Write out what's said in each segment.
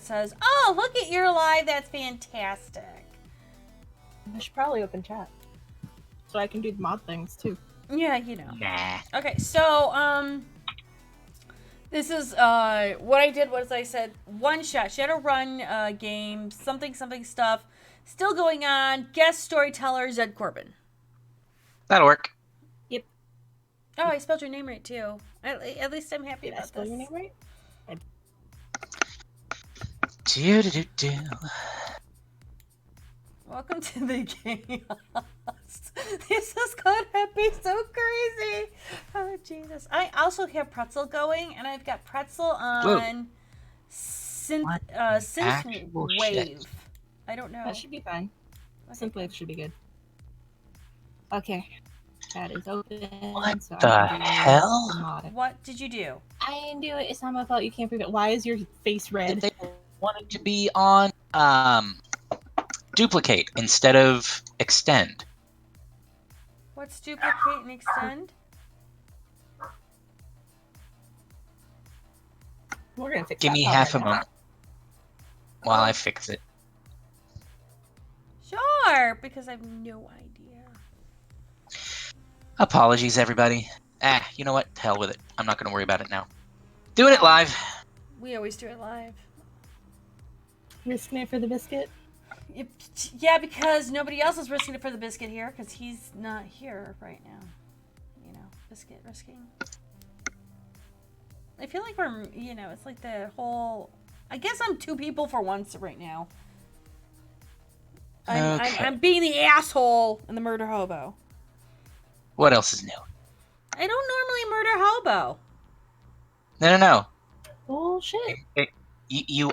says, "Oh, look at you're live. That's fantastic." I should probably open chat so I can do the mod things too. Yeah, you know. Nah. Okay, so this is what I did was I said one shot Shadowrun game something stuff still going on. Guest storyteller Zed Corvin. That'll work. Yep. Oh, I spelled your name right too. At least I'm happy Did I about spell this. your name right? Welcome to the game. This is gonna be so crazy. Oh Jesus! I also have Pretzel going, and I've got Pretzel on synth actual wave. shit? I don't know. That should be fine. Okay. Synthwave should be good. Okay. Chat is open. What so the I can do hell? the mod. What did you do? I didn't do it. It's not my fault. You can't prove it. Why is your face red? They wanted to be on duplicate instead of extend. What's duplicate and extend? We're gonna fix Give that me problem half a right now. moment while I fix it. Sure, because I have no idea. Apologies, everybody. You know what? Hell with it. I'm not going to worry about it now. Doing it live. We always do it live. Risking it for the biscuit. Yeah, because nobody else is risking it for the biscuit here, because he's not here right now. You know, biscuit risking. I feel like we're, you know, it's like the whole. I guess I'm two people for once right now. I'm being the asshole and the murder hobo. What else is new? I don't normally murder hobo. No. Bullshit. You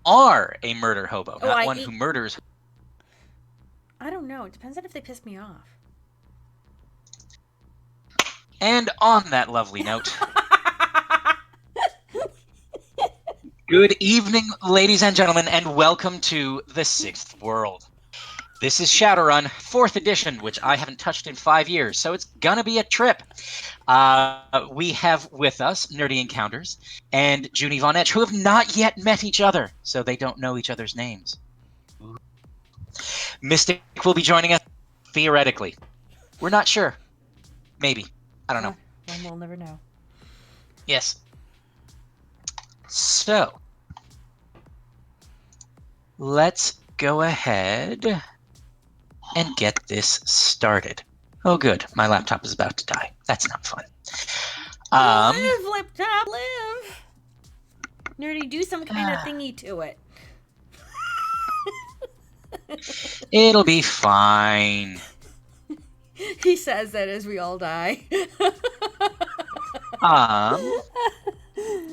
are a murder hobo, Oh, not one who murders. I don't know. It depends on if they piss me off. And on that lovely note, good evening, ladies and gentlemen, and welcome to the Sixth World. This is Shadowrun, 4th edition, which I haven't touched in 5 years, so it's gonna be a trip. We have with us Nerdy Encounters and Junie Von Etch, who have not yet met each other, so they don't know each other's names. Ooh. Mystic will be joining us, theoretically. We're not sure. Maybe. I don't know. Well, we'll never know. Yes. So, let's go ahead and get this started. Oh, good. My laptop is about to die. That's not fun. Live, laptop, live! Nerdy, do some kind of thingy to it. It'll be fine. He says that as we all die.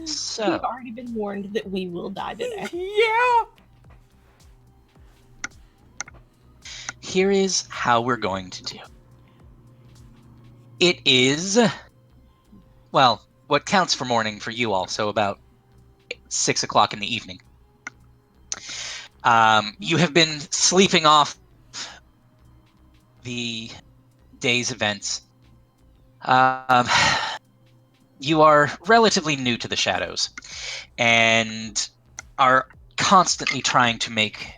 So We've already been warned that we will die today. Yeah! here is how we're going to do. It is, well, what counts for morning for you all, so about 6 o'clock in the evening. You have been sleeping off the day's events. You are relatively new to the shadows and are constantly trying to make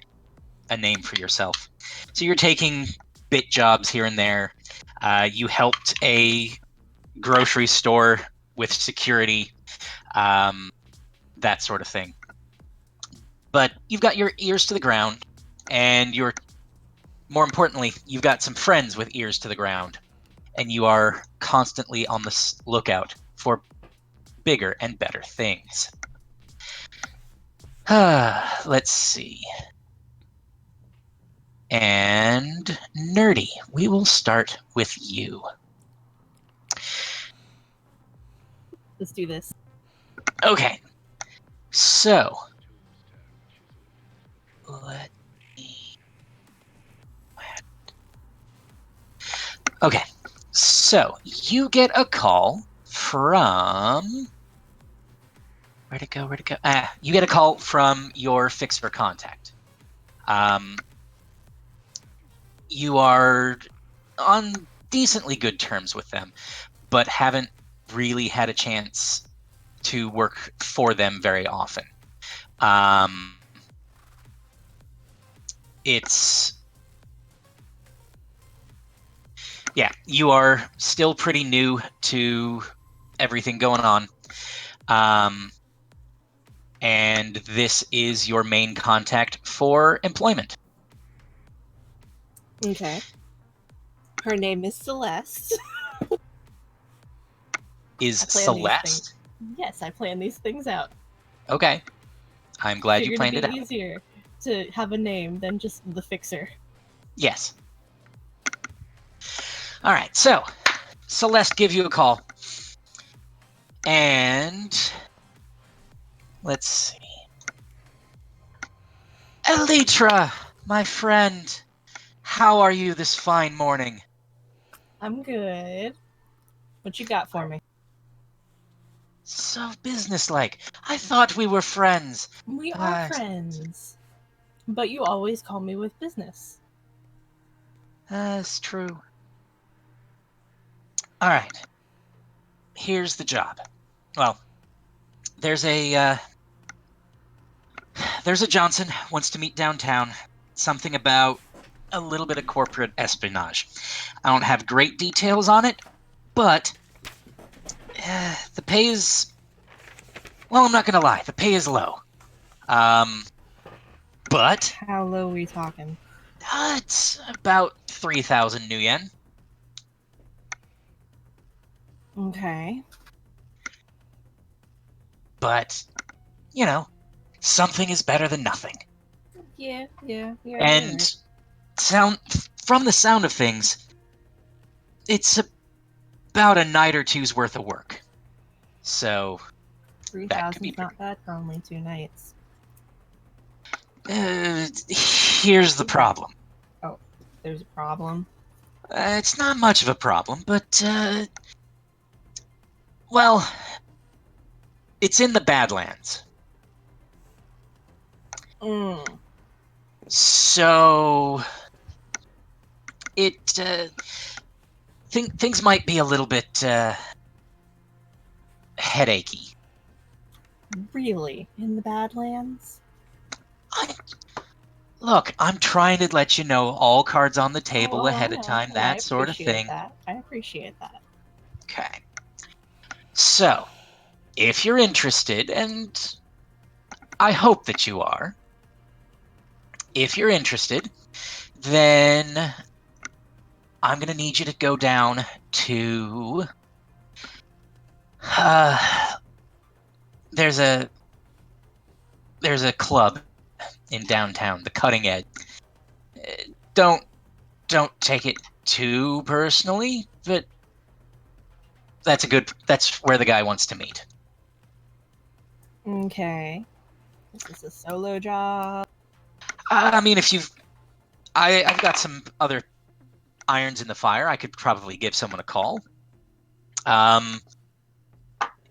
a name for yourself. So you're taking bit jobs here and there. You helped a grocery store with security, that sort of thing. But you've got your ears to the ground, and more importantly, you've got some friends with ears to the ground, and you are constantly on the lookout for bigger and better things. Let's see. And Nerdy, we will start with you. Let's do this. Okay. So, let me... Okay. So, you get a call from... Where'd it go? You get a call from your Fixer contact. You are on decently good terms with them, but haven't really had a chance to work for them very often. it's... Yeah, you are still pretty new to everything going on. And this is your main contact for employment. Okay. Her name is Celeste. Is I plan these Celeste? Yes, I plan these things out. Okay. I'm glad you Figured planned it'd it be out. easier to have a name than just the fixer. Yes. All right, so Celeste gives you a call. And let's see. Elytra, my friend, how are you this fine morning? I'm good. What you got for me? So businesslike. I thought we were friends. We are friends. But you always call me with business. That's true. All right. Here's the job. Well, there's a Johnson wants to meet downtown. Something about a little bit of corporate espionage. I don't have great details on it, but the pay is... Well, I'm not gonna lie. The pay is low. But How low are we talking? it's about 3,000 new yen. Okay. But, you know, something is better than nothing. Yeah. And from the sound of things, it's about a night or two's worth of work. So 3,000's not bad for only 2 nights. Here's the problem. Oh, there's a problem. It's not much of a problem, but well, it's in the Badlands. So it things might be a little bit headachy. Really? In the Badlands? Look, I'm trying to let you know all cards on the table ahead I of know. time, Well, I that sort of thing. I appreciate that. Okay. So, if you're interested, and I hope that you are, if you're interested, then I'm going to need you to go down to... there's a club in downtown, the Cutting Edge. Don't take it too personally, but that's where the guy wants to meet. Okay. Is this a solo job? I mean, if you've... I've got some other irons in the fire. I could probably give someone a call.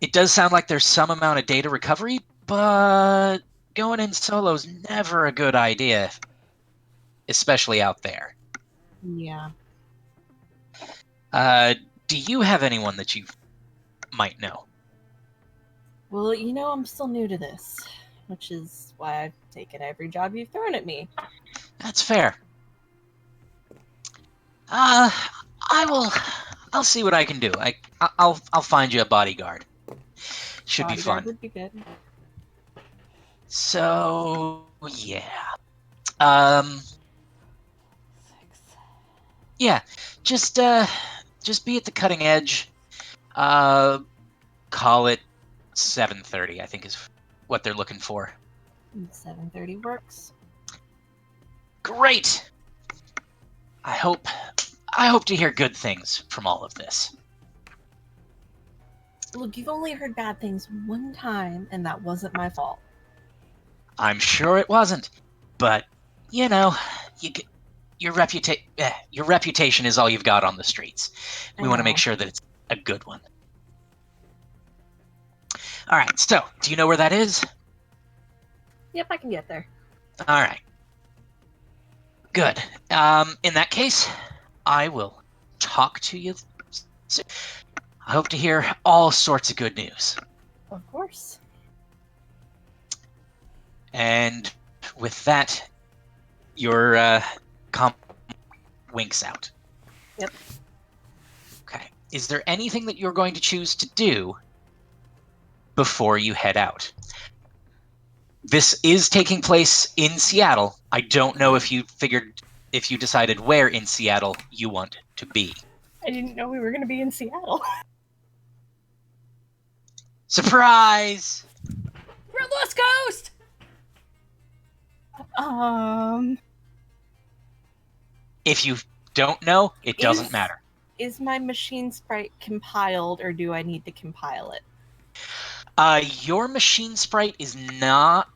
It does sound like there's some amount of data recovery, but going in solo is never a good idea, especially out there. Yeah. Do you have anyone that you might know? Well, I'm still new to this, which is why I've taken every job you've thrown at me. That's fair. I'll see what I can do. I'll find you a bodyguard. Should be fun. Would be good. So yeah. Yeah, just be at the Cutting Edge. Call it 7:30, I think is what they're looking for. 7:30 works. Great. I hope to hear good things from all of this. Look, you've only heard bad things one time, and that wasn't my fault. I'm sure it wasn't, but your reputation is all you've got on the streets. We want to make sure that it's a good one. All right, so do you know where that is? Yep, I can get there. All right. Good. In that case, I will talk to you soon. I hope to hear all sorts of good news. Of course. And with that, your comp winks out. Yep. Okay. Is there anything that you're going to choose to do before you head out? This is taking place in Seattle. I don't know if you decided where in Seattle you want to be. I didn't know we were going to be in Seattle. Surprise! We're on the West Coast! If you don't know, it doesn't matter. Is my machine sprite compiled, or do I need to compile it? Your machine sprite is not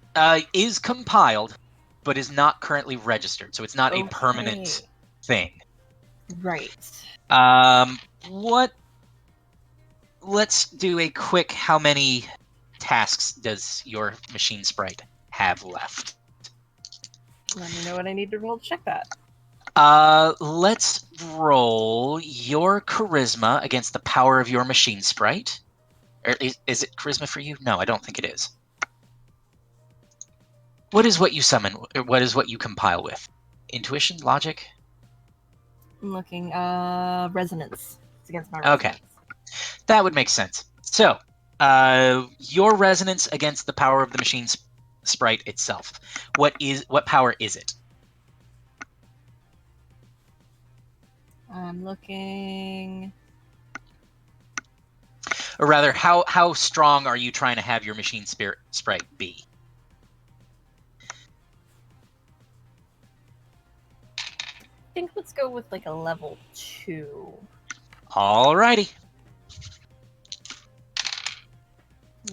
is compiled, but is not currently registered, so it's not a permanent thing. Right. Let's do a quick how many tasks does your machine sprite have left? Let me know what I need to roll to check that. Let's roll your charisma against the power of your machine sprite. Or is it charisma for you? No, I don't think it is. What is what you summon? What is what you compile with? Intuition? Logic? I'm looking. Resonance. It's against my resonance. Okay. That would make sense. So, your resonance against the power of the machine sprite itself. What power is it? I'm looking. Or rather, how strong are you trying to have your machine sprite be? I think let's go with like a level 2. Alrighty.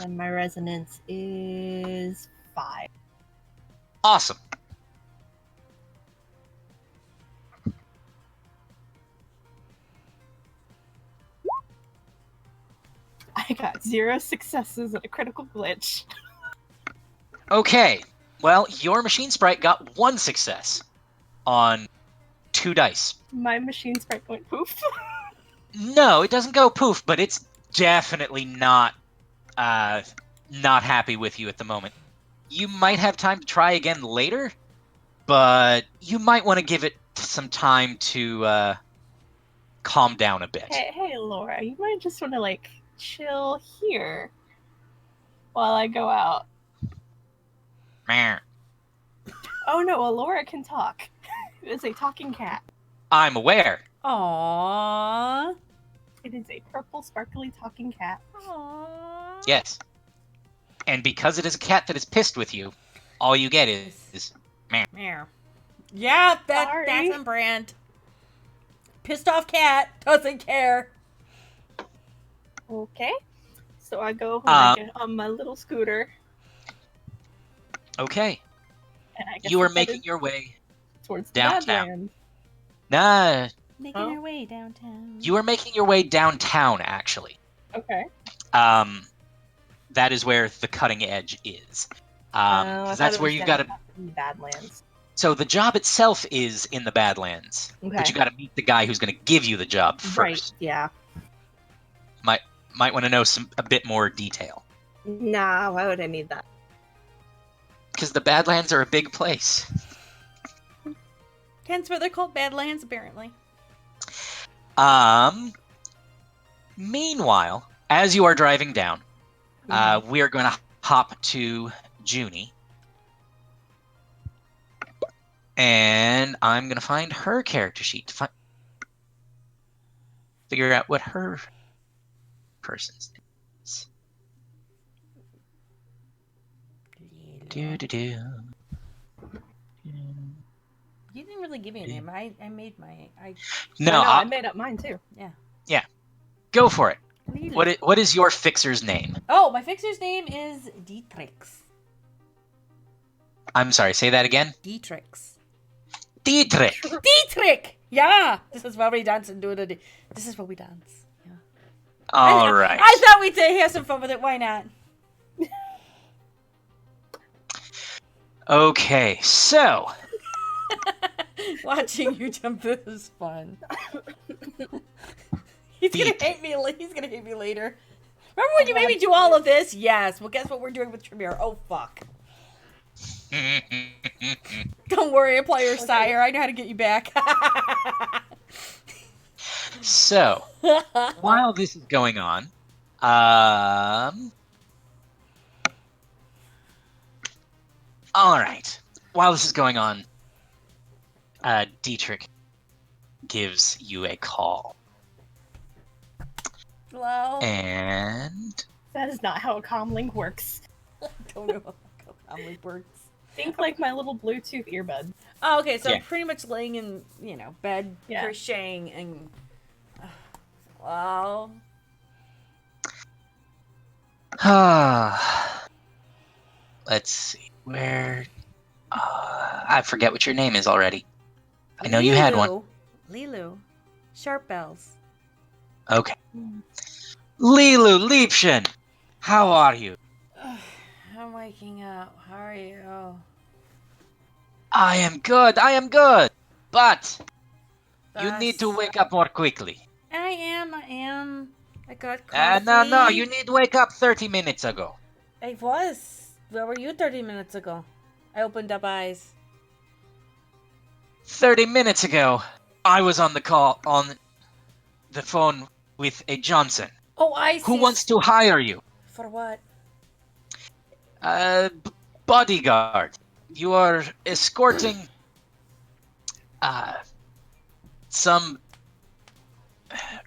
And my resonance is 5. Awesome. I got 0 successes and a critical glitch. Okay. Well, your machine sprite got 1 success on 2 dice. My machine sprite went poof. No, it doesn't go poof, but it's definitely not happy with you at the moment. You might have time to try again later, but you might want to give it some time to calm down a bit. Hey, Laura, you might just want to like chill here while I go out. Meh. Oh no, Laura can talk. It's a talking cat. I'm aware. Aww. It is a purple, sparkly talking cat. Aww. Yes. And because it is a cat that is pissed with you, all you get is meh. Meow. Yeah, Sorry. that's on brand. Pissed off cat, doesn't care. Okay. So I go home I get on my little scooter. Okay. And I guess You are I'm making headed your way towards the downtown. Badlands. Nah. Making our way downtown. You are making your way downtown, actually. Okay. That is where the cutting edge is. That's where you've got to. Badlands. So the job itself is in the Badlands, Okay. but you got to meet the guy who's going to give you the job first. Right. Yeah. Might want to know a bit more detail. Nah. Why would I need that? Because the Badlands are a big place. Hence why they're called Badlands, apparently. Meanwhile, as you are driving down, we are going to hop to Junie. And I'm going to find her character sheet to figure out what her person's name is. Do-do-do. You didn't really give me a name. I made my... No, I made up mine too. Yeah. Go for it. Lila. What is your fixer's name? Oh, my fixer's name is Dietrich. I'm sorry, say that again? Dietrich. Dietrich! Dietrich! Yeah! This is where we dance and do it. This is where we dance. Yeah. Alright. I thought we'd have some fun with it. Why not? Okay, so... Watching you jump through is fun. He's gonna hate me. He's gonna hate me later. Remember when you made me do all of this? Yes. Well, guess what we're doing with Tremere? Oh fuck. Don't worry, player sire. I know how to get you back. So, while this is going on, all right. While this is going on, Dietrich gives you a call. Hello? And That is not how a comlink works. I don't know how it works. Think like my little Bluetooth earbud. Oh, okay, so Yeah. I'm pretty much laying in, bed, Yeah. crocheting, and... Well... let's see. Where... I forget what your name is already. I know you had one. Lilu. Sharp bells. Okay. Lilu Liebchen! How are you? I'm waking up. How are you? I am good, But you need to That's- wake up more quickly. I am. I got coffee. No, you need to wake up 30 minutes ago. I was. Where were you 30 minutes ago? I opened up eyes. 30 minutes ago, I was on the phone with a Johnson. Oh, I see. Who wants to hire you? For what? Bodyguard. You are escorting some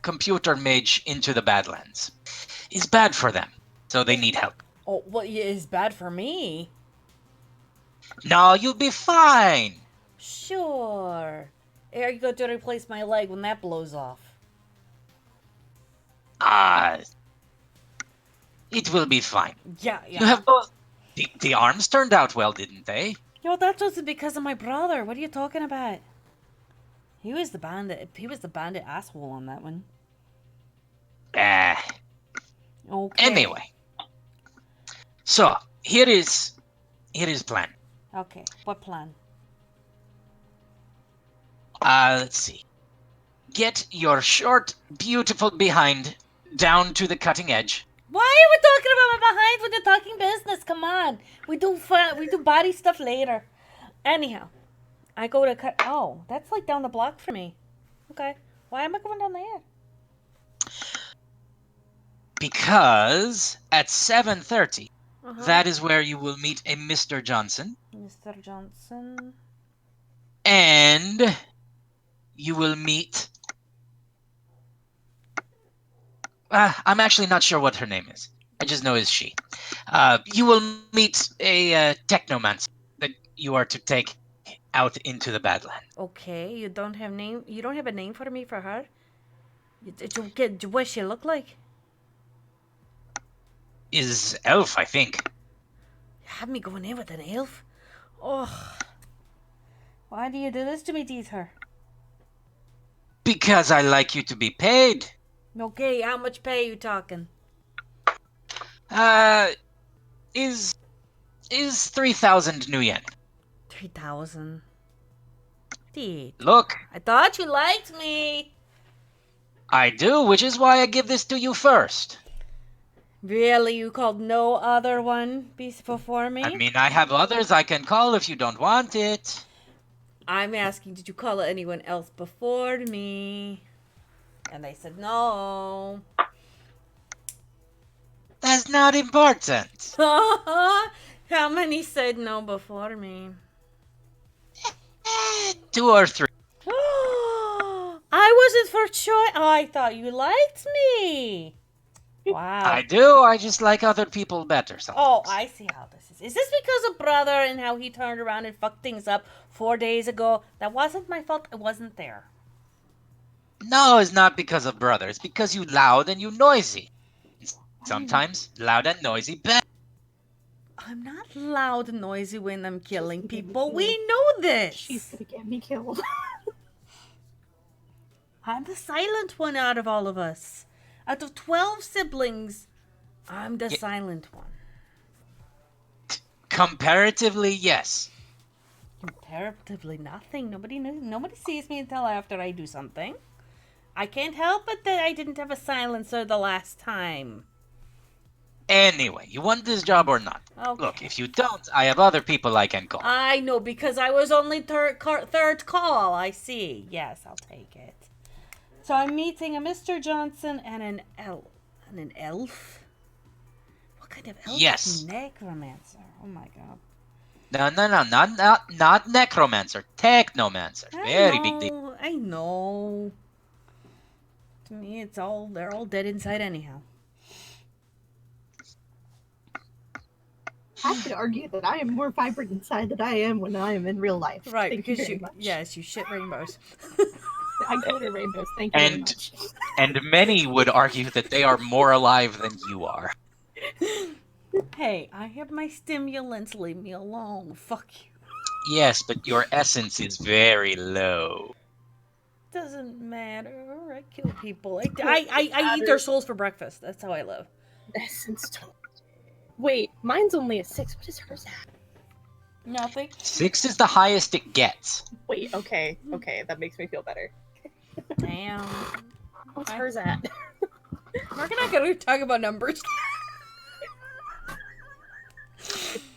computer mage into the Badlands. It's bad for them, so they need help. Oh, well, yeah, it's bad for me. No, you'll be fine. Sure. Are you going to replace my leg when that blows off? It will be fine. Yeah. You have both. The arms turned out well, didn't they? Yo, that wasn't because of my brother. What are you talking about? He was the bandit. He was the bandit asshole on that one. Okay. Anyway. So, here is plan. Okay. What plan? Let's see. Get your short, beautiful behind down to the cutting edge. Why are we talking about my behind when you're talking business? Come on. We do body stuff later. Anyhow, I go to cut. Oh, that's like down the block for me. Okay. Why am I going down there? Because at 7:30, Uh-huh. that is where you will meet a Mr. Johnson. Mr. Johnson. And you will meet... I'm actually not sure what her name is. I just know it's she. You will meet a technomancer that you are to take out into the Badlands. Okay, you don't have a name for me for her? What she look like? Is elf, I think. Have me going in with an elf? Oh. Why do you do this to me, Dieter? Because I like you to be paid. Okay, how much pay you talking? Is 3,000 new yen. 3,000. Dieter. Look, I thought you liked me. I do, which is why I give this to you first. Really, you called no other one before me? I mean, I have others I can call if you don't want it. I'm asking, did you call anyone else before me? And they said no. That's not important. How many said no before me? 2 or 3. I wasn't for choice. Oh, I thought you liked me. Wow. I do, I just like other people better sometimes. Oh, I see how this is. Is this because of brother and how he turned around and fucked things up 4 days ago? That wasn't my fault. I wasn't there. No, it's not because of brother. It's because you loud and you noisy. Sometimes loud and noisy bad. I'm not loud and noisy when I'm killing people. We know this. She's gonna get me killed. I'm the silent one out of all of us. Out of 12 siblings, I'm the silent one. Comparatively, yes. Comparatively nothing. Nobody sees me until after I do something. I can't help it that I didn't have a silencer the last time. Anyway, you want this job or not? Okay. Look, if you don't, I have other people I can call. I know, because I was only third call. I see. Yes, I'll take it. So I'm meeting a Mr. Johnson and an elf. What kind of elf? Yes. Necromancer. Oh my god. No, not necromancer, technomancer. Very big deal. I know. To me, they're all dead inside anyhow. I could argue that I am more vibrant inside than I am when I am in real life. Right, Thank because you very much. Yes, you shit rainbows. I go to rainbows. Thank you very much. And many would argue that they are more alive than you are. Hey, I have my stimulants. Leave me alone. Fuck you. Yes, but your essence is very low. Doesn't matter. I kill people. I eat their souls for breakfast. That's how I live. Essence. Wait, mine's only a 6. What is hers at? Nothing. 6 is the highest it gets. Wait, okay, that makes me feel better. Damn. What's hers at? We're not gonna talk about numbers.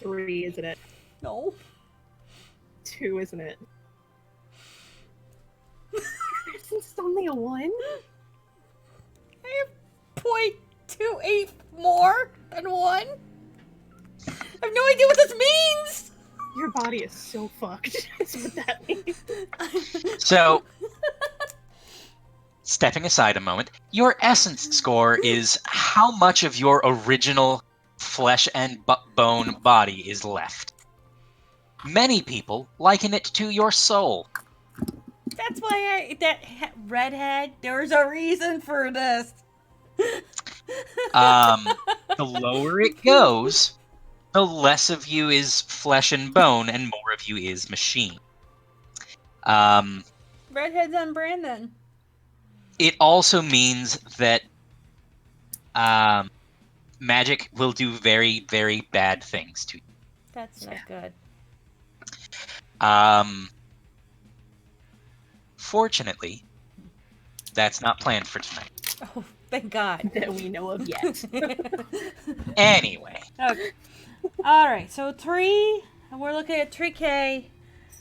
3, isn't it? No. 2, isn't it? Essence is only a 1? I have 0.28 more than 1. I have no idea what this means. Your body is so fucked. Is what that means. So, stepping aside a moment, your essence score is how much of your original flesh and bone body is left. Many people liken it to your soul. That's why redhead. There's a reason for this. The lower it goes, the less of you is flesh and bone, and more of you is machine. Redhead's on brand then. It also means that magic will do very, very bad things to you. That's not good. Fortunately, that's not planned for tonight. Oh, thank God. That we know of yet. Anyway. Okay. Alright, so 3, and we're looking at 3K,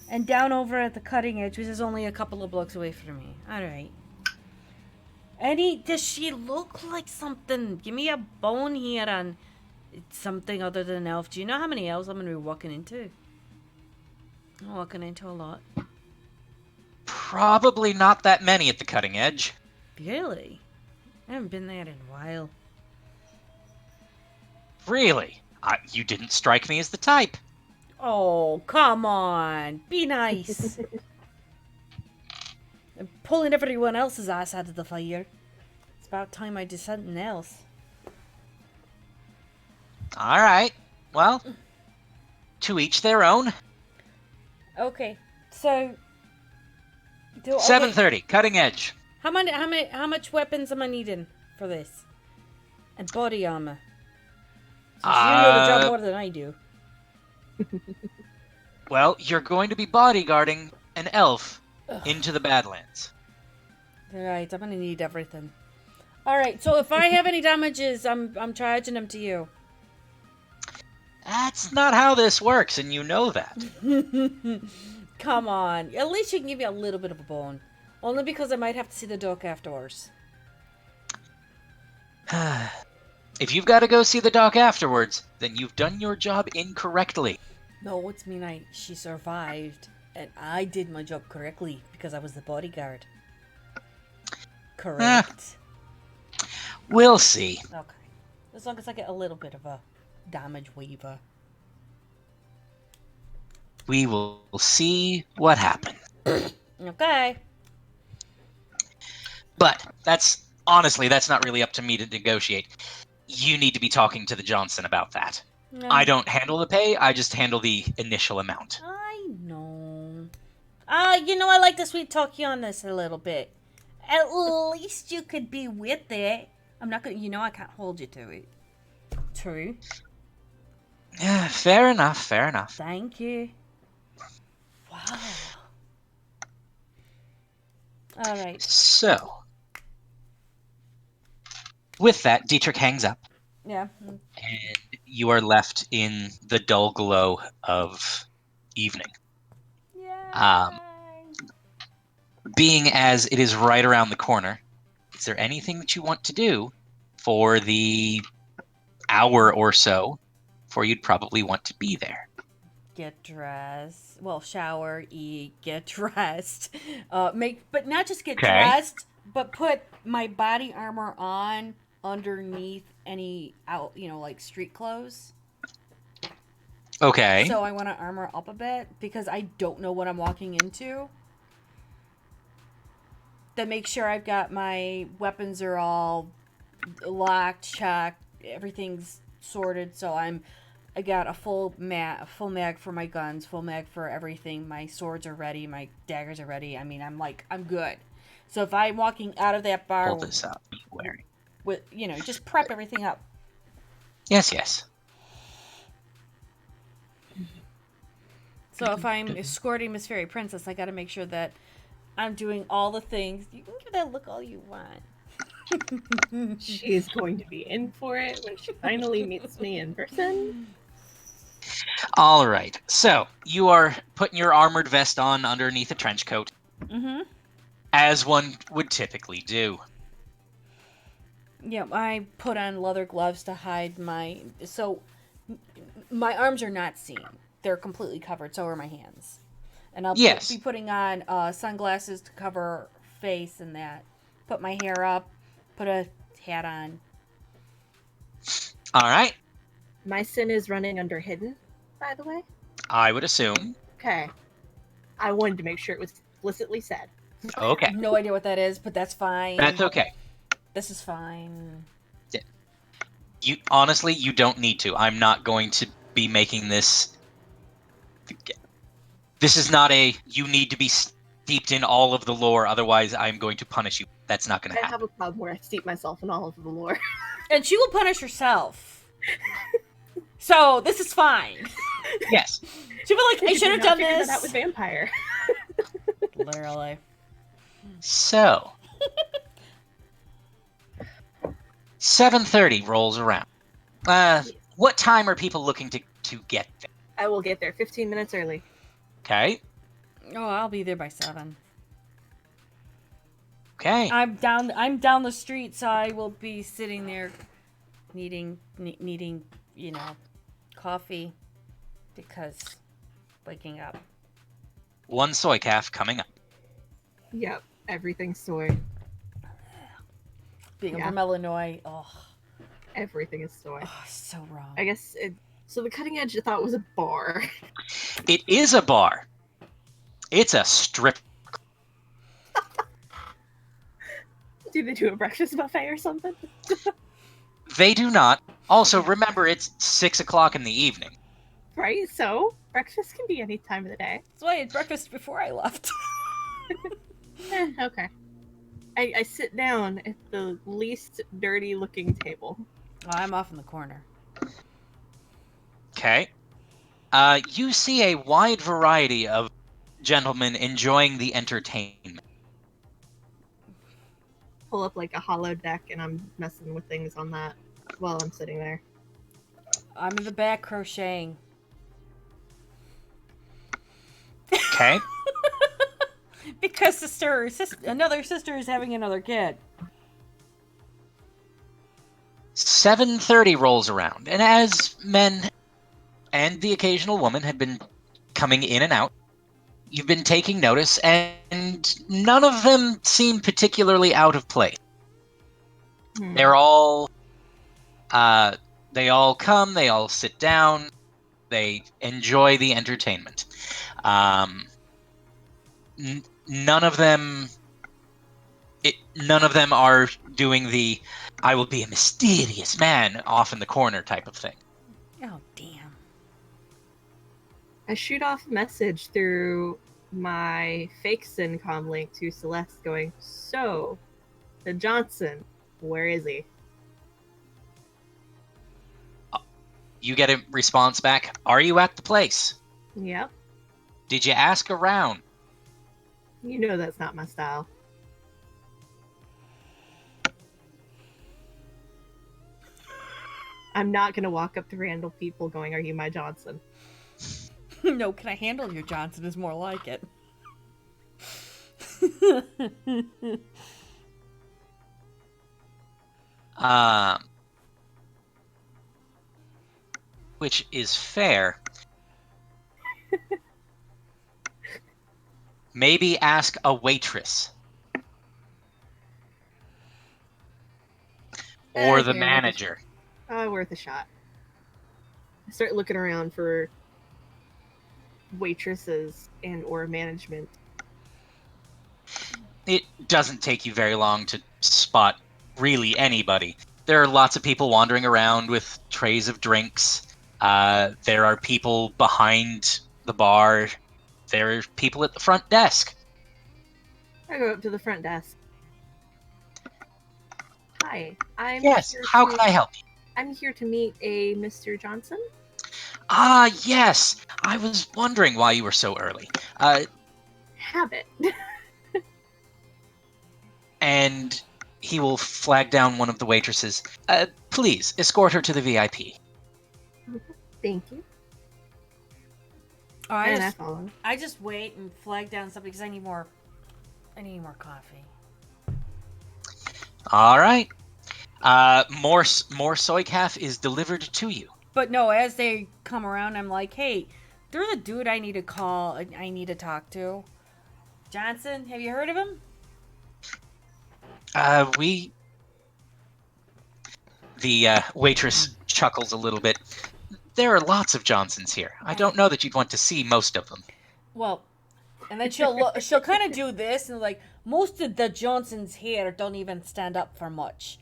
and down over at the cutting edge, which is only a couple of blocks away from me. Alright. Does she look like something? Give me a bone here on something other than an elf. Do you know how many elves I'm going to be walking into? I'm walking into a lot. Probably not that many at the cutting edge. Really? I haven't been there in a while. Really? You didn't strike me as the type. Oh, come on. Be nice. I'm pulling everyone else's ass out of the fire. It's about time I did something else. Alright. Well, to each their own. Okay, so... 7:30, cutting edge. How much weapons am I needing for this? And body armor. Since you know the job more than I do. Well, you're going to be bodyguarding an elf into the Badlands. Alright, I'm gonna need everything. Alright, so if I have any damages, I'm charging them to you. That's not how this works, and you know that. Come on. At least you can give me a little bit of a bone. Only because I might have to see the doc afterwards. If you've got to go see the doc afterwards, then you've done your job incorrectly. No, it's she survived. And I did my job correctly because I was the bodyguard. Correct. We'll see. Okay. As long as I get a little bit of a damage waiver. We will see what happens. Okay. But that's not really up to me to negotiate. You need to be talking to the Johnson about that. No. I don't handle the pay, I just handle the initial amount. I know. I like to sweet talk you on this a little bit. At least you could be with it. I'm not gonna, I can't hold you to it. True. Fair enough. Thank you. Wow. Alright. So, with that, Dietrich hangs up. Yeah. and you are left in the dull glow of evening. Yay. Being as it is right around the corner, is there anything that you want to do for the hour or so before you'd probably want to be there? Get dressed. Well, shower, eat, get dressed. But not just get Okay. dressed, but put my body armor on underneath any like street clothes. Okay. So I want to armor up a bit because I don't know what I'm walking into. Then make sure I've got my weapons are all locked, checked, everything's sorted. So I got a full mag for my guns, full mag for everything. My swords are ready, my daggers are ready. I mean, I'm good. So if I'm walking out of that bar Pull this up. Wearing. with just prep everything up. Yes, yes. So if I'm escorting Miss Fairy Princess, I got to make sure that I'm doing all the things. You can give that look all you want. She is going to be in for it when she finally meets me in person. All right. So you are putting your armored vest on underneath a trench coat, Mm-hmm. as one would typically do. Yeah, I put on leather gloves to hide my arms are not seen. They're completely covered. So are my hands. And I'll Yes. be putting on sunglasses to cover face and that. Put my hair up. Put a hat on. All right. My sin is running under hidden, by the way. I would assume. Okay. I wanted to make sure it was explicitly said. Okay. No idea what that is, but that's fine. That's okay. This is fine. You honestly, you don't need to. I'm not going to be making this. This is not a. You need to be steeped in all of the lore, otherwise I'm going to punish you. That's not going to I happen. have a problem where I steep myself in all of the lore. And she will punish herself. So this is fine. Yes. She'll be like, I should have done this. That was vampire. Literally. So 7:30 rolls around. What time are people looking to get there? I will get there 15 minutes early. Okay. Oh, I'll be there by 7. Okay. I'm down the street, so I will be sitting there needing coffee because waking up. One soy calf coming up. Yep, everything's soy. Being from Illinois, Everything is soy. so wrong. I guess so the cutting edge I thought was a bar. It is a bar. It's a strip. Do they do a breakfast buffet or something? They do not. Also, remember, it's 6 o'clock in the evening. Right, so breakfast can be any time of the day. That's why I had breakfast before I left. Okay. I sit down at the least dirty looking table. I'm off in the corner. Okay. You see a wide variety of gentlemen enjoying the entertainment. Pull up like a hollow deck and I'm messing with things on that while I'm sitting there. I'm in the back crocheting. Okay. Because another sister is having another kid. 7:30 rolls around, and as men and the occasional woman have been coming in and out, you've been taking notice, and none of them seem particularly out of place. They're all, they all come, they all sit down, they enjoy the entertainment. None of them are doing the "I will be a mysterious man" off in the corner type of thing. Oh, damn. I shoot off a message through my fake SynCom link to Celeste going, so, the Johnson, where is he? You get a response back. Are you at the place? Yep. Did you ask around? You know that's not my style. I'm not gonna walk up to random people going, "Are you my Johnson?" No, can I handle your Johnson is more like it. Which is fair. Maybe ask a waitress. Or the Okay, manager. worth a shot. I start looking around for waitresses and or management. It doesn't take you very long to spot really anybody. There are lots of people wandering around with trays of drinks. There are people behind the bar. There are people at the front desk. I go up to the front desk. Hi, Yes, how can I help you? I'm here to meet a Mr. Johnson. Ah, yes. I was wondering why you were so early. Habit. And he will flag down one of the waitresses. Please, escort her to the VIP. Thank you. Oh, And I follow. I just wait and flag down something because I need more coffee. All right. More soy calf is delivered to you. But no, as they come around, I'm like, hey, they're the dude I need to call. I need to talk to. Johnson, have you heard of him? The waitress chuckles a little bit. There are lots of Johnsons here. I don't know that you'd want to see most of them. Well, and then she'll kind of do this and like, most of the Johnsons here don't even stand up for much.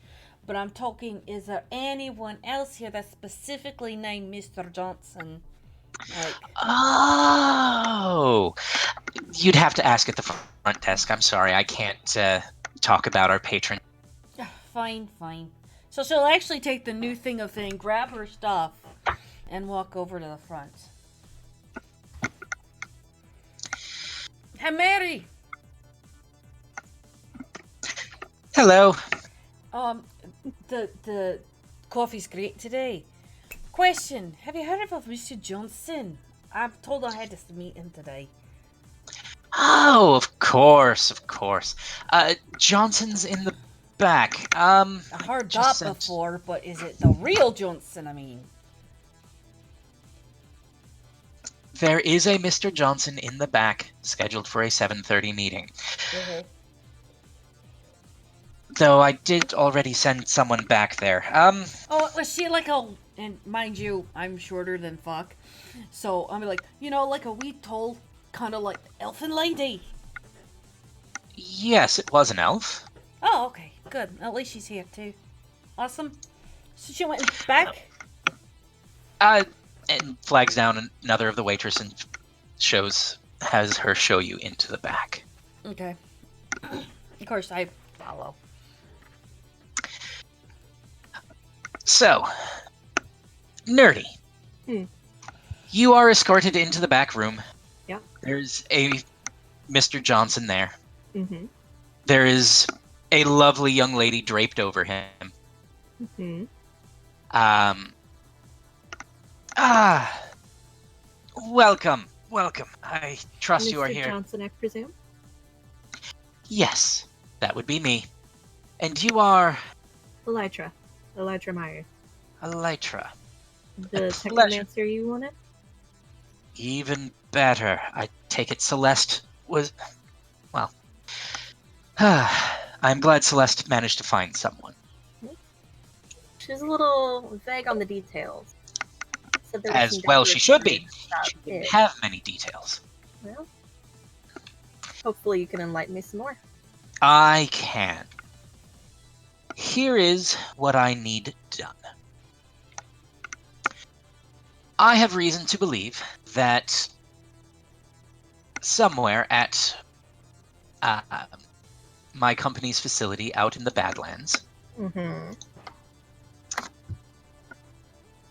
But I'm talking, is there anyone else here that's specifically named Mr. Johnson? Like, Oh, you'd have to ask at the front desk. I'm sorry, I can't talk about our patron. fine. So she'll actually take the new thing, grab her stuff, and walk over to the front. Hey, Mary! Hello. The coffee's great today. Question, have you heard of Mr. Johnson? I'm told I had to meet him today. Oh, of course. Johnson's in the back. I heard that before, but is it the real Johnson, I mean? There is a Mr. Johnson in the back, scheduled for a 7:30 meeting. Mm-hmm. Though I did already send someone back there. Oh, was she like a... And mind you, I'm shorter than fuck. So I'm like, like a wee tall, kind of like elfin lady. Yes, it was an elf. Oh, okay, good. At least she's here too. Awesome. So she went back? And flags down another of the waitress and has her show you into the back. Okay. Of course, I follow. So, Nerdy. You are escorted into the back room. Yeah. There's a Mr. Johnson there. Mm-hmm. There is a lovely young lady draped over him. Mm-hmm. Welcome. I trust you are Mr. here. Johnson, I presume? Yes, that would be me. And you are... Elytra Myers. Elytra. The technomancer you wanted? Even better. I take it Celeste was... Well... I'm glad Celeste managed to find someone. She's a little vague on the details. Said there was As some well she should be. about She didn't it. have many details. Well, hopefully you can enlighten me some more. I can. Here is what I need done. I have reason to believe that somewhere at my company's facility out in the Badlands, Mm-hmm.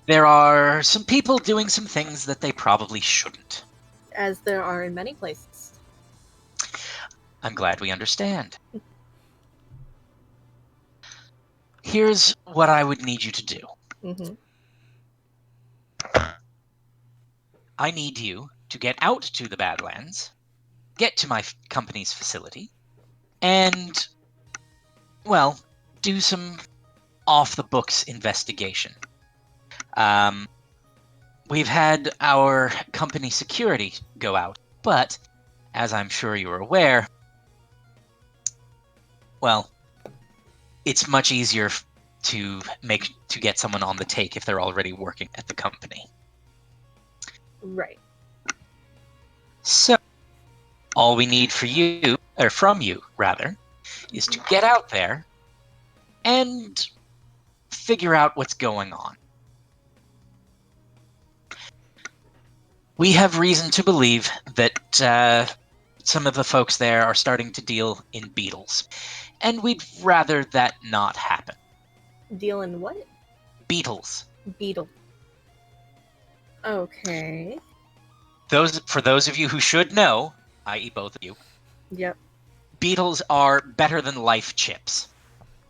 there are some people doing some things that they probably shouldn't. As there are in many places. I'm glad we understand. Here's what I would need you to do. Mm-hmm. I need you to get out to the Badlands, get to my company's facility, and, well, do some off-the-books investigation. We've had our company security go out, but, as I'm sure you're aware, well, it's much easier to get someone on the take if they're already working at the company. Right. So, all we need from you, is to get out there and figure out what's going on. We have reason to believe that some of the folks there are starting to deal in beetles, and we'd rather that not happen. Deal in what? Beetles. Beetle. Okay. For those of you who should know, i.e. both of you, Yep. beetles are better than life chips.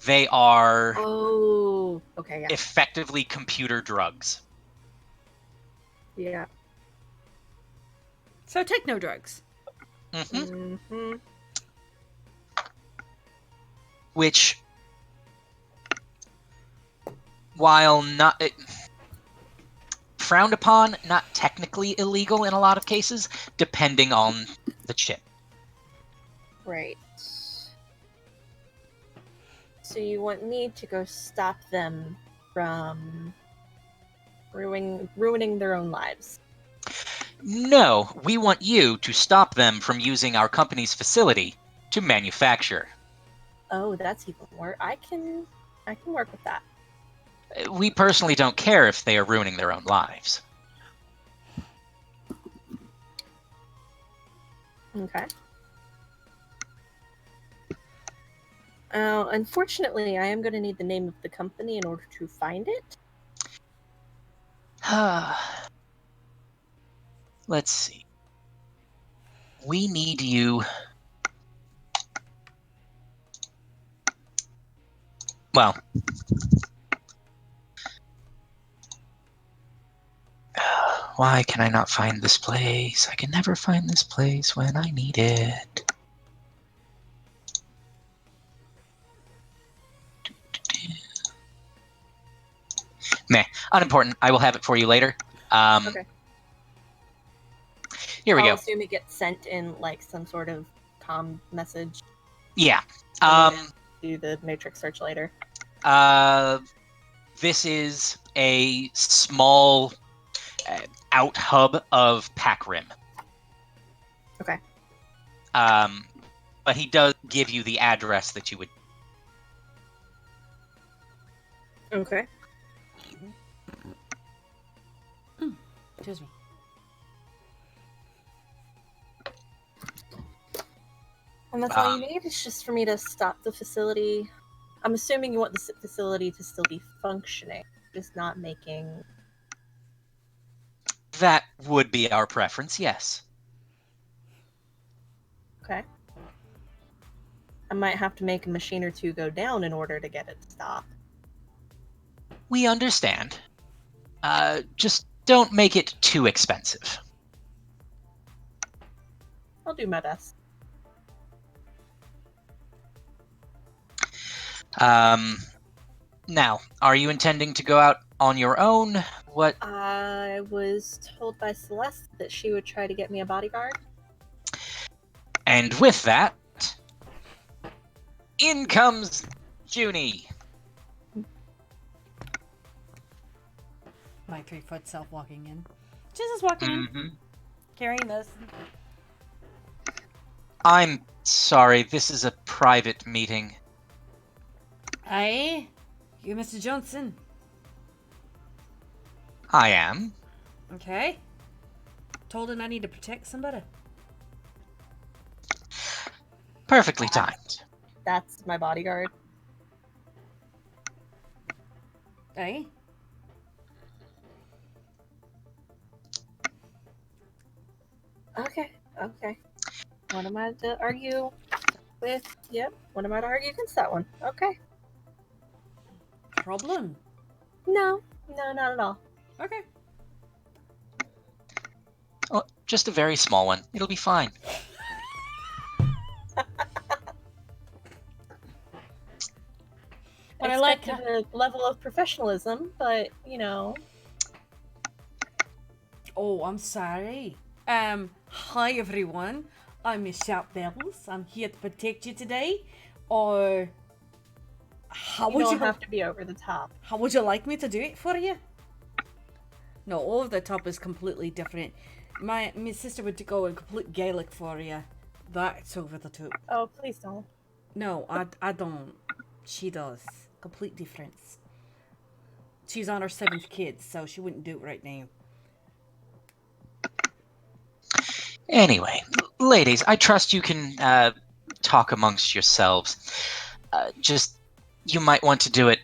They are Oh, okay, yeah. effectively computer drugs. Yeah. So techno drugs. Mm-hmm. Mm-hmm. Which, while not frowned upon, not technically illegal in a lot of cases, depending on the chip. Right. So you want me to go stop them from ruining their own lives? No, we want you to stop them from using our company's facility to manufacture. Oh, that's even more. I can work with that. We personally don't care if they are ruining their own lives. Okay. Unfortunately, I am going to need the name of the company in order to find it. Let's see. We need you. Well, why can I not find this place? I can never find this place when I need it. Meh, unimportant. I will have it for you later. Okay. Here we I'll go. assume it gets sent in like some sort of comm message. Yeah. Do the matrix search later. This is a small out hub of Pac Rim. Okay. But he does give you the address that you would. Okay. Excuse me. And that's all you need? It's just for me to stop the facility. I'm assuming you want the facility to still be functioning, just not making... That would be our preference, yes. Okay. I might have to make a machine or two go down in order to get it to stop. We understand. Just don't make it too expensive. I'll do my best. Now, are you intending to go out on your own? What? I was told by Celeste that she would try to get me a bodyguard. And with that, in comes Junie. My 3-foot self walking in. Jesus walking in. Carrying this. I'm sorry, this is a private meeting. Aye? You Mr. Johnson. I am. Okay. Told him I need to protect somebody. Perfectly timed. That's my bodyguard. Aye? Okay. What am I to argue with? Yep. What am I to argue against that one? Okay. Problem? No, not at all. Okay. Oh, just a very small one. It'll be fine. But I like expected a level of professionalism, but you know. Oh, I'm sorry. Hi everyone. I'm Miss Shout Bevels. I'm here to protect you today. Or how You would don't you have to be over the top. How would you like me to do it for you? No, over the top is completely different. My sister would go in complete Gaelic for you. That's over the top. Oh, please don't. No, I don't. She does. Complete difference. She's on her 7th kid, so she wouldn't do it right now. Anyway, ladies, I trust you can talk amongst yourselves. Just, you might want to do it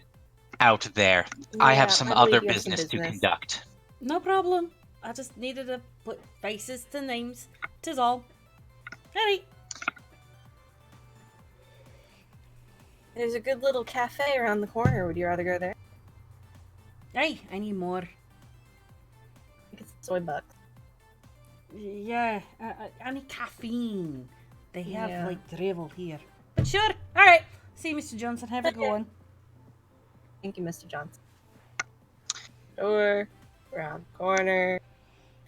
out there. I have some I other believe you have some business to business. conduct. No problem. I just needed to put faces to names. 'Tis all. Ready? There's a good little cafe around the corner. Would you rather go there? Hey, I need more. I think it's soy bucks. Yeah, I need caffeine. They have Yeah. like drivel here. But sure. All right. See, Mr. Johnson, have a good one. Thank you, Mr. Johnson. Door, around the corner.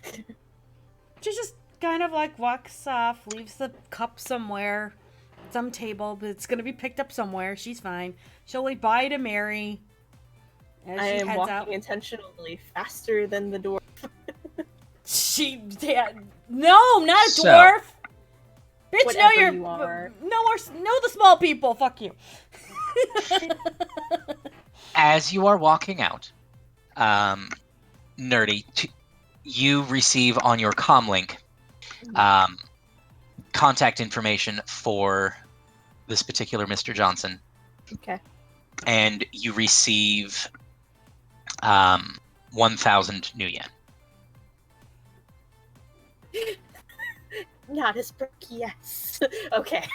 She just kind of like walks off, leaves the cup somewhere, some table, but it's gonna be picked up somewhere. She's fine. She'll like bye to Mary as I she am heads walking out. intentionally faster than the door. No, not a So- dwarf. Bitch, know Whatever your you are. know the small people. Fuck you. As you are walking out, Nerdy, you receive on your comlink contact information for this particular Mr. Johnson, Okay. and you receive 1,000 new yen. Not as broke, yes. Okay.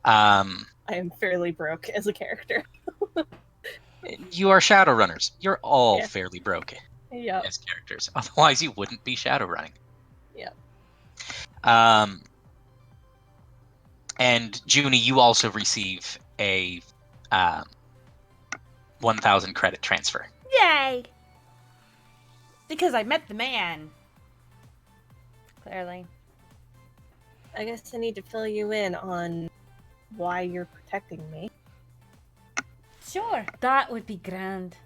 I am fairly broke as a character. You are Shadowrunners. You're all Yeah. fairly broke Yep. as characters. Otherwise, you wouldn't be Shadowrunning. Yep. And Junie, you also receive a 1,000 credit transfer. Yay! Because I met the man. Clearly. I guess I need to fill you in on why you're protecting me. Sure. That would be grand.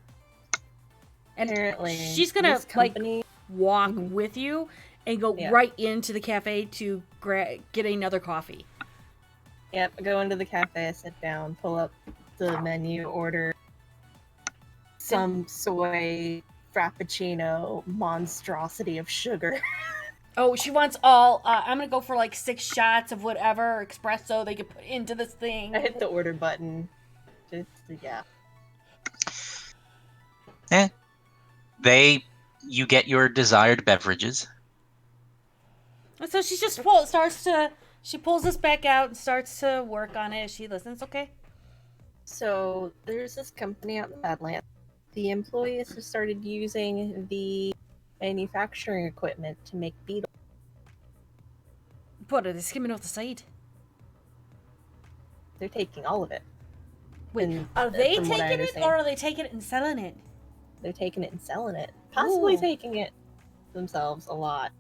And Apparently, she's gonna this company. walk Mhm. with you and go Yeah. right into the cafe to get another coffee. Yep, I go into the cafe, I sit down, pull up the menu, order some soy frappuccino monstrosity of sugar. Oh, she wants all. I'm gonna go for like 6 shots of whatever espresso they could put into this thing. I hit the order button. Just, yeah. You get your desired beverages. So she just she pulls this back out and starts to work on it. She listens, okay? So there's this company out in Badlands. The employees have started using the manufacturing equipment to make beetles. What are they skimming off the side? They're taking all of it. Wait, And are they from what I taking it understand, or are they taking it and selling it? they're taking it and selling it. Possibly Ooh. taking it themselves a lot.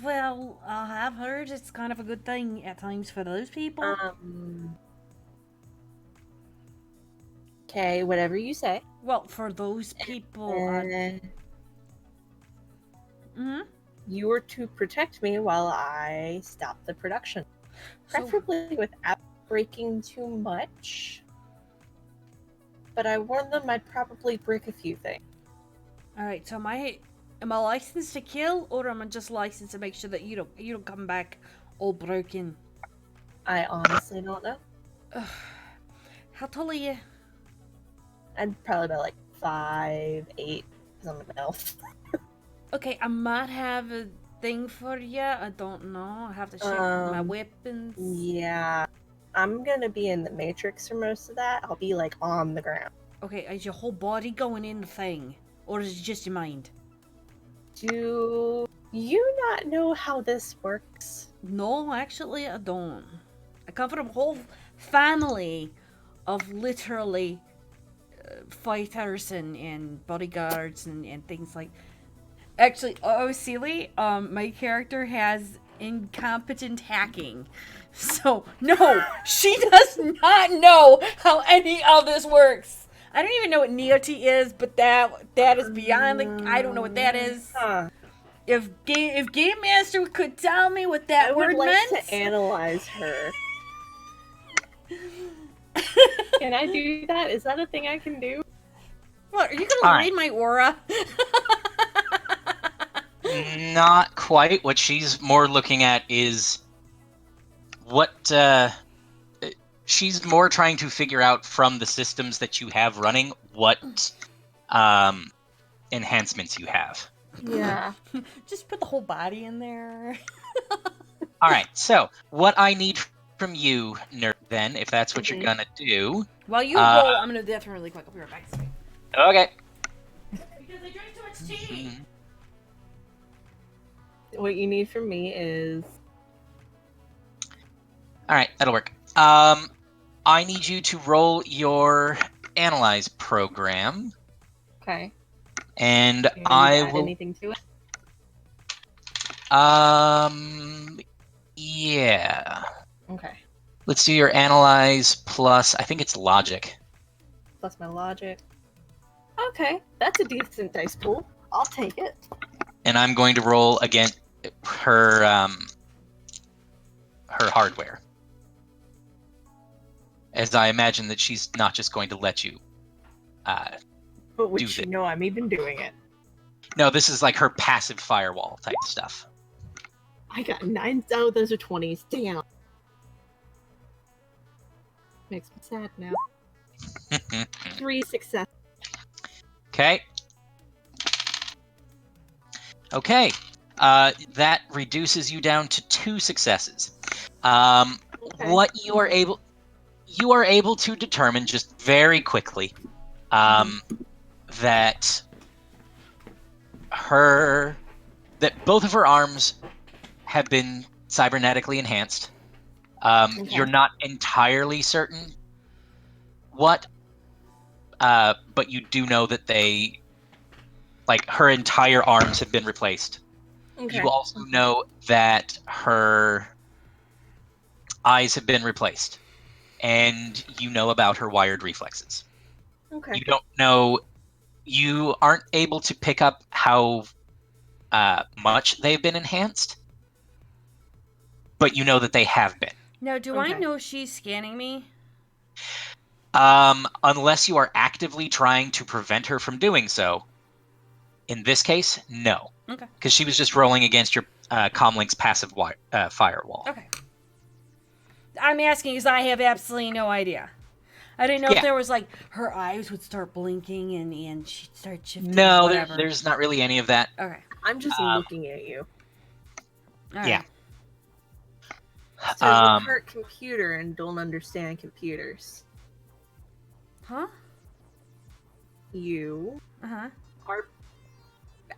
Well, I have heard it's kind of a good thing at times for those people. Okay, whatever you say. Well, for those people, You were to protect me while I stop the production. Preferably without breaking too much. But I warned them I'd probably break a few things. All right. So am I licensed to kill, or am I just licensed to make sure that you don't come back all broken? I honestly don't know. How tall are you? I'd probably about like 5'8", because I'm an elf. Okay, I might have a thing for you. I don't know. I have to check my weapons. Yeah. I'm gonna be in the Matrix for most of that. I'll be like on the ground. Okay, is your whole body going in the thing, or is it just your mind? Do you not know how this works? No, actually, I don't. I come from a whole family of literally fighters and bodyguards and things like. Actually, oh, silly. My character has incompetent hacking, so no, she does not know how any of this works. I don't even know what Neoti is, but that is beyond. Like, I don't know what that is. Huh. If Game Master could tell me what that I would word like meant, to analyze her. Can I do that? Is that a thing I can do? what are you All gonna right. read my aura? Not quite. What she's more looking at is what she's more trying to figure out from the systems that you have running what enhancements you have. Yeah. Just put the whole body in there. All right. So what I need from you, nerd, then, if that's what you're Mhm. gonna do. While you roll, I'm gonna do that really quick. I'll be right back. Okay. Because I drank too much tea. Mhm. What you need from me is All right, that'll work. I need you to roll your analyze program, okay. and Do you I need to add will. anything to it? Yeah. Okay. Let's do your analyze plus. I think it's logic. Plus my logic. Okay, that's a decent dice pool. I'll take it. And I'm going to roll against her her hardware, as I imagine that she's not just going to let you. But do would you this. know I'm even doing it? No, this is like her passive firewall type stuff. I got 9. Oh, those are 20s. Damn. Makes me sad now. 3 success. Okay. Okay. That reduces you down to 2 successes. Okay. What you are able to determine just very quickly that both of her arms have been cybernetically enhanced. You're not entirely certain what, but you do know that they, like, her entire arms have been replaced. Okay. You also know that her eyes have been replaced, and you know about her wired reflexes. Okay. You don't know. You aren't able to pick up how much they've been enhanced, but you know that they have been. Now, do I Okay. know she's scanning me? Unless you are actively trying to prevent her from doing so. In this case, no. Okay. Because she was just rolling against your Comlink's passive firewall. Okay. I'm asking because I have absolutely no idea. I didn't know if there was like her eyes would start blinking and she'd start shifting. No, whatever. there's not really any of that. Okay. I'm just looking at you. All right. Yeah. So you part computer and don't understand computers. Huh? You Uh-huh. are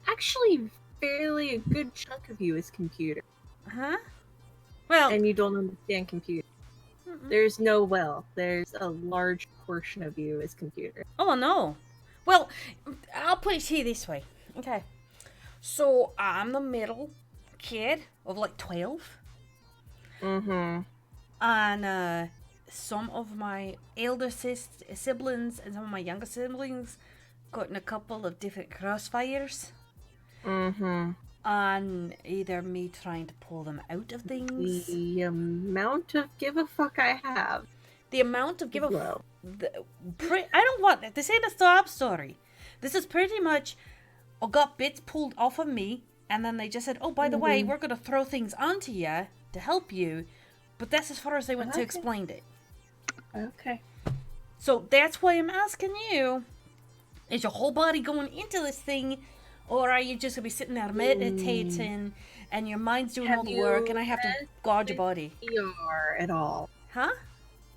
actually fairly a good chunk of you is computer. Huh? Well, And you don't understand computer. There's a large portion of you is computer. oh no. Well, I'll put it to you this way. Okay. So I'm the middle kid of like 12. Mm-hmm. And some of my elder siblings and some of my younger siblings got in a couple of different crossfires. Mm-hmm. On either me trying to pull them out of things. The amount of give a fuck I have. The amount of give a Low. I don't want this ain't a sob story. This is pretty much I got bits pulled off of me, and then they just said, "Oh, by the way, we're gonna throw things onto you to help you," but that's as far as they went to explain it. Okay. So that's why I'm asking you: is your whole body going into this thing, or are you just gonna be sitting there meditating, and your mind's doing all the work, and I have to guard your body? VR at all? Huh?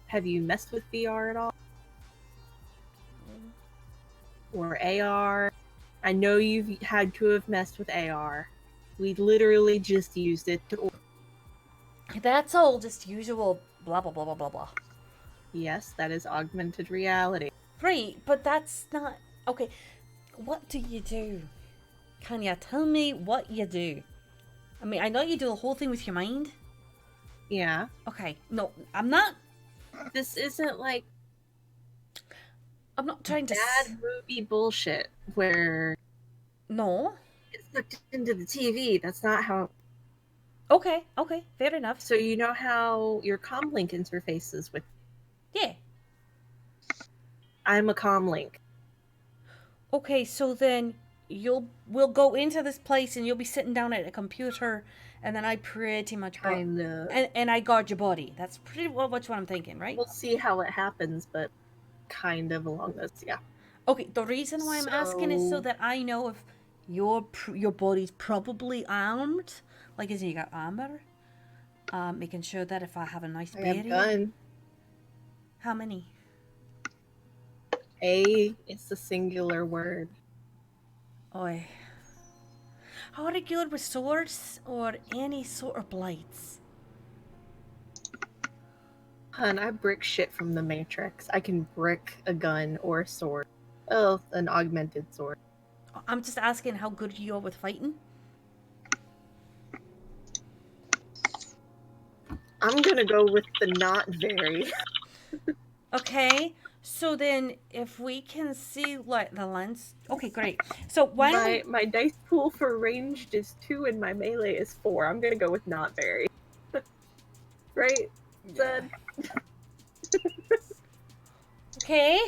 Have you messed with VR at all? Or AR? I know you've had to have messed with AR. We literally just used it to... That's all just usual blah blah blah blah blah blah. Yes, that is augmented reality. Right, but that's not... Okay, what do you do? Can you tell me what you do? I mean, I know you do the whole thing with your mind. Yeah. Okay, no, I'm not... This isn't like I'm not trying to... bad movie bullshit where No. it's hooked into the TV. That's not how... Okay, fair enough. So you know how your comlink interfaces with... Yeah. I'm a comlink. Okay, so then we'll go into this place and you'll be sitting down at a computer, and then I pretty much Kind of. and I guard your body. That's pretty much what I'm thinking, right? We'll see how it happens, but kind of along those, yeah. Okay, the reason why I'm asking is so that I know if your body's probably armed, like as in you got armor. Making sure that if I have a nice I have berry. gun. How many? It's the singular word. Oi. How are you good with swords or any sort of blades? Hun, I brick shit from the Matrix. I can brick a gun or a sword. Oh, an augmented sword. I'm just asking how good you are with fighting. I'm gonna go with the not very. Okay, so then if we can see like the lens. Okay, great. So why don't My dice pool for ranged is 2 and my melee is 4. I'm gonna go with not very. Right? Zed? Okay.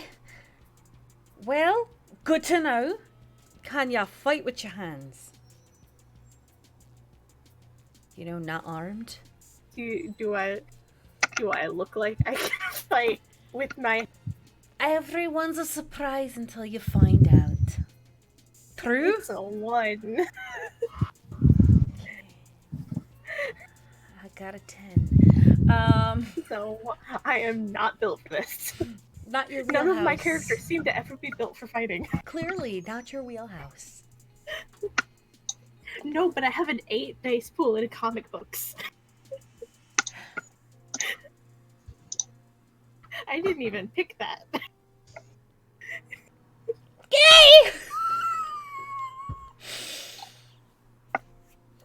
Well, good to know. Can you fight with your hands? You know, not armed. Do I look like I can fight with my... Everyone's a surprise until you find out. True? It's a 1. I got a 10. So I am not built for this. Not your wheelhouse. None of my characters seem to ever be built for fighting. Clearly, not your wheelhouse. No, but I have an 8 dice pool in comic books. I didn't even pick that. Gay!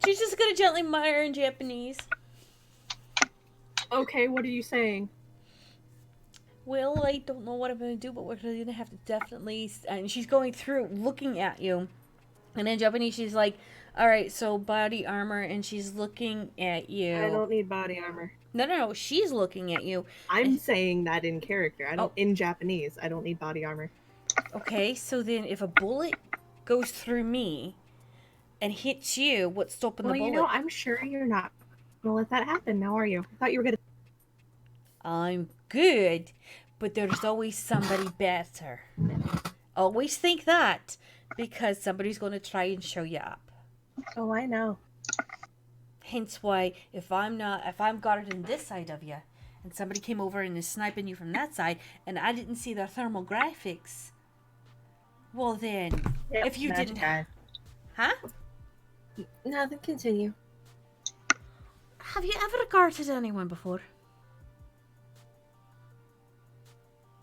She's just gonna gently mutter in Japanese. Okay, what are you saying? Well, I don't know what I'm gonna do, but we're gonna have to definitely... And she's going through, looking at you. And in Japanese, she's like, alright, so body armor, and she's looking at you. I don't need body armor. No, she's looking at you. I'm saying that in character. I don't in Japanese. I don't need body armor. Okay, so then if a bullet goes through me and hits you, what's stopping the bullet? Well, you know, I'm sure you're not gonna let that happen now, are you? I thought you were gonna... I'm good, but there's always somebody better. Always think that, because somebody's going to try and show you up. Oh, I know. Hence why, if I'm guarded on this side of you, and somebody came over and is sniping you from that side, and I didn't see their thermal graphics, well then, if you didn't... Huh? Nothing, continue. Have you ever guarded anyone before?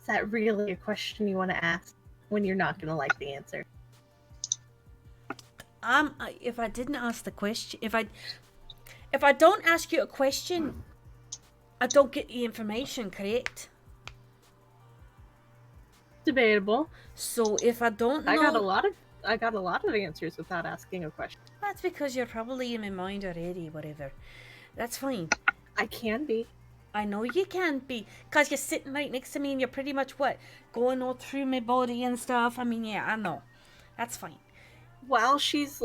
Is that really a question you want to ask when you're not going to like the answer? If I didn't ask the question, if I don't ask you a question, I don't get the information, correct? Debatable. So if I don't know... I got a lot of answers without asking a question. That's because you're probably in my mind already, whatever. That's fine. I can be. I know you can't be, because you're sitting right next to me and you're pretty much, going all through my body and stuff. I mean, yeah, I know. That's fine. While she's,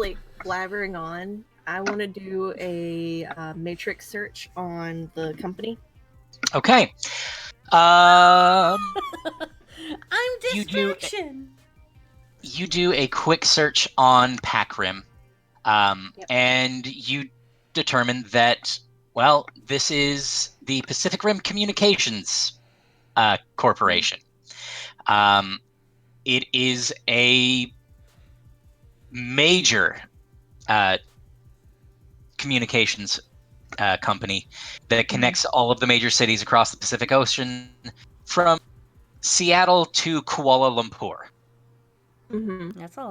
blabbering on, I want to do a matrix search on the company. Okay. I'm distraction. You do a quick search on Packrim, and you determine that, well, this is the Pacific Rim Communications Corporation. It is a major communications company that connects all of the major cities across the Pacific Ocean from Seattle to Kuala Lumpur. Mm-hmm. That's a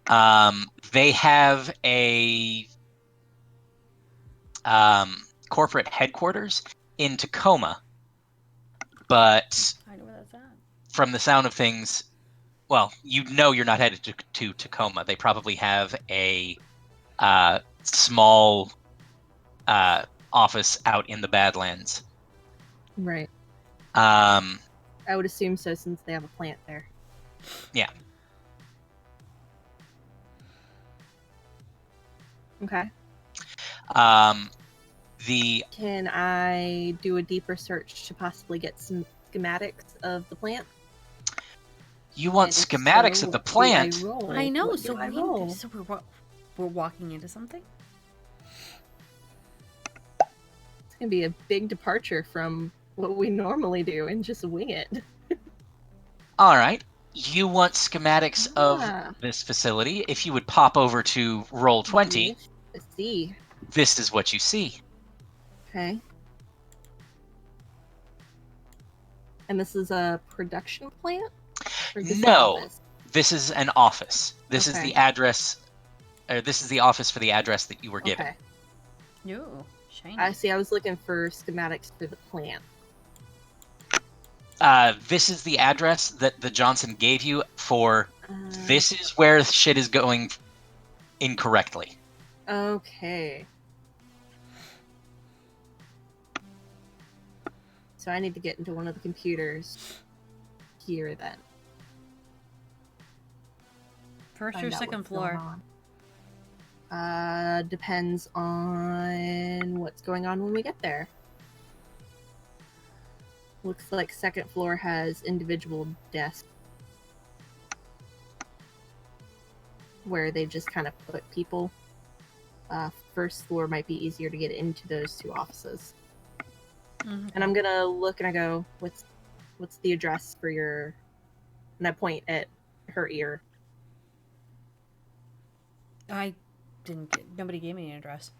lot. They have a corporate headquarters in Tacoma, but I know where that's at. from the sound of things, well, you're not headed to Tacoma. They probably have a small office out in the Badlands. Right. Um, I would assume so since they have a plant there. Yeah. Okay. Can I do a deeper search to possibly get some schematics of the plant? You want And if schematics so, of the what do plant? I roll? I know. What So do I roll? we're walking into something. It's gonna be a big departure from what we normally do and just wing it. All right. You want schematics Ah. of this facility. If you would pop over to roll 20, Yes, let's see. this is what you see. Okay. And this is a production plant? Or just an No, office? this is an office. This is Okay. the address. This is the office for the address that you were given. Okay. Ooh, shiny. I see. I was looking for schematics for the plant. This is the address that the Johnson gave you for. Uh, This is where shit is going incorrectly. Okay. So I need to get into one of the computers here then. First Find or out second what's going floor? on. Depends on what's going on when we get there. Looks like second floor has individual desks where they just kind of put people. First floor might be easier to get into those two offices. Mm-hmm. And I'm gonna look and I go, what's the address for your? And I point at her ear. I didn't get. Nobody gave me an address.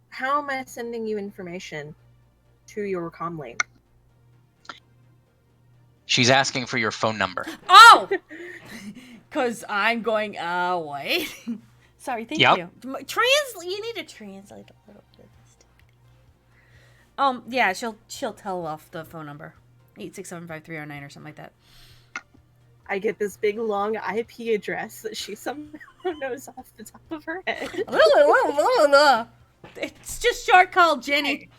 How am I sending you information to your comm link? She's asking for your phone number. Oh, because I'm going. Wait. Sorry. Thank Yep. you. You need to translate a little bit of this. Yeah. She'll tell off the phone number, 8675309 or something like that. I get this big long IP address that she somehow knows off the top of her head. It's just short called Jenny.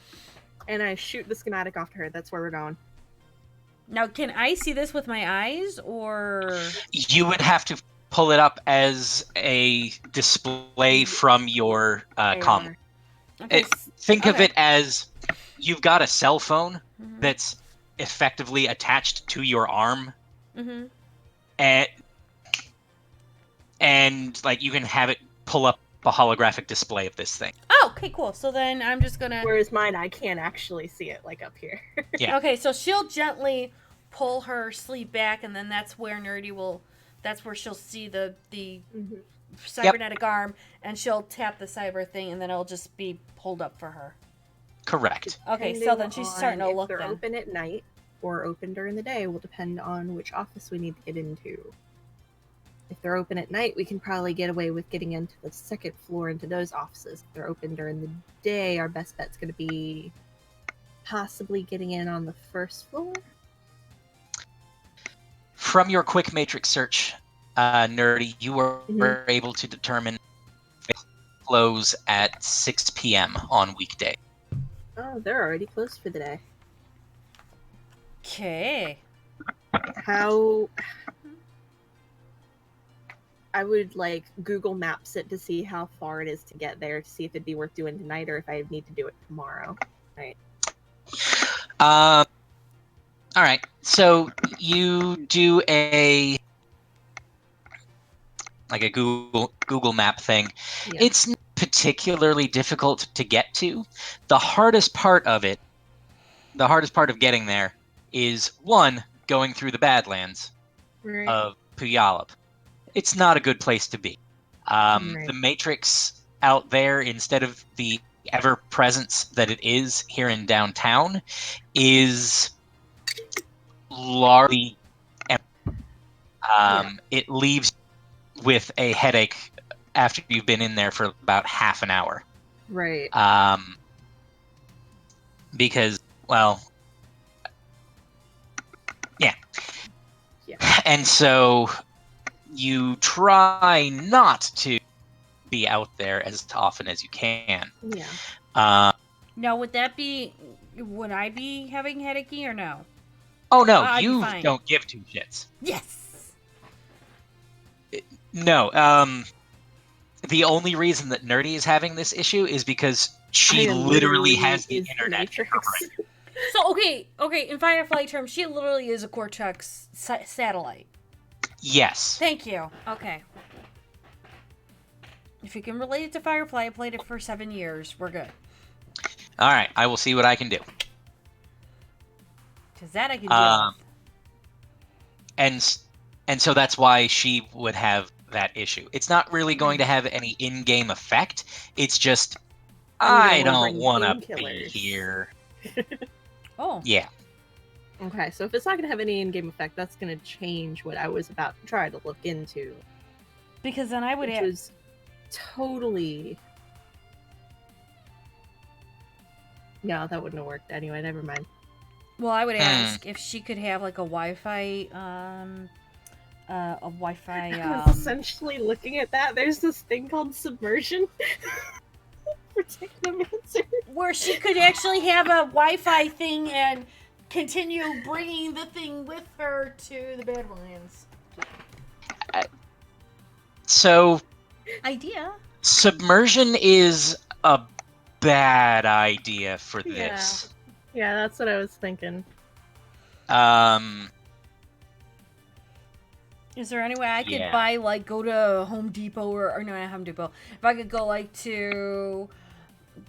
And I shoot the schematic off to her. That's where we're going. Now, can I see this with my eyes, or You would have to pull it up as a display from your comm. AR. okay? Think of okay. it as you've got a cell phone Mhm. that's effectively attached to your arm, Mhm. and like you can have it pull up a holographic display of this thing. Oh, okay, cool. So then I'm just gonna. Whereas mine, I can't actually see it like up here. Yeah. Okay, so she'll gently pull her sleeve back, and then that's where Nerdy will. That's where she'll see the Mhm. cybernetic arm, and she'll tap the cyber thing, and then it'll just be pulled up for her. Correct. Okay, so Depending then she's on starting to if look. they're Then open at night or open during the day will depend on which office we need to get into. If they're open at night, we can probably get away with getting into the second floor into those offices. If they're open during the day, our best bet's going to be possibly getting in on the first floor. From your quick matrix search, Nerdy, you were Mhm. able to determine they close at 6 p.m. on weekday. Oh, they're already closed for the day. okay. How I would like Google Maps it to see how far it is to get there to see if it'd be worth doing tonight or if I need to do it tomorrow. Right. All right. So you do a Google Map thing. Yeah. It's not particularly difficult to get to. The hardest part of getting there is one, going through the Badlands Right. of Puyallup. It's not a good place to be. Right. The Matrix out there, instead of the ever-presence that it is here in downtown, is largely empty. It leaves with a headache after you've been in there for about half an hour. Right. Because, well, yeah. And so you try not to be out there as often as you can. Yeah. Now, would I be having headachy or no? Oh no, I'd be you fine. don't give two shits. Yes. No, the only reason that Nerdy is having this issue is because she literally has the internet in her brain. So, okay, in Firefly terms, she literally is a Cortex satellite. Yes. Thank you. Okay. If you can relate it to Firefly, I played it for 7 years. We're good. All right, I will see what I can do. Because that I can deal with. And so that's why she would have that issue. It's not really going to have any in-game effect. It's just, I don't want to be here. Oh. Yeah. Okay, so if it's not going to have any in-game effect, that's going to change what I was about to try to look into. Because then I would Which was totally... No, that wouldn't have worked anyway, never mind. Well, I would ask if she could have like a Wi-Fi, I was essentially looking at that. There's this thing called submersion. For technomancer. Where she could actually have a Wi-Fi thing and continue bringing the thing with her to the Badlands. So... Idea. Submersion is a bad idea for this. Yeah, that's what I was thinking. Is there any way I could buy, like, go to Home Depot or no, not Home Depot. If I could go, like, to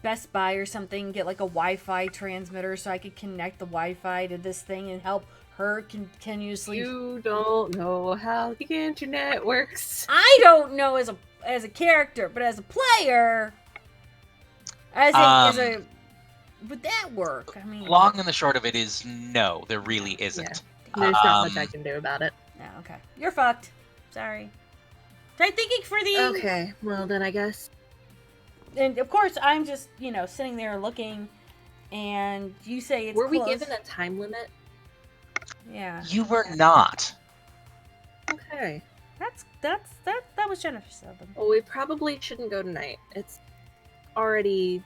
Best Buy or something, get, like, a Wi-Fi transmitter so I could connect the Wi-Fi to this thing and help her continuously... You don't know how the internet works. I don't know as a character, but as a player... As a... Would that work? I mean... Long and the short of it is no, there really isn't. Yeah. There's not much I can do about it. No, okay. You're fucked. Sorry. Try thinking for the... Okay, well then I guess... And of course, I'm just, sitting there looking, and you say it's Were close. we given a time limit? Yeah. You were not. Okay. That was generous of them. Well, we probably shouldn't go tonight. It's already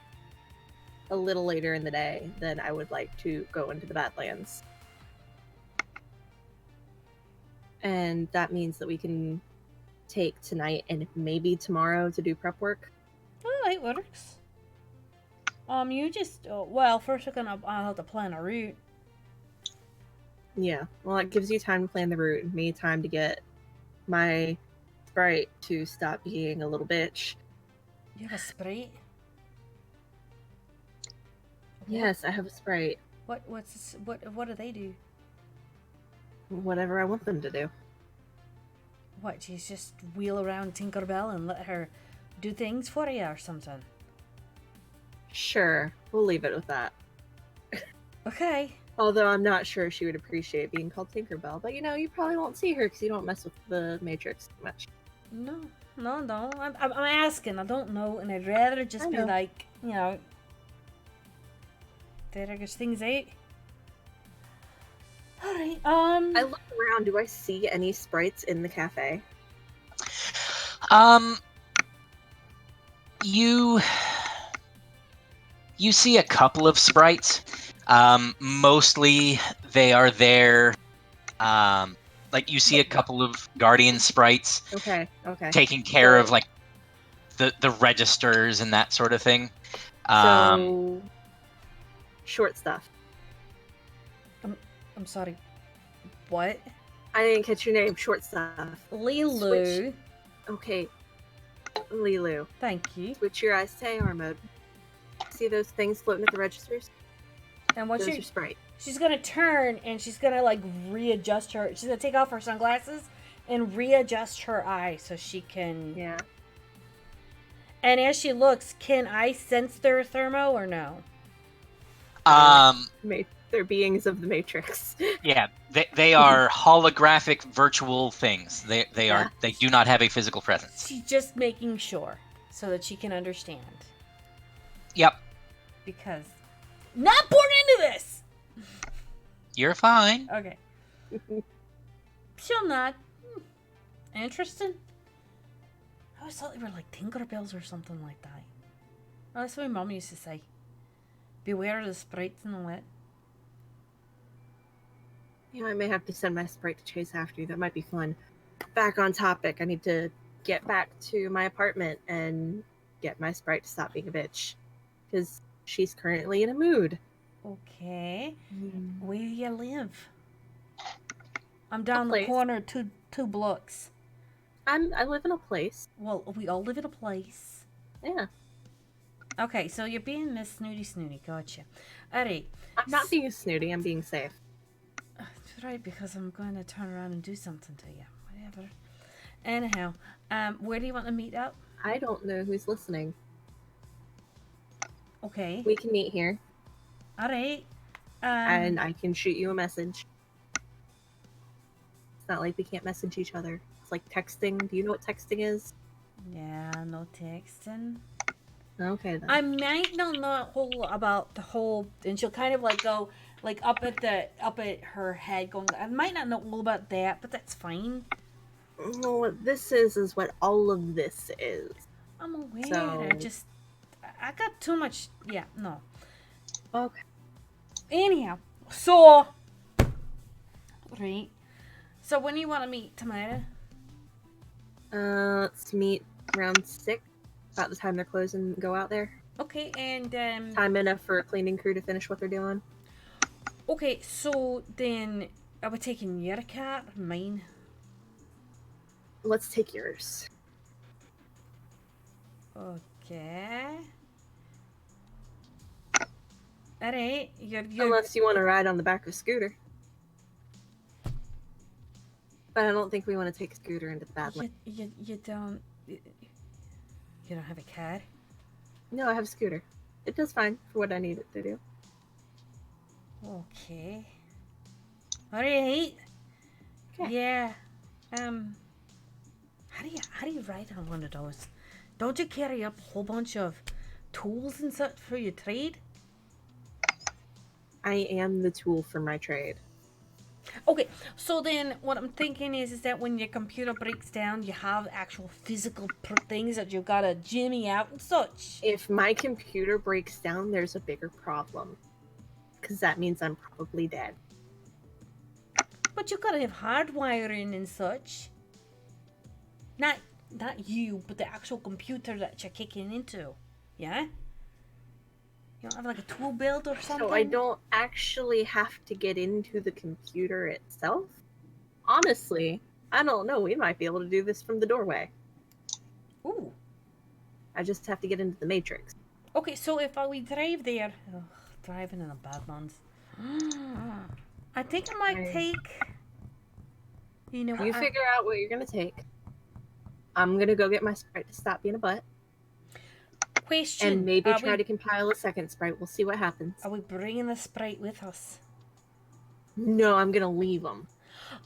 a little later in the day than I would like to go into the Badlands. And that means that we can take tonight and maybe tomorrow to do prep work. Oh, it works. You just... well, first I'll have to plan a route. Yeah, well, it gives you time to plan the route and me time to get my sprite to stop being a little bitch. You have a sprite? Yes, I have a sprite. What do they do? Whatever I want them to do. What, she's just wheel around Tinkerbell and let her do things for you or something? Sure, we'll leave it with that. Okay. Although I'm not sure she would appreciate being called Tinkerbell, but you probably won't see her because you don't mess with the Matrix much. No. I'm asking. I don't know, and I'd rather just be like, there goes things eight. Alright, I look around, do I see any sprites in the cafe? You see a couple of sprites. Mostly they are there. Like you see a couple of guardian sprites. Okay. Taking care of like the registers and that sort of thing. So short stuff. I'm sorry. What? I didn't catch your name. Short stuff. Lilu. Okay. Lilu. Thank you. Switch your eyes to AR mode. See those things floating at the registers? And once those are Sprite. She's gonna turn and she's gonna like readjust her. She's gonna take off her sunglasses and readjust her eye so she can. Yeah. And as she looks, can I sense their thermo or no? They're beings of the Matrix. Yeah, they are holographic virtual things. They do not have a physical presence. She's just making sure so that she can understand. Yep. Because not born into this. You're fine. Okay. She'll not. Interesting. I always thought they were like Tinkerbells or something like that. Oh, that's what my mom used to say. Beware of the sprites and all that. You know, I may have to send my sprite to chase after you. That might be fun. Back on topic. I need to get back to my apartment and get my sprite to stop being a bitch. Because she's currently in a mood. Okay. Where do you live? I'm down the corner, two blocks. I live in a place. Well, we all live in a place. Yeah. Okay, so you're being Miss Snooty. Gotcha. Alright. I'm not being snooty, I'm being safe. That's right, because I'm going to turn around and do something to you. Whatever. Anyhow, where do you want to meet up? I don't know who's listening. Okay. We can meet here. Alright. And I can shoot you a message. It's not like we can't message each other. It's like texting. Do you know what texting is? Yeah, no texting. Okay then. I might not know a whole about the whole, and she'll kind of like go like up at her head, going. I might not know all about that, but that's fine. Well, what this is what all of this is. I'm aware. So... I got too much. Yeah, no. Okay. Anyhow, so right. So when do you want to meet tomorrow? Let's meet around 6. About the time they're closed and go out there. Okay, and time enough for a cleaning crew to finish what they're doing. Okay, so then are we taking your cat or mine? Let's take yours. Okay. Alright, you're... Unless you want to ride on the back of Scooter. But I don't think we want to take Scooter into the Badlands. You don't... You don't have a car? No, I have a Scooter. It does fine for what I need it to do. Okay. Alright. Okay. Yeah. How do you ride on one of those? Don't you carry up a whole bunch of tools and such for your trade? I am the tool for my trade. Okay, so then what I'm thinking is that when your computer breaks down, you have actual physical things that you've got to jimmy out and such. If my computer breaks down, there's a bigger problem. Because that means I'm probably dead. But you've got to have hardwiring and such. Not you, but the actual computer that you're kicking into. Yeah? You don't have like a tool build or something? So I don't actually have to get into the computer itself? Honestly, I don't know. We might be able to do this from the doorway. Ooh. I just have to get into the Matrix. Okay, so if we drive there... Ugh, driving in the Badlands. I think I might take... You know what? You figure out what you're going to take. I'm going to go get my sprite to stop being a butt. Question. And maybe try to compile a second sprite. We'll see what happens. Are we bringing the sprite with us? No, I'm going to leave him.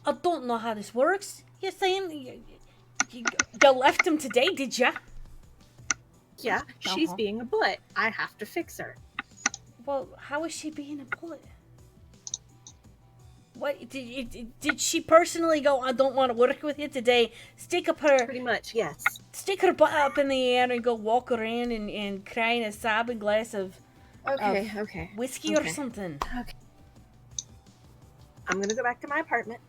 I don't know how this works. You're saying you left him today, did ya? Yeah, she's being a butt. I have to fix her. Well, how is she being a butt? What did she personally go? I don't want to work with you today. Stick up her. Pretty much, yes. Stick her butt up in the air and go walk around and cry in a sobbing glass of whiskey or something. Okay. I'm gonna go back to my apartment.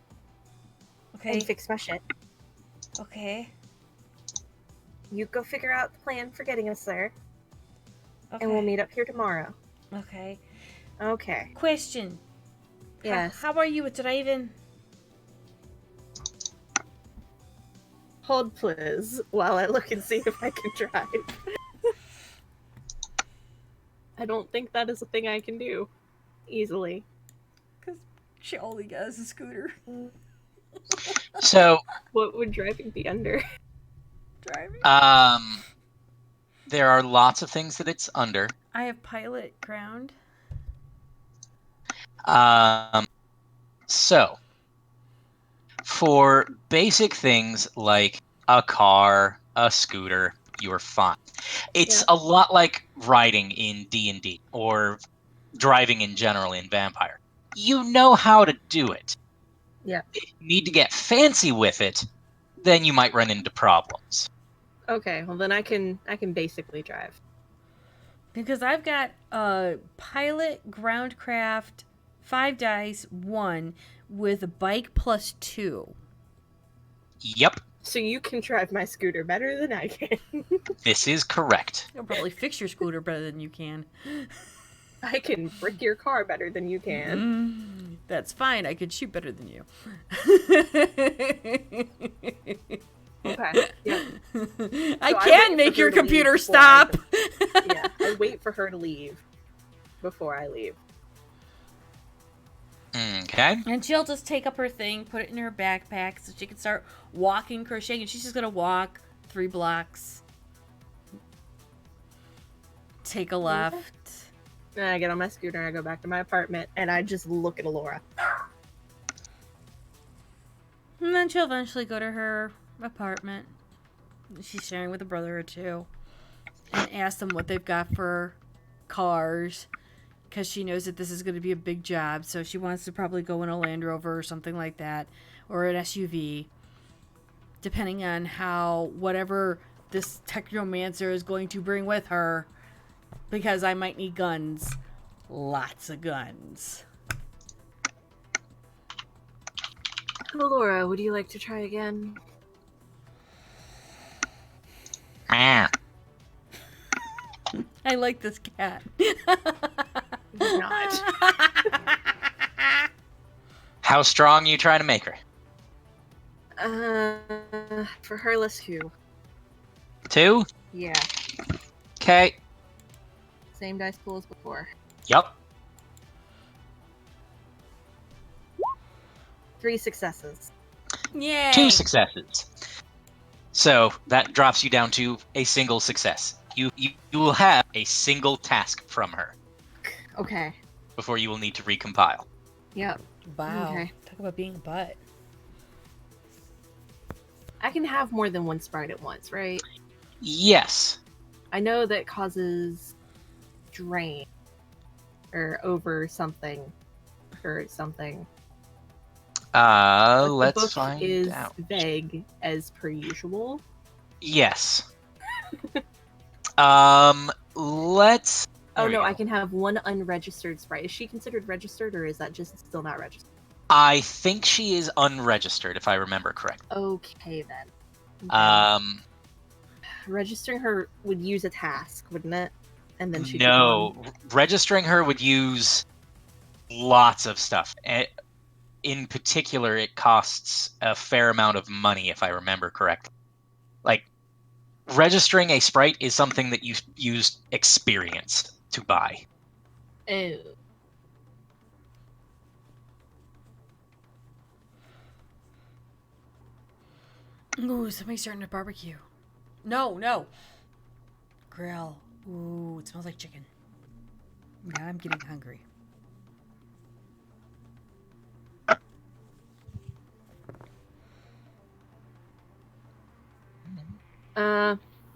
Okay. And fix my shit. Okay. You go figure out the plan for getting us there. Okay. And we'll meet up here tomorrow. Okay. Okay. Question. Yes. How are you with driving? Hold please while I look and see if I can drive. I don't think that is a thing I can do easily. Because she only has a scooter. So, What would driving be under? Driving? there are lots of things that it's under. I have pilot ground. So, for basic things like a car, a scooter, you're fine. It's Yeah. a lot like riding in D&D or driving in general in Vampire. You know how to do it. Yeah. If you need to get fancy with it, then you might run into problems. Okay, well then I can basically drive. Because I've got pilot, groundcraft, 5 dice, 1 with a bike plus 2. Yep, So you can drive my scooter better than I can. this is correct. I'll probably fix your scooter better than you can. I can brick your car better than you can. That's fine. I could shoot better than you. Okay. Yeah. I So I can wait make for your her to leave computer before I stop. Yeah. I wait for her to leave before I leave. Okay. And she'll just take up her thing, put it in her backpack so she can start walking, crocheting. And she's just going to walk 3 blocks. Take a left. Then I get on my scooter and I go back to my apartment and I just look at Alora. And then she'll eventually go to her apartment. She's sharing with a brother or two. And ask them what they've got for cars. Because she knows that this is going to be a big job. So she wants to probably go in a Land Rover or something like that. Or an SUV. Depending on how whatever this technomancer is going to bring with her. Because I might need guns. Lots of guns. Alora, would you like to try again? Ah. I like this cat. Not. How strong you trying to make her? For her, let's 2. 2? Yeah. Okay. Same dice pool as before. Yup. 3 successes. Yay! 2 successes. So that drops you down to a single success. You will have a single task from her Okay. before you will need to recompile. Yep. Wow. Okay. Talk about being a butt. I can have more than 1 sprite at once, right? Yes. I know that causes drain or over something or something. But the Let's book find is out. vague as per usual. Yes. Let's. Oh there we no, go. I can have 1 unregistered sprite. Is she considered registered or is that just still not registered? I think she is unregistered, if I remember correctly. Okay then. Registering her would use a task, wouldn't it? And then she'd be No, gone. registering her would use lots of stuff. In particular, it costs a fair amount of money, if I remember correctly. Like, registering a sprite is something that you use experience to buy. Oh. Ooh, somebody's starting to barbecue. No. Grill. Ooh, it smells like chicken. Now I'm getting hungry.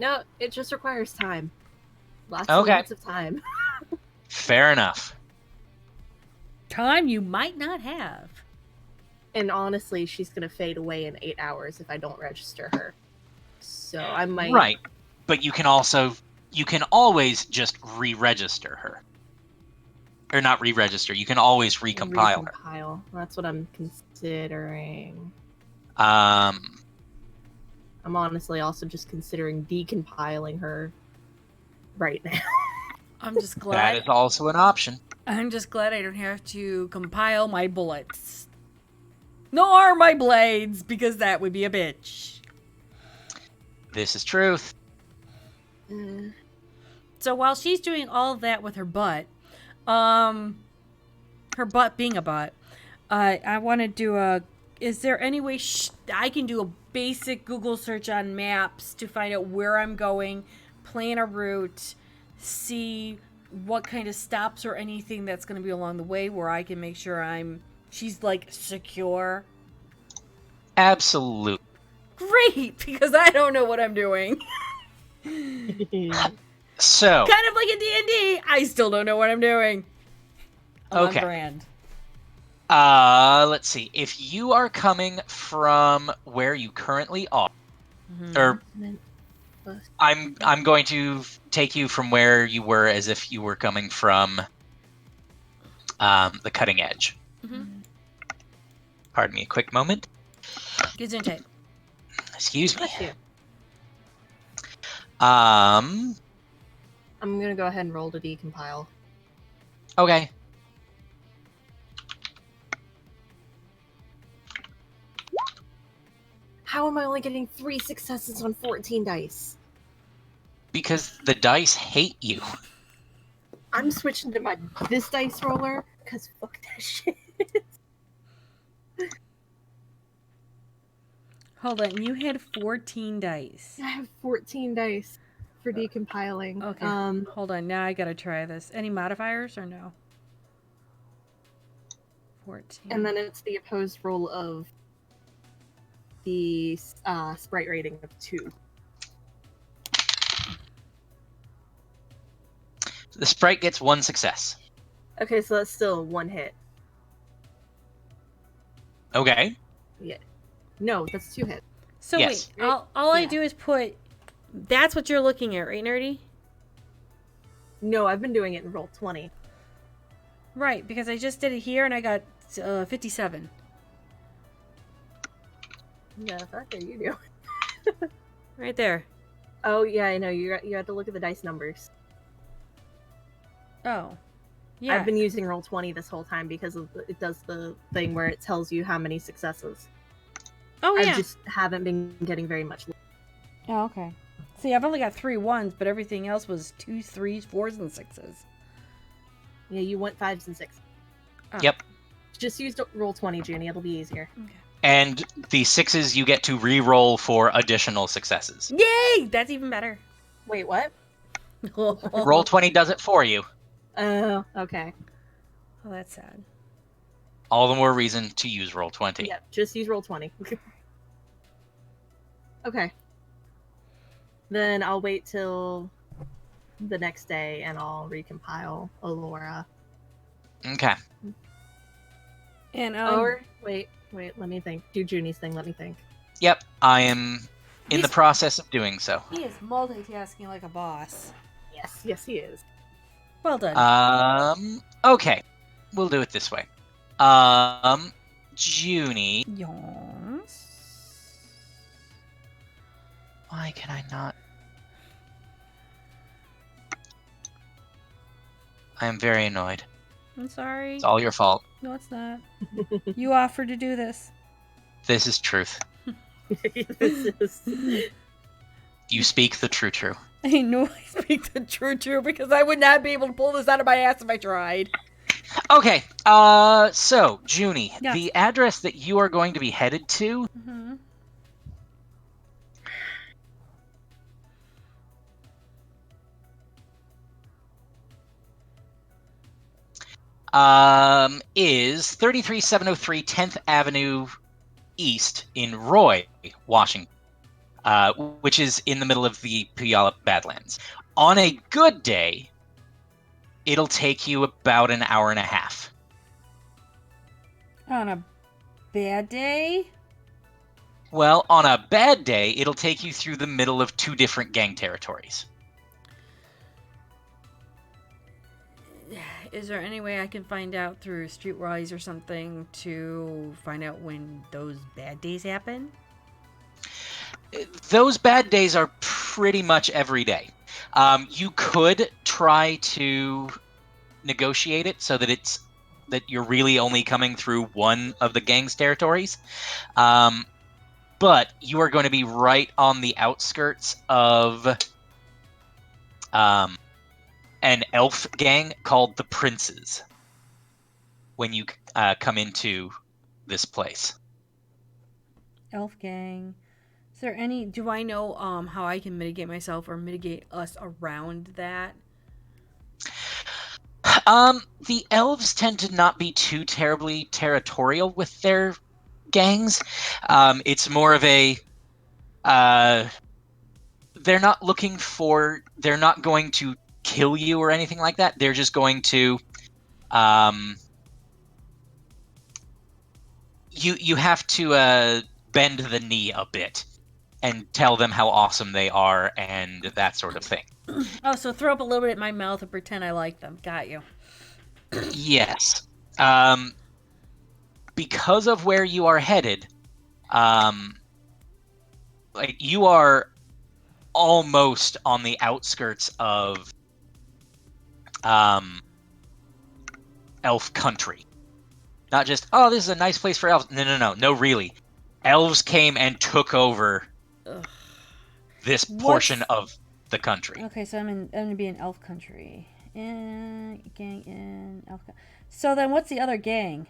No, it just requires time. Lots Okay. and lots of time. Fair enough. Time you might not have. And honestly, she's gonna fade away in 8 hours if I don't register her. So I might Right. But you can always just re-register her. Or not re-register, you can always recompile her. recompile. That's what I'm considering. I'm honestly also just considering decompiling her right now. I'm just That glad. is also an option. I'm just glad I don't have to compile my bullets. Nor my blades, because that would be a bitch. This is truth. So while she's doing all of that with her butt, her butt being a butt, I want to do a is there any way I can do a basic Google search on maps to find out where I'm going, plan a route, see what kind of stops or anything that's going to be along the way where I can make sure she's like secure? Absolutely. Great, because I don't know what I'm doing. So, Kind of like in D&D, I still don't know what I'm doing. I'm okay. on brand. Let's see. If you are coming from where you currently are, or I'm going to take you from where you were as if you were coming from the cutting edge. Pardon me a quick moment. Gesundheit. Excuse me. Bless you. Um. I'm gonna go ahead and roll to decompile. Okay. How am I only getting 3 successes on 14 dice? Because the dice hate you. I'm switching to this dice roller because fuck that shit. Hold on, you had 14 dice. I have 14 dice for decompiling. Okay. Hold on, now I gotta try this. Any modifiers or no? 14. And then it's the opposed roll of the sprite rating of 2. The sprite gets 1 success. Okay, so that's still 1 hit. Okay. Yeah. No, that's 2 hits. So Yes. wait, all I do is put... That's what you're looking at, right, Nerdy? No, I've been doing it in roll 20. Right, because I just did it here and I got 57. Yeah, the fuck are you doing? Right there. Oh, yeah, I know. You have to look at the dice numbers. Oh. Yeah. I've been using roll 20 this whole time because it does the thing where it tells you how many successes. Oh, yeah. I just haven't been getting very much. Oh, okay. See, I've only got 3 1s, but everything else was 2s, 3s, 4s, and 6s. Yeah, you want 5s and 6s. Oh. Yep. Just use roll 20, Junie. It'll be easier. Okay. And the 6s you get to re-roll for additional successes. Yay! That's even better. Wait, what? Roll 20 does it for you. Oh, okay. Oh, that's sad. All the more reason to use roll 20. Yeah, just use roll 20. Okay. Then I'll wait till the next day and I'll recompile Allura. Okay. And Or wait, let me think. Do Junie's thing, let me think. Yep, I am in the process of doing so. he is multitasking like a boss. Yes, he is. Well done. Okay. We'll do it this way. Junie. Yes. Why can I not? I am very annoyed. I'm sorry. It's all your fault. No, it's not. You offered to do this. This is truth. You speak the true. I know I speak the true because I would not be able to pull this out of my ass if I tried. Okay, so, Junie, Yes. the address that you are going to be headed to Mm-hmm. is 33703 10th Avenue East in Roy, Washington, which is in the middle of the Puyallup Badlands. On a good day, it'll take you about an hour and a half. On a bad day? Well, on a bad day, it'll take you through the middle of 2 different gang territories. Is there any way I can find out through Streetwise or something to find out when those bad days happen? Those bad days are pretty much every day. You could try to negotiate it so that you're really only coming through one of the gang's territories. But you are going to be right on the outskirts of an elf gang called the Princes when you come into this place. Elf gang. Is there any? Do I know how I can mitigate myself or mitigate us around that? The elves tend to not be too terribly territorial with their gangs. It's more of a they're not they're not going to kill you or anything like that. They're just going to you have to bend the knee a bit and tell them how awesome they are and that sort of thing. Oh, so throw up a little bit in my mouth and pretend I like them. Got you. Yes. Because of where you are headed, like you are almost on the outskirts of elf country. Not just, oh, this is a nice place for elves. No, really. Elves came and took over this portion of the country. Okay, so I'm gonna be in elf country. Gang in elf. So then, what's the other gang?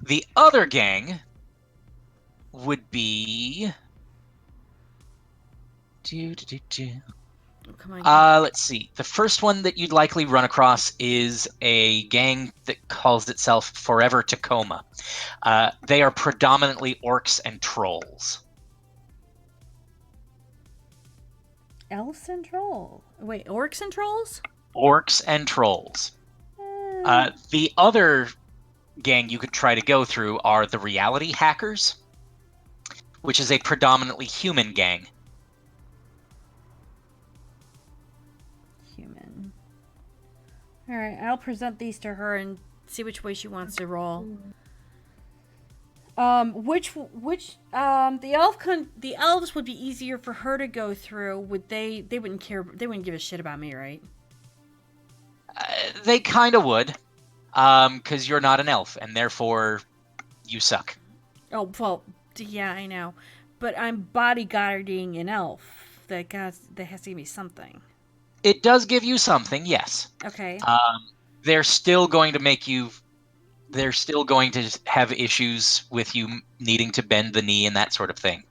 The other gang would be. Oh, come on. Let's see. The first one that you'd likely run across is a gang that calls itself Forever Tacoma. They are predominantly orcs and trolls. Elves and trolls. Wait, orcs and trolls? Orcs and trolls. The other gang you could try to go through are the Reality Hackers, which is a predominantly human gang. Human. All right, I'll present these to her and see which way she wants to roll. The elves would be easier for her to go through. Would they? They wouldn't care. They wouldn't give a shit about me, right? They kind of would, because you're not an elf, and therefore you suck. Oh well, yeah, I know, but I'm bodyguarding an elf. That has to give me something. It does give you something, yes. Okay. They're still going to make you. They're still going to have issues with you needing to bend the knee and that sort of thing.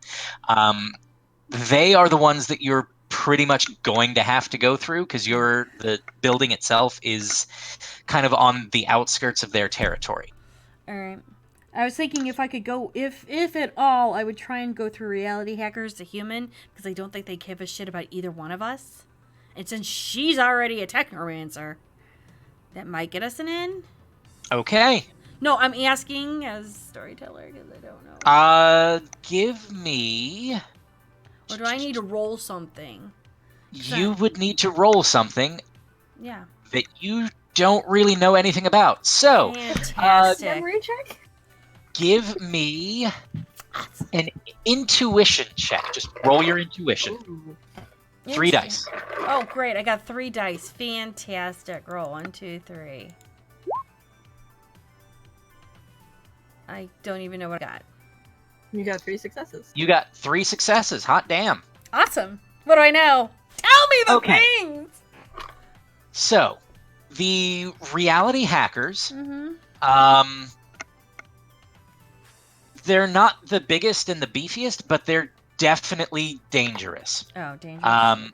They are the ones that you're pretty much going to have to go through because the building itself is kind of on the outskirts of their territory. All right. I was thinking if I could go, if at all, I would try and go through Reality Hackers, the human, because I don't think they give a shit about either one of us. And since she's already a technomancer, that might get us an in. Okay. No, I'm asking as storyteller because I don't know. Give me. Or do I need to roll something? You would need to roll something. Yeah. That you don't really know anything about. So, fantastic. Memory check? Give me an intuition check. Just roll your intuition. Ooh. 3 dice. Oh, great. I got 3 dice. Fantastic. Roll. 1, 2, 3. I don't even know what I got. You got 3 successes. You got 3 successes. Hot damn. Awesome. What do I know? Tell me the things! So, the Reality Hackers, they're not the biggest and the beefiest, but they're definitely dangerous. Oh, dangerous.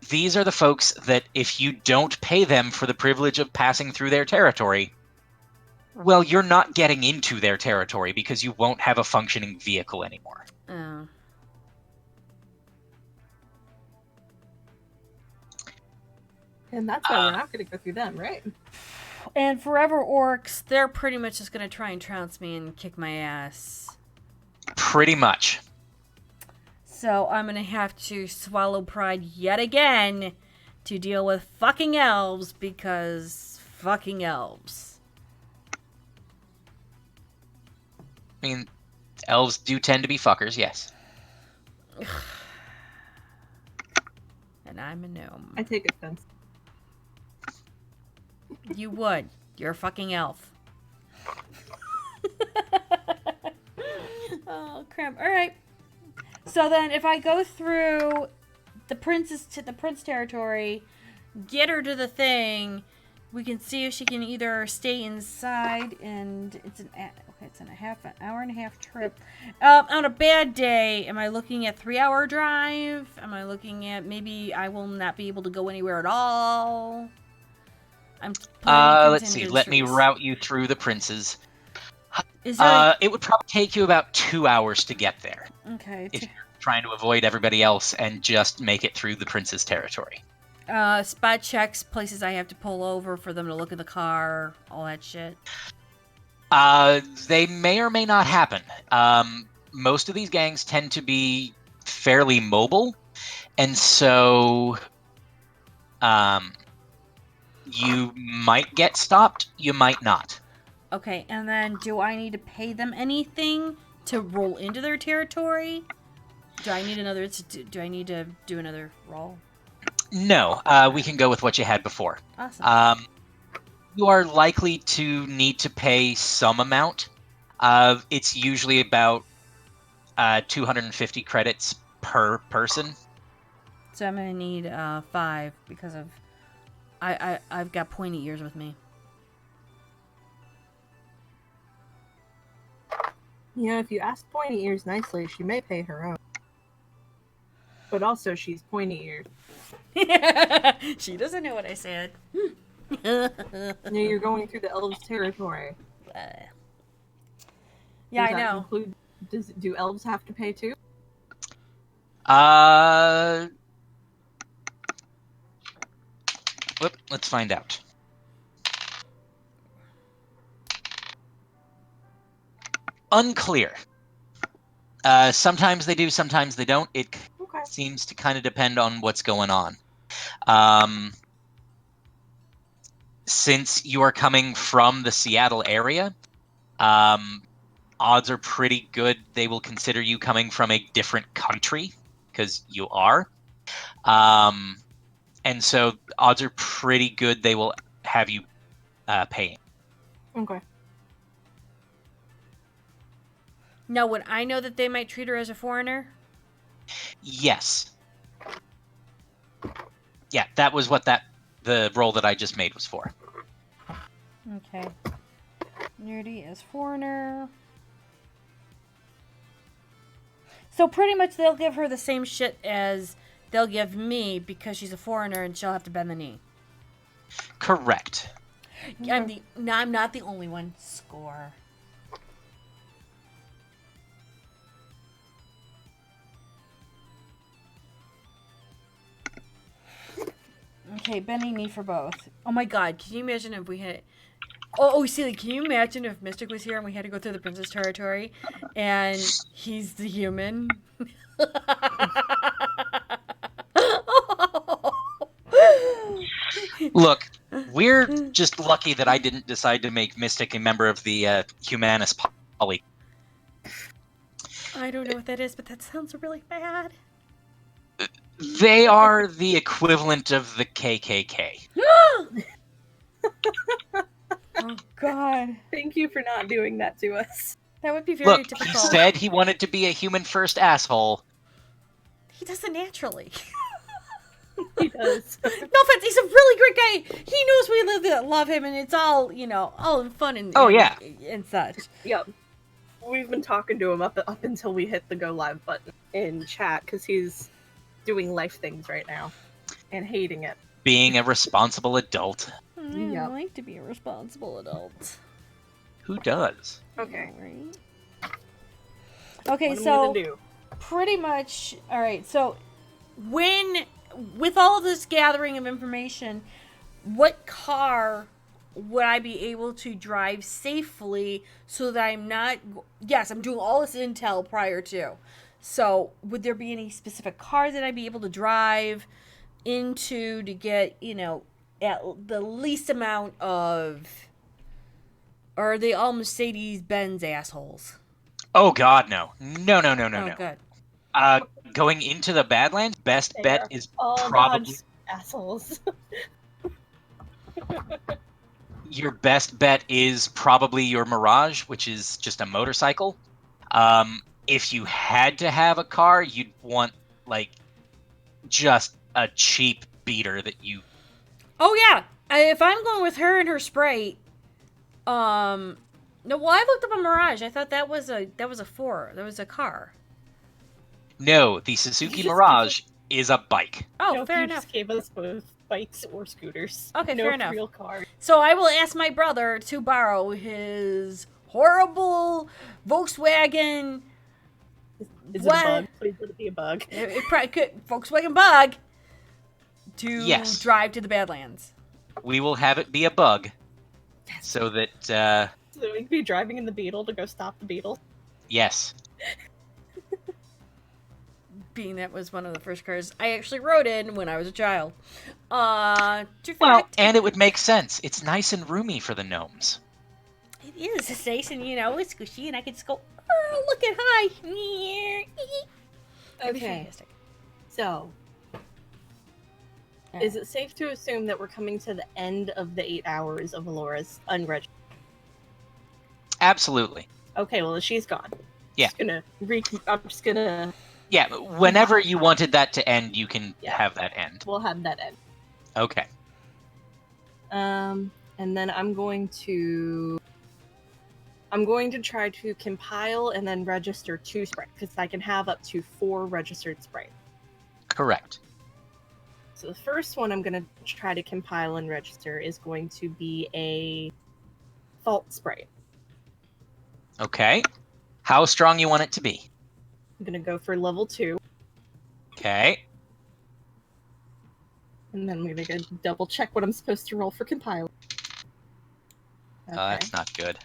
These are the folks that if you don't pay them for the privilege of passing through their territory, well, you're not getting into their territory because you won't have a functioning vehicle anymore. Oh. And that's why we're not going to go through them, right? And Forever Orcs, they're pretty much just going to try and trounce me and kick my ass. Pretty much. So I'm going to have to swallow pride yet again to deal with fucking elves because fucking elves. I mean, elves do tend to be fuckers, yes. And I'm a gnome. I take offense. You would. You're a fucking elf. Oh, crap. All right. So then if I go through the prince territory, get her to the thing, we can see if she can either stay inside, and it's an hour and a half trip. On a bad day, am I looking at 3-hour drive? Am I looking at maybe I will not be able to go anywhere at all? I'm planning Let's see. Let me contingencies. route you through the princes. Is there It would probably take you about 2 hours to get there okay? if you're trying to avoid everybody else and just make it through the prince's territory. Spot checks, places I have to pull over for them to look at the car, all that shit. They may or may not happen. Most of these gangs tend to be fairly mobile, and so you might get stopped, you might not. Okay, and then do I need to pay them anything to roll into their territory? Do I need another? Do I need to do another roll? No, we can go with what you had before. Awesome. You are likely to need to pay some amount. It's usually about 250 credits per person. So I'm gonna need 5 because of I've got pointy ears with me. You know, if you ask Pointy Ears nicely, she may pay her own. But also, she's Pointy Ears. She doesn't know what I said. You know, you're going through the elves' territory. Yeah, Does I that know. do elves have to pay too? Let's find out. Unclear. Sometimes they do, sometimes they don't. It Okay. seems to kind of depend on what's going on. Since you are coming from the Seattle area, odds are pretty good they will consider you coming from a different country, because you are. And so odds are pretty good they will have you paying. Okay. Now, would I know that they might treat her as a foreigner? Yes. Yeah, that was what the roll that I just made was for. Okay. Nerdy as foreigner. So pretty much they'll give her the same shit as they'll give me because she's a foreigner and she'll have to bend the knee. Correct. I'm not the only one. Score. Okay, bending knee for both. Oh my god, can you imagine if we had... Oh, silly, can you imagine if Mystic was here and we had to go through the princess territory and he's the human? Look, we're just lucky that I didn't decide to make Mystic a member of the Humanus Poly. I don't know what that is, but that sounds really bad. They are the equivalent of the KKK. Oh god. Thank you for not doing that to us. That would be very Look, difficult. he said he wanted to be a human first asshole. He does it naturally. He does. No offense, he's a really great guy. He knows we love him, and it's all, all in fun and and such. Yep. We've been talking to him up until we hit the go live button in chat because he's doing life things right now and hating it. Being a responsible adult. I Yep. like to be a responsible adult. Who does? Okay. Right? Okay, What am I so gonna do? pretty much, all right. So with all of this gathering of information, what car would I be able to drive safely so that I'm not... Yes, I'm doing all this intel prior to. So would there be any specific car that I'd be able to drive into to get, at the least amount of... Or are they all Mercedes-Benz assholes? Oh god, no. No. Oh, good. Going into the Badlands, best They bet are is all probably... Dodge assholes. Your best bet is probably your Mirage, which is just a motorcycle. If you had to have a car, you'd want, just a cheap beater that you... Oh, yeah. If I'm going with her and her Sprite, no. Well, I looked up a Mirage. I thought that was a 4. That was a car. No, the Suzuki Mirage is a bike. Oh, No, fair you enough. just gave us both bikes or scooters. Okay, no fair enough. real cars. So I will ask my brother to borrow his horrible Volkswagen. Is it What? a bug? Please let it be a bug. It probably could Volkswagen Bug to Yes. drive to the Badlands. We will have it be a bug, so that So we could be driving in the Beetle to go stop the Beetle. yes. Being that was one of the first cars I actually rode in when I was a child. To Well, fact, and it would make sense. It's nice and roomy for the gnomes. it is. It's nice and, it's squishy, and I can just go, oh, look at hi. That'd be Okay, fantastic. so is it safe to assume that we're coming to the end of the 8 hours of Alora's unregistered? Absolutely. Okay, well, she's gone. Yeah. I'm just gonna. Yeah, whenever you wanted that to end, you can have that end. We'll have that end. Okay. And then I'm going to try to compile and then register 2 sprites because I can have up to 4 registered sprites. Correct. So the first one I'm going to try to compile and register is going to be a fault sprite. Okay. How strong you want it to be? I'm going to go for level 2. Okay. And then I'm going to go double check what I'm supposed to roll for compile. Okay. That's not good.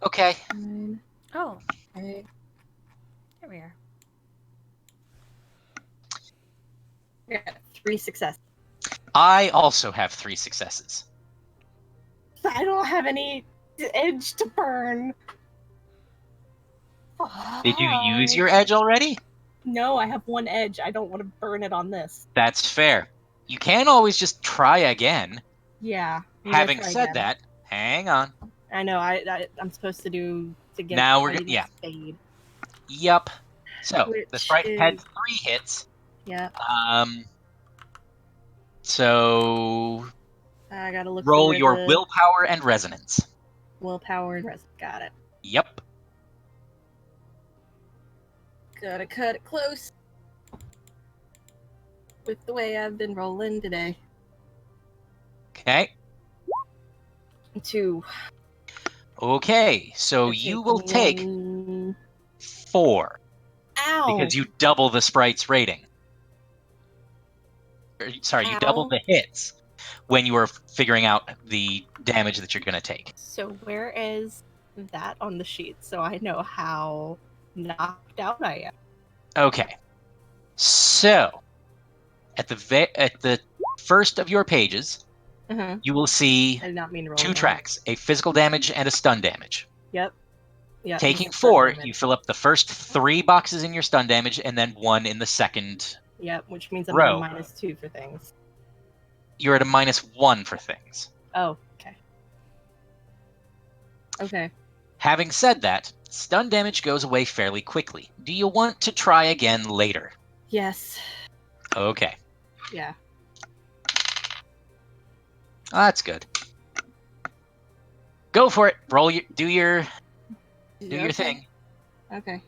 Okay. Oh, Okay. there we are. I got 3 successes. I also have 3 successes. I don't have any edge to burn. Did you use your edge already? No, I have 1 edge. I don't want to burn it on this. That's fair. You can always just try again. Yeah. Having said that, hang on. I know. I'm supposed to do to get. Now we're gonna fade. Yup. So the Which sprite had is- 3 hits. Yeah. So I gotta look. roll for your the willpower and resonance. willpower and rest. Got it. Yep. Gotta cut it close. With the way I've been rolling today. Okay. 2. Okay. So That's you it. will take 4 Ow! because you double the sprite's rating. Sorry, you double Ow. the hits when you are figuring out the damage that you're going to take. So where is that on the sheet so I know how knocked out I am? Okay. So at the first of your pages, Uh-huh. you will see I did not mean to roll 2 that. tracks, a physical damage and a stun damage. Yep. Yeah. Taking it's 4, stun damage. you fill up the first 3 boxes in your stun damage and then 1 in the second. Yep, which means I'm row. at a -2 for things. You're at a -1 for things. Oh, okay. Okay. Having said that, stun damage goes away fairly quickly. Do you want to try again later? Yes. Okay. Yeah. That's good. Go for it. Roll your do your Okay. thing. Okay.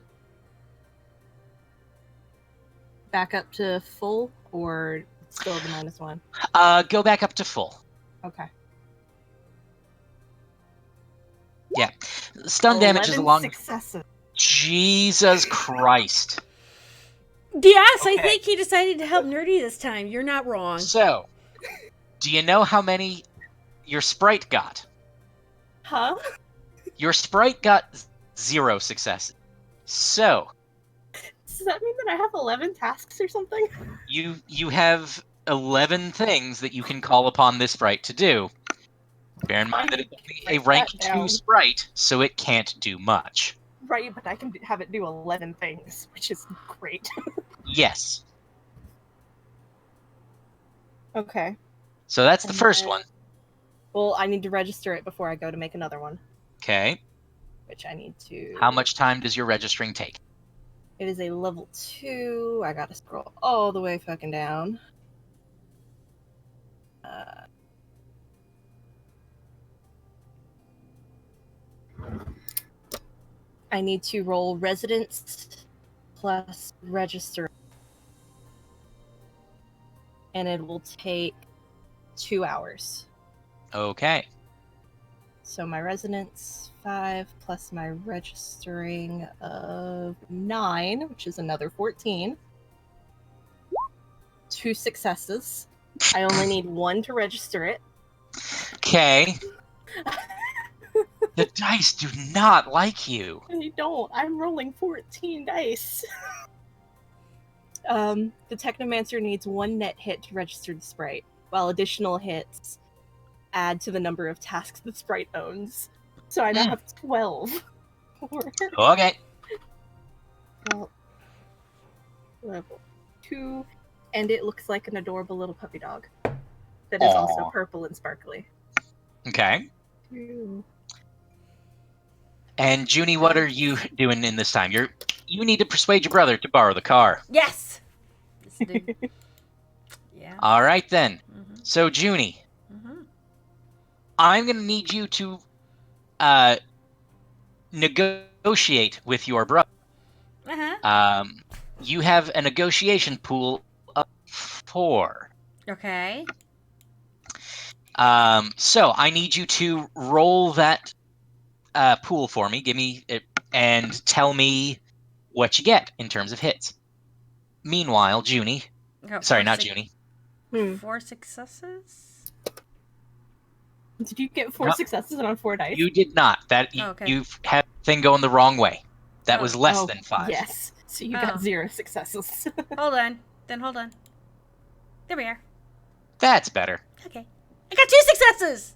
Back up to full or still the -1? Go back up to full. Okay. Yeah. Stun damage is 11 along. successes. Jesus Christ. Yes, Okay. I think he decided to help Nerdy this time. You're not wrong. So, do you know how many your sprite got? Huh? Your sprite got 0 successes. So, Does that mean that I have 11 tasks or something? you have 11 things that you can call upon this sprite to do. Bear in mind that it's only a Write rank that down. 2 sprite, so it can't do much. Right, but I can have it do 11 things, which is great. Yes. Okay. So that's the And first then- one. Well, I need to register it before I go to make another one, Okay. which I need to... How much time does your registering take? It is a level 2. I gotta scroll all the way fucking down. I need to roll residence plus register. And it will take 2 hours. Okay. So my residence 5 plus my registering of 9, which is another 14. 2 successes. I only need 1 to register it. Okay. The dice do not like you. They don't. I'm rolling 14 dice. The Technomancer needs 1 net hit to register the sprite, while additional hits add to the number of tasks the sprite owns. So I now have 12. Okay. Well, level 2, and it looks like an adorable little puppy dog that is also Aw. purple and sparkly. Okay. 2. And Junie, what are you doing in this time? You need to persuade your brother to borrow the car. Yes. Yes, dude. Yeah. All right then. Mm-hmm. So Junie, Mm-hmm. I'm gonna need you to negotiate with your brother. Uh-huh. You have a negotiation pool of 4. Okay. So I need you to roll that pool for me. Give me it and tell me what you get in terms of hits. Meanwhile, Junie, sorry, not Junie. 4 successes? Did you get 4 No. successes on 4 dice? You did not. Okay. You've had the thing going the wrong way. That was less than 5. Yes. So you got 0 successes. Hold on. Then hold on. There we are. That's better. Okay. I got 2 successes!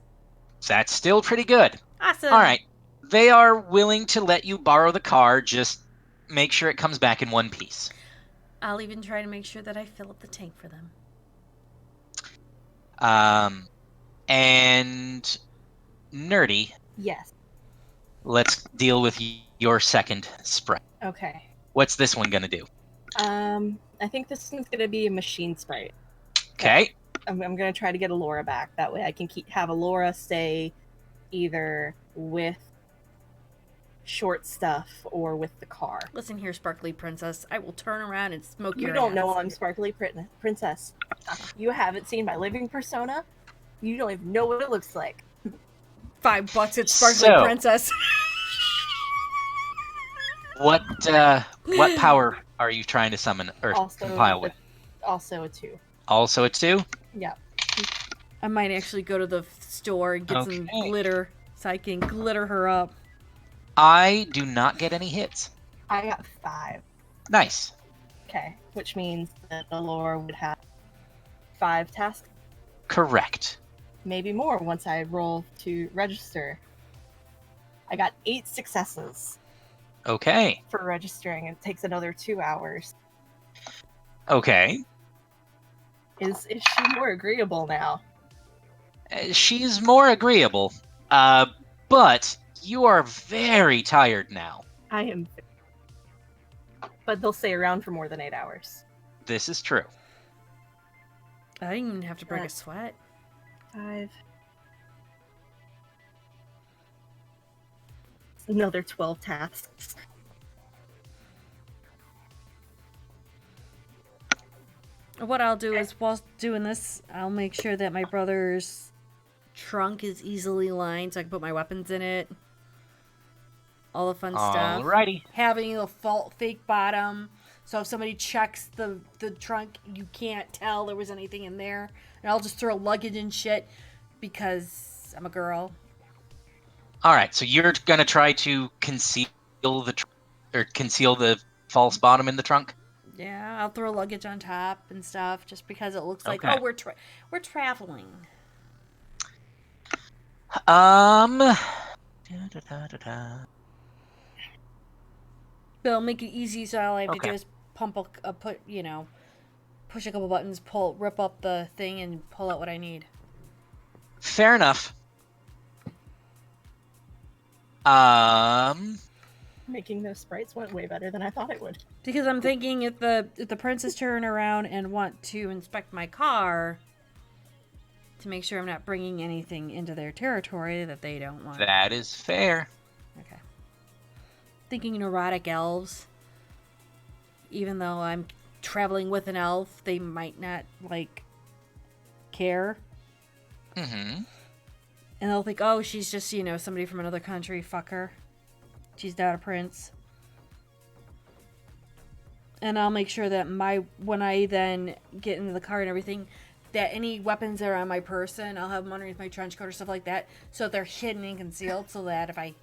That's still pretty good. Awesome. All right. They are willing to let you borrow the car. Just make sure it comes back in one piece. I'll even try to make sure that I fill up the tank for them. And Nerdy. Yes. Let's deal with your second sprite. Okay. What's this one gonna do? I think this one's gonna be a machine sprite. Okay. I'm gonna try to get Alora back. That way I can have Alora stay either with short stuff or with the car. Listen here, sparkly princess. I will turn around and smoke your You don't ass. know I'm sparkly princess. You haven't seen my living persona. You don't even know what it looks like. $5, it's sparkly princess. What power are you trying to summon or compile with? Also a 2. Also a 2? Yeah. I might actually go to the store and get some glitter so I can glitter her up. I do not get any hits. I got 5. Nice. Okay, which means that Alora would have 5 tasks. Correct. Maybe more once I roll to register. I got 8 successes. Okay. For registering. It takes another 2 hours. Okay. Is she more agreeable now? She's more agreeable. But you are very tired now. I am. But they'll stay around for more than 8 hours. This is true. I didn't even have to break a sweat. 5. Another 12 tasks. What I'll do is, while doing this, I'll make sure that my brother's trunk is easily lined so I can put my weapons in it. All the fun stuff. Alrighty. Having a fake bottom, so if somebody checks the trunk, you can't tell there was anything in there. And I'll just throw luggage and shit because I'm a girl. Alright, so you're gonna try to conceal the false bottom in the trunk? Yeah, I'll throw luggage on top and stuff just because it looks like, oh, we're traveling. They'll make it easy, so all I have to do is push a couple buttons, rip up the thing, and pull out what I need. Fair enough. Making those sprites went way better than I thought it would. Because I'm thinking if the princes turn around and want to inspect my car to make sure I'm not bringing anything into their territory that they don't want. That is fair. Okay. thinking neurotic elves. Even though I'm traveling with an elf, they might not, like, care. Mm-hmm. And they'll think, oh, she's just, somebody from another country. Fuck her. She's not a prince. And I'll make sure that when I then get into the car and everything, that any weapons that are on my person, I'll have them underneath my trench coat or stuff like that, so that they're hidden and concealed, so that if I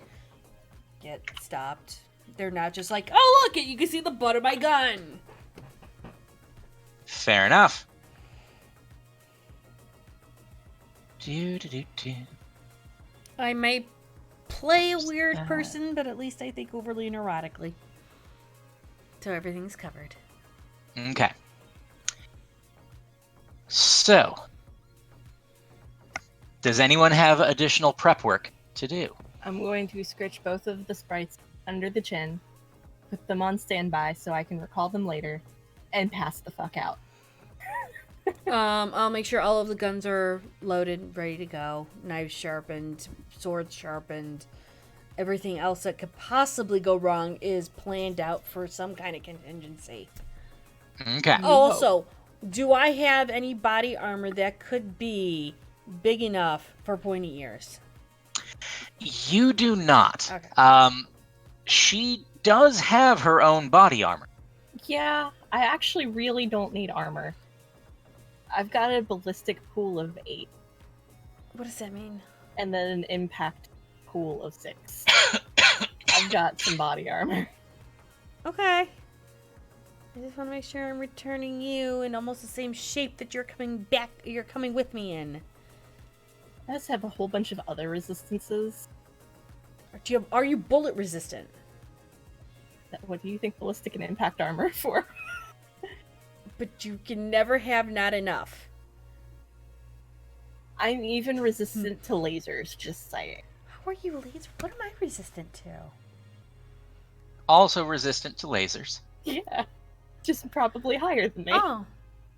get stopped, they're not just like, oh, look, you can see the butt of my gun. Fair enough. I may play a weird person, but at least I think overly neurotically. So everything's covered. Okay. So, does anyone have additional prep work to do? I'm going to scritch both of the sprites under the chin, put them on standby so I can recall them later, and pass the fuck out. I'll make sure all of the guns are loaded, ready to go. Knives sharpened, swords sharpened. Everything else that could possibly go wrong is planned out for some kind of contingency. Okay. Also, do I have any body armor that could be big enough for pointy ears? You do not. Okay. She does have her own body armor. Yeah, I actually really don't need armor. I've got a ballistic pool of 8. What does that mean? And then an impact pool of 6. I've got some body armor. Okay. I just want to make sure I'm returning you in almost the same shape that you're coming with me in. I just have a whole bunch of other resistances. Are you bullet resistant? What do you think ballistic and impact armor for? But you can never have not enough. I'm even resistant to lasers, just saying. How are you laser? What am I resistant to? Also resistant to lasers. Yeah. Just probably higher than me. Oh.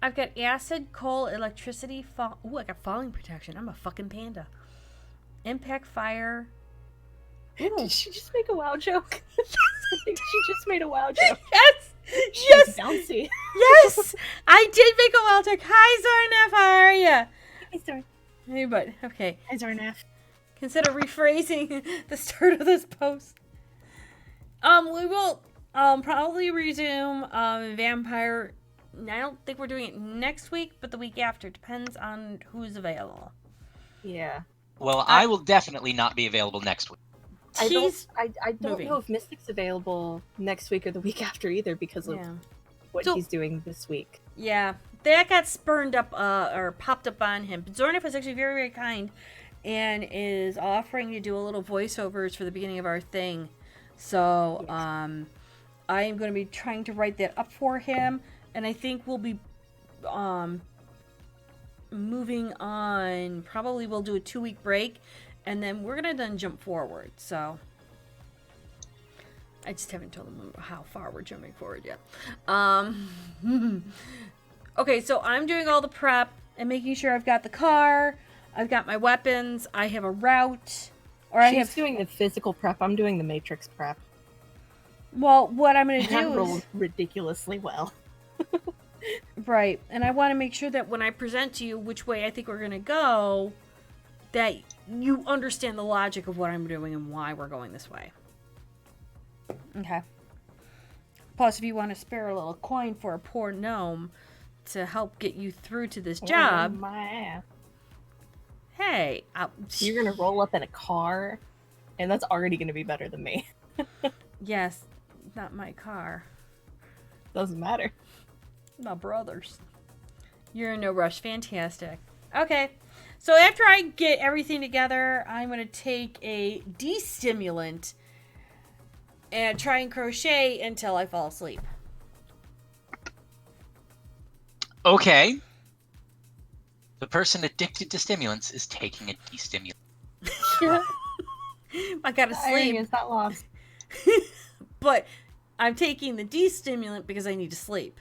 I've got acid, coal, electricity, I got falling protection. I'm a fucking panda. Impact fire. Ooh. Did she just make a WoW joke? Yes, I think she just made a WoW joke. Yes! She's Yes! bouncy. Yes! I did make a wild joke. Hi, Zarnaf, how are ya? Hey, Zorn. Hey, bud. Okay. Hi, Zarnaf. Consider rephrasing the start of this post. We will probably resume Vampire. I don't think we're doing it next week, but the week after. Depends on who's available. Yeah. Well, I will definitely not be available next week. I don't moving. know if Mystic's available next week or the week after either because of what he's doing this week. Yeah. That got spurned up or popped up on him. But Zornif was actually very, very kind and is offering to do a little voiceovers for the beginning of our thing. So Yes. I am going to be trying to write that up for him. And I think we'll be moving on. Probably we'll do a 2-week break. And then we're going to then jump forward. So I just haven't told them how far we're jumping forward yet. Okay, so I'm doing all the prep and making sure I've got the car. I've got my weapons. I have a route. She's doing the physical prep. I'm doing the matrix prep. Well, what I'm going to do I rolled ridiculously well. Right. And I want to make sure that when I present to you which way I think we're going to go, that you understand the logic of what I'm doing and why we're going this way. Okay. Plus, if you want to spare a little coin for a poor gnome to help get you through to this job. Oh, my ass. Hey. You're going to roll up in a car, and that's already going to be better than me. Yes. Not my car. Doesn't matter. My brother's. You're in no rush. Fantastic. Okay. So after I get everything together, I'm going to take a de-stimulant and try and crochet until I fall asleep. Okay. The person addicted to stimulants is taking a de-stimulant. I gotta sleep. Is that lost? But I'm taking the de-stimulant because I need to sleep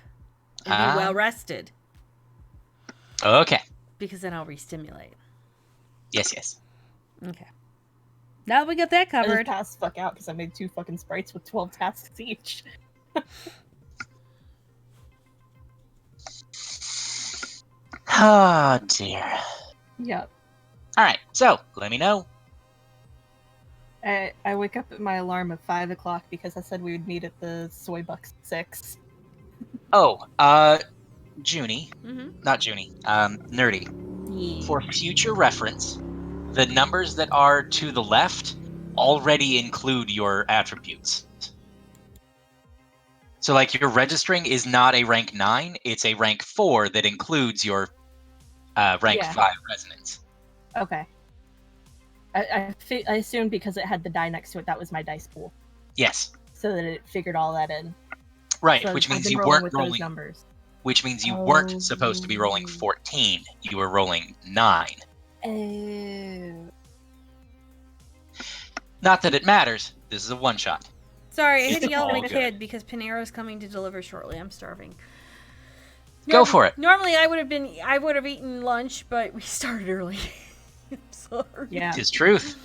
and be well rested. Okay. Because then I'll re-stimulate. Yes, yes. Okay. Now we got that I just covered. passed fuck out because I made 2 fucking sprites with 12 tasks each. Oh, dear. Yep. Alright, so, let me know. I wake up at my alarm at 5 o'clock because I said we would meet at the Soy Bucks 6. Oh, Junie. Mm-hmm. Not Junie. Nerdy. Yeah. For future reference, the numbers that are to the left already include your attributes. So, like, your registering is not a rank 9, it's a rank 4 that includes your rank 5 resonance. Okay. I assumed because it had the die next to it, that was my dice pool. Yes. So that it figured all that in. Right, So which I've means been you rolling weren't with rolling. those numbers. Which means you weren't supposed to be rolling 14. You were rolling 9. Oh. Not that it matters. This is a one-shot. Sorry, I had to It's yell at all my good. kid because Panera's coming to deliver shortly. I'm starving. Go for it. Normally I would have eaten lunch, but we started early. I'm sorry. Yeah. It's truth.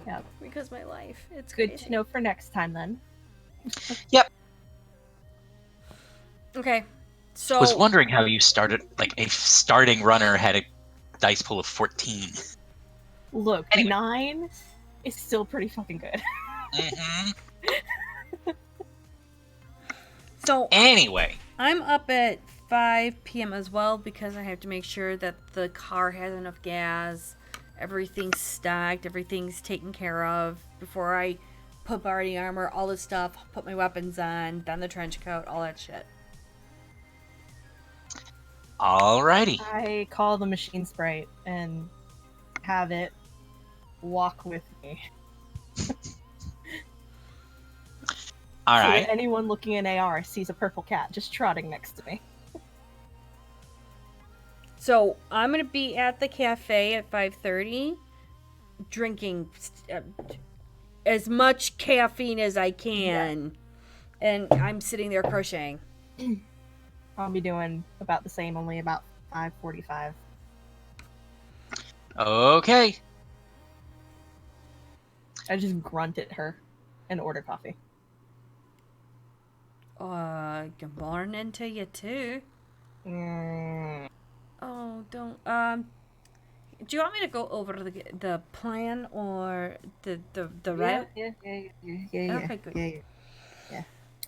Yep. Because my life. It's Good crazy. to know for next time then. Yep. Okay. So Was wondering how you started, like, a starting runner had a dice pool of 14. Look, Anyway. 9 is still pretty fucking good. Mm-hmm. So Anyway. I'm up at 5 p.m. as well because I have to make sure that the car has enough gas, everything's stocked, everything's taken care of before I put body armor, all this stuff, put my weapons on, don the trench coat, all that shit. Alrighty. I call the machine sprite and have it walk with me. So Alright. that anyone looking in AR sees a purple cat just trotting next to me. So I'm gonna be at the cafe at 5:30, drinking as much caffeine as I can, and I'm sitting there crocheting. I'll be doing about the same, only about 5:45. Okay. I just grunt at her and order coffee. Good morning to you too. Mm. Oh, don't. Do you want me to go over the plan or the route? Yeah. Okay, good. Yeah.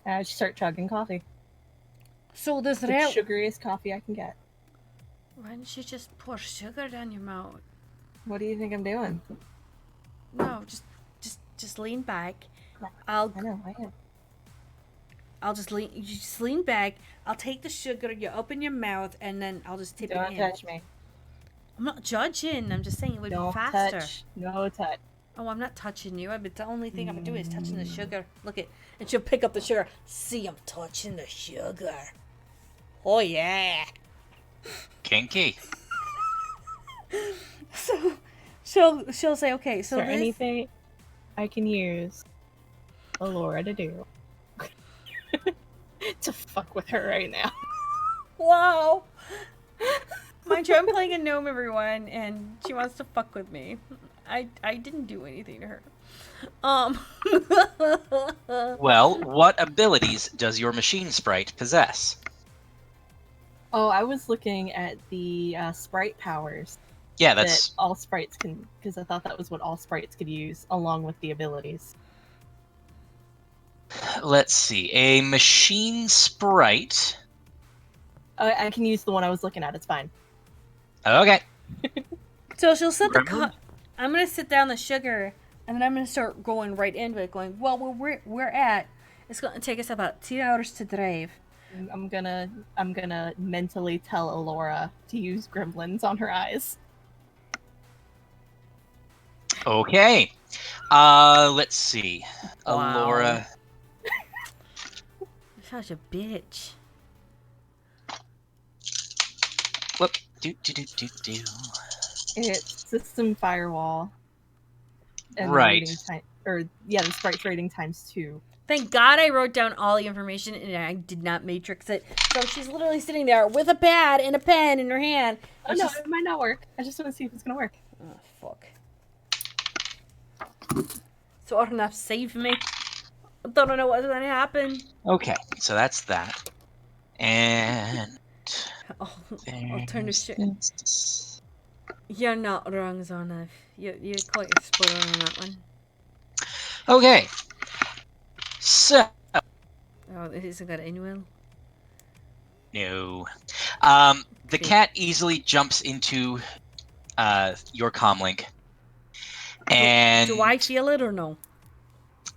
I just start chugging coffee. So this The route. sugariest coffee I can get. Why don't you just pour sugar down your mouth? What do you think I'm doing? No, just lean back. I know. I'll just lean. You just lean back. I'll take the sugar. You open your mouth, and then I'll just tip Don't it in. touch me. I'm not judging. I'm just saying it would Don't be faster. touch. No touch. Oh, I'm not touching you. But the only thing I'm gonna do is touching the sugar. Look it, and she'll pick up the sugar. See, I'm touching the sugar. Oh yeah. Kinky. So she'll say, okay. So Is there this, anything I can use Alora to do to fuck with her right now? wow. Mind you, I'm playing a gnome, everyone, and she wants to fuck with me. I didn't do anything to her. Well, what abilities does your machine sprite possess? Oh, I was looking at the sprite powers Yeah, that that's all sprites can, because I thought that was what all sprites could use along with the abilities. let's see. A machine sprite. I can use the one I was looking at. It's fine. Okay. So she'll set the Gremlin? I'm gonna sit down the sugar, and then I'm gonna start going right into it, going, well, where we're at, it's gonna take us about 2 hours to drive. I'm gonna mentally tell Alora to use gremlins on her eyes. Okay. Let's see. Wow. Alora. Such a bitch. Whoop. Do. It's system firewall. And Right. the sprite rating times 2. Thank God I wrote down all the information and I did not matrix it. So she's literally sitting there with a pad and a pen in her hand. Oh no, it might not work. I just want to see if it's gonna work. Oh, fuck. Sort enough save me. I don't know what's gonna happen. Okay, so that's that. And Alternative shit. this. You're not wrong, Zarnav. You're quite spot on that one. Okay. So Oh, it isn't got any will. no. The Okay. cat easily jumps into your comlink. And Do I feel it or no?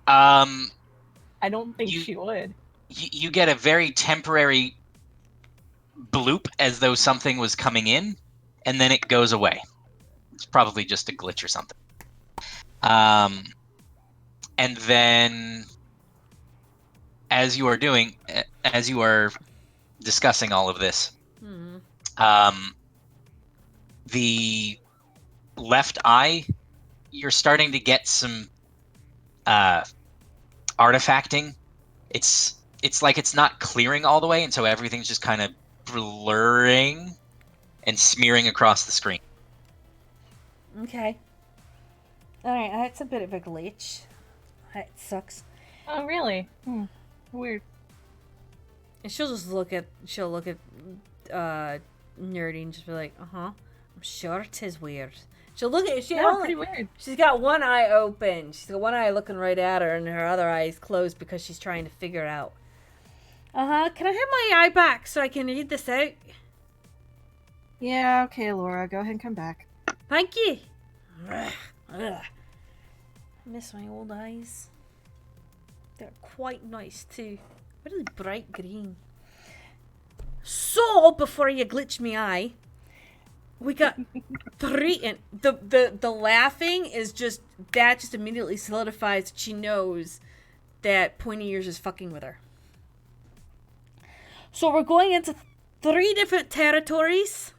I don't think You- she would. you get a very temporary bloop as though something was coming in, and then it goes away. It's probably just a glitch or something. And then as you are discussing all of this, the left eye, you're starting to get some artifacting. It's like it's not clearing all the way, and so everything's just kind of blurring and smearing across the screen. Okay. Alright, that's a bit of a glitch. That sucks. Oh, really? Weird. And she'll look at Nerdy and just be like, I'm sure it is weird. She'll look at Pretty weird. She's got one eye open. She's got one eye looking right at her, and her other eye is closed because she's trying to figure it out. Can I have my eye back so I can read this out? Yeah, okay, Laura, go ahead and come back. Thank you. Ugh. I miss my old eyes. They're quite nice too. Really bright green. So, before you glitch me eye, we got 3, and the laughing is just immediately solidifies that she knows that Pointy Ears is fucking with her. So we're going into 3 different territories.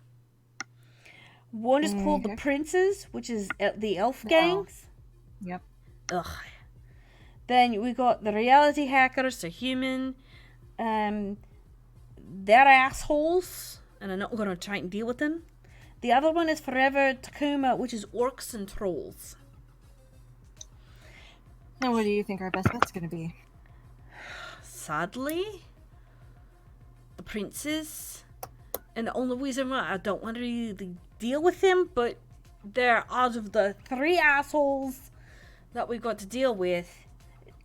One is called the Princes, which is the elf gangs. Yep. Ugh. Then we got the reality hackers, they're human. They're assholes, and I'm not going to try and deal with them. The other one is Forever Takuma, which is orcs and trolls. Now, what do you think our best bet's gonna be? Sadly, the princes. And the only reason why I don't want to really deal with them, but they're out of the 3 assholes that we've got to deal with,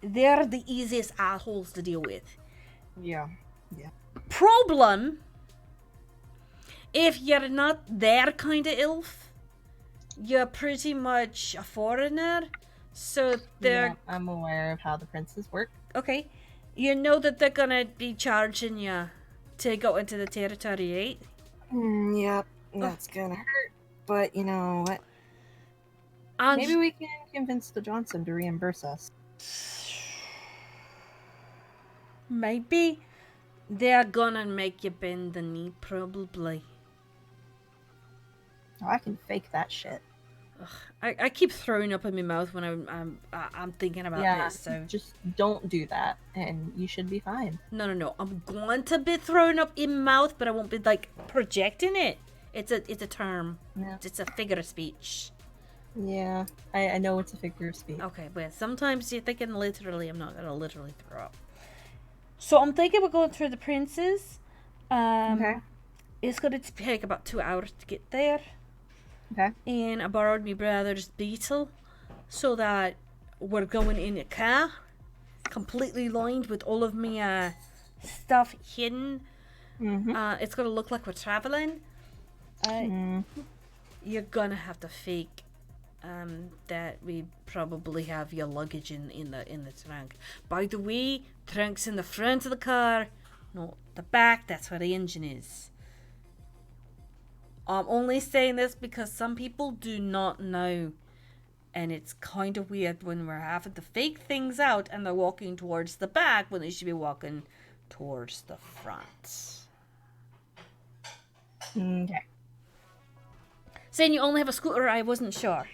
they're the easiest assholes to deal with. Yeah. Problem, if you're not their kind of elf, you're pretty much a foreigner, so they're... Yeah, I'm aware of how the princes work. Okay, you know that they're gonna be charging you to go into the territory, right? Yep, that's gonna hurt, but you know what? And Maybe we can convince the Johnson to reimburse us. maybe they're gonna make you bend the knee, probably. Oh, I can fake that shit. I keep throwing up in my mouth when I'm thinking about this. So just don't do that, and you should be fine. No. I'm going to be throwing up in mouth, but I won't be like projecting it. It's a term. Yeah. It's a figure of speech. Yeah, I know it's a figure of speech. Okay, but sometimes you're thinking literally. I'm not gonna literally throw up. So I'm thinking we're going through the princes. Okay. It's going to take about 2 hours to get there. Okay. And I borrowed my brother's Beetle so that we're going in a car, completely lined with all of my stuff hidden. It's going to look like we're traveling. You're going to have to fake that we probably have your luggage in the trunk. By the way, trunk's in the front of the car, not the back. That's where the engine is. I'm only saying this because some people do not know, and it's kind of weird when we're having to fake things out and they're walking towards the back when they should be walking towards the front. Okay. Saying you only have a scooter, I wasn't sure.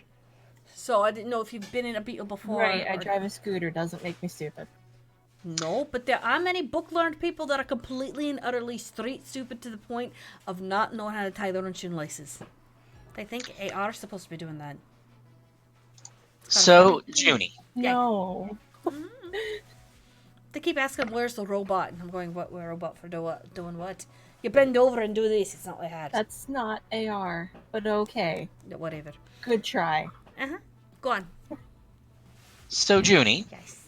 So I didn't know if you've been in a Beetle before. Right, I drive a scooter, doesn't make me stupid. No, but there are many book-learned people that are completely and utterly straight stupid to the point of not knowing how to tie their own shoelaces. They think they are supposed to be doing that. So, Junie, No. They keep asking, where's the robot? And I'm going, what robot for doing what? You bend over and do this. It's not like that. That's not AR, but okay. Whatever. Good try. Uh-huh. Go on. so Junie, Yes.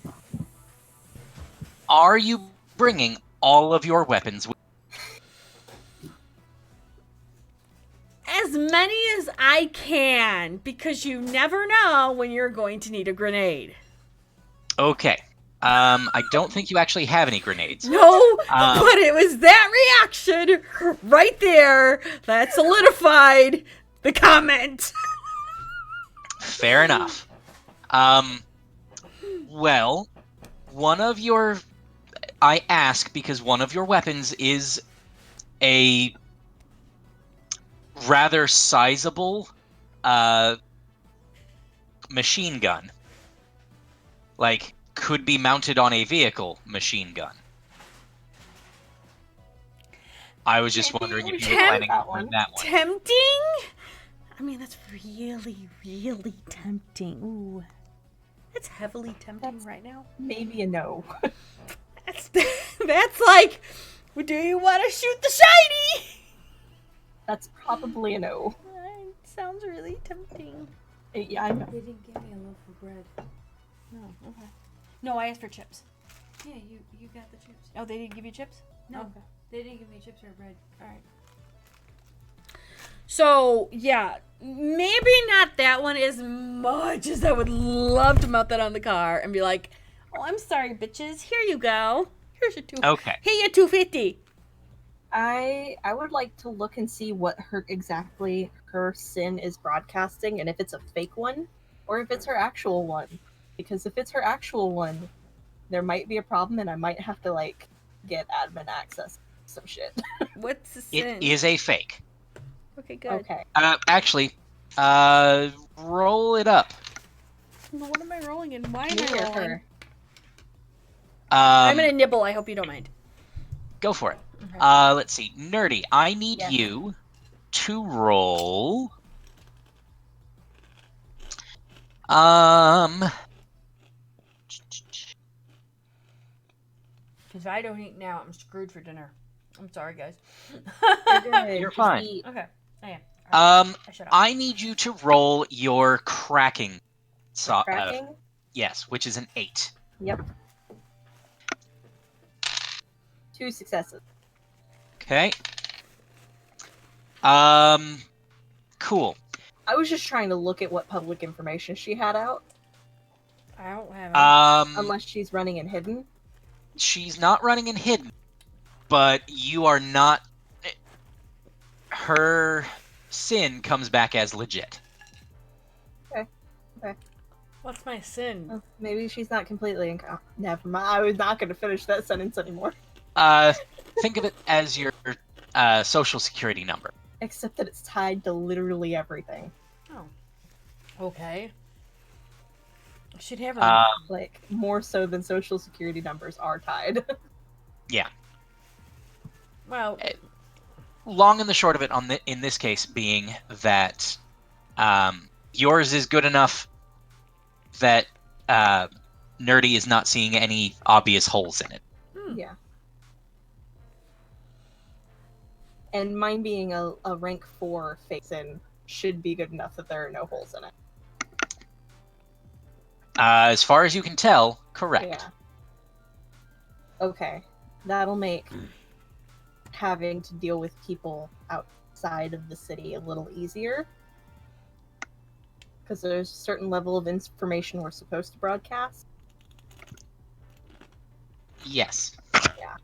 are you bringing all of your weapons with As many as I can, because you never know when you're going to need a grenade. Okay. I don't think you actually have any grenades. No, but it was that reaction right there that solidified the comment. Fair enough. Well, I ask because one of your weapons is a rather sizable machine gun. Like, could be mounted on a vehicle machine gun. I was just wondering if you were planning on that one. Tempting? I mean, that's really, really tempting. Ooh. That's heavily tempting right now. Maybe a no. That's like, do you want to shoot the shiny? That's probably a no. Sounds really tempting. Yeah, I know. They didn't give me a loaf of bread. No, okay. No, I asked for chips. Yeah, you got the chips. Oh, they didn't give you chips? No. Okay. They didn't give me chips or bread. All right. So, yeah, maybe not that one as much as I would love to mount that on the car and be like, oh, I'm sorry, bitches. Here you go. Here's your Okay. Here you $2.50. I would like to look and see what her sin is broadcasting, and if it's a fake one, or if it's her actual one. Because if it's her actual one, there might be a problem, and I might have to, like, get admin access to some shit. What's the sin? It is a fake. Okay, good. Okay. Actually, roll it up. Well, what am I rolling in? Why am Me I or rolling? her? I'm gonna nibble. I hope you don't mind. Go for it. Okay. Let's see. Nerdy, I need Yes. you to roll. Because if I don't eat now, I'm screwed for dinner. I'm sorry, guys. You're fine. Okay, I am. Shut up. I need you to roll your cracking. Cracking? Yes, which is an 8. Yep. 2 successes. Okay. Cool. I was just trying to look at what public information she had out, I don't have it. unless she's running and hidden. She's not running in hidden, but you are not. Her sin comes back as legit. What's my sin? Oh, maybe she's not completely never mind. I was not going to finish that sentence anymore. Think of it as your social security number. Except that it's tied to literally everything. Oh. Okay. She'd have her. Like, more so than social security numbers are tied. Yeah. Well, Long and the short of it in this case being that yours is good enough that Nerdy is not seeing any obvious holes in it. Yeah. And mine being a rank 4 face-in should be good enough that there are no holes in it. As far as you can tell, correct. Yeah. Okay. That'll make having to deal with people outside of the city a little easier. Because there's a certain level of information we're supposed to broadcast. Yes. Yeah.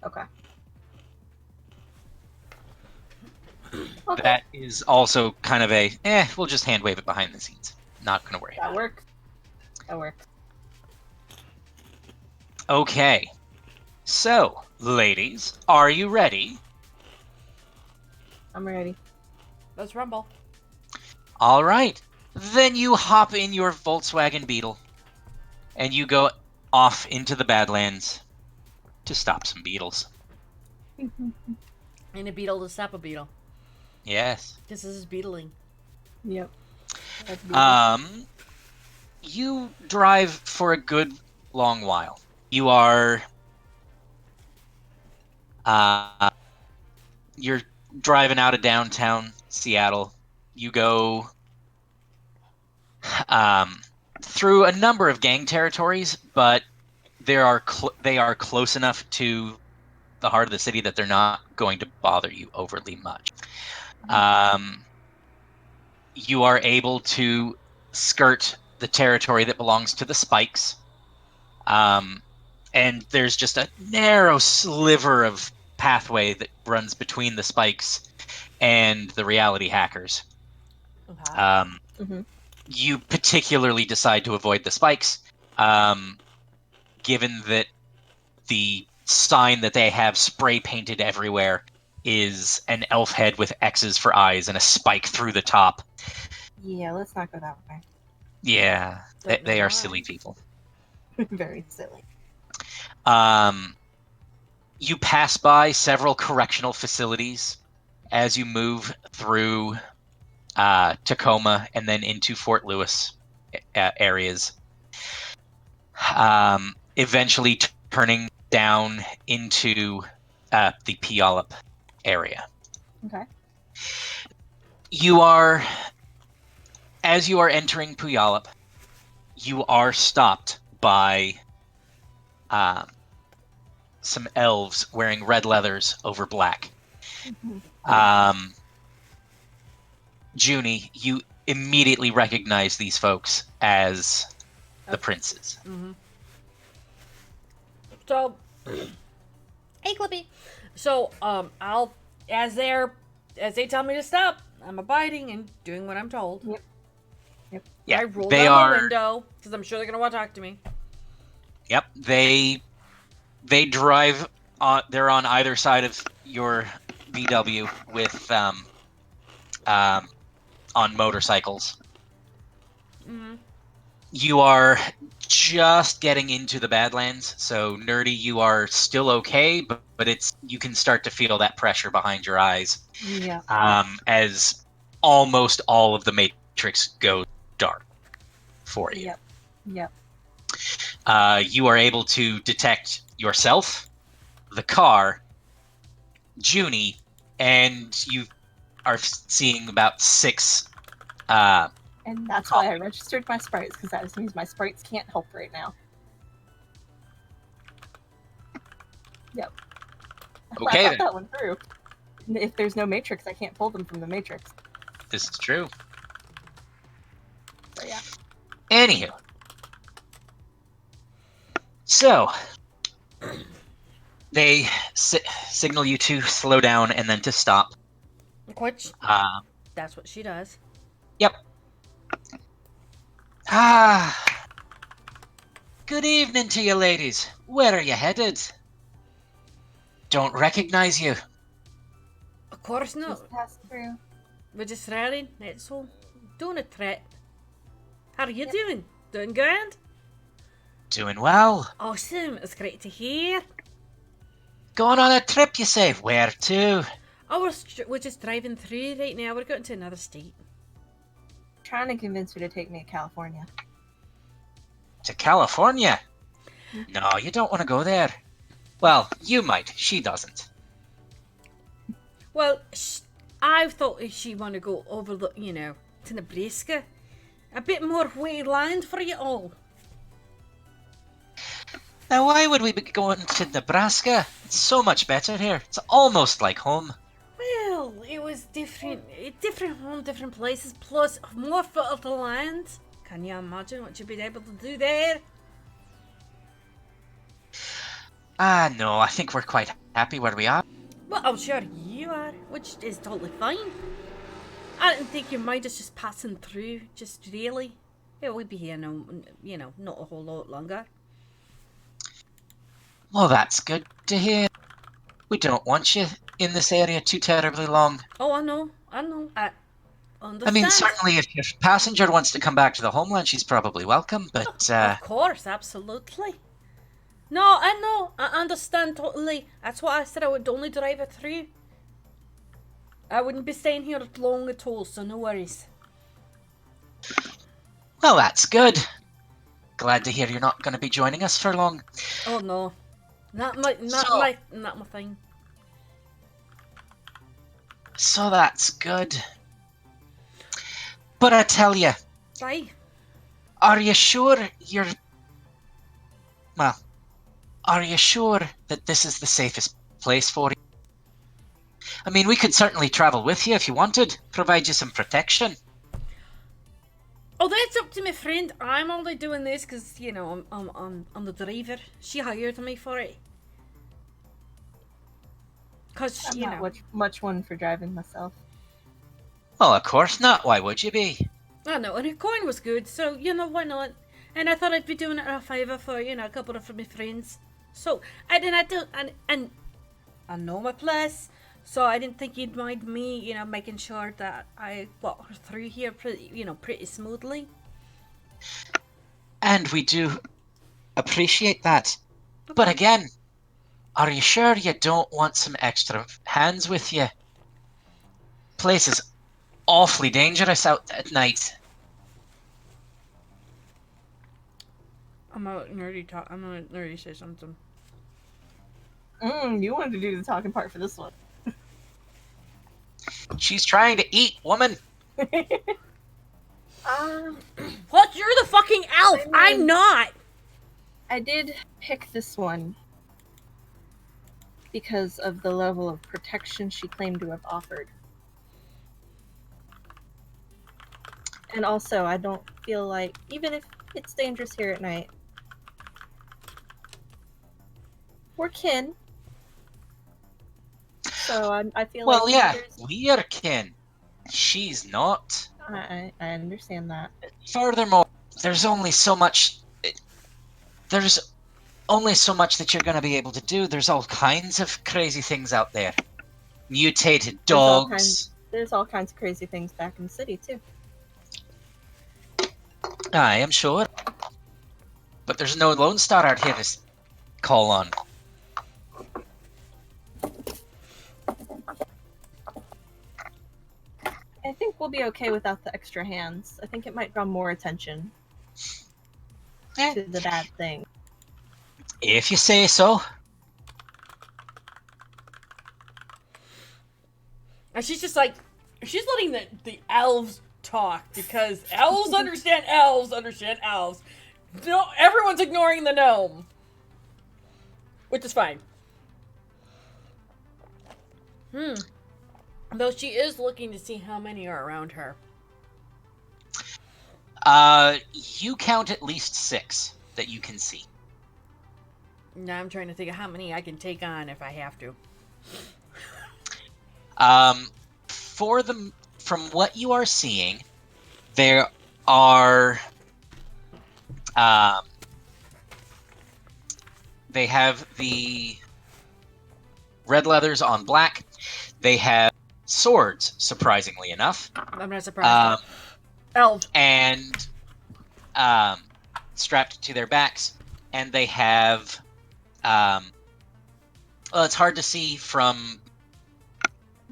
Okay. Okay. That is also kind of we'll just hand wave it behind the scenes. Not going to worry That about works. That works. it. Okay. So, ladies, are you ready? I'm ready. let's rumble. All right. Then you hop in your Volkswagen Beetle and you go off into the Badlands to stop some beetles. And a beetle to stop a beetle. Yes. This is beetling. Yep. That's beautiful. you drive for a good long while. You are you're driving out of downtown Seattle. You go through a number of gang territories, but they are close enough to the heart of the city that they're not going to bother you overly much. You are able to skirt the territory that belongs to the Spikes. And there's just a narrow sliver of pathway that runs between the Spikes and the reality hackers. You particularly decide to avoid the Spikes, given that the sign that they have spray painted everywhere is an elf head with X's for eyes and a spike through the top. Yeah, let's not go that way. Yeah, they are silly people. Very silly. You pass by several correctional facilities as you move through Tacoma and then into Fort Lewis areas. Eventually turning down into the Puyallup area. Okay. As you are entering Puyallup, you are stopped by some elves wearing red leathers over black. Junie, you immediately recognize these folks as the princes. So, hey, Clippy. So, as they tell me to stop, I'm abiding and doing what I'm told. Yep. Yeah, I roll down the window because I'm sure they're gonna want to talk to me. Yep, they drive on. They're on either side of your VW with on motorcycles. You are just getting into the Badlands, so Nerdy, you are still okay, but you can start to feel that pressure behind your eyes. Yeah. As almost all of the Matrix goes dark for you. Yep. You are able to detect yourself, the car, Junie, and you are seeing about 6. And that's why I registered my sprites, because that just means my sprites can't help right now. Yep. Okay, I thought that one through. If there's no Matrix, I can't pull them from the Matrix. This is true. So yeah. Anywho. So, they signal you to slow down and then to stop. Which, that's what she does. Yep. Good evening to you, ladies. Where are you headed? Don't recognize you. Of course not. Just pass through. We're just riding, that's all. Doing a trip. How are you doing? Doing good? Doing well. Awesome, it's great to hear. Going on a trip, you say? Where to? Oh, we're just driving through right now. We're going to another state. Trying to convince her to take me to California. To California? No, you don't want to go there. Well, you might. She doesn't. Well, I thought she want to go over the, to Nebraska. A bit more white land for you all. Now, why would we be going to Nebraska? It's so much better here. It's almost like home. Well, it was different home, different places, plus more fertile land. Can you imagine what you'd be able to do there? No, I think we're quite happy where we are. Well, I'm sure you are, which is totally fine. I didn't think you mind us just passing through, just really. Yeah, we'd be here not a whole lot longer. Well, that's good to hear. We don't want you in this area too terribly long. Oh, I know. I understand. I mean, certainly if your passenger wants to come back to the homeland, she's probably welcome, but... Of course, absolutely. No, I know. I understand totally. That's what I said. I would only drive it through. I wouldn't be staying here long at all, so no worries. Well, that's good. glad to hear you're not going to be joining us for long. Oh no, not my thing. So that's good. But I tell you, Bye. are you sure you're... Well, are you sure that this is the safest place for you? I mean, we could certainly travel with you if you wanted, provide you some protection. Oh, that's up to my friend. I'm only doing this because you know I'm the driver. She hired me for it. Cause I'm you not know. much one for driving myself. Well, of course not. Why would you be? I know, and her coin was good, so you know why not? And I thought I'd be doing it a favour for a couple of my friends. So I didn't, and I know my place, so I didn't think you'd mind me, making sure that I got her through here pretty smoothly. And we do appreciate that. Okay. But again, are you sure you don't want some extra hands with you? Place is awfully dangerous out at night. I'm gonna nerdy say something. You wanted to do the talking part for this one. She's trying to eat, woman. What? You're the fucking elf. I'm not. I did pick this one because of the level of protection she claimed to have offered. And also, I don't feel like, even if it's dangerous here at night, we're kin. So I feel like... Well, yeah, we are kin. She's not. I understand that. Furthermore, there's only so much that you're going to be able to do. There's all kinds of crazy things out there. Mutated dogs. There's all kinds of crazy things back in the city, too. I am sure. But there's no Lone Star out here to call on. I think we'll be okay without the extra hands. I think it might draw more attention to the bad thing. If you say so. And she's just like, she's letting the elves talk because elves understand elves. No, everyone's ignoring the gnome, which is fine. Though she is looking to see how many are around her. You count at least 6 that you can see. Now I'm trying to think of how many I can take on if I have to. From what you are seeing, there are, they have the red leathers on black. They have swords, surprisingly enough. I'm not surprised. Elves. And strapped to their backs. And they have, well, it's hard to see from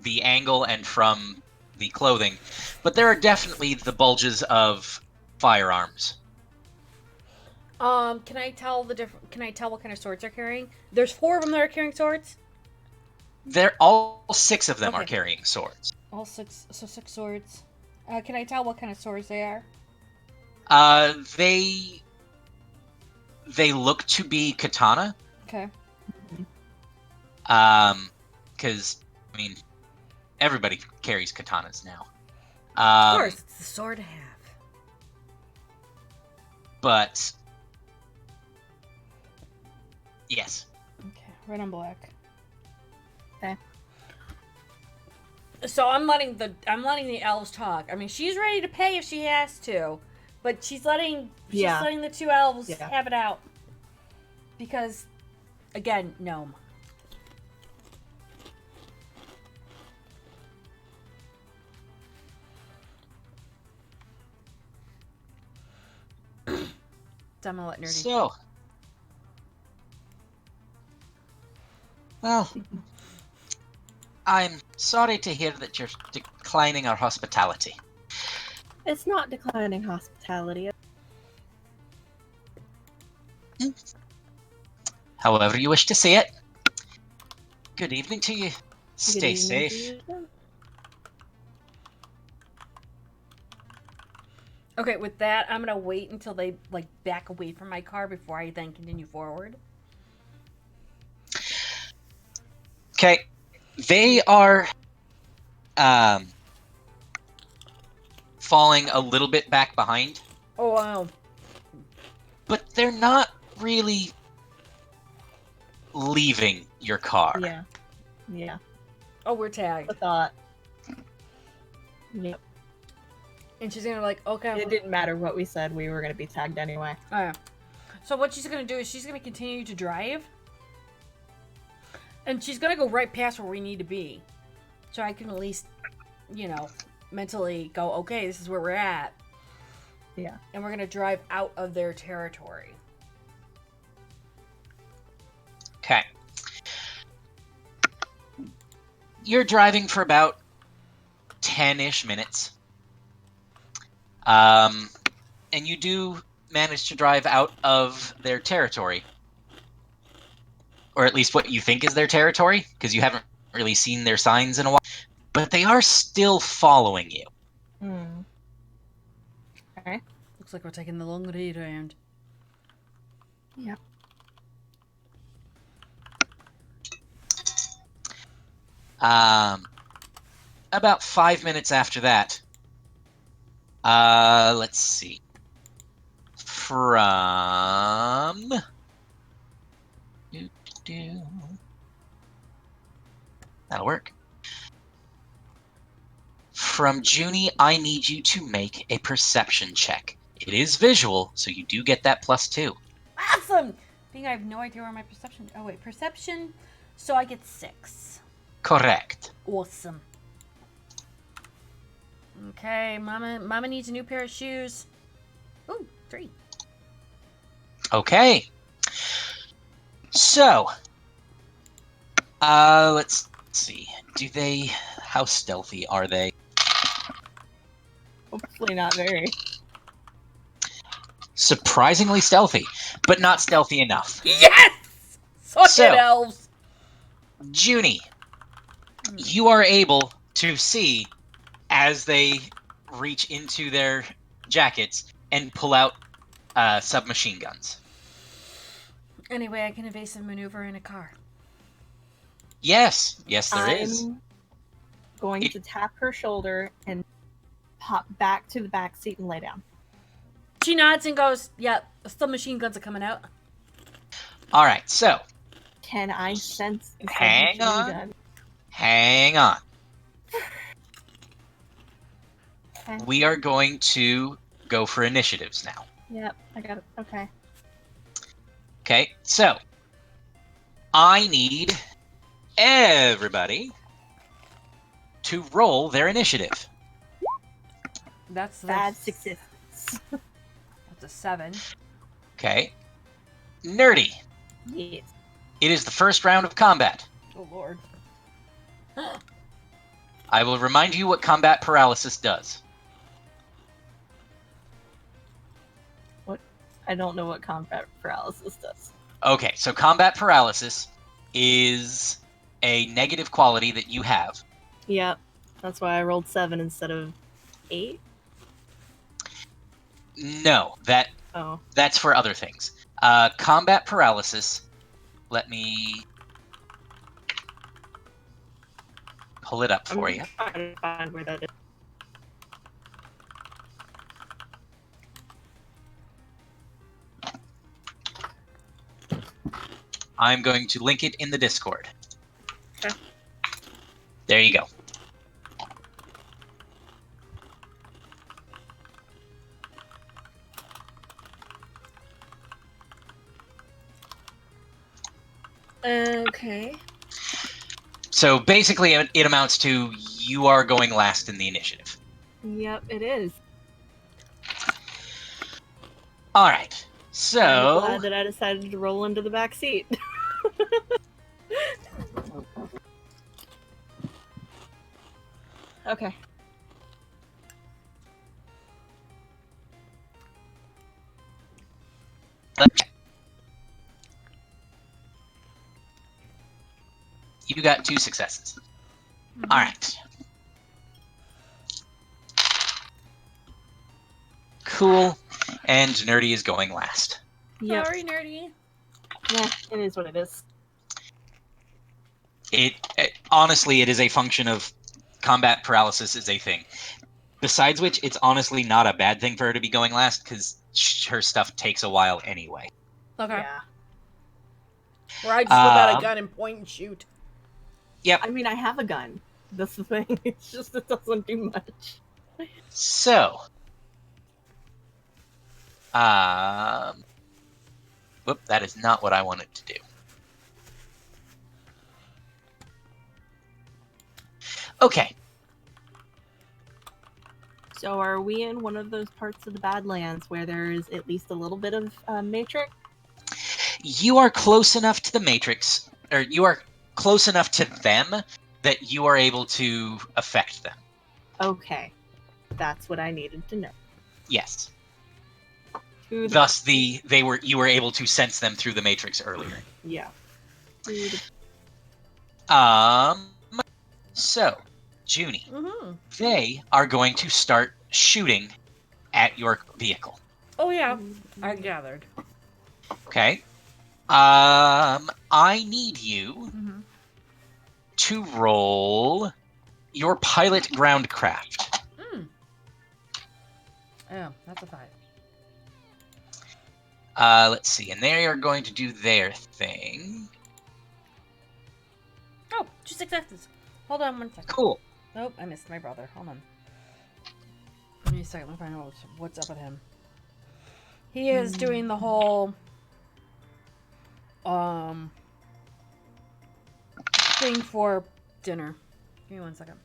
the angle and from the clothing, but there are definitely the bulges of firearms. Can I tell what kind of swords they're carrying? There's 4 of them that are carrying swords. All 6 of them are carrying swords. All 6, so 6 swords. Can I tell what kind of swords they are? They look to be katana. Okay. Because I mean, everybody carries katanas now. Of course, it's the sword to have. But yes. Okay, red on black. Okay. So I'm letting the elves talk. I mean, she's ready to pay if she has to, but she's letting the 2 elves have it out because, again, gnome. So I'm gonna let nerdy. So, well, I'm sorry to hear that you're declining our hospitality. It's not declining hospitality. However you wish to see it. Good evening to you. Good Stay evening to safe. you too. Okay, with that, I'm gonna wait until they like back away from my car before I then continue forward. Okay. They are falling a little bit back behind, Oh wow. but they're not really leaving your car. Yeah. Yeah. Oh, we're tagged. I thought. Yep. And she's gonna like, okay. It didn't matter what we said, we were gonna be tagged anyway. Oh, yeah. So what she's gonna do is she's gonna continue to drive, and she's gonna go right past where we need to be, so I can at least, mentally go, okay, this is where we're at, Yeah. and we're gonna drive out of their territory. Okay. You're driving for about 10-ish minutes. And you do manage to drive out of their territory. Or at least what you think is their territory, because you haven't really seen their signs in a while. But they are still following you. Hmm. Okay. Looks like we're taking the long way around. Yep. About 5 minutes after that, let's see. From... That'll work. From Junie, I need you to make a perception check. It is visual, so you do get that +2. Awesome! Being I have no idea where my perception. Oh wait, perception. So I get 6. Correct. Awesome. Okay, Mama needs a new pair of shoes. Ooh, 3. Okay. So, let's see. How stealthy are they? Hopefully not very. Surprisingly stealthy, but not stealthy enough. Yes! Suck So- it, elves! Junie, you are able to see as they reach into their jackets and pull out submachine guns. Anyway, I can evasive maneuver in a car. Yes, there is. I'm going to tap her shoulder and pop back to the back seat and lay down. She nods and goes, yep, submachine guns are coming out. All right, so Can I sense the Hang submachine on. gun? hang on. Okay. We are going to go for initiatives now. Yep, I got it. Okay. Okay, so I need everybody to roll their initiative. That's Bad success. That's a 7. Okay. Nerdy, Yes. it is the first round of combat. Oh lord. I will remind you what combat paralysis does. I don't know what combat paralysis does. Okay, so combat paralysis is a negative quality that you have. Yep. That's why I rolled 7 instead of 8. No, Oh. that's for other things. Combat paralysis, let me pull it up for you. I'm trying to find where that is. I'm going to link it in the Discord. Okay. There you go. Okay. So basically, it amounts to you are going last in the initiative. Yep, it is. All right. I'm So glad that I decided to roll into the back seat. Okay. You got 2 successes. Mm-hmm. All right. Cool. And Nerdy is going last. Yep. Sorry, Nerdy. Yeah, it is what it is. Honestly, it is a function of combat paralysis is a thing. Besides which, it's honestly not a bad thing for her to be going last because her stuff takes a while anyway. Okay. Yeah. Or I just whip out a gun and point and shoot. Yep. I mean, I have a gun. That's the thing. It's just it doesn't do much. So, whoop, that is not what I wanted to do. Okay. So are we in one of those parts of the Badlands where there is at least a little bit of Matrix? You are close enough to the Matrix, or you are close enough to them that you are able to affect them. Okay. That's what I needed to know. Yes. Thus, you were able to sense them through the Matrix earlier. Yeah. So, Junie, Mm-hmm. they are going to start shooting at your vehicle. Oh, yeah. I gathered. Okay. I need you to roll your pilot groundcraft. Oh, that's a 5. Let's see, and they are going to do their thing. Oh, 2 successes. Hold on 1 second. Cool. Nope, I missed my brother. Hold on. Give me a second. Let me find out what's up with him. He is doing the whole thing for dinner. Give me 1 second.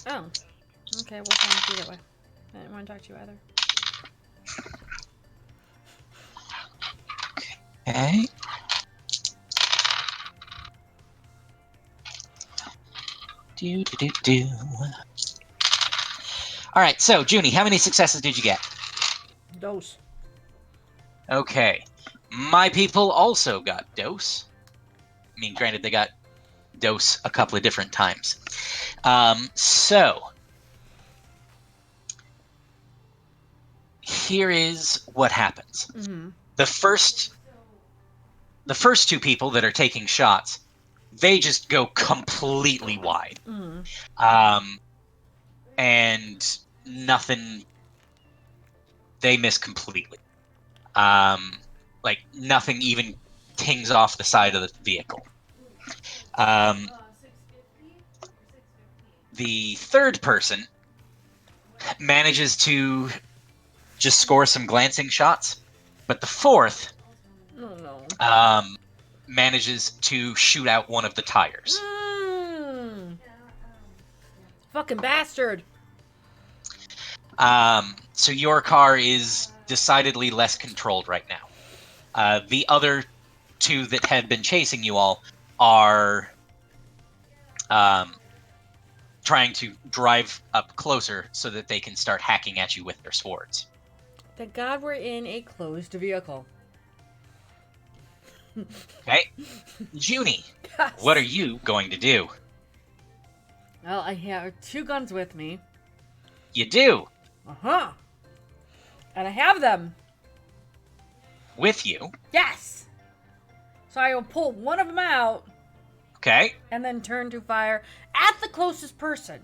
Oh. Okay, we'll find you that way. I didn't want to talk to you either. Okay. Do. All right, so Junie, how many successes did you get? Dose. Okay. My people also got dose. I mean, granted, they got dose a couple of different times. So, here is what happens. Mm-hmm. The first 2 people that are taking shots, they just go completely wide. Mm-hmm. And nothing, they miss completely. Like, nothing even tings off the side of the vehicle. The third person manages to just score some glancing shots, but the fourth Oh, no. manages to shoot out one of the tires. Fucking bastard. So your car is decidedly less controlled right now. The other 2 that had been chasing you all are trying to drive up closer so that they can start hacking at you with their swords. Thank God we're in a closed vehicle. Okay. Junie, Yes. what are you going to do? Well, I have 2 guns with me. You do. Uh-huh. And I have them. With you. Yes. So I will pull one of them out. Okay. And then turn to fire at the closest person.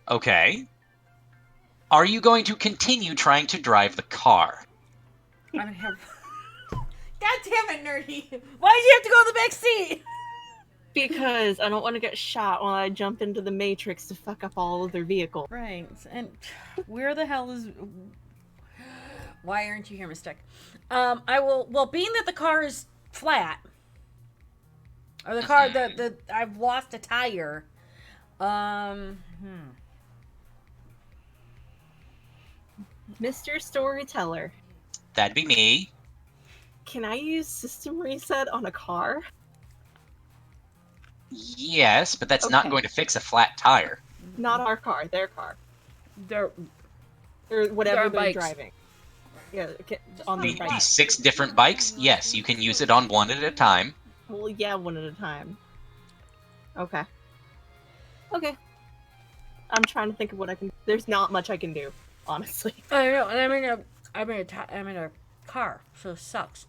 Okay. Are you going to continue trying to drive the car? I'm gonna have... God damn it, Nerdy. Why did you have to go in the back seat? because I don't want to get shot while I jump into the Matrix to fuck up all of their vehicles. Right. And where the hell is... Why aren't you here, Mystic? I will... Well, being that the car is flat... Or the car... I've lost a tire. Mr. Storyteller, That'd be me. can I use system reset on a car? Yes, but that's not Okay. going to fix a flat tire. Not our car, their car. They're... Or whatever Their they're bikes. driving. Yeah, on the right. These 6 different bikes, yes, you can use it on one at a time. Well, yeah, one at a time. Okay. Okay. I'm trying to think of what I can. There's not much I can do, honestly. I know, and I'm in a car, so it sucks.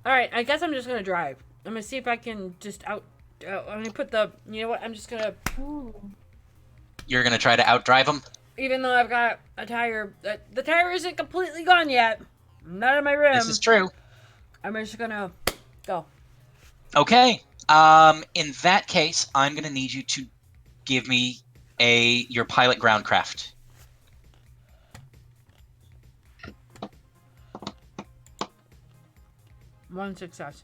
All right, I guess I'm just gonna drive. I'm gonna see if I can just I'm gonna put the. You know what? I'm just gonna. You're going to try to outdrive them? Even though I've got a tire, the tire isn't completely gone yet. Not in my rim. This is true. I'm just gonna go. Okay. In that case, I'm going to need you to give me your pilot groundcraft. One success.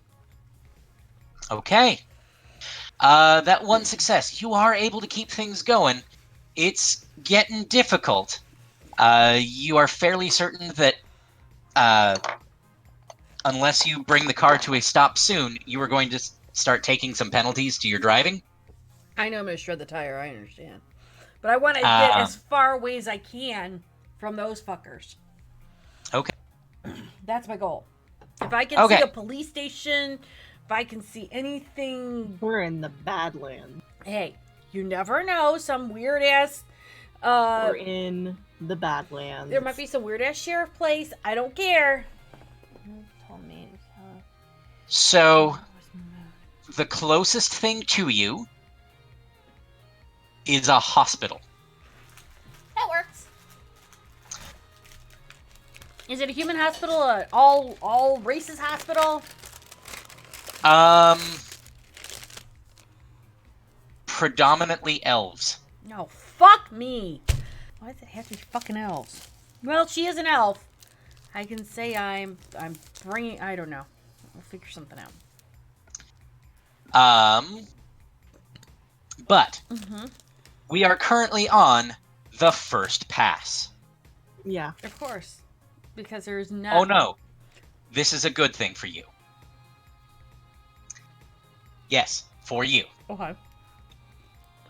Okay. That one success. You are able to keep things going. It's getting difficult. You are fairly certain that unless you bring the car to a stop soon, you are going to start taking some penalties to your driving. I know I'm gonna shred the tire. I understand, but I want to get as far away as I can from those fuckers. Okay. That's my goal. If I can see a police station, if I can see anything, we're in the Badlands. Hey, you never know. Some weird ass. We're in the Badlands. There might be some weird ass sheriff place. I don't care. So, the closest thing to you is a hospital. That works. Is it a human hospital? All races hospital? Predominantly elves. No, fuck me. Why does it have to be fucking elves? Well, she is an elf. I can say I'm bringing. I don't know. We'll figure something out. But we are currently on the first pass. Yeah, of course, because there's no. Oh no, this is a good thing for you. Yes, for you. Okay.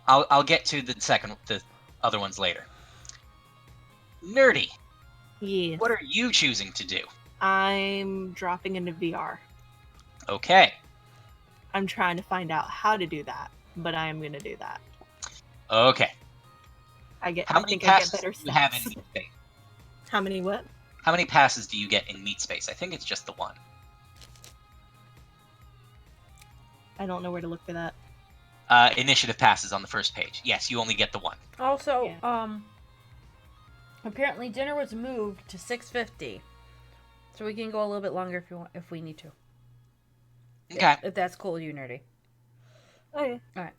I'll get to the other ones later. Nerdy. Yeah. What are you choosing to do? I'm dropping into VR. Okay. I'm trying to find out how to do that, but I am going to do that. Okay. I think I get better do you have in Meat Space? How many what? How many passes do you get in Meat Space? I think it's just the one. I don't know where to look for that. Initiative passes on the first page. Yes, you only get the one. Also, apparently dinner was moved to 6:50, so we can go a little bit longer if we need to. Okay. If that's cool with you, Nerdy. Okay. All right.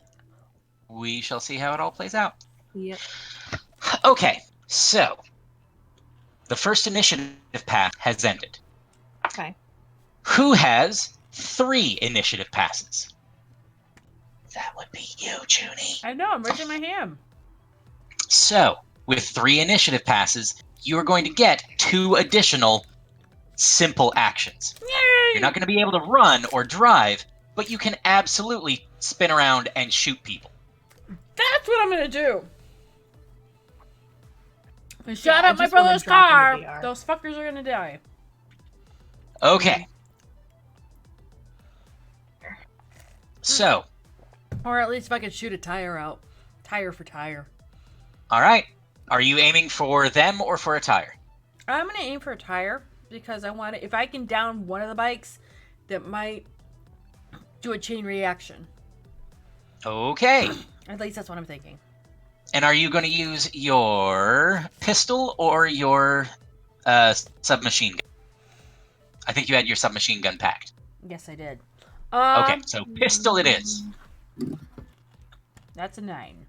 We shall see how it all plays out. Yep. Okay, so the first initiative pass has ended. Okay. Who has 3 initiative passes? That would be you, Junie. I know, I'm raising my hand. So, with 3 initiative passes, you are going to get 2 additional simple actions. Yay! You're not going to be able to run or drive, but you can absolutely spin around and shoot people. That's what I'm going to do. I shot up my brother's car. Those fuckers are going to die. Okay. So. Or at least if I could shoot a tire out. Tire for tire. Alright. Are you aiming for them or for a tire? I'm going to aim for a tire because I want to. If I can down one of the bikes, that might do a chain reaction. Okay. At least that's what I'm thinking. And are you going to use your pistol or your submachine gun? I think you had your submachine gun packed. Yes, I did. Okay, so pistol it is. That's a 9.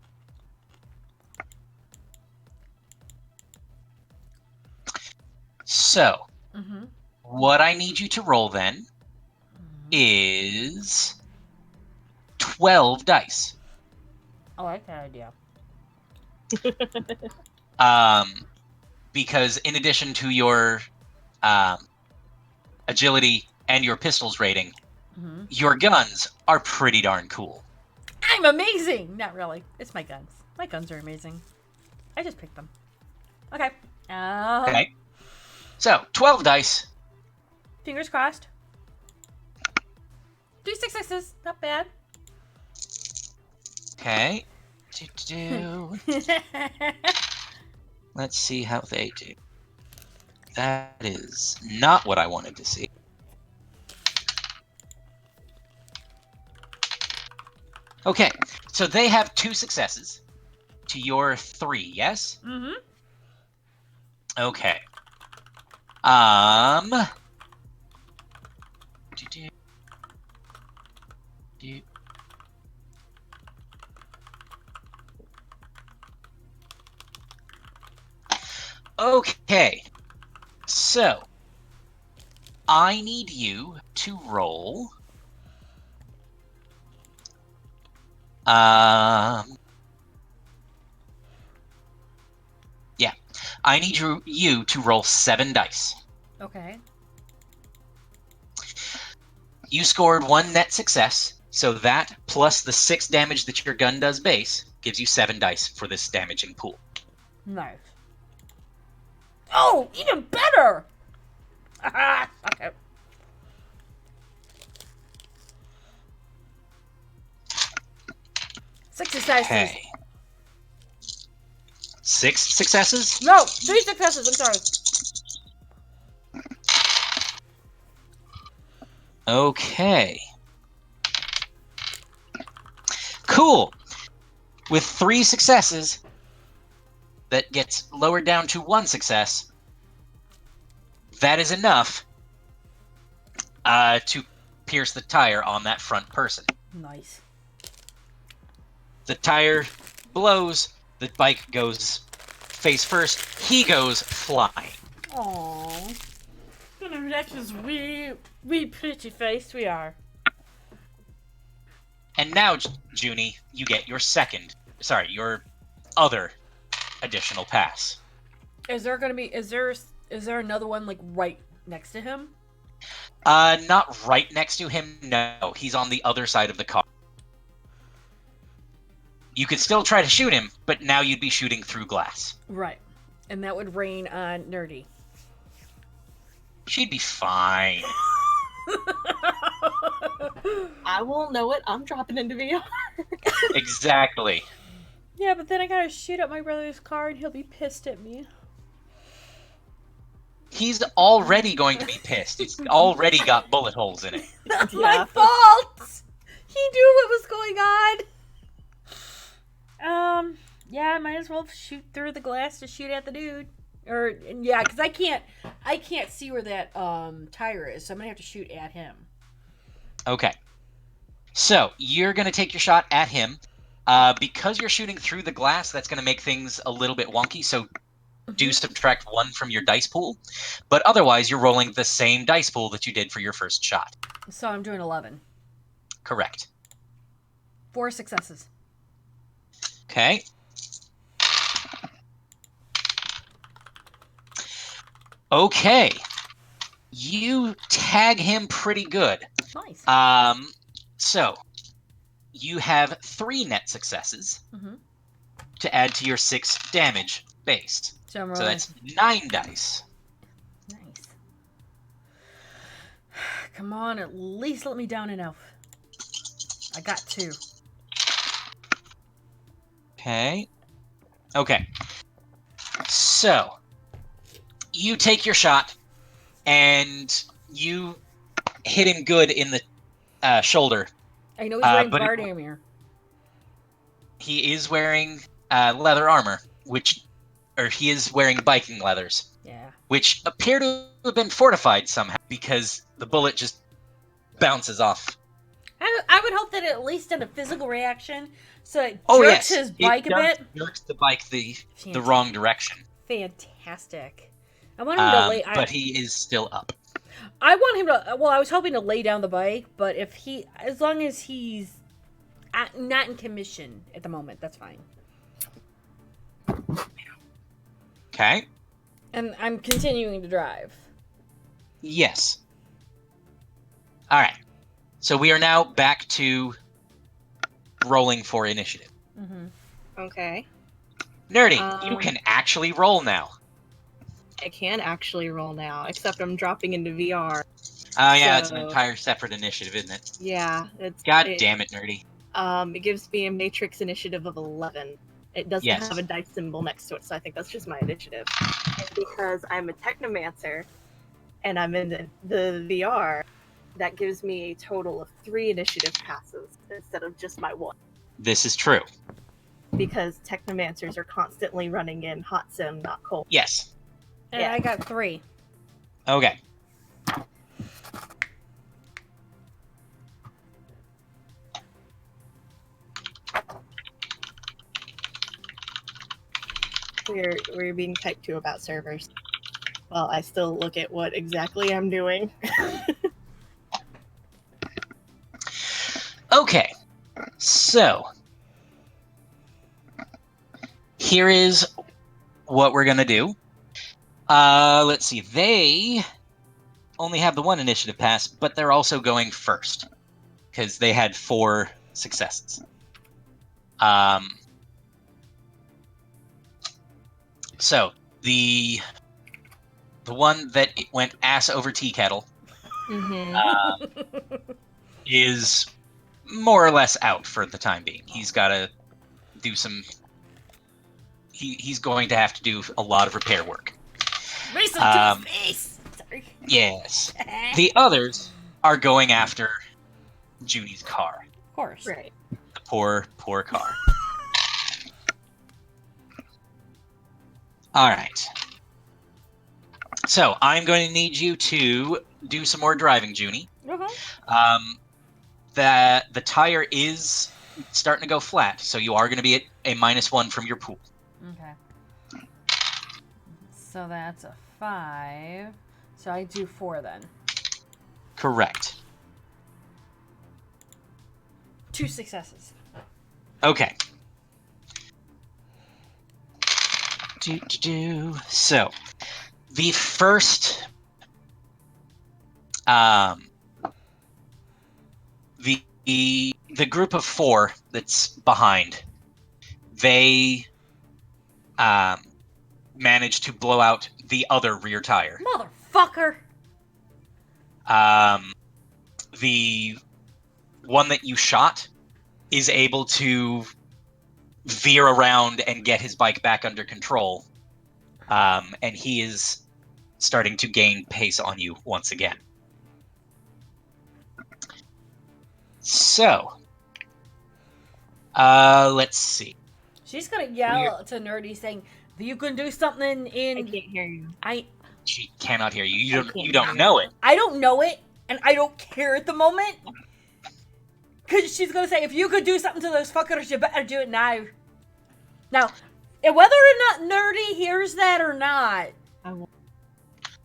So, what I need you to roll then is 12 dice. I like that idea. Because in addition to your agility and your pistols rating, your guns are pretty darn cool. I'm amazing! Not really. It's my guns. My guns are amazing. I just picked them. Okay. Okay. So, 12 dice. Fingers crossed. 3 successes. Not bad. Okay. Let's see how they do. That is not what I wanted to see. Okay, so they have 2 successes to your 3, yes? Mm-hmm. Okay. Okay. So, I need you to roll. Yeah. I need you to roll 7 dice. Okay. You scored 1 net success, so that plus the 6 damage that your gun does base gives you 7 dice for this damaging pool. Nice. Oh, even better! Okay. Six successes. Okay. 6 successes? No, 3 successes. I'm sorry. Okay. Cool. With 3 successes, that gets lowered down to 1 success. That is enough to pierce the tire on that front person. Nice. The tire blows, the bike goes face first, he goes flying. Aww. That's just we pretty face we are. And now, Junie, you get your your other additional pass. Is there gonna be is there another one like right next to him? Not right next to him, no. He's on the other side of the car. You could still try to shoot him, but now you'd be shooting through glass. Right. And that would rain on Nerdy. She'd be fine. I won't know it. I'm dropping into VR. Exactly. Yeah, but then I gotta shoot up my brother's car and he'll be pissed at me. He's already going to be pissed. It's already got bullet holes in it. Not my fault! He knew what was going on! Yeah, I might as well shoot through the glass to shoot at the dude. Or, yeah, because I can't see where that, tire is, so I'm gonna have to shoot at him. Okay. So, you're going to take your shot at him. Because you're shooting through the glass, that's going to make things a little bit wonky, so do subtract 1 from your dice pool. But otherwise, you're rolling the same dice pool that you did for your first shot. So I'm doing 11. Correct. 4 successes. Okay. Okay. You tag him pretty good. Nice. So, you have 3 net successes to add to your 6 damage base. So that's 9 dice. Nice. Come on, at least let me down enough. I got 2. Okay. Okay. So, you take your shot, and you hit him good in the shoulder. I know he's wearing guard armor. He is wearing leather armor, he is wearing biking leathers. Yeah. Which appear to have been fortified somehow, because the bullet just bounces off. I would hope that at least in a physical reaction, so it jerks his bike a bit. Jerks the bike the wrong direction. Fantastic. I want him to lay. But he is still up. I want him to. Well, I was hoping to lay down the bike, but as long as he's not in commission at the moment, that's fine. Okay. And I'm continuing to drive. Yes. All right. So we are now back to rolling for initiative. Okay. Nerdy, you can actually roll now. I can actually roll now, except I'm dropping into VR. Oh yeah, it's an entire separate initiative, isn't it? Yeah, God damn it, Nerdy. It gives me a matrix initiative of 11. It doesn't have a dice symbol next to it, so I think that's just my initiative. And because I'm a technomancer and I'm in the VR, that gives me a total of 3 initiative passes instead of just my 1. This is true. Because technomancers are constantly running in hot sim, not cold. Yes. And I got 3. Okay. We're being typed to about servers. Well, I still look at what exactly I'm doing. Okay. So, here is what we're going to do. Let's see. They only have the 1 initiative pass, but they're also going first because they had 4 successes. So the one that went ass over tea kettle is more or less out for the time being. He's got to do some. He's going to have to do a lot of repair work. Race him to his face. Sorry. Yes. The others are going after Junie's car. Of course. Right. The poor car. All right. So I'm going to need you to do some more driving, Junie. That the tire is starting to go flat, so you are going to be at a -1 from your pool. Okay. So that's a 5. So I do 4 then. Correct. 2 successes. Okay. So, the first, the group of 4 that's behind, they managed to blow out the other rear tire. Motherfucker! The one that you shot is able to veer around and get his bike back under control. And he is starting to gain pace on you once again. So, let's see. She's gonna yell to Nerdy saying, "You can do something in." I can't hear you. She cannot hear you. You don't know it. I don't know it, and I don't care at the moment. Because she's gonna say, if you could do something to those fuckers, you better do it now. Now, whether or not Nerdy hears that or not. I won't.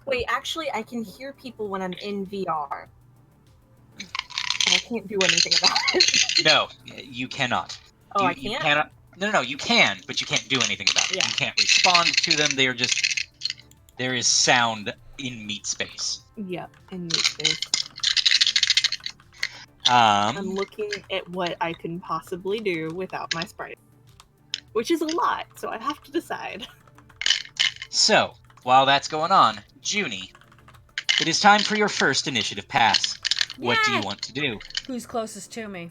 Wait, actually, I can hear people when I'm in VR. And I can't do anything about it. No, you cannot. Oh, I can't? You cannot. No, you can, but you can't do anything about it. Yeah. You can't respond to them. They are just... There is sound in meat space. Yep, in meat space. I'm looking at what I can possibly do without my sprite. Which is a lot, so I have to decide. So, while that's going on, Junie, it is time for your first initiative pass. Yay! What do you want to do? Who's closest to me?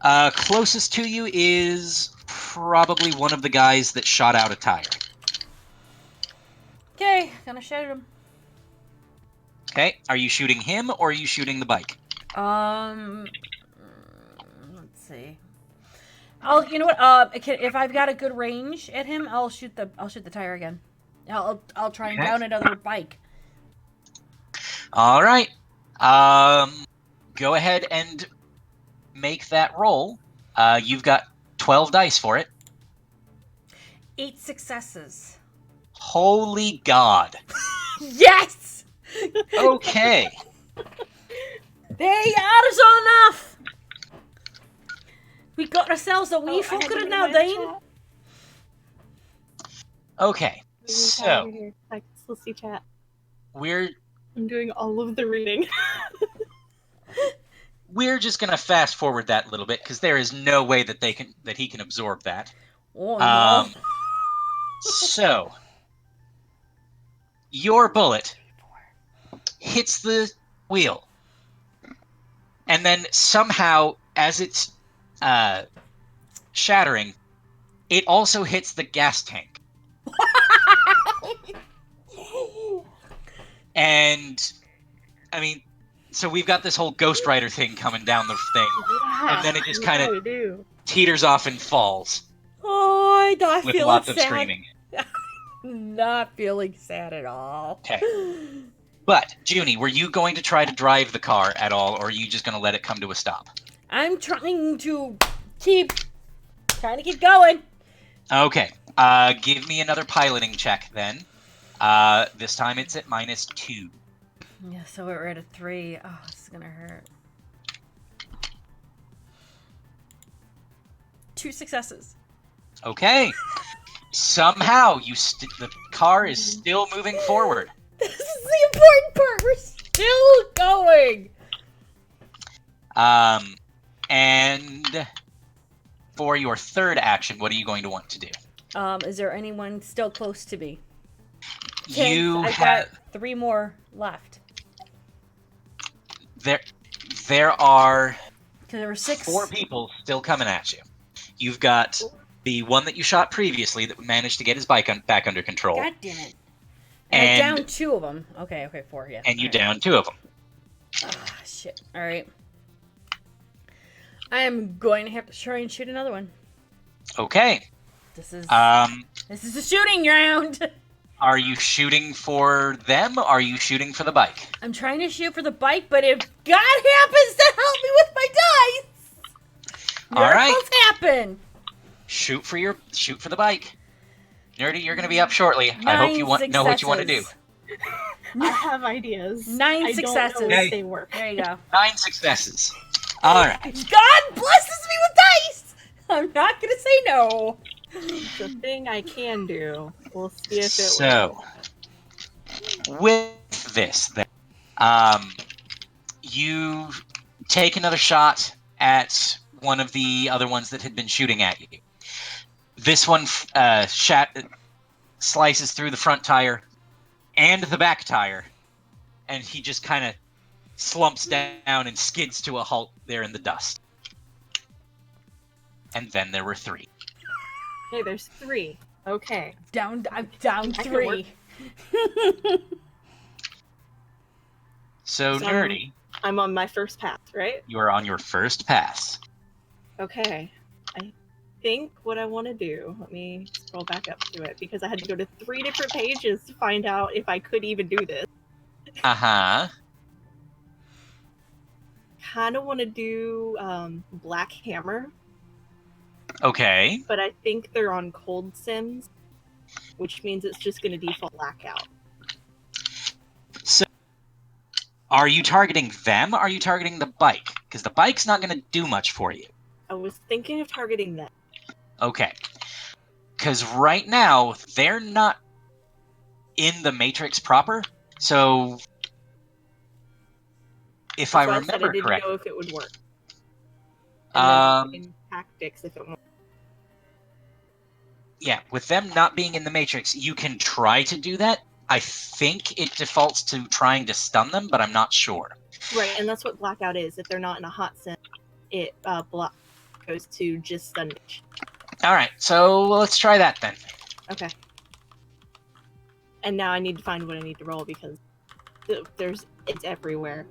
Closest to you is probably one of the guys that shot out a tire. Okay, gonna shoot him. Okay, are you shooting him or are you shooting the bike? Let's see. You know what? If I've got a good range at him, I'll shoot the tire again. I'll try and down another bike. All right. Go ahead and make that roll. You've got 12 dice for it. 8 successes. Holy God. Yes. Okay. They are enough. We got ourselves a wee fucker now, Dane. Okay, so I can still see chat. I'm doing all of the reading. We're just gonna fast forward that a little bit because there is no way that he can absorb that. Oh no. So, your bullet hits the wheel. And then somehow, as it's shattering, it also hits the gas tank. And, I mean, so we've got this whole Ghost Rider thing coming down the thing. Yeah, And then it just kind of we do. teeters off and falls Oh, I'm not with feeling lots of sad. screaming. Not feeling sad at all. Okay. But, Junie, were you going to try to drive the car at all, or are you just going to let it come to a stop? I'm trying to keep going. Okay. Give me another piloting check, then. This time it's at -2. Yeah, so we're at a 3. Oh, this is gonna hurt. 2 successes. Okay. Somehow, the car is still moving forward. This is the important part. We're still going. And for your third action, what are you going to want to do? Is there anyone still close to me? I've got 3 more left. There are Because there were 6. 4 people still coming at you. You've got the one that you shot previously that managed to get his bike back under control. God damn it. And I downed 2 of them. Okay, 4, yeah. And you downed 2 of them. Ah, shit. Alright. I am going to have to try and shoot another one. Okay. This is a shooting round. Are you shooting for them? Or are you shooting for the bike? I'm trying to shoot for the bike, but if God happens to help me with my dice, miracles happen. Shoot for the bike. Nerdy, you're going to be up shortly. I hope you know what you want to do. I have ideas. 9 successes. I don't know if they work. There you go. 9 successes. All right. God blesses me with dice. I'm not going to say no. It's a thing I can do. We'll see if it So, with this, then, you take another shot at one of the other ones that had been shooting at you. This one slices through the front tire and the back tire, and he just kind of slumps down and skids to a halt there in the dust. And then there were 3. Okay, there's 3. Okay. I'm down 3. So, Nerdy, I'm on my first pass, right? you are on your first pass. Okay. I think what I want to do, let me scroll back up to it, because I had to go to 3 different pages to find out if I could even do this. Uh-huh. Kind of want to do Black Hammer, Okay. but I think they're on cold sims, which means it's just going to default blackout. So, are you targeting them? Or are you targeting the bike? Because the bike's not going to do much for you. I was thinking of targeting them. Okay. Because right now, they're not in the Matrix proper. So, if I That's why remember I didn't correctly, know if it would work. And then in tactics, if it won't. yeah, with them not being in the Matrix, you can try to do that. I think it defaults to trying to stun them, but I'm not sure. Right, and that's what blackout is. If they're not in a hot sim, it goes to just stun damage. All right, so let's try that then. Okay. And now I need to find what I need to roll because it's everywhere.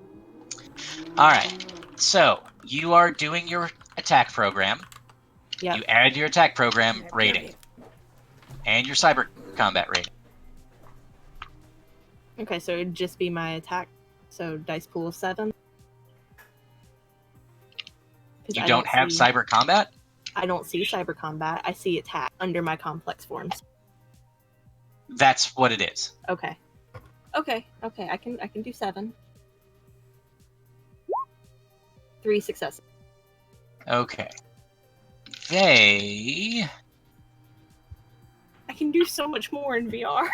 All right, so you are doing your attack program. Yeah. You add your attack program rating and your cyber combat rating. Okay, so it'd just be my attack. So dice pool of 7. You don't have cyber combat? I don't see cyber combat. I see attack under my complex forms. That's what it is. Okay. Okay. I can do 7. 3 successes. Okay. I can do so much more in VR.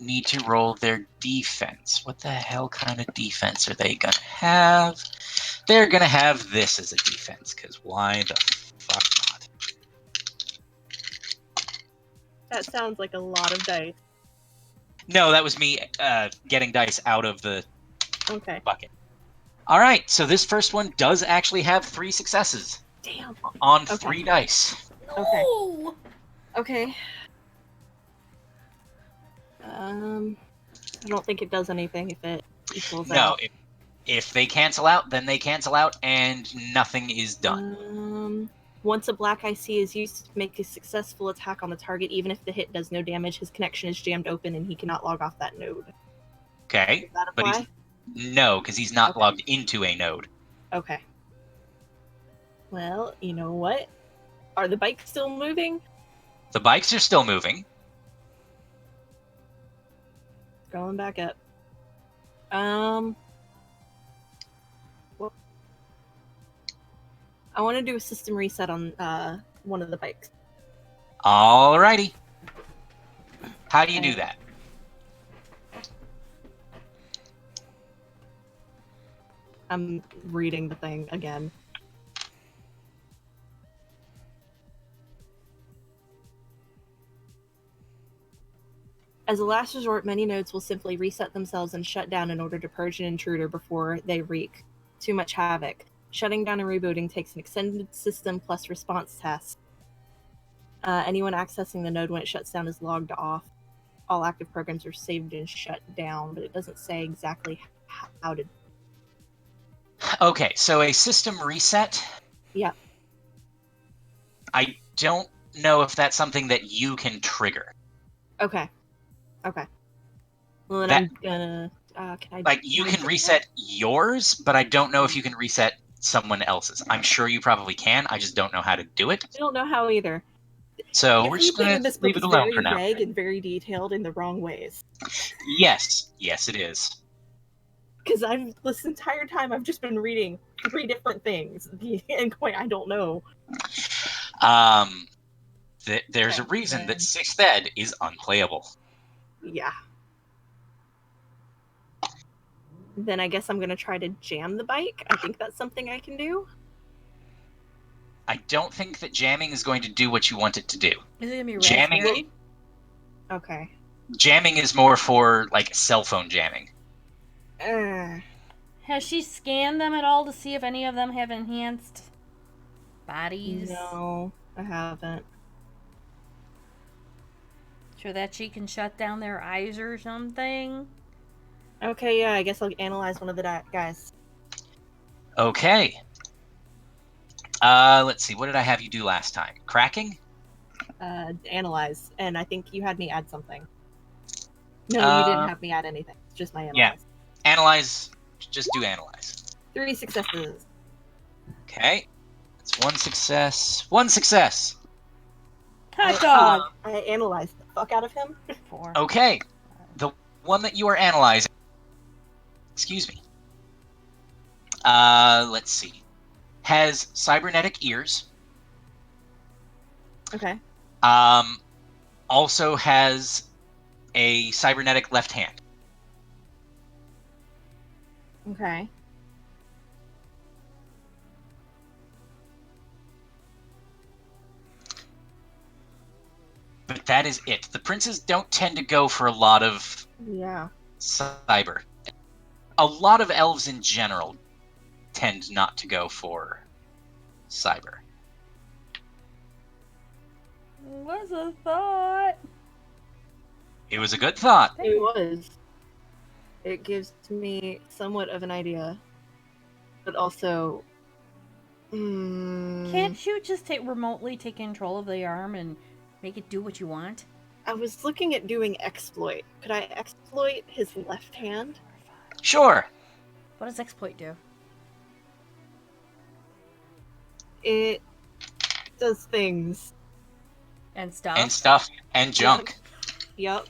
need to roll their defense. What the hell kind of defense are they going to have? They're going to have this as a defense, because why the fuck not? That sounds like a lot of dice. No, that was me getting dice out of the Okay. bucket. All right, so this first one does actually have 3 successes. Damn. On Okay. 3 dice. Okay. No! Okay. I don't think it does anything if it equals out. No, if they cancel out, then they cancel out, and nothing is done. Once a black IC is used to make a successful attack on the target, even if the hit does no damage, his connection is jammed open and he cannot log off that node. Okay, Does that but apply? no, because he's not Okay. logged into a node. Okay. Well, you know what? Are the bikes still moving? The bikes are still moving. Scrolling back up. Well, I want to do a system reset on one of the bikes. Alrighty. How do you do that? I'm reading the thing again. As a last resort, many nodes will simply reset themselves and shut down in order to purge an intruder before they wreak too much havoc. Shutting down and rebooting takes an extended system plus response test. Anyone accessing the node when it shuts down is logged off. All active programs are saved and shut down, but it doesn't say exactly how to. Okay, so a system reset. Yeah. I don't know if that's something that you can trigger. Okay. Well, then That- I'm gonna. Can I? Like, you can reset yours, but I don't know if you can reset someone else's. I'm sure you probably can. I just don't know how to do it. I don't know how either. So we're just Everything going in to this book leave is it alone very for now. vague and very detailed in the wrong ways. Yes, it is. Because this entire time I've just been reading 3 different things and going, I don't know. There's a reason that 6th Ed is unplayable. Yeah. Then I guess I'm gonna try to jam the bike. I think that's something I can do. I don't think that jamming is going to do what you want it to do. Is it gonna be Jamming- raspberry? Okay. Jamming is more for, like, cell phone jamming. Has she scanned them at all to see if any of them have enhanced bodies? No, I haven't. So that she can shut down their eyes or something? Okay, yeah, I guess I'll analyze one of the guys. Okay. Let's see. What did I have you do last time? Cracking? Analyze. And I think you had me add something. No, you didn't have me add anything. It's just my analyze. Yeah. Analyze. Just do analyze. 3 successes. Okay. That's 1 success. 1 success. Hot dog! I analyzed the fuck out of him. 4. Okay. The one that you are analyzing. Excuse me. Let's see. Has cybernetic ears. Okay. Also has a cybernetic left hand. Okay. But that is it. The princes don't tend to go for a lot of Yeah. cyber. A lot of elves in general tend not to go for cyber. Was a thought. It was a good thought. It was. It gives me somewhat of an idea. But also... Can't you just remotely take control of the arm and make it do what you want? I was looking at doing exploit. Could I exploit his left hand? Sure. What does exploit do? It does things. And stuff? And stuff. And junk. Yup.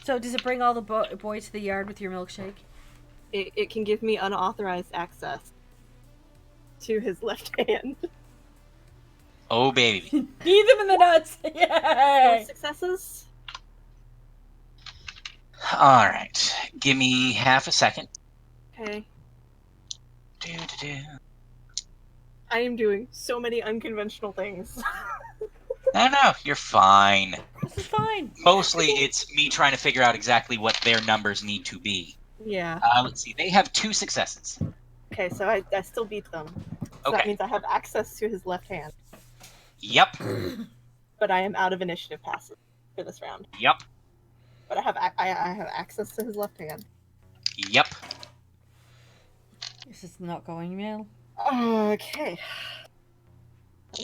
So does it bring all the boys to the yard with your milkshake? It can give me unauthorized access to his left hand. Oh, baby. Beat them in the nuts! 4 Yay! successes? All right. Give me half a second. Okay. Do-do-do. I am doing so many unconventional things. No, you're fine. This is fine. Mostly it's me trying to figure out exactly what their numbers need to be. Yeah. Let's see. They have 2 successes. Okay, so I still beat them. So that Okay. means I have access to his left hand. Yep. But I am out of initiative passes for this round. Yep. But I have access to his left hand. Yep. This is not going well. Okay.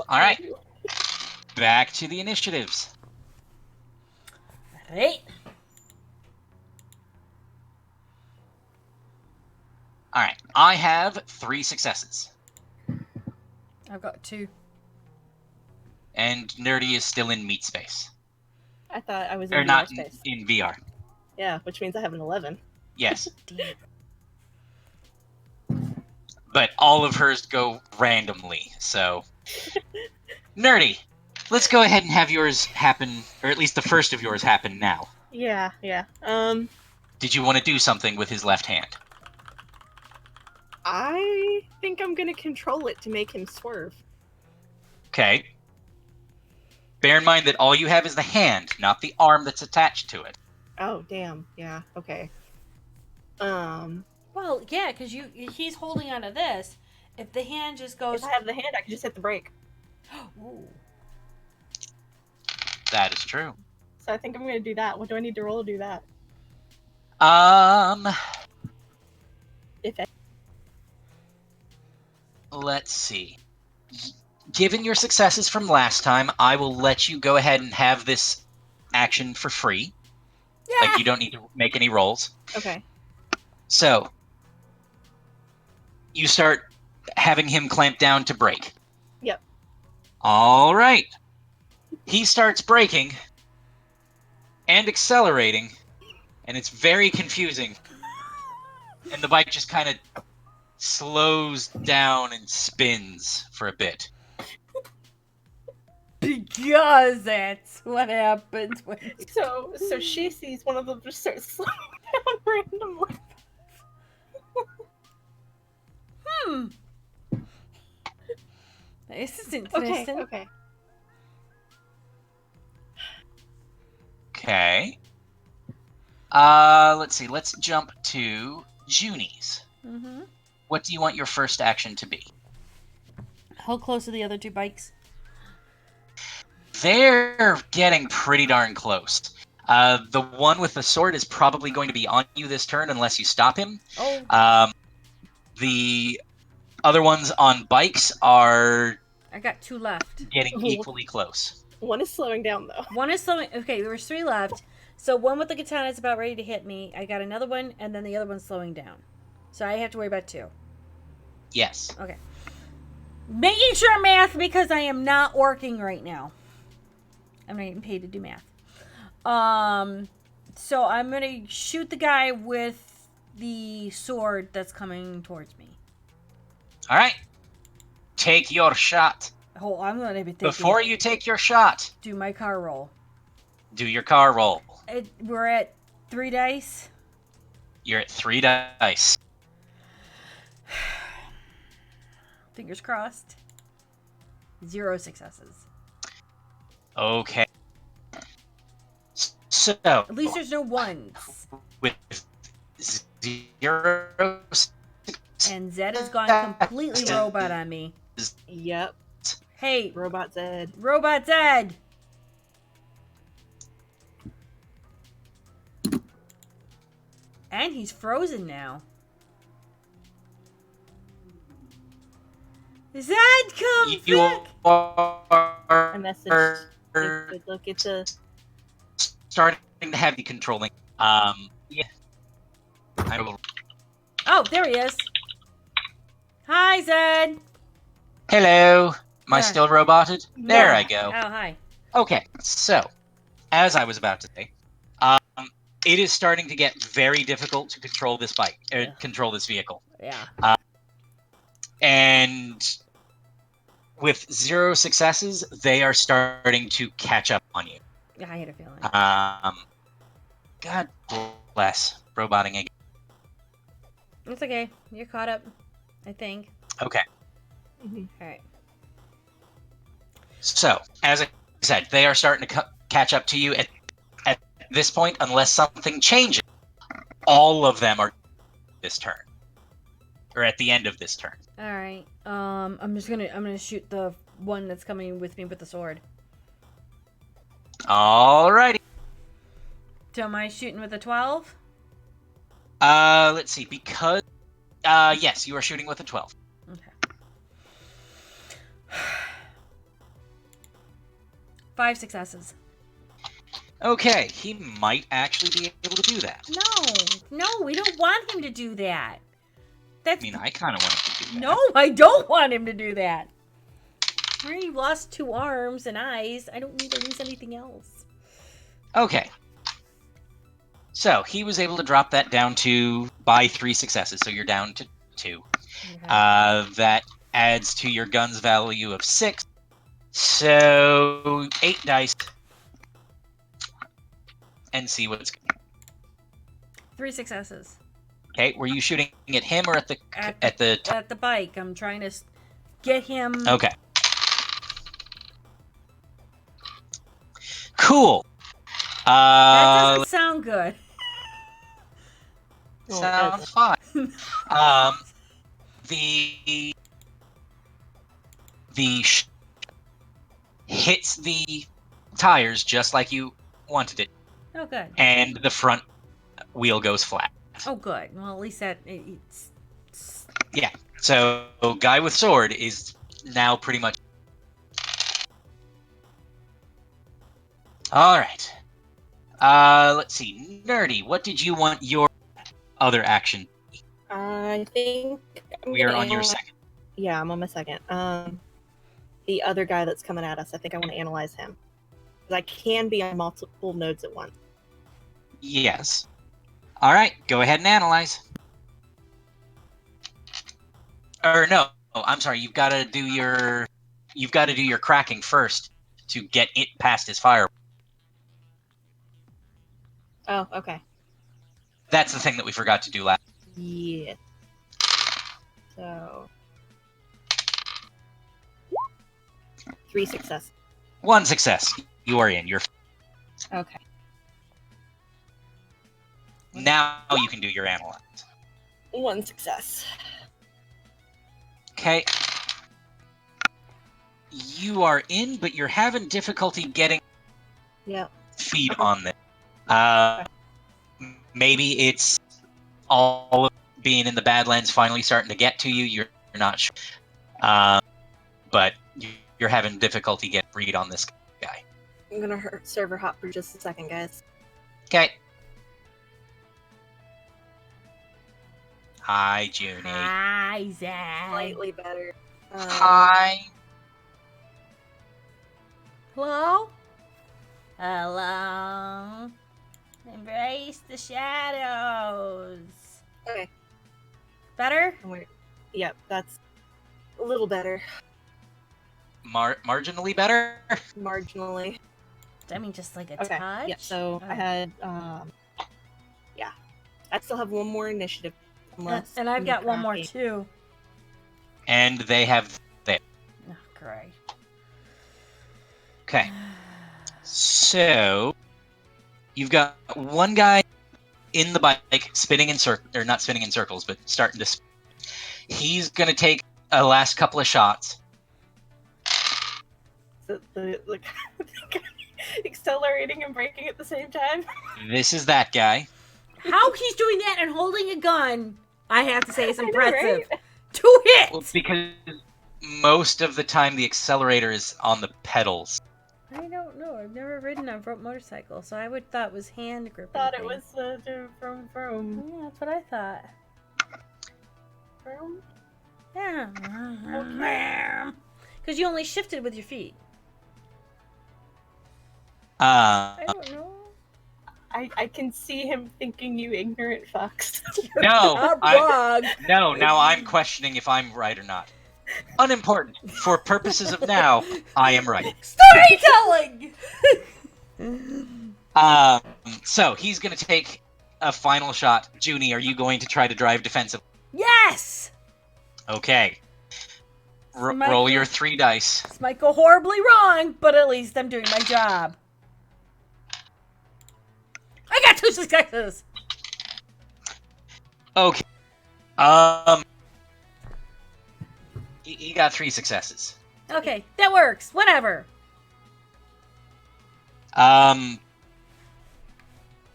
All right. Back to the initiatives. Right. All right. I have 3 successes. I've got 2. And Nerdy is still in meat space. I thought I was Or in VR not space. in VR. Yeah, which means I have an 11. Yes. Damn. But all of hers go randomly, so... Nerdy, let's go ahead and have yours happen, or at least the first of yours happen now. Yeah. Did you want to do something with his left hand? I think I'm gonna control it to make him swerve. Okay. Bear in mind that all you have is the hand, not the arm that's attached to it. Oh, damn. Yeah, okay. Well, yeah, because he's holding onto this. If the hand just goes... If I have the hand, I can just hit the brake. Ooh. That is true. So I think I'm gonna do that. What do I need to roll to do that? If I... Let's see. Given your successes from last time, I will let you go ahead and have this action for free. Yeah. Like, you don't need to make any rolls. Okay. So, you start having him clamp down to brake. Yep. All right. He starts braking and accelerating, and it's very confusing. And the bike just kind of slows down and spins for a bit. Because that's what happens when... So she sees one of them just start slowing down randomly. This is interesting. Okay. Okay. Let's see. Let's jump to Junie's. Mm-hmm. What do you want your first action to be? How close are the other 2 bikes? They're getting pretty darn close. The one with the sword is probably going to be on you this turn unless you stop him. Oh. The other ones on bikes are I got 2 left. getting equally close. One is slowing down, though. One is slowing... Okay, there was 3 left. So one with the katana is about ready to hit me. I got another one, and then the other one's slowing down. So I have to worry about 2. Yes. Okay. Making sure math because I am not working right now. I'm not getting paid to do math. So I'm gonna shoot the guy with the sword that's coming towards me. All right. Take your shot. Oh, I'm gonna be taking... Before you take your shot, do my car roll. do your car roll. We're at 3 dice. You're at 3 dice. Fingers crossed. 0 successes. Okay. So, At least there's no ones. with 0 And Zed has gone completely robot on me. Yep. Hey, Robot Zed. Robot Zed! And he's frozen now. Zed, come you back! are A message. Look, it's a... starting to have the controlling. Yeah. I will. Oh, there he is. Hi, Zed. Hello. Am I Yeah. still roboted? There Yeah. I go. Oh, hi. Okay, so, as I was about to say, it is starting to get very difficult to control this bike, Yeah. control this vehicle. Yeah. And with 0 successes, they are starting to catch up on you. Yeah, I had a feeling. God less roboting again. It's okay. You're caught up, I think. Okay. Mhm. All right. So, as I said, they are starting to catch up to you at this point, unless something changes. All of them are this turn. Or at the end of this turn. All right. I'm gonna shoot the one that's coming with me with the sword. Alrighty. So am I shooting with a 12? Let's see. Because yes, you are shooting with a 12. Okay. 5 successes. Okay, he might actually be able to do that. No, we don't want him to do that. That's I mean, I kind of want him to do that. no, I don't want him to do that. I already lost 2 arms and eyes. I don't need to lose anything else. Okay. So, he was able to drop that down by 3 successes, so you're down to 2. Okay. That adds to your gun's value of 6. So, 8 dice. And see what's... 3 successes. Okay, were you shooting at him or at the... At the bike. I'm trying to get him... Okay. Cool. That doesn't sound good. Sounds fine. The hits the tires just like you wanted it, Oh, good. and the front wheel goes flat. Oh, good. Well, at least that... It's... Yeah. So, guy with sword is now pretty much... Alright. Let's see. Nerdy, what did you want your other action? I think We are on your second. Yeah, I'm on my second. The other guy that's coming at us, I think I want to analyze him. 'Cause I can be on multiple nodes at once. Yes. Alright, go ahead and analyze. Or no, I'm sorry, you've got to do your cracking first to get it past his fire. Oh, okay. That's the thing that we forgot to do last. Yeah. So 3 success. 1 success. You are in. You're Okay. now you can do your analyze. 1 success. Okay. You are in, but you're having difficulty getting Yep. feed on this. Maybe it's all of being in the Badlands finally starting to get to you. You're not sure. But you're having difficulty getting read on this guy. I'm gonna server hop for just a second, guys. Okay. Hi, Junie. Hi, Zed. Slightly better. Hi. Hello? Hello? Embrace the shadows. Okay. Better? Yep, that's a little better. Marginally better? Marginally. I mean, just like a Okay. touch? Yeah, so Oh. I had, yeah. I still have 1 more initiative. Unless And I've got one more, cracking. too. And they have... Oh, great. Okay. So... You've got one guy in the bike spinning in circles, or not spinning in circles, but starting to... He's going to take a last couple of shots. The accelerating and braking at the same time. This is that guy. How he's doing that and holding a gun, I have to say, is I know, impressive. right? 2 hits! Well, because most of the time the accelerator is on the pedals. I don't know. I've never ridden a motorcycle, so I would thought it was hand gripping. Thought it was from. Yeah, that's what I thought. From? Yeah. Because you only shifted with your feet. I don't know. I can see him thinking you ignorant fucks. No, Not wrong. no, now I'm questioning if I'm right or not. Unimportant. For purposes of now, I am right. Storytelling! So he's going to take a final shot. Junie, are you going to try to drive defensive? Yes! Okay. Might Roll go- your 3 dice. This might go horribly wrong, but at least I'm doing my job. I got 2 successes! Okay. He got 3 successes. Okay, that works. Whatever.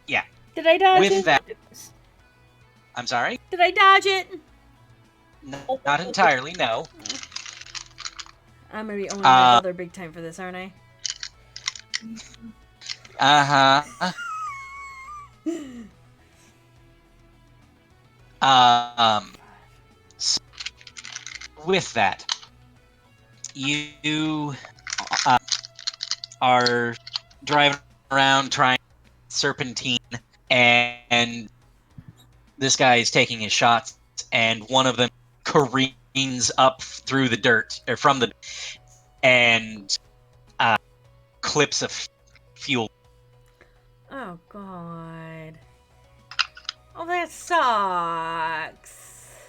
Yeah. Did I dodge With it? that, I'm sorry? Did I dodge it? No, not entirely, no. I'm gonna be owning my brother big time for this, aren't I? Uh-huh. So with that, you are driving around trying serpentine, and this guy is taking his shots, and one of them careens up through the dirt, or from the, and clips of fuel. Oh, God. Oh, that sucks.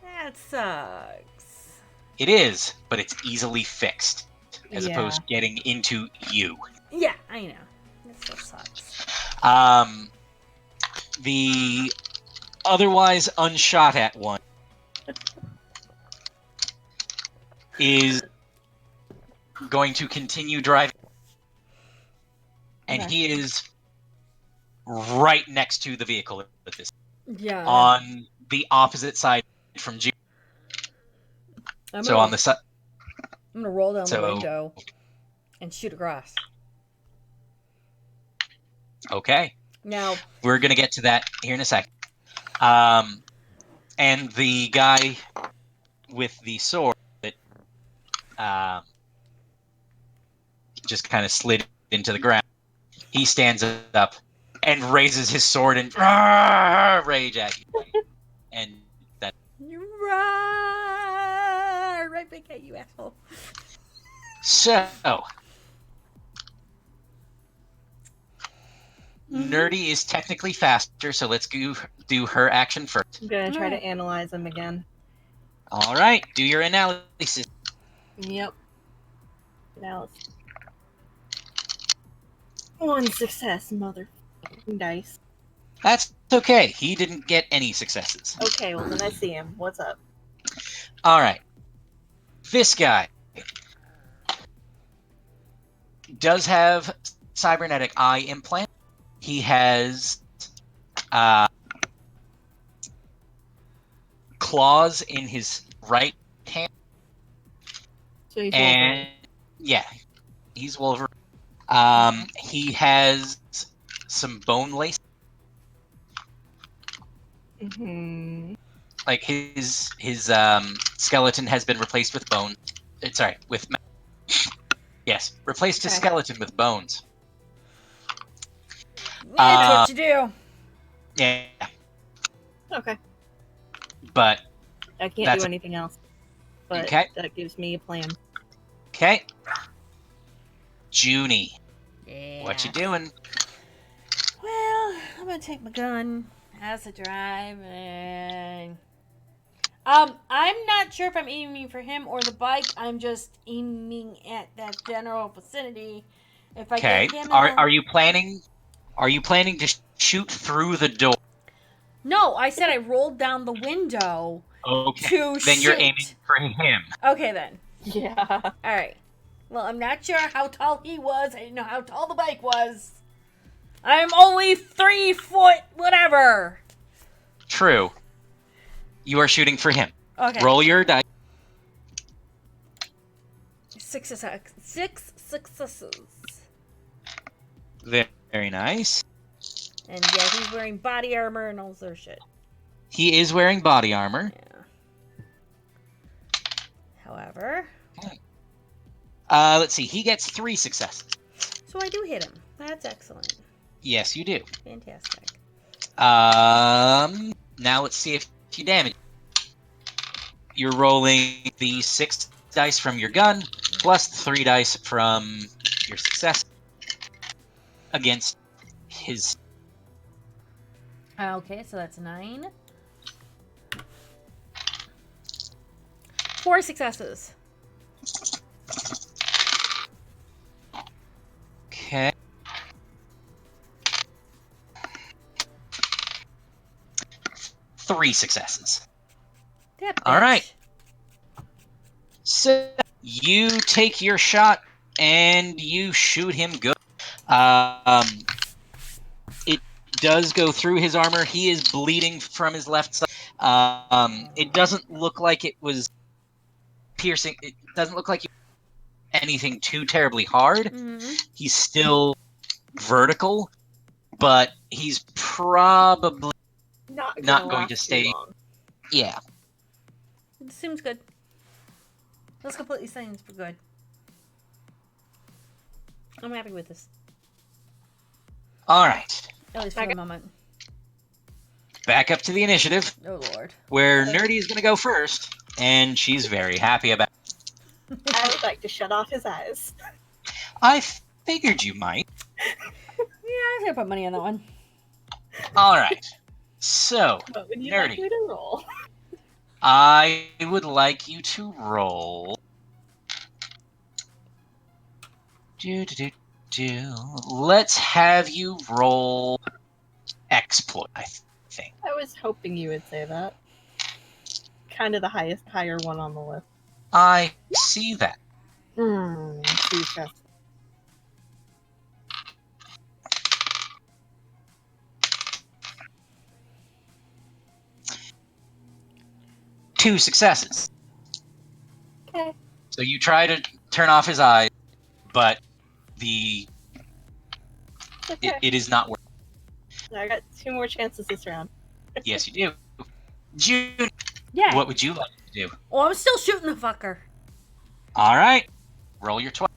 That sucks. It is, but it's easily fixed, as Yeah. opposed to getting into you. Yeah, I know. That still sucks. The otherwise unshot at one is going to continue driving, and Okay. he is right next to the vehicle at this, Yeah. on the opposite side from June. I'm So gonna, on the side. I'm gonna roll down the So- window and shoot across. Okay, Now, we're gonna get to that here in a second. And the guy with the sword that just kind of slid into the ground, he stands up and raises his sword and rage at you. And that. you right back at you, asshole. So, Nerdy is technically faster, so let's do her action first. I'm gonna try to Alright. analyze them again. All right, do your analysis. Yep. Analysis. 1 success, mother dice. That's okay. He didn't get any successes. Okay, well then I see him. What's up? All right. This guy does have cybernetic eye implant. He has claws in his right hand, So he's and yeah, he's Wolverine. He has some bone lace, Mm-hmm. like his skeleton has been replaced with bone. Sorry, with yes, replaced his Okay. skeleton with bones. That's what you do. Yeah, Okay. but I can't That's- do anything else. But Okay. that gives me a plan. okay. Junie, Yeah. what you doing? Well, I'm gonna take my gun as I drive, and I'm not sure if I'm aiming for him or the bike. I'm just aiming at that general vicinity. If I Okay. get him, Are you planning? Are you planning to shoot through the door? No, I said I rolled down the window Okay. to Then shoot. you're aiming for him. Okay, then. Yeah. All right. Well, I'm not sure how tall he was. I didn't know how tall the bike was. I'm only 3 foot, whatever. True. You are shooting for him. Okay. Roll your dice. 6 successes. Very nice. And yeah, he's wearing body armor and all this other shit. He is wearing body armor. Yeah. However, Let's see. He gets 3 successes. so I do hit him. That's excellent. Yes, you do. Fantastic. Now let's see if you damage. You're rolling the 6 dice from your gun plus 3 dice from your success against his Okay, so that's 9. 4 successes. Okay. Three successes. That bitch. All right. So you take your shot and you shoot him good. It does go through his armor. He is bleeding from his left side. It doesn't look like it was piercing. It doesn't look like anything too terribly hard. Mm-hmm. He's still vertical, but he's probably not going to stay. Long. Yeah. It seems good. This completely seems good. I'm happy with this. All right. At least for the moment. Back up to the initiative. Oh, Lord. Where Nerdy is going to go first, and she's very happy about it. I would like to shut off his eyes. I figured you might. Yeah, I'm going to put money on that one. All right. So, What would you Nerdy, like me to roll? I would like you to roll. Let's have you roll exploit, I think. I was hoping you would say that. Kind of the higher one on the list. I see that. Two successes. Two successes. Okay. So you try to turn off his eyes, but Okay. it is not working. I got 2 more chances this round. Yes, you do. June, Yeah. what would you like to do? Oh, I'm still shooting the fucker. All right. Roll your 12.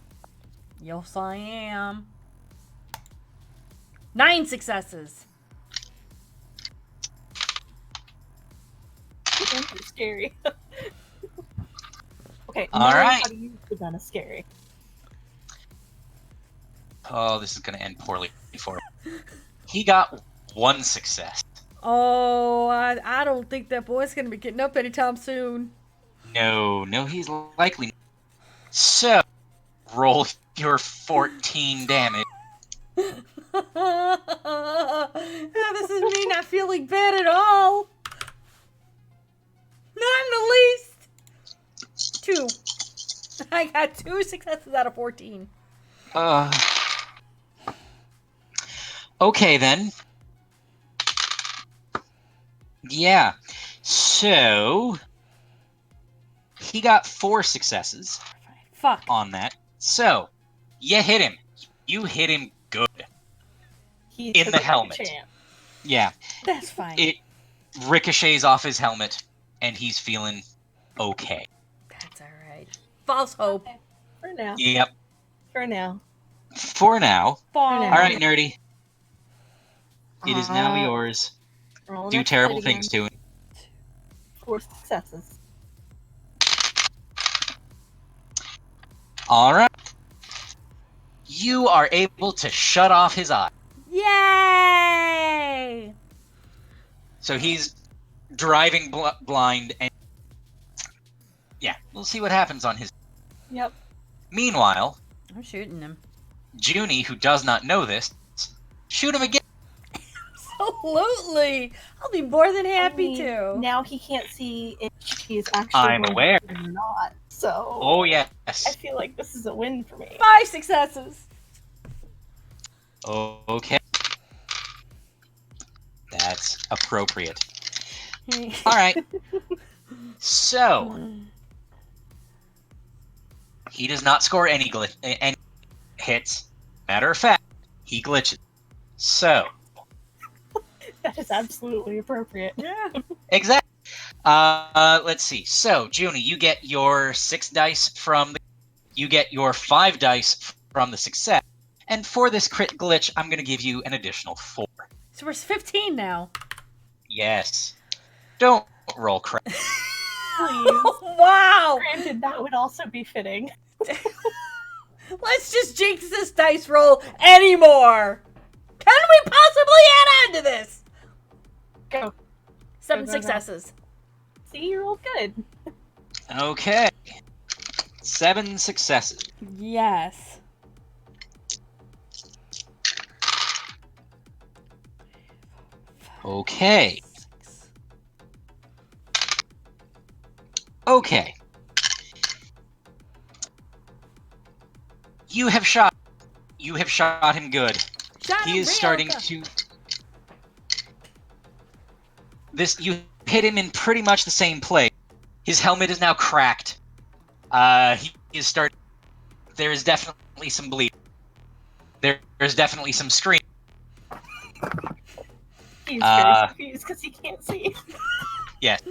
Yes, I am. 9 successes. That's scary. Okay. All right. How do you use the gun is scary? Oh, this is going to end poorly for him. He got 1 success. Oh, I don't think that boy's going to be getting up anytime soon. No, he's likely. So, roll your 14 damage. Yeah, this is me not feeling bad at all. Not in the least. 2. I got 2 successes out of 14. Okay, then. Yeah. So, he got 4 successes Fuck. on that. So, you hit him. You hit him good. He In took the a helmet. chance. Yeah. That's fine. It ricochets off his helmet, and he's feeling okay. That's alright. False hope. Okay. For now. Yep. For now. For now. False. now. All right, Nerdy. It is now Uh, yours. Roll Do an terrible exploit things again. to him. 4 successes. All right. You are able to shut off his eye. Yay! So he's driving blind, and yeah, we'll see what happens on his. Yep. Meanwhile, I'm shooting him. Junie, who does not know this, shoot him again. Absolutely. I'll be more than happy to. Now he can't see if she's actually I'm going aware. to or not. So Oh, I yes. feel like this is a win for me. 5 successes. Okay. That's appropriate. All right. So, he does not score any hits. Matter of fact, he glitches. So, That is absolutely appropriate. Yeah. exactly. Let's see. So, Junie, you get your 6 dice from you get your 5 dice from the success. And for this crit glitch, I'm going to give you an additional 4. So we're 15 now. Yes. Don't roll crap. Please. Wow. Granted, that would also be fitting. Let's just jinx this dice roll anymore. Can we possibly add on to this? Go. 7 Go, go, go. successes. See, you rolled good. Okay. 7 successes. Yes. Okay. Okay. You have shot him good. Shot He him is real starting good. to you hit him in pretty much the same place. His helmet is now cracked. He is starting. There is definitely some bleed. There's definitely some scream. He's very confused because he can't see. Yes.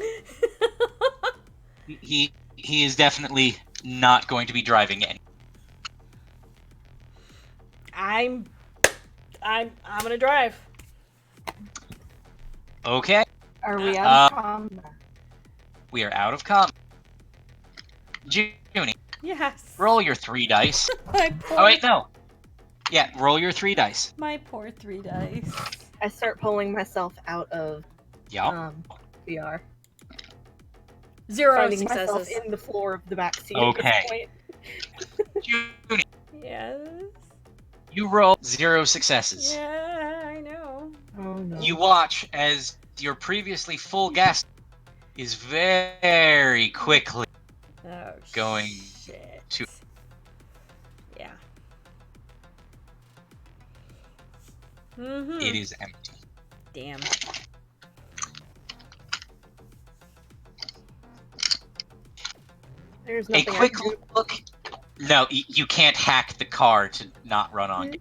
He is definitely not going to be driving in. I'm gonna drive. Okay. Are we out of combat? We are out of combat. Junie, Yes. roll your 3 dice. Oh wait, no. Yeah, roll your 3 dice. My poor 3 dice. I start pulling myself out of Yup. VR. 0 Finding myself successes. in the floor of the back seat Okay. at this point. Junie, Yes. you roll 0 successes. Yeah, I know. Oh no. You watch as your previously full gas is very quickly Oh, going shit. to- Yeah. Mm-hmm. It is empty. Damn. There's A nothing quick I can do. look. No, you can't hack the car to not run on.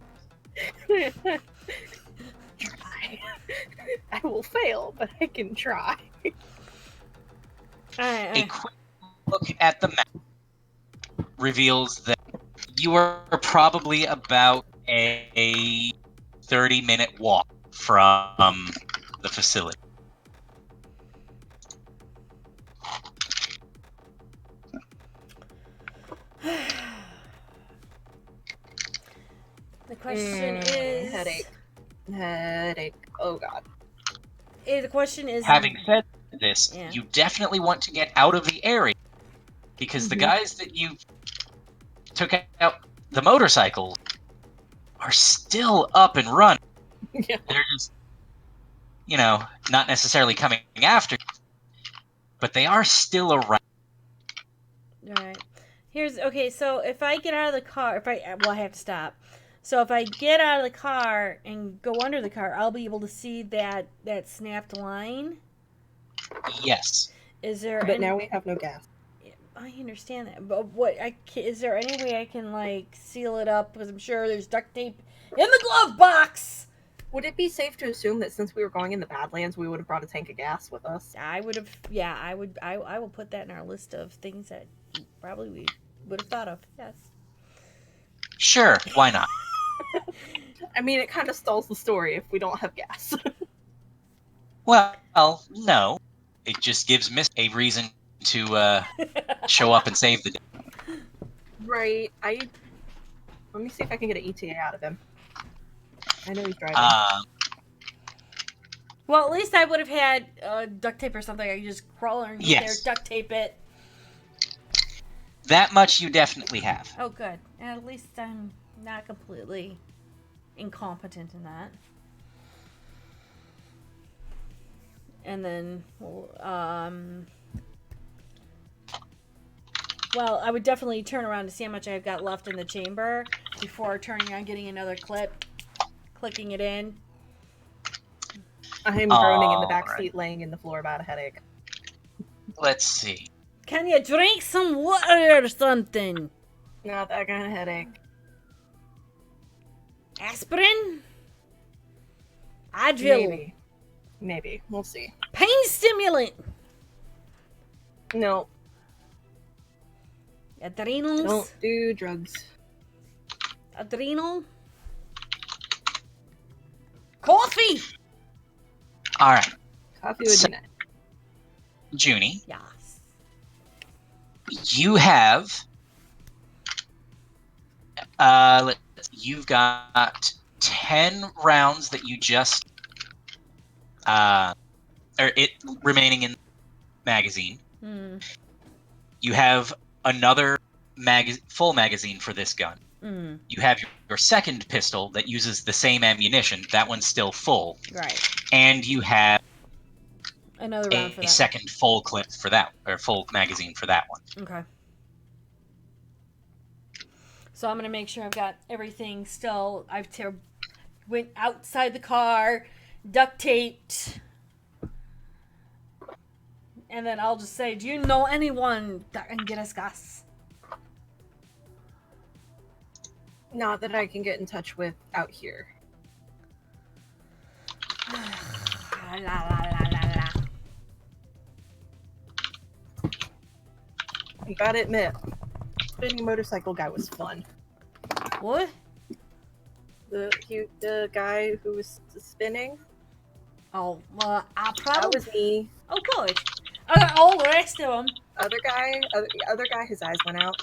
Try. I will fail, but I can try. A quick look at the map reveals that you are probably about a 30-minute walk from the facility. The question is... Headache. Oh god. The question is... Having said this, Yeah. you definitely want to get out of the area because the guys that you took out the motorcycle are still up and running. Yeah. They're just, not necessarily coming after you, but they are still around. Alright. Okay, so if I get out of the car, I have to stop. So if I get out of the car and go under the car, I'll be able to see that snapped line. Yes. Is there? But now we have no gas. I understand that, but is there any way I can seal it up? Because I'm sure there's duct tape in the glove box. Would it be safe to assume that since we were going in the Badlands, we would have brought a tank of gas with us? I would have. Yeah, I would. I will put that in our list of things that probably we would have thought of. Yes. Sure. Why not? I mean, it kind of stalls the story if we don't have gas. Well, no. It just gives Miss a reason to show up and save the day. Right. Let me see if I can get an ETA out of him. I know he's driving. Well, at least I would have had duct tape or something. I could just crawl underneath Yes. there, duct tape it. That much you definitely have. Oh, good. At least I'm not completely incompetent in that. And then, well, I would definitely turn around to see how much I've got left in the chamber before turning on, getting another clip, clicking it in. I'm groaning in the back seat, laying in the floor about a headache. Let's see. Can you drink some water or something? Not that kind of headache. Aspirin? Advil? Maybe. We'll see. Pain stimulant? No. Adrenals? Don't do drugs. Adrenal? Coffee? All right. Coffee would be nice. Junie, Yes. you have... you've got 10 rounds that you just or it remaining in the magazine. Hmm. You have another full magazine for this gun. Hmm. You have your second pistol that uses the same ammunition. That one's still full. Right. And you have Another round for a that second full clip for that, or full magazine for that one. one. Okay. So I'm gonna make sure I've got everything still. Went outside the car, duct taped, and then I'll just say, "Do you know anyone that can get us gas?" Not that I can get in touch with out here. La la la la la. You gotta admit, spinning motorcycle guy was fun. What? The guy who was spinning. Oh, well, I That probably. was me. Oh, good. I got all the rest of them. Other guy, his eyes went out.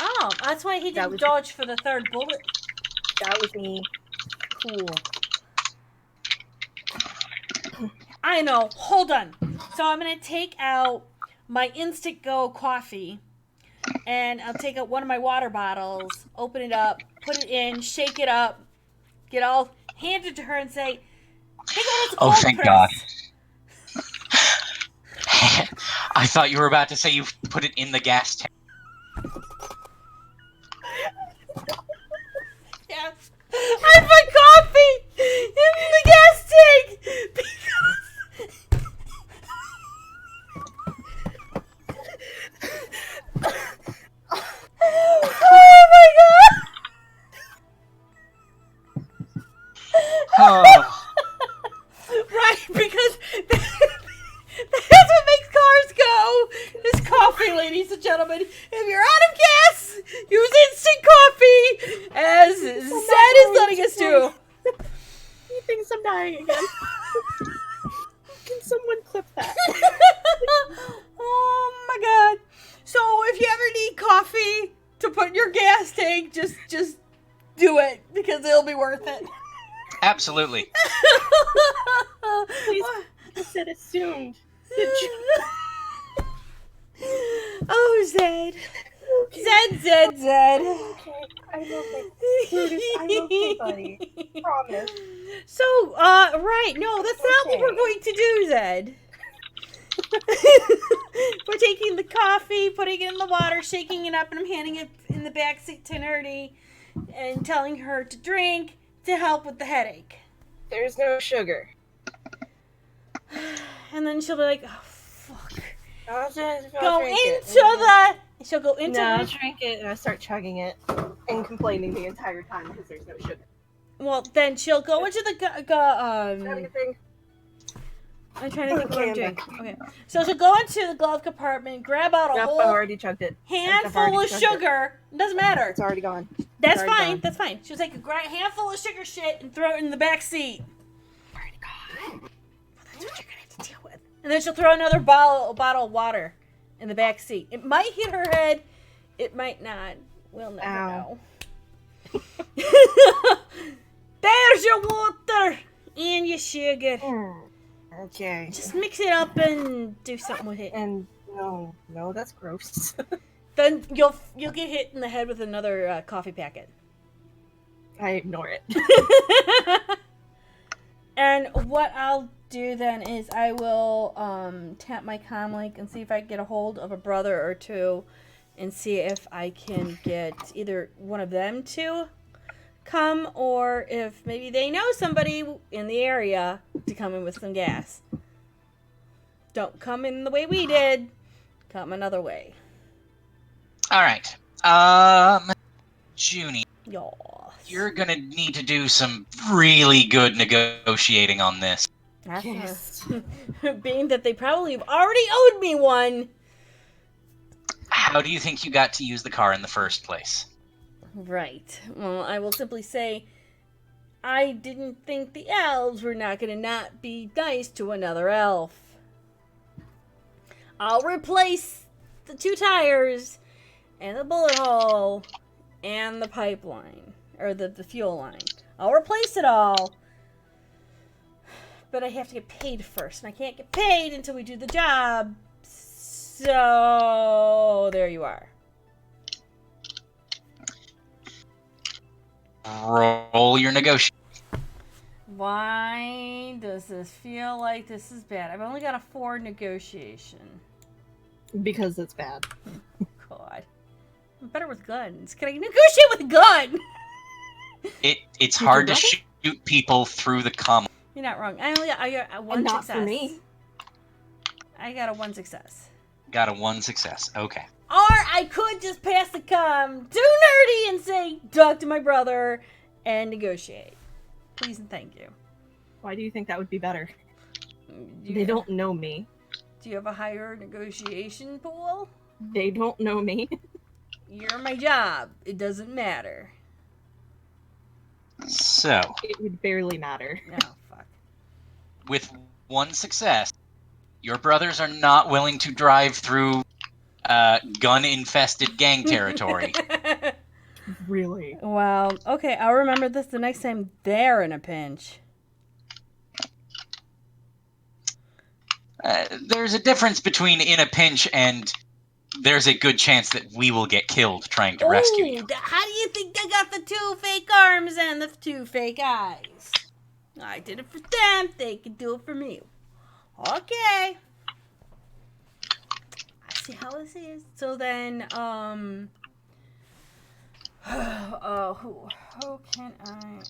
Oh, that's why he That didn't was- dodge for the third bullet. That was me. Cool. I know. Hold on. So I'm gonna take out my Instant Go coffee, and I'll take out one of my water bottles, open it up, put it in, shake it up, hand it to her, and say, "Hey, it's a cold thank press." God. I thought you were about to say you put it in the gas tank. Yes. I put coffee in the gas tank because oh my god! Oh. Right, because that's what makes cars go. Is coffee, ladies and gentlemen. If you're out of gas, use instant coffee, as Zed is letting us do. He thinks I'm dying again. Can someone clip that? Oh my god. So if you ever need coffee to put in your gas tank, just do it, because it'll be worth it. Absolutely. Please, I said assumed. Did you? Oh, Zed. Okay. Zed. Okay, I will be. Brutus, I'm okay, buddy. Promise. So, right. No, that's not what Okay. we're going to do, Zed. We're taking the coffee, putting it in the water, shaking it up, and I'm handing it in the backseat to Nerdy and telling her to drink to help with the headache. There's no sugar. And then she'll be like, "Oh, fuck." I'll Go drink it. into the... She'll go into No, the... drink it, and I start chugging it and complaining the entire time because there's no sugar. Well, then she'll go into the... Everything. I'm trying to think what I'm Okay, doing. I'm back. Okay. So she'll go into the glove compartment, grab out a Yep, whole I've already chugged it. handful already of chugged it. sugar. Doesn't matter. It's already gone. That's already fine. gone. That's fine. She'll take a handful of sugar shit and throw it in the back seat. Already gone. That's what you're gonna have to deal with. And then she'll throw another bottle of water in the back seat. It might hit her head. It might not. We'll never Ow. know. There's your water and your sugar. Okay. Just mix it up and do something with it. And no, that's gross. Then you'll get hit in the head with another coffee packet. I ignore it. And what I'll do then is I will tap my comlink and see if I can get a hold of a brother or two and see if I can get either one of them to come, or if maybe they know somebody in the area to come in with some gas. Don't come in the way we did. Come another way. All right. Junie, Yas. you're gonna need to do some really good negotiating on this. That's Yes. being that they probably have already owed me one. How do you think you got to use the car in the first place? Right. Well, I will simply say I didn't think the elves were not going to not be nice to another elf. I'll replace the 2 tires and the bullet hole and the pipeline, or the fuel line. I'll replace it all. But I have to get paid first, and I can't get paid until we do the job. So there you are. Roll your negotiation. Why does this feel like this is bad? I've only got a 4 negotiation. Because it's bad. God. I'm better with guns. Can I negotiate with a gun? It's hard to shoot people through the comm. You're not wrong. I got one Not success. for me. I got a 1 success. Got a 1 success. Okay. Or I could just pass the comm too nerdy and say, talk to my brother and negotiate. Please and thank you. Why do you think that would be better? You, They don't know me. Do you have a higher negotiation pool? They don't know me. You're my job. It doesn't matter. So, It would barely matter. No, fuck. with 1 success, your brothers are not willing to drive through gun-infested gang territory. Really? Well, okay, I'll remember this the next time they're in a pinch. There's a difference between in a pinch and there's a good chance that we will get killed trying to rescue you. How do you think I got the 2 fake arms and the 2 fake eyes? I did it for them. They can do it for me. Okay. I see how this is. So then, who can I?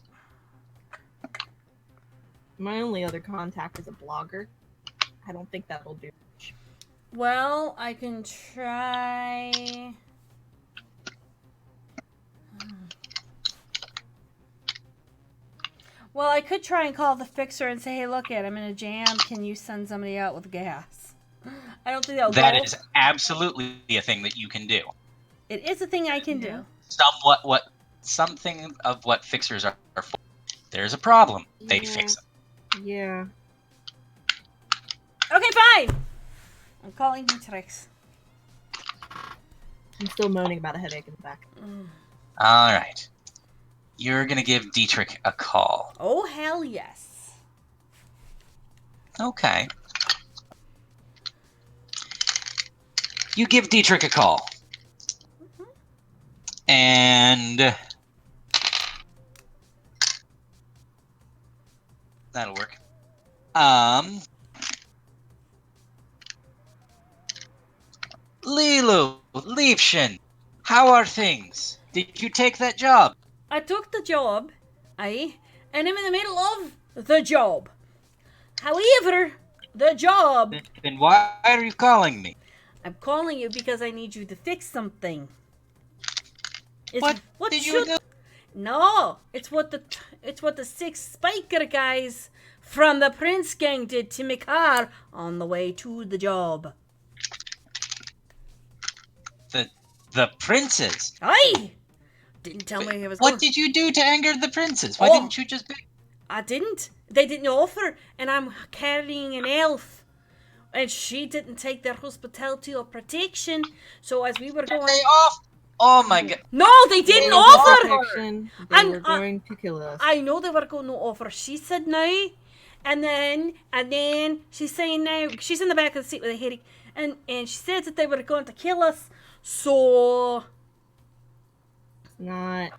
My only other contact is a blogger. I don't think that'll do. Well, I can try. Well, I could try and call the fixer and say, hey, look it, I'm in a jam. Can you send somebody out with gas? I don't think that'll go. That is absolutely a thing that you can do. It is a thing I can do. Something of what fixers are for. There's a problem. They fix it. Yeah. Okay, fine. I'm calling Beatrix. I'm still moaning about a headache in the back. All right. You're going to give Dietrich a call. Oh, hell yes. Okay. You give Dietrich a call. And that'll work. Lilu, Liebchen, how are things? Did you take that job? I took the job, and I'm in the middle of the job. However, the job... Then why are you calling me? I'm calling you because I need you to fix something. It's What did you do? No, it's what the 6 Spiker guys from the Prince gang did to my car on the way to the job. The princes? Aye! Didn't tell me I was What going. did you do to anger the princes? Why didn't you just... I didn't. They didn't offer, and I'm carrying an elf. And she didn't take their hospitality or protection, so as we were going... They off? Oh my god. No, they didn't offer! Protection. They were going to kill us. I know they were going to offer. She said no. And then she's saying now. She's in the back of the seat with a headache. And she said that they were going to kill us. So Not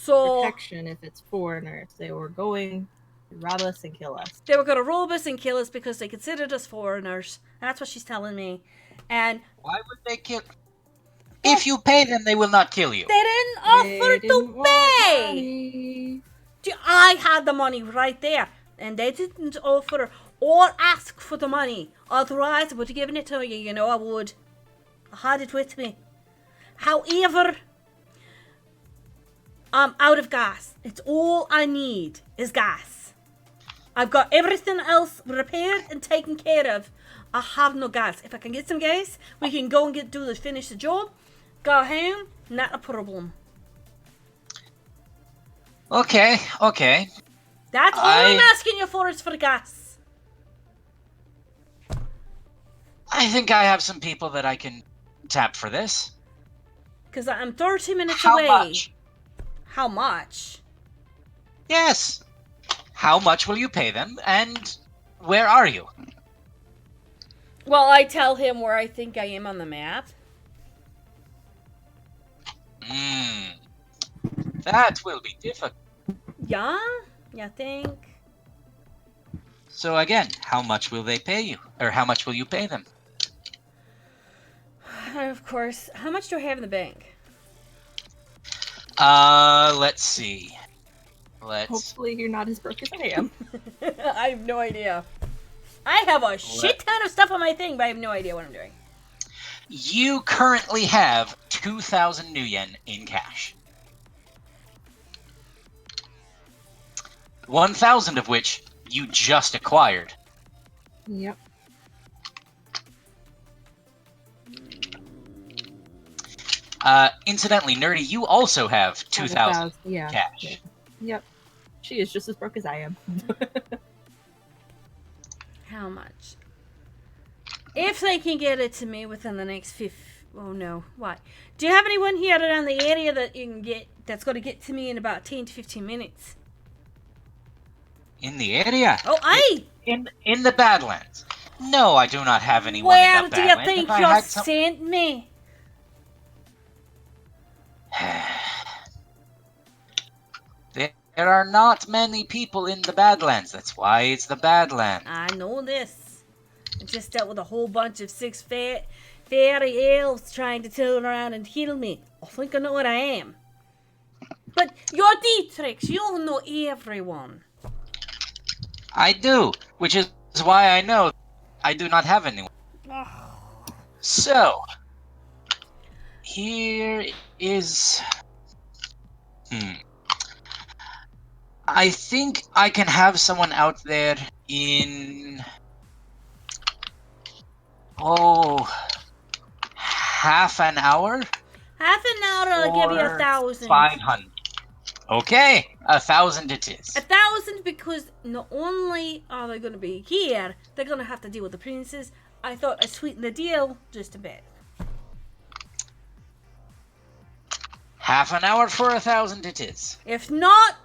protection if it's foreigners. They were going to rob us and kill us. They were going to rob us and kill us because they considered us foreigners. That's what she's telling me. And why would they kill... If you pay them, they will not kill you. they didn't offer to pay. I had the money right there. And they didn't offer or ask for the money. Otherwise, I would have given it to you. You know I would. I had it with me. However, I'm out of gas. It's all I need is gas. I've got everything else repaired and taken care of. I have no gas. If I can get some gas, we can go and finish the job. Go home, not a problem. Okay. That's all I'm asking you for is for gas. I think I have some people that I can tap for this. Because I'm 30 minutes How away. much? How much? Yes. How much will you pay them? And where are you? Well, I tell him where I think I am on the map. That will be difficult. Yeah? You think? So again, how much will they pay you? Or how much will you pay them? Of course. How much do I have in the bank? Let's see. Hopefully you're not as broke as I am. I have no idea. I have a shit ton of stuff on my thing, but I have no idea what I'm doing. You currently have 2,000 new yen in cash. 1,000 of which you just acquired. Yep. Incidentally, Nerdy, you also have 2,000 cash. Yep. She is just as broke as I am. How much? If they can get it to me within the next oh no, what? Do you have anyone here around the area that you can get, that's going to get to me in about 10 to 15 minutes? In the area? Oh, In the Badlands. No, I do not have anyone Where in the do you Badlands. think you sent me? There are not many people in the Badlands. That's why it's the Badlands. I know this. I just dealt with a whole bunch of 6 fairy elves trying to turn around and heal me. I think I know what I am. But you're Dietrich. You know everyone. I do, which is why I know I do not have anyone. So, here is... I think I can have someone out there in... half an hour? Half an hour, I'll give you 1,000. 500. Okay, 1,000 it is. 1,000 because not only are they going to be here, they're going to have to deal with the princes. I thought I'd sweeten the deal just a bit. Half an hour for 1,000 it is. If not,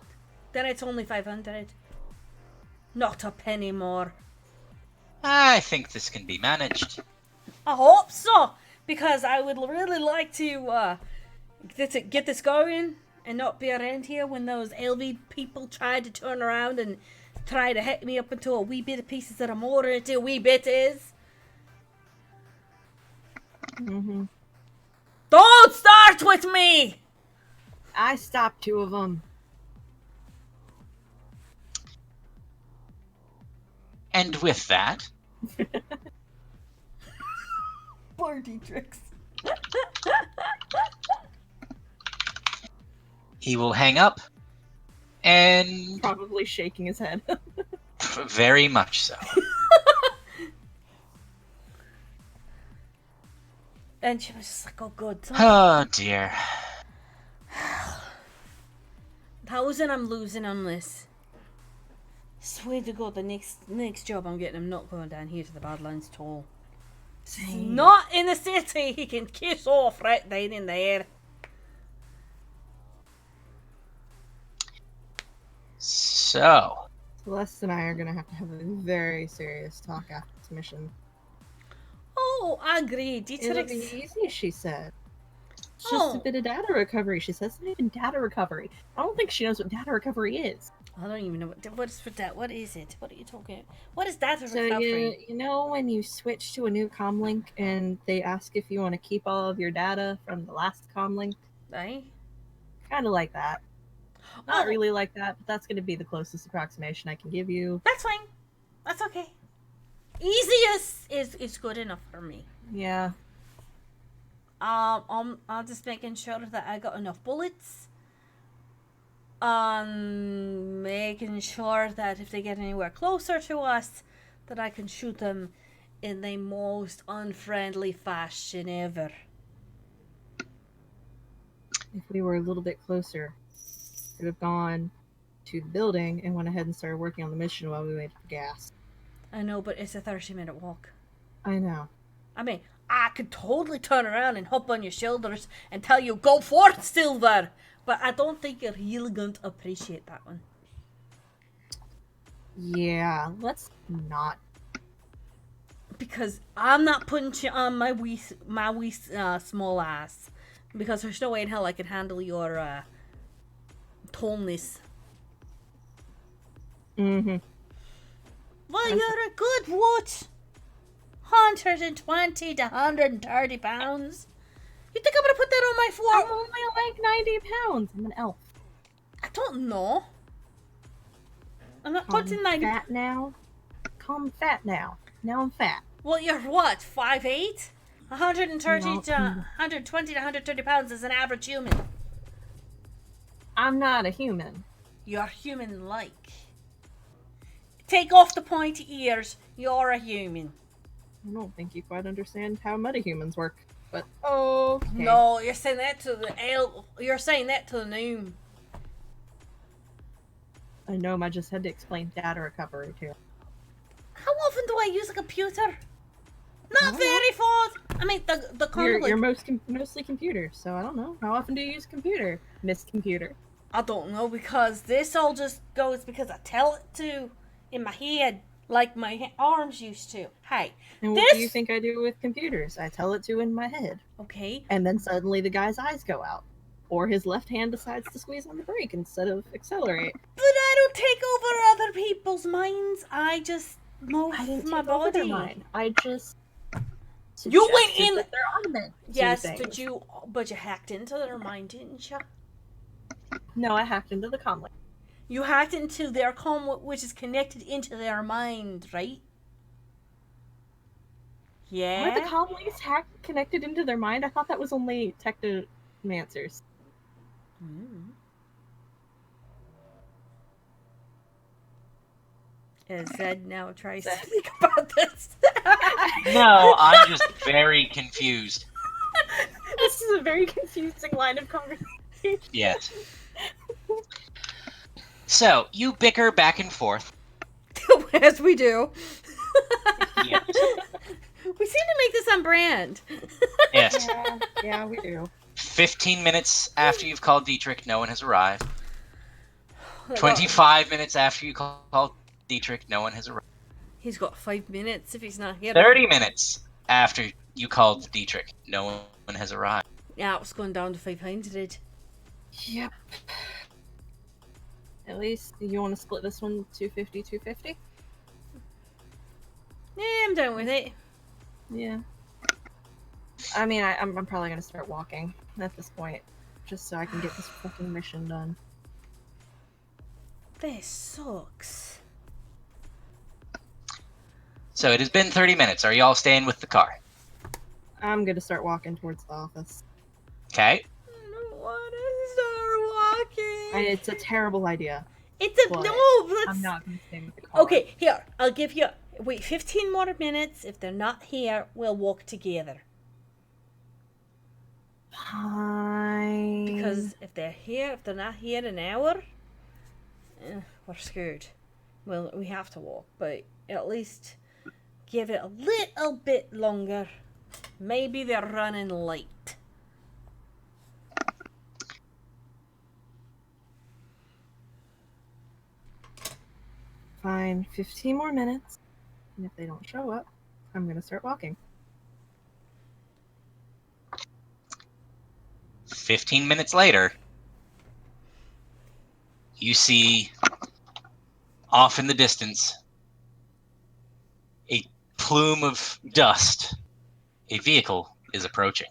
then it's only 500. Not a penny more. I think this can be managed. I hope so, because I would really like to get this going and not be around here when those LV people try to turn around and try to hack me up into a wee bit of pieces that I'm already a wee bit is. Don't start with me! I stopped 2 of them. And with that... Party tricks. He will hang up, and... Probably shaking his head. Very much so. And she was just like, oh good. Oh dear. 1,000 I'm losing on this. Swear to God, the next job I'm getting, I'm not going down here to the Badlands at all. Not in the city. He can kiss off right down in there. So, Celeste and I are gonna have a very serious talk after this mission. Oh, I agree. It'll be easy, she said. It's just a bit of data recovery. She says it's not even data recovery. I don't think she knows what data recovery is. I don't even know what is for that. What is it? What are you talking about? What is data So recovery? you know when you switch to a new comlink and they ask if you want to keep all of your data from the last comlink? Right? Kind of like that. Not really like that, but that's going to be the closest approximation I can give you. That's fine. That's okay. Easiest is good enough for me. Yeah. I'm just making sure that I got enough bullets. Making sure that if they get anywhere closer to us, that I can shoot them in the most unfriendly fashion ever. If we were a little bit closer, could have gone to the building and went ahead and started working on the mission while we waited for gas. I know, but it's a 30-minute walk. I know. I mean, I could totally turn around and hop on your shoulders and tell you, go forth, Silver! But I don't think you're really going to appreciate that one. Yeah, let's not. Because I'm not putting you on my wee small ass. Because there's no way in hell I can handle your tallness. Mm-hmm. Well, you're a good what? 120 to 130 pounds. You think I'm gonna put that on my I'm fork? only like 90 pounds. I'm an elf. I don't know. I'm not Call putting me 90. fat now. Call me fat now. Now I'm fat. Well, you're what? 5'8"? 130 No, to 120 to 130 pounds is an average human. I'm not a human. You're human-like. Take off the pointy ears. You're a human. I don't think you quite understand how metahumans work. But okay. No, you're saying that to the You're saying that to the gnome. I know. I just had to explain data recovery too. How often do I use a computer? Not very fast. I mean, the conduit. You're mostly computer, so I don't know. How often do you use computer, Miss Computer? I don't know, because this all just goes because I tell it to in my head like my arms used to. Hey, And what do you think I do with computers? I tell it to in my head. Okay. And then suddenly the guy's eyes go out. Or his left hand decides to squeeze on the brake instead of accelerate. But I don't take over other people's minds. I just move I didn't my take over body. their mind. I just You went in. that they're on Yes, but you hacked into their mind, didn't you? No, I hacked into the comm link. You hacked into their comm, which is connected into their mind, right? Yeah. Are the comm links connected into their mind? I thought that was only technomancers. As Zed now tries to think about this. No, I'm just very confused. This is a very confusing line of conversation. Yes. So, you bicker back and forth. As we do. Yes. We seem to make this on brand. Yes. Yeah, we do. 15 minutes after you've called Dietrich, no one has arrived. 25 minutes after you called Dietrich, no one has arrived. He's got 5 minutes if he's not here. 30 minutes after you called Dietrich, no one has arrived. Yeah, it's going down to 500. Yep. At least, you want to split this one 250, 250? Yeah, I'm done with it. Yeah. I mean, I'm probably going to start walking at this point, just so I can get this fucking mission done. This sucks. So it has been 30 minutes. Are you all staying with the car? I'm going to start walking towards the office. Okay. I don't want to start walking. It's a terrible idea. I'm not going to stay with the car. Okay, here, I'll give you... Wait, 15 more minutes. If they're not here, we'll walk together. Fine. Because if they're not here in an hour, we're screwed. Well, we have to walk, but at least give it a little bit longer. Maybe they're running late. Fine, 15 more minutes. And if they don't show up, I'm going to start walking. 15 minutes later, you see off in the distance a plume of dust. A vehicle is approaching.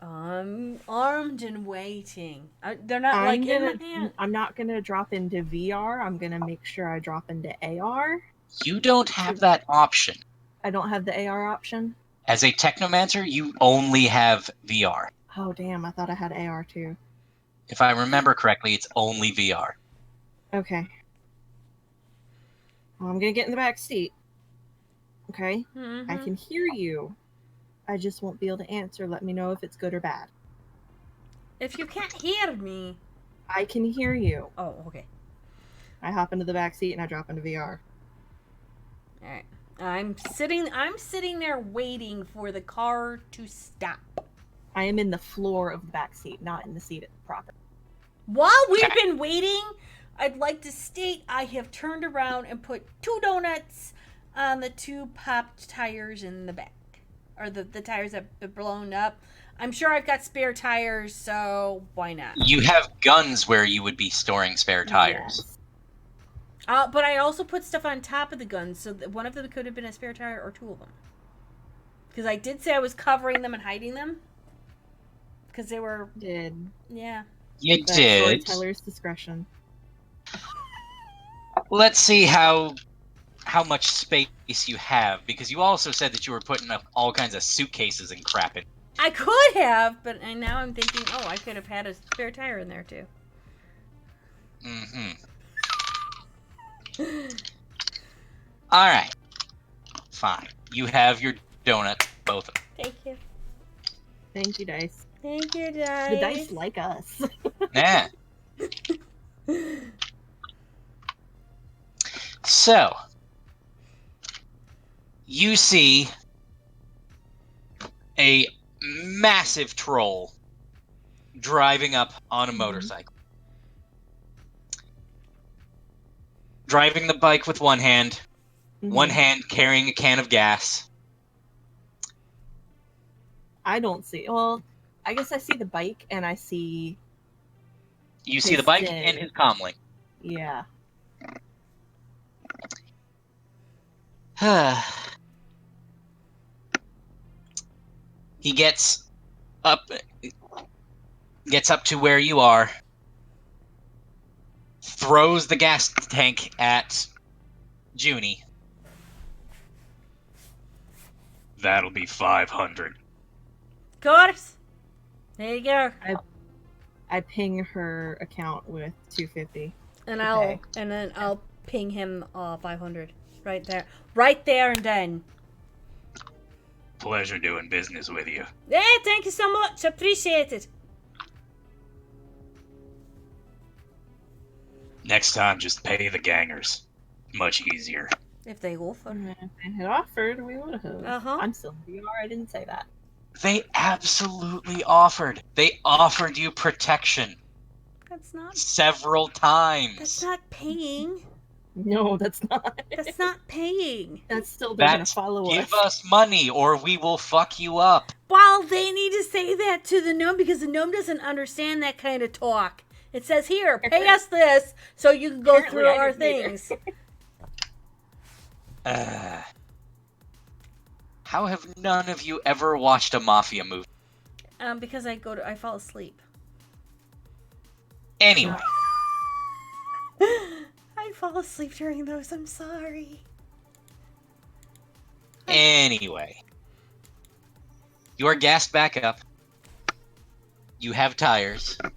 I'm armed and waiting. They're not in my hand. I'm not going to drop into VR. I'm going to make sure I drop into AR. You don't have that option. I don't have the AR option? As a technomancer, you only have VR. Oh, damn. I thought I had AR too. If I remember correctly, it's only VR. Okay. Well, I'm going to get in the back seat. Okay? Mm-hmm. I can hear you. I just won't be able to answer. Let me know if it's good or bad. If you can't hear me... I can hear you. Oh, okay. I hop into the back seat and I drop into VR. Alright. I'm sitting there waiting for the car to stop. I am in the floor of the back seat, not in the seat proper. While we've been waiting, I'd like to state I have turned around and put 2 donuts on the 2 popped tires in the back. Or the tires that have blown up. I'm sure I've got spare tires, so why not? You have guns where you would be storing spare tires. Yes. But I also put stuff on top of the guns, so that one of them could have been a spare tire or 2 of them. Because I did say I was covering them and hiding them. Because they were... Did. Yeah. You But did. Storyteller's discretion. Let's see how much space you have, because you also said that you were putting up all kinds of suitcases and crap in. I could have, but now I'm thinking, oh, I could have had a spare tire in there, too. Mm-hmm. All right. Fine. You have your donut, both of them. Thank you. Thank you, Dice. Thank you, Dice. The dice like us. Yeah. So, you see a massive troll driving up on a motorcycle. Driving the bike with one hand, one hand carrying a can of gas. I don't see. Well, I guess I see the bike and I see. You see the bike Zed. and his comlink. Yeah. He gets up to where you are, throws the gas tank at Junie. That'll be 500. Of course. There you go. I ping her account with 250. And Okay. I'll ping him 500 right there and then. Pleasure doing business with you. Yeah, thank you so much. Appreciate it. Next time, just pay the gangers. Much easier. If they offer. If they had offered, we would have. Uh-huh. I'm still in VR. I didn't say that. They absolutely offered. They offered you protection That's not several times. paying. No, that's not. That's not paying. That's still they're gonna That's follow give us. us money or we will fuck you up. Well, they need to say that to the gnome because the gnome doesn't understand that kind of talk. It says, here, pay us this so you can go Apparently through I our didn't either. things. How have none of you ever watched a mafia movie? Because I fall asleep. Anyway, I fall asleep during those, I'm sorry. you are gassed back up. You have tires. And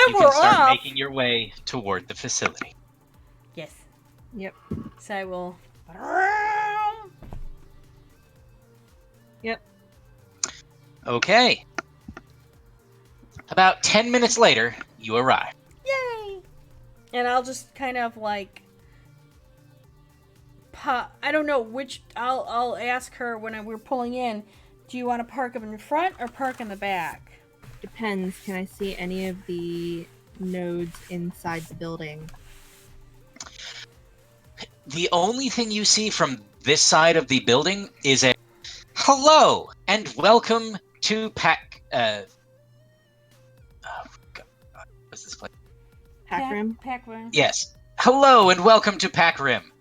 You we're can start off! making your way toward the facility. Yes. Yep. So I will... Yep. Okay. About 10 minutes later, you arrive. Yay! And I'll just kind of like... I don't know which... I'll ask her when we're pulling in, do you want to park up in the front or park in the back? Depends. Can I see any of the nodes inside the building? The only thing you see from this side of the building is a hello and welcome to what's this place? Pack Rim? Pack room. Yes. Hello and welcome to Pack Rim.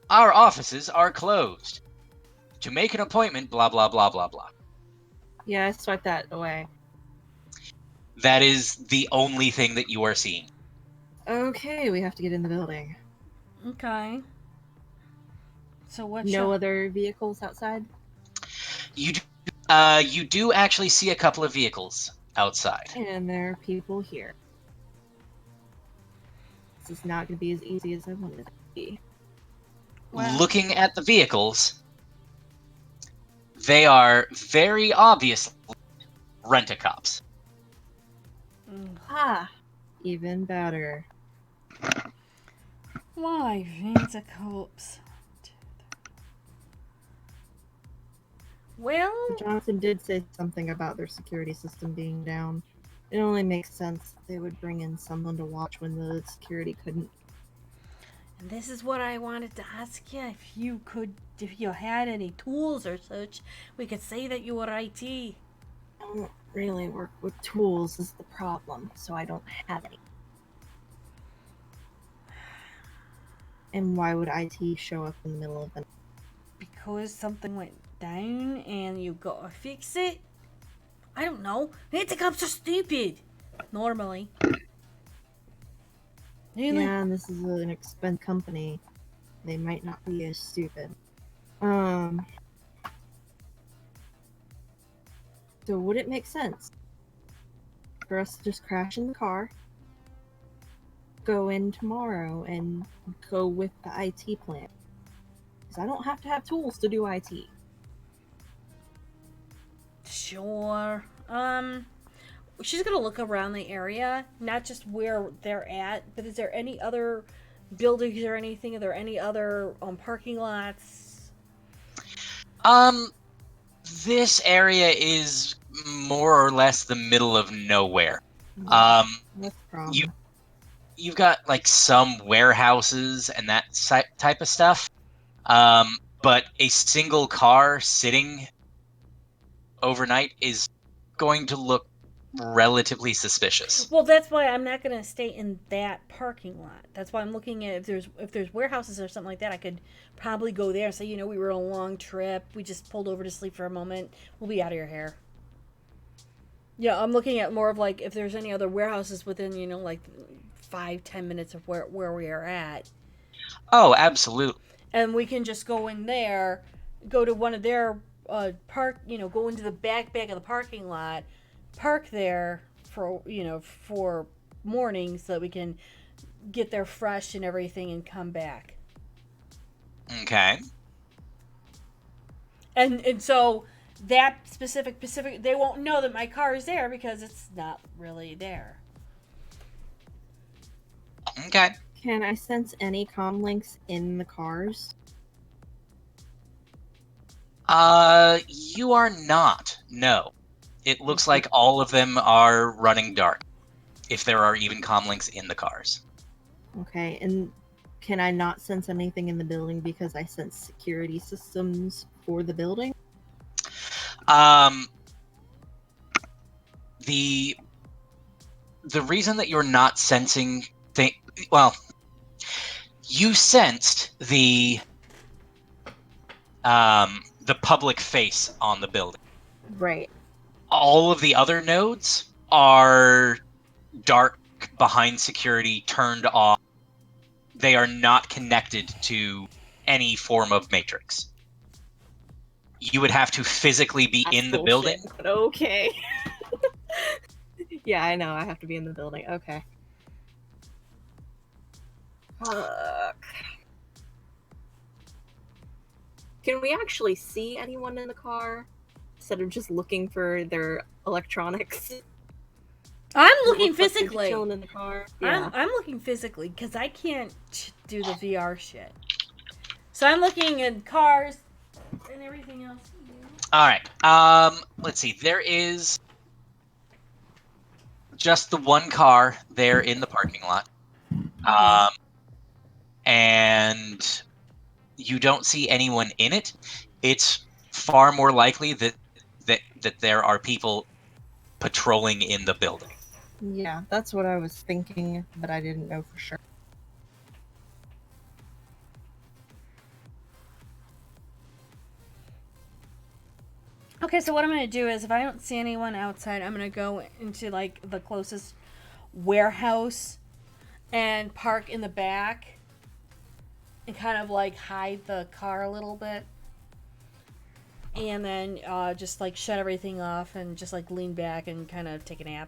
Our offices are closed. To make an appointment, blah, blah, blah, blah, blah. Yeah, I swiped that away. That is the only thing that you are seeing. Okay, we have to get in the building. Okay. So what? No other vehicles outside? You do actually see a couple of vehicles outside. And there are people here. This is not going to be as easy as I wanted it to be. Wow. Looking at the vehicles, they are very obviously rent-a-cops. Ah, even better. Why, Vince Copes? Well, Jonathan did say something about their security system being down. It only makes sense that they would bring in someone to watch when the security couldn't. And this is what I wanted to ask you. If you had any tools or such, we could say that you were IT. I don't really work with tools is the problem, so I don't have any. And why would IT show up in the middle of the night? Because something went down and you gotta fix it? I don't know. They think I'm so stupid. Normally. Really? Yeah, and this is an expense company. They might not be as stupid. So would it make sense for us to just crash in the car, go in tomorrow, and go with the IT plan? Because I don't have to have tools to do IT. Sure. She's gonna look around the area, not just where they're at, but is there any other buildings or anything? Are there any other parking lots? This area is more or less the middle of nowhere. That's the problem. You've got like some warehouses and that type of stuff. But a single car sitting overnight is going to look relatively suspicious. Well, that's why I'm not gonna stay in that parking lot. That's why I'm looking at if there's warehouses or something like that. I could probably go there and say, we were on a long trip. We just pulled over to sleep for a moment. We'll be out of your hair. Yeah, I'm looking at more of like if there's any other warehouses within, like 5-10 minutes of where we are at. Oh, absolutely. And we can just go in there, go to one of their go into the back of the parking lot, park there for morning so that we can get there fresh and everything and come back. Okay. And so that specific they won't know that my car is there because it's not really there. Okay. Can I sense any comm links in the cars? You are not. No. It looks like all of them are running dark. If there are even comm links in the cars. Okay, and can I not sense anything in the building because I sense security systems for the building? The reason that you're not sensing you sensed the public face on the building. Right. All of the other nodes are dark, behind security, turned off. They are not connected to any form of matrix. You would have to physically be That's in the bullshit, building. but okay. Yeah, I know. I have to be in the building. Okay. Fuck. Can we actually see anyone in the car instead of just looking for their electronics? I'm looking Looks like they're physically. chilling in the car. Yeah. I'm looking physically because I can't do the VR shit. So I'm looking at cars and everything else. All right. Let's see. There is just the one car there in the parking lot. And you don't see anyone in it. It's far more likely that there are people patrolling in the building. Yeah, that's what I was thinking, but I didn't know for sure. Okay, so what I'm going to do is if I don't see anyone outside, I'm going to go into like the closest warehouse and park in the back and kind of like hide the car a little bit. And then just like shut everything off and just like lean back and kind of take a nap.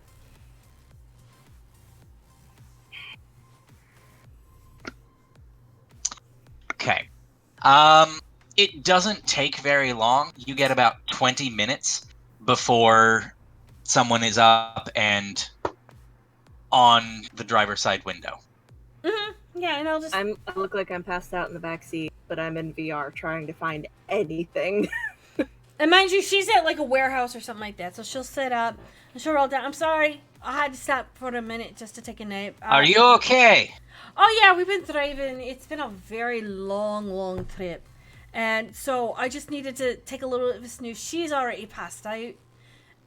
Okay. It doesn't take very long. You get about 20 minutes before someone is up and on the driver's side window. Mm-hmm. Yeah, and I look like I'm passed out in the back seat, but I'm in VR trying to find anything. And mind you, she's at like a warehouse or something like that, so she'll sit up and she'll roll down. I'm sorry, I had to stop for a minute just to take a nap. Are you okay? Oh yeah, we've been driving. It's been a very long trip, and so I just needed to take a little bit of a snooze. She's already passed out.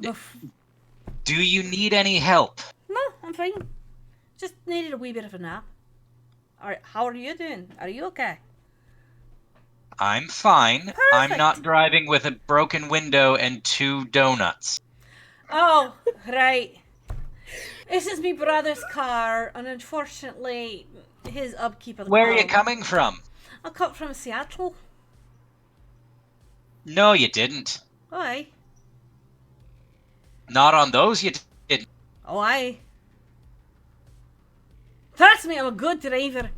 Do you need any help? No, I'm fine. Just needed a wee bit of a nap. All right, how are you doing? Are you okay? I'm fine. Perfect. I'm not driving with a broken window and 2 donuts. Oh, right. This is my brother's car, and unfortunately, his upkeep of the Where car. are you coming from? I come from Seattle. No, you didn't. Oh, aye. Not on those you didn't. Oh, aye. Trust me, I'm a good driver.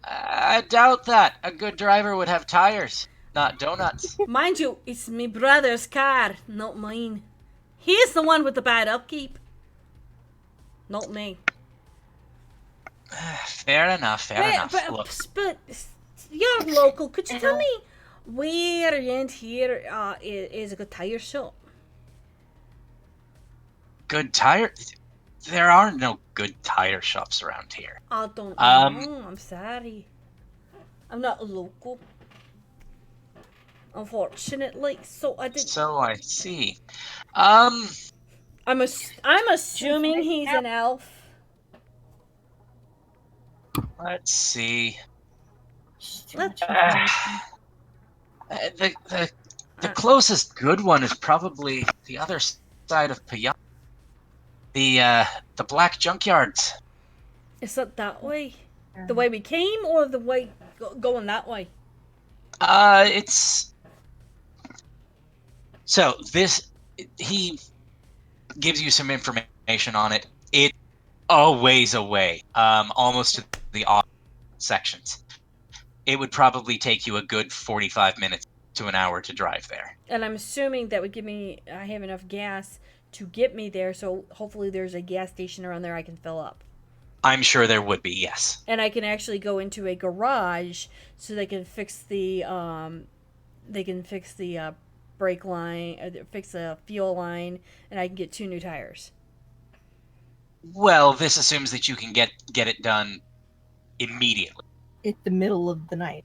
I doubt that. A good driver would have tires, not donuts. Mind you, it's my brother's car, not mine. He's the one with the bad upkeep. Not me. Fair enough, fair enough. Look, But you're local. Could you tell me where around here is a good tire shop? good tire... There are no good tire shops around here. I don't know. I'm sorry. I'm not local. Unfortunately, so I did. So I see. I'm assuming he's an elf. Let's see. Let's. The closest good one is probably the other side of Payam. The black junkyards. Is it that way? The way we came, or the way going that way? It's... So, he gives you some information on it. It's a ways away, almost to the off sections. It would probably take you a good 45 minutes to an hour to drive there. And I'm assuming that would give me, I have enough gas to get me there, so hopefully there's a gas station around there I can fill up. I'm sure there would be, yes. And I can actually go into a garage so they can fix the brake line, fix the fuel line, and I can get 2 new tires. Well, this assumes that you can get it done immediately. It's the middle of the night.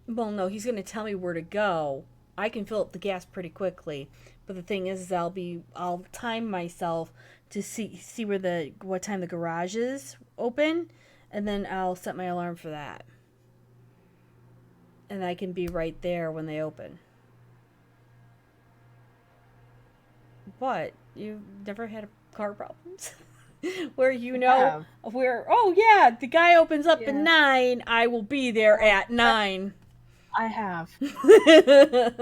Well, no, he's going to tell me where to go. I can fill up the gas pretty quickly, but the thing is, I'll time myself to see what time the garage is open, and then I'll set my alarm for that, and I can be right there when they open. What? You've never had car problems? Where oh yeah, the guy opens up at 9, I will be there at 9. I have.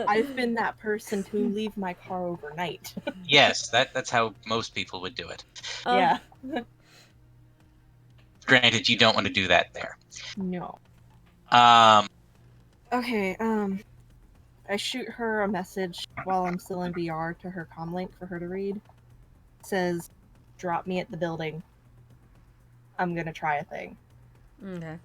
I've been that person to leave my car overnight. Yes, that's how most people would do it. Yeah. Granted, you don't want to do that there. No. Okay, I shoot her a message while I'm still in VR to her comlink for her to read. It says, drop me at the building. I'm gonna try a thing. Okay.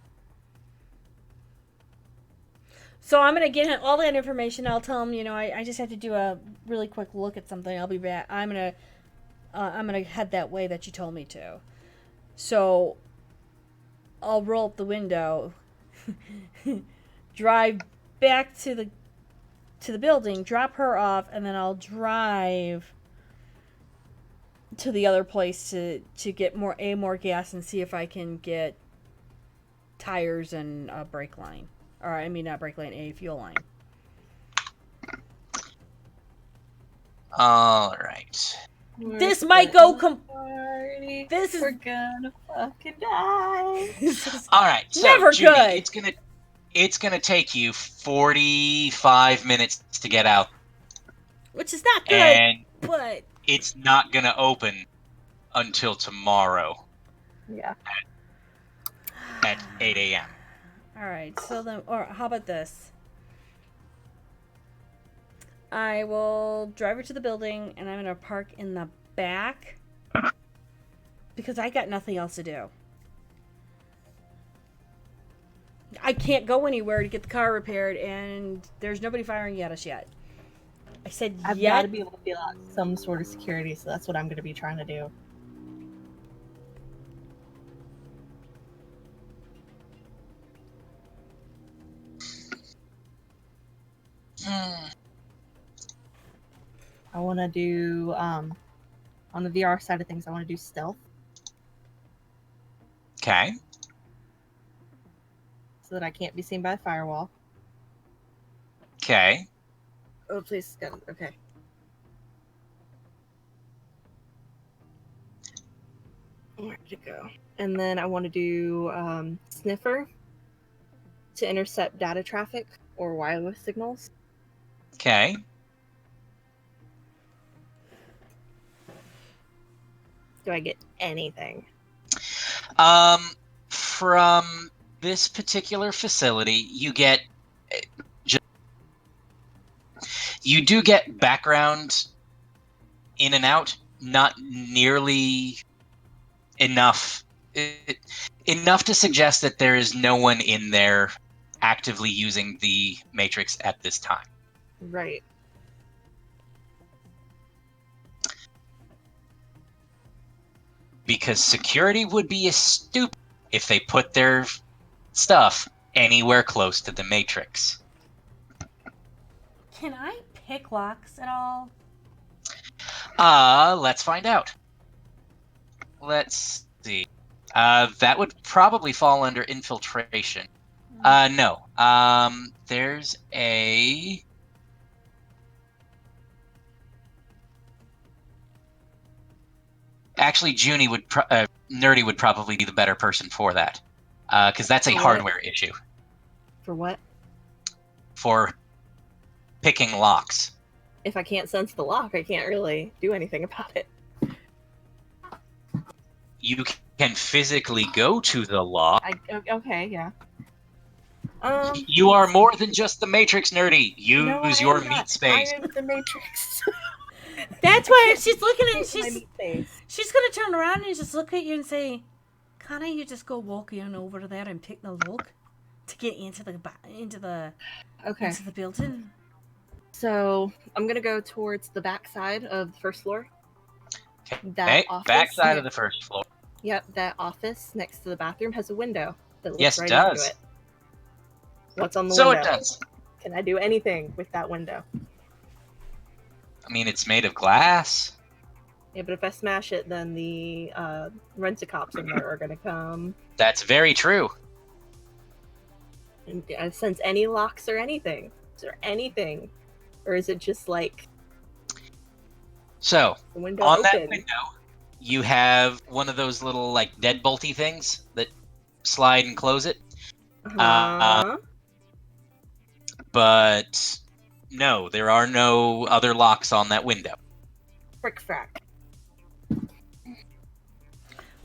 So I'm going to get him all that information. I'll tell him, I just have to do a really quick look at something. I'll be back. I'm going to head that way that you told me to. So I'll roll up the window, drive back to the building, drop her off, and then I'll drive to the other place to get more gas and see if I can get tires and a brake line. Or, I mean, not brake line, a fuel line. Alright. This might go We're gonna fucking die. Alright, so Never Judy, good. it's gonna take you 45 minutes to get out. Which is not good, And but... it's not gonna open until tomorrow. Yeah. At 8 a.m. Alright, so then... Or how about this? I will drive her to the building, and I'm going to park in the back. Because I got nothing else to do. I can't go anywhere to get the car repaired, and there's nobody firing at us yet. I said I've yet. got to be able to feel out some sort of security, so that's what I'm going to be trying to do. I want to do, on the VR side of things, I want to do stealth. Okay. So that I can't be seen by the firewall. Okay. Oh, please, okay. Where did it go? And then I want to do sniffer to intercept data traffic or wireless signals. Okay. Do I get anything? From this particular facility, you do get background in and out, not nearly enough to suggest that there is no one in there actively using the Matrix at this time. Right. Because security would be stupid if they put their stuff anywhere close to the Matrix. Can I pick locks at all? Let's find out. Let's see. That would probably fall under infiltration. No. There's a... Actually, Nerdy would probably be the better person for that. Because that's a hardware issue. For what? For picking locks. If I can't sense the lock, I can't really do anything about it. You can physically go to the lock. Okay, yeah. You are more than just the Matrix, Nerdy. Use your meat space. I am the Matrix. That's why she's looking at she's gonna turn around and just look at you and say, "Can't you just go walking over there and pick the lock to get into the building?" So I'm gonna go towards the back side of the first floor. Okay, back side of the first floor. Yep, that office next to the bathroom has a window that looks yes, right it does. into it. What's on the window? So it does. Can I do anything with that window? I mean, it's made of glass. Yeah, but if I smash it, then the rent-a-cops in there are gonna come. That's very true. And I sense any locks or anything. Is there anything? Or is it just like... So, the window on open? that window, you have one of those little, like, deadbolty things that slide and close it. But no, there are no other locks on that window. Frick frack.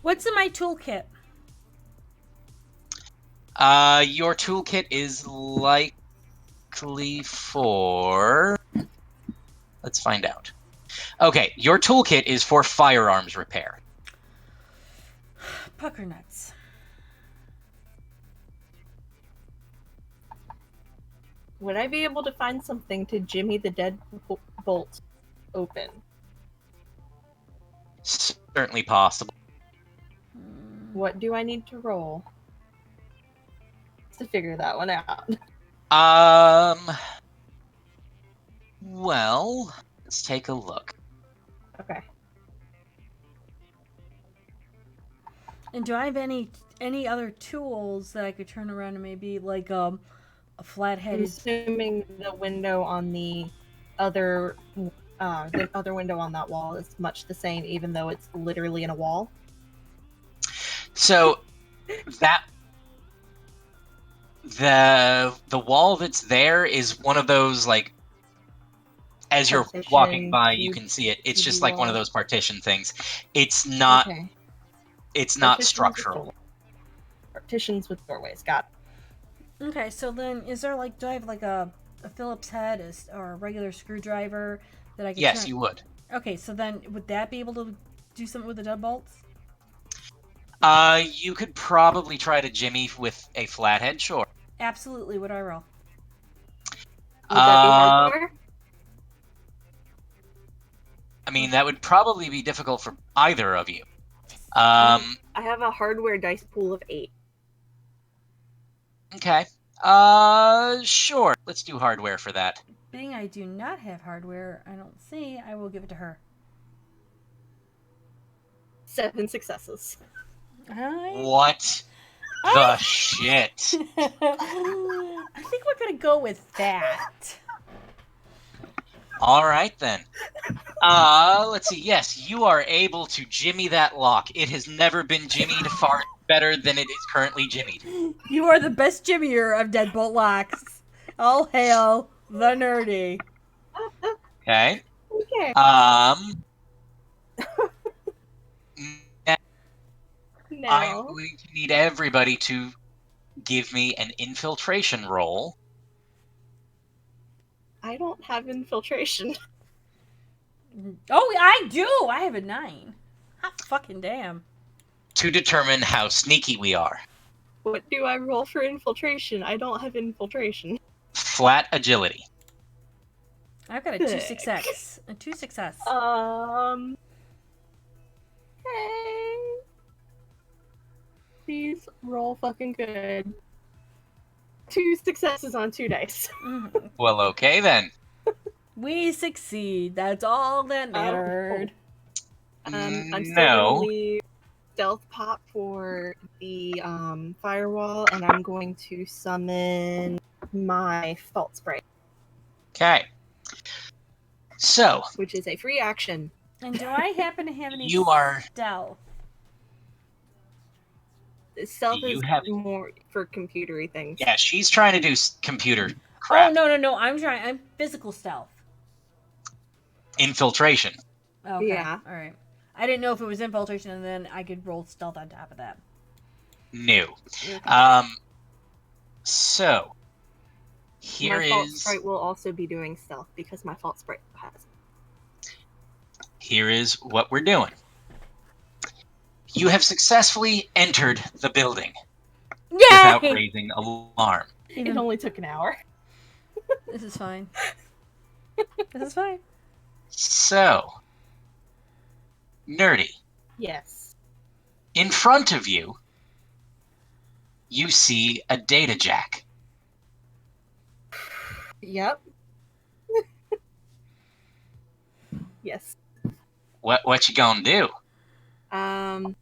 What's in my toolkit? Your toolkit is likely for... Let's find out. Okay, your toolkit is for firearms repair. Pucker nuts. Would I be able to find something to jimmy the deadbolt open? Certainly possible. What do I need to roll to figure that one out? Well, let's take a look. Okay. And do I have any other tools that I could turn around and maybe like a flat-headed... I'm assuming the window on the other window on that wall is much the same, even though it's literally in a wall. So that the wall that's there is one of those, like, as you're walking by, you can see it. It's just like one of those partition things. It's not. Okay. It's not structural. Partitions with doorways. Got it. Okay, so then is there like, do I have like a Phillips head or a regular screwdriver that I can Yes, turn? you would. Okay, so then would that be able to do something with the deadbolts? You could probably try to jimmy with a flathead, sure. Absolutely. What do I roll? Would that be hardware? I mean, that would probably be difficult for either of you. I have a hardware dice pool of 8. Okay. Sure. Let's do hardware for that. Being I do not have hardware, I don't see. I will give it to her. 7 successes. What the shit? I think we're gonna go with that. All right then. Let's see. Yes, you are able to jimmy that lock. It has never been jimmied far better than it is currently jimmied. You are the best jimmier of deadbolt locks. All hail the nerdy. Okay. Okay. Now I'm Now, going to need everybody to give me an infiltration roll I don't have infiltration. Oh, I do. I have a 9. Hot fucking damn. to determine how sneaky we are. What do I roll for infiltration? I don't have infiltration. Flat agility. I've got a 2 Sick. success. A 2 success. Okay. Please roll fucking good. 2 successes on 2 dice. Mhm. Well, okay then. We succeed. That's all that mattered. I'm still No. gonna leave stealth pop for the firewall, and I'm going to summon my fault sprite, Okay. So, which is a free action. And do I happen to have any You are- stealth? Stealth You is have- more for computery things. yeah, she's trying to do computer crap. Oh, no. I'm physical stealth. Infiltration. Okay. Yeah. All right. I didn't know if it was infiltration and then I could roll stealth on top of that. No. Okay. So, here My fault is sprite will also be doing stealth because my fault sprite has. here is what we're doing. You have successfully entered the building without Yay! raising alarm. It only took an hour. This is fine. This is fine. So, Nerdy, Yes. in front of you, you see a data jack. Yep. Yes. What you gonna do? I'm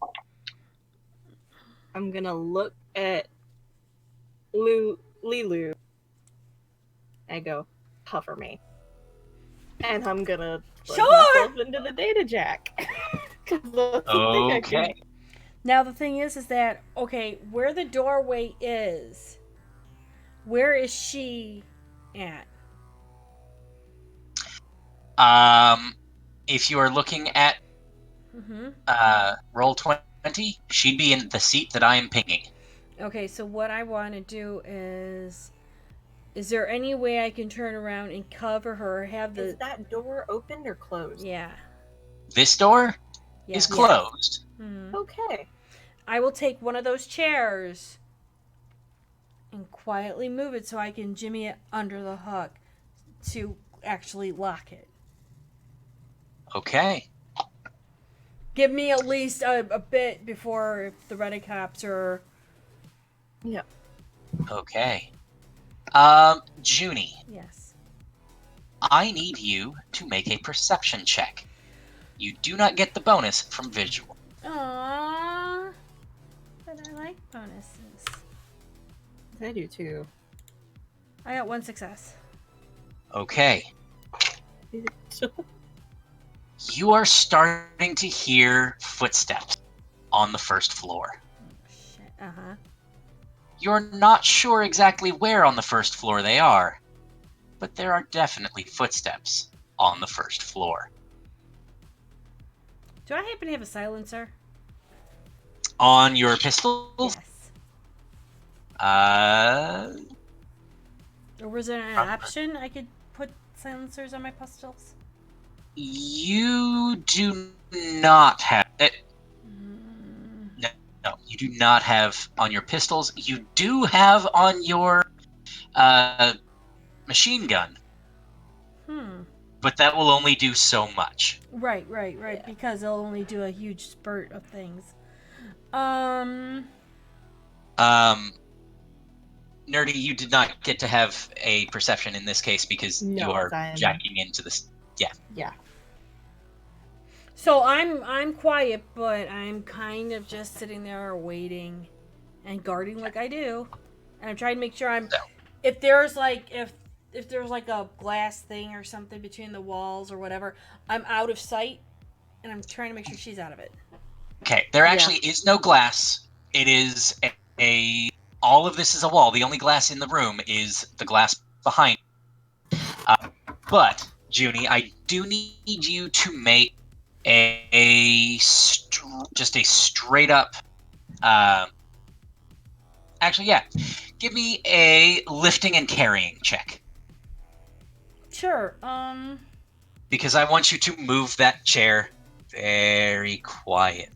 gonna look at Lilu and go, cover me. And I'm gonna plug Sure! myself into the data jack. 'Cause that's the thing I can- Okay. Now the thing is that okay, where the doorway is, where is she at? If you are looking at Mm-hmm. roll 20, she'd be in the seat that I am pinging. Okay, so what I want to do is there any way I can turn around and cover her or have Is the that door opened or closed? yeah. This door Yeah. is closed. Mhm. Okay. I will take one of those chairs and quietly move it so I can jimmy it under the hook to actually lock it. Okay. Give me at least a bit before the Reddit cops are. Yep. Okay. Junie, Yes. I need you to make a perception check. You do not get the bonus from visual. Aww. But I like bonuses. I do too. I got 1 success. Okay. You are starting to hear footsteps on the first floor. Shit. Uh-huh. You're not sure exactly where on the first floor they are, but there are definitely footsteps on the first floor. Do I happen to have a silencer? On your pistols? Yes. Or was there an option I could put silencers on my pistols? You do not have it. Mm. No, you do not have on your pistols. You do have on your machine gun, but that will only do so much. Right, because they'll only do a huge spurt of things. Nerdy, you did not get to have a perception in this case because you are jacking into this. Yeah. Yeah. So I'm quiet, but I'm kind of just sitting there waiting and guarding like I do. And I'm trying to make sure if there's like a glass thing or something between the walls or whatever, I'm out of sight and I'm trying to make sure she's out of it. Okay, there actually is no glass. It is all of this is a wall. The only glass in the room is the glass behind. But Junie, I do need you to make just a straight up. Actually, yeah, give me a lifting and carrying check. Sure. Because I want you to move that chair very quiet.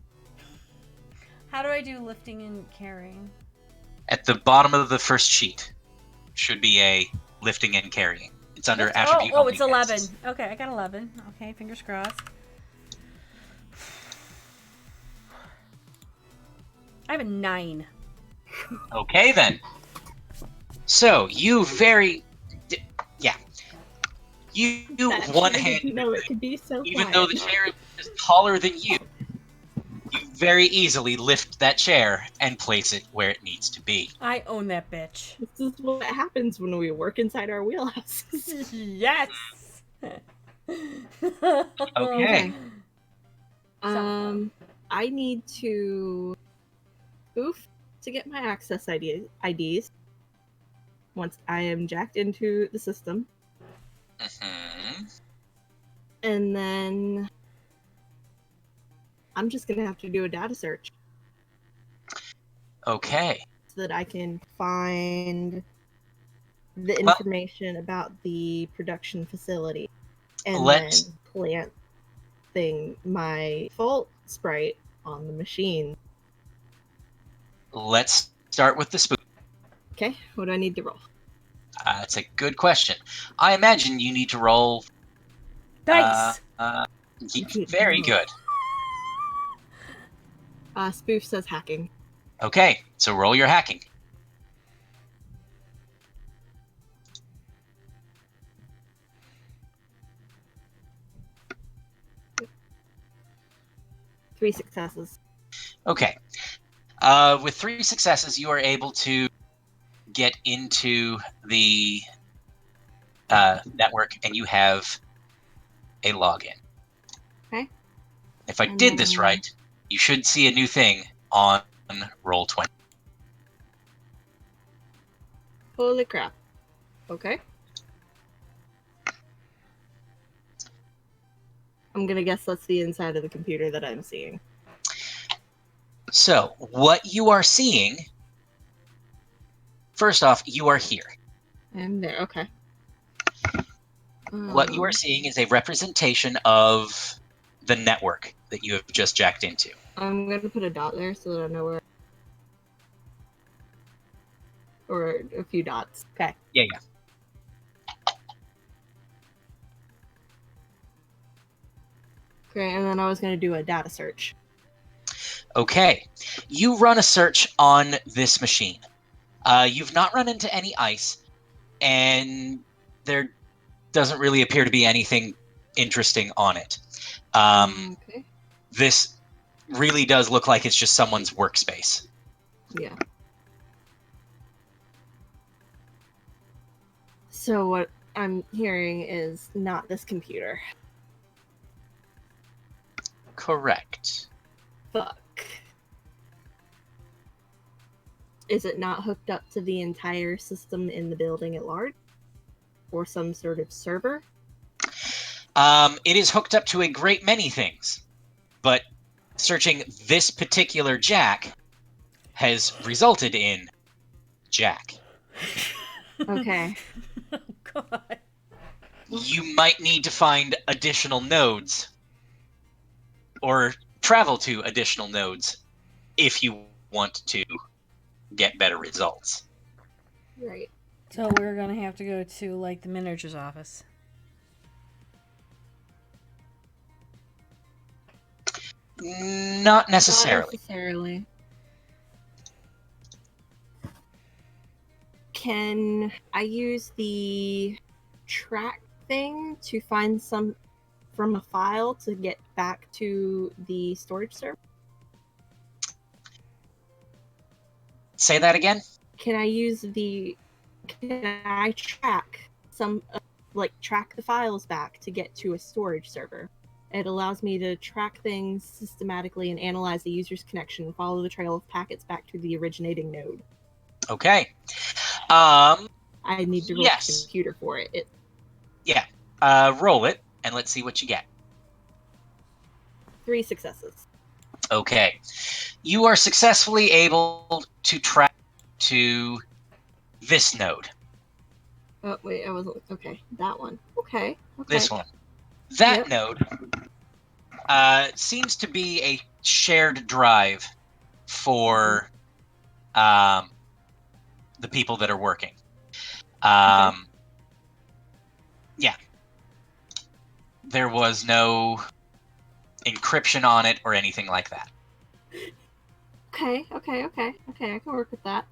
How do I do lifting and carrying? At the bottom of the first sheet should be a lifting and carrying. It's under attribute. Oh, it's 11. Tasks. Okay, I got 11. Okay, fingers crossed. I have a 9. Okay, then. So, you one-handed, No, it could be so even quiet. though the chair is taller than you very easily lift that chair and place it where it needs to be. I own that bitch. This is what happens when we work inside our wheelhouses. Yes! Okay. I need to spoof to get my access IDs once I am jacked into the system. Mm-hmm. And then I'm just going to have to do a data search. Okay. So that I can find the information about the production facility. And then plant my fault sprite on the machine. Let's start with the spoof. Okay, what do I need to roll? That's a good question. I imagine you need to roll... Dice! Very good. Spoof says hacking. Okay, so roll your hacking. Three successes. Okay. With 3 successes, you are able to get into the network, and you have a login. Okay. If I did this right, you should see a new thing on Roll20. Holy crap. Okay. I'm gonna guess that's the inside of the computer that I'm seeing. So, what you are seeing... First off, you are here. I'm there, okay. What you are seeing is a representation of the network that you have just jacked into. I'm going to put a dot there so that I know where... Or a few dots. Okay. Yeah. Okay, and then I was going to do a data search. Okay. You run a search on this machine. You've not run into any ice, and there doesn't really appear to be anything interesting on it. Okay. This really does look like it's just someone's workspace. Yeah. So what I'm hearing is not this computer. Correct. Fuck. Is it not hooked up to the entire system in the building at large? Or some sort of server? It is hooked up to a great many things, but searching this particular Jack has resulted in Jack. Okay. Oh, God. You might need to find additional nodes or travel to additional nodes if you want to get better results. Right. So we're gonna have to go to like the manager's office. Not necessarily. Not necessarily. Can I use the track thing to find some from a file to get back to the storage server? Say that again? Can I track track the files back to get to a storage server? It allows me to track things systematically and analyze the user's connection and follow the trail of packets back to the originating node. Okay. I need to roll Yes. the computer for it. Roll it, and let's see what you get. 3 successes. Okay. You are successfully able to track to this node. Oh, wait, I wasn't... Okay, that one. Okay. This one. That Yep. node seems to be a shared drive for the people that are working. Yeah. There was no encryption on it or anything like that. Okay, I can work with that.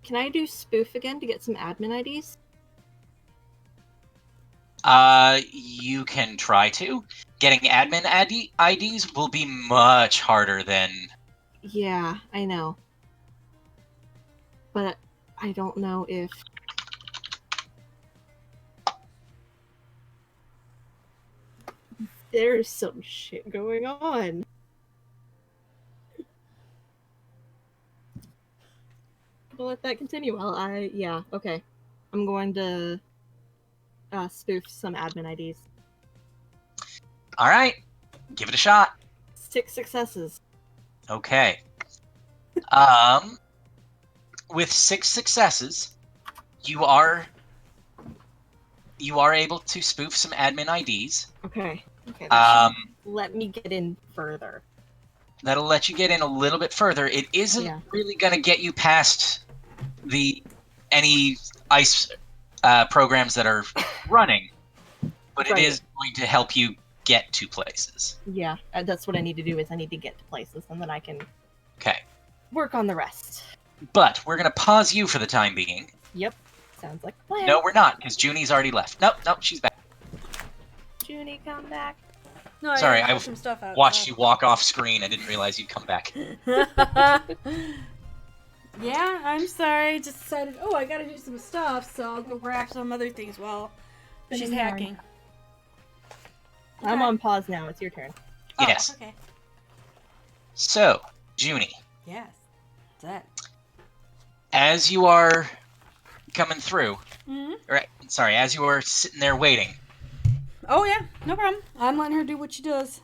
Can I do spoof again to get some admin IDs? You can try to. Getting admin IDs will be much harder than... Yeah, I know. But I don't know if... There's some shit going on. I'll let that continue while yeah, okay. I'm going to spoof some admin IDs. Alright, give it a shot. 6 successes. Okay. With 6 successes, you are able to spoof some admin IDs. Okay, that should let me get in further. That'll let you get in a little bit further. It isn't really going to get you past any ICE programs that are running, but it is going to help you get to places. Yeah, that's what I need to do, is I need to get to places, and then I can work on the rest. But we're going to pause you for the time being. Yep, sounds like a plan. No, we're not, because Junie's already left. Nope, she's back. Junie, come back. No, Sorry, I I some stuff out. watched you walk off screen. I didn't realize you'd come back. Yeah, I'm sorry. Just decided, I gotta do some stuff, so I'll go grab some other things while she's hacking. I'm on pause now. It's your turn. Yes. Okay. So, Junie. Yes. That. As you are coming through, as you are sitting there waiting. Oh yeah, no problem. I'm letting her do what she does.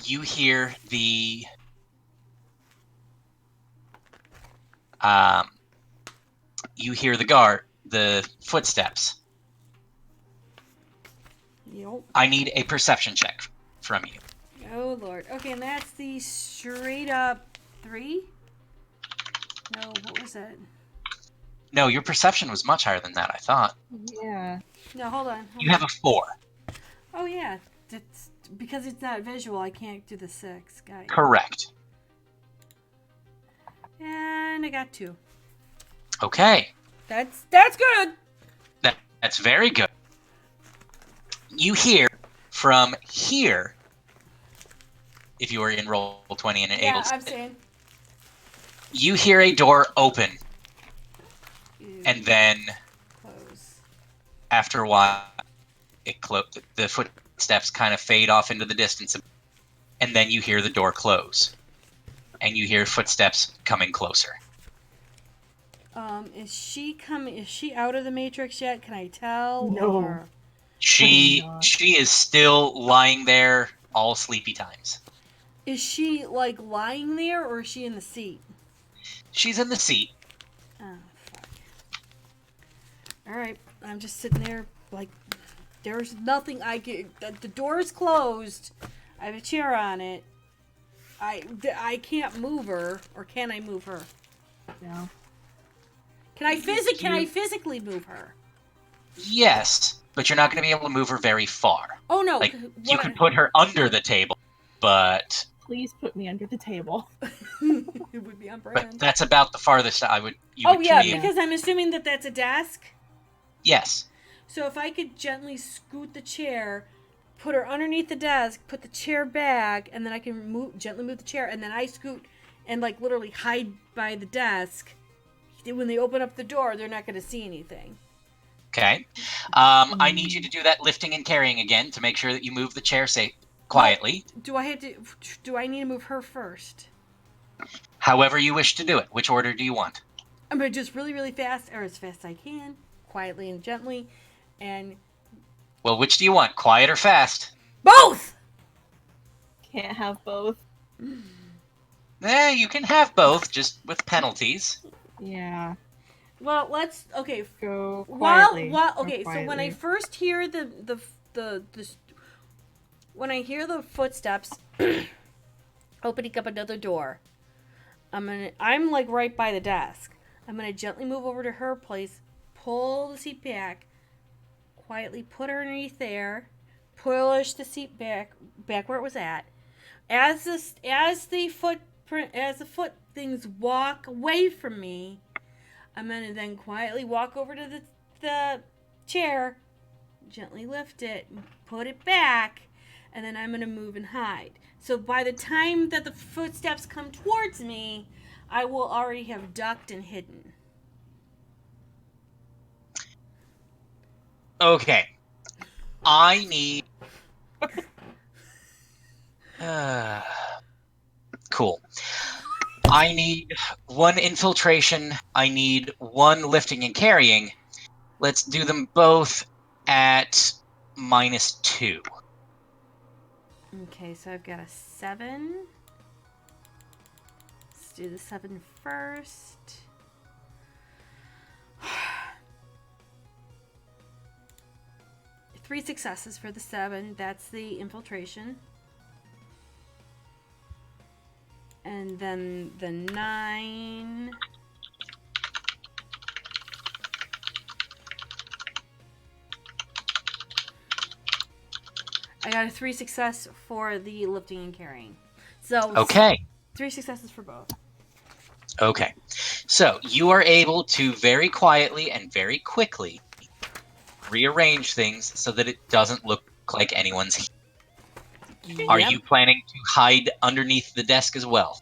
You hear the the footsteps. Yep. I need a perception check from you. Oh lord. Okay, and that's the straight up 3? No, what was that? No, your perception was much higher than that, I thought. Yeah. No, hold on. You have a 4. Oh yeah. That's because it's not visual, I can't do the 6. Got it. Correct. And I got 2. Okay. That's good. That's very good. You hear from here, if you are in Roll20 and able to... I'm saying. You hear a door open. And then, close. After a while, the footsteps kind of fade off into the distance. And then you hear the door close. And you hear footsteps coming closer. Is she out of the Matrix yet? Can I tell? No. Or... She is still lying there, all sleepy times. Is she, like, lying there, or is she in the seat? She's in the seat. Oh, fuck. All right. I'm just sitting there like there's nothing I can. The door is closed. I have a chair on it. I can't move her, or can I move her? No. Can I physically move her? Yes, but you're not going to be able to move her very far. Oh no! Like you could put her under the table, but Please put me under the table. It would be on brand. but that's about the farthest you would yeah, be. because I'm assuming that that's a desk. Yes. So if I could gently scoot the chair, put her underneath the desk, put the chair back, and then I can gently move the chair, and then I scoot and like literally hide by the desk. When they open up the door, they're not going to see anything. Okay. I need you to do that lifting and carrying again to make sure that you move the chair quietly. Well, do I need to move her first? However you wish to do it. Which order do you want? I'm going to just really, really fast, or as fast as I can, quietly and gently, and... Well, which do you want? Quiet or fast? Both! Can't have both. You can have both, just with penalties. Yeah. Well, let's... Okay. Go quietly. Okay, so when I first hear when I hear the footsteps opening up another door, I'm like right by the desk. I'm gonna gently move over to her place, pull the seat back, quietly put her underneath there, push the seat back where it was at. As the foot things walk away from me, I'm gonna then quietly walk over to the chair, gently lift it, put it back, and then I'm going to move and hide. So by the time that the footsteps come towards me, I will already have ducked and hidden. Okay. I need... Cool. I need 1 infiltration. I need 1 lifting and carrying. Let's do them both at -2. Okay, so I've got a 7. Let's do the 7 first. 3 successes for the 7. That's the infiltration. And then the 9. I got a 3 success for the lifting and carrying. So okay. 3 successes for both. Okay. So you are able to very quietly and very quickly rearrange things so that it doesn't look like anyone's. Yep. Are you planning to hide underneath the desk as well?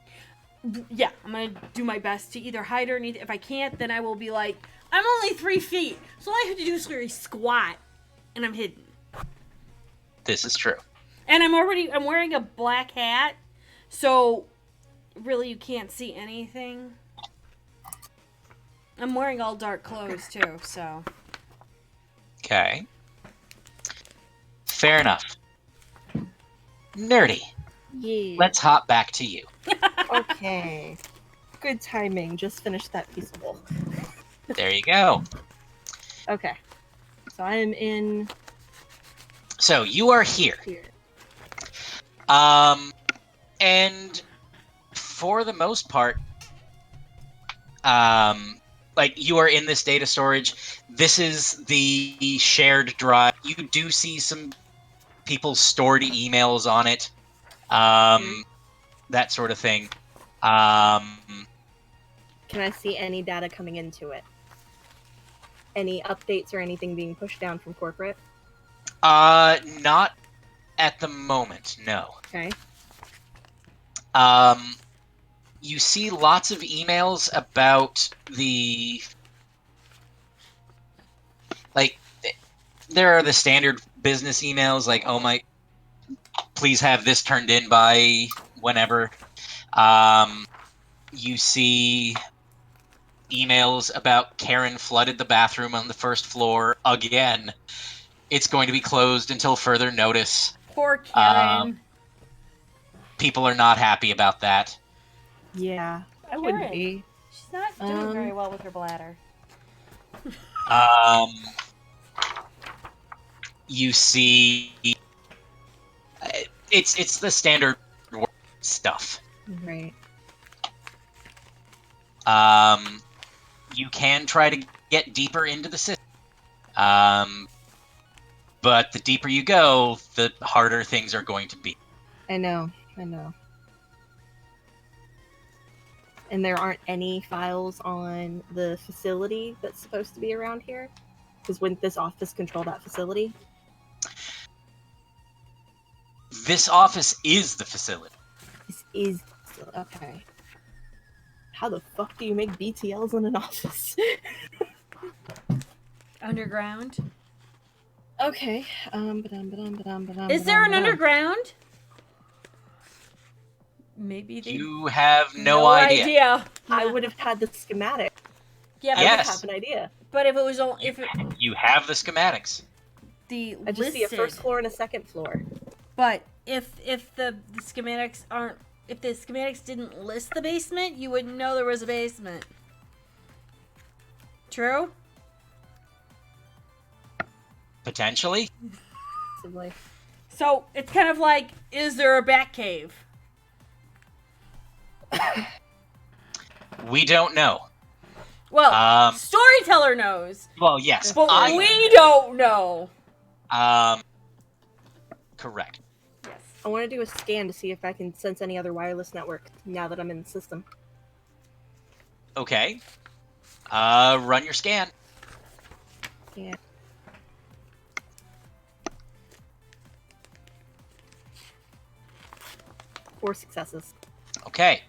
Yeah, I'm going to do my best to either hide underneath. If I can't, then I will be like, I'm only 3 feet. So all I have to do is really squat, and I'm hidden. This is true. And I'm wearing a black hat, so really you can't see anything. I'm wearing all dark clothes too, so. Okay. Fair enough. Nerdy. Yeah. Let's hop back to you. Okay. Good timing. Just finished that piece of wool. There you go. Okay. So I am in So you are here. here. And for the most part, like you are in this data storage. This is the shared drive. You do see some people's stored emails on it. That sort of thing. Can I see any data coming into it? Any updates or anything being pushed down from corporate? Not at the moment, no. Okay. You see lots of emails about the... Like, there are the standard business emails, like, oh my... Please have this turned in by whenever. You see emails about Karen flooded the bathroom on the first floor again. It's going to be closed until further notice. Poor Karen. People are not happy about that. Yeah, I Karen. wouldn't be. She's not doing very well with her bladder. You see, it's the standard stuff. Right. You can try to get deeper into the system. But the deeper you go, the harder things are going to be. I know. And there aren't any files on the facility that's supposed to be around here? Because wouldn't this office control that facility? This office is the facility. This is... Okay. How the fuck do you make BTLs in an office? Underground. Okay. Is there an underground? Maybe they... You have no idea. I would have had the schematic. Yeah, I would have an idea. But if it was all... You have the schematics. I just see a first floor and a second floor. But if the schematics aren't... If the schematics didn't list the basement, you wouldn't know there was a basement. True? Potentially. Possibly. So, it's kind of like, is there a bat cave? We don't know. Well, Storyteller knows. Well, yes. But we don't know. Correct. Yes. I want to do a scan to see if I can sense any other wireless network now that I'm in the system. Okay. Run your scan. Yeah. Four successes. Okay.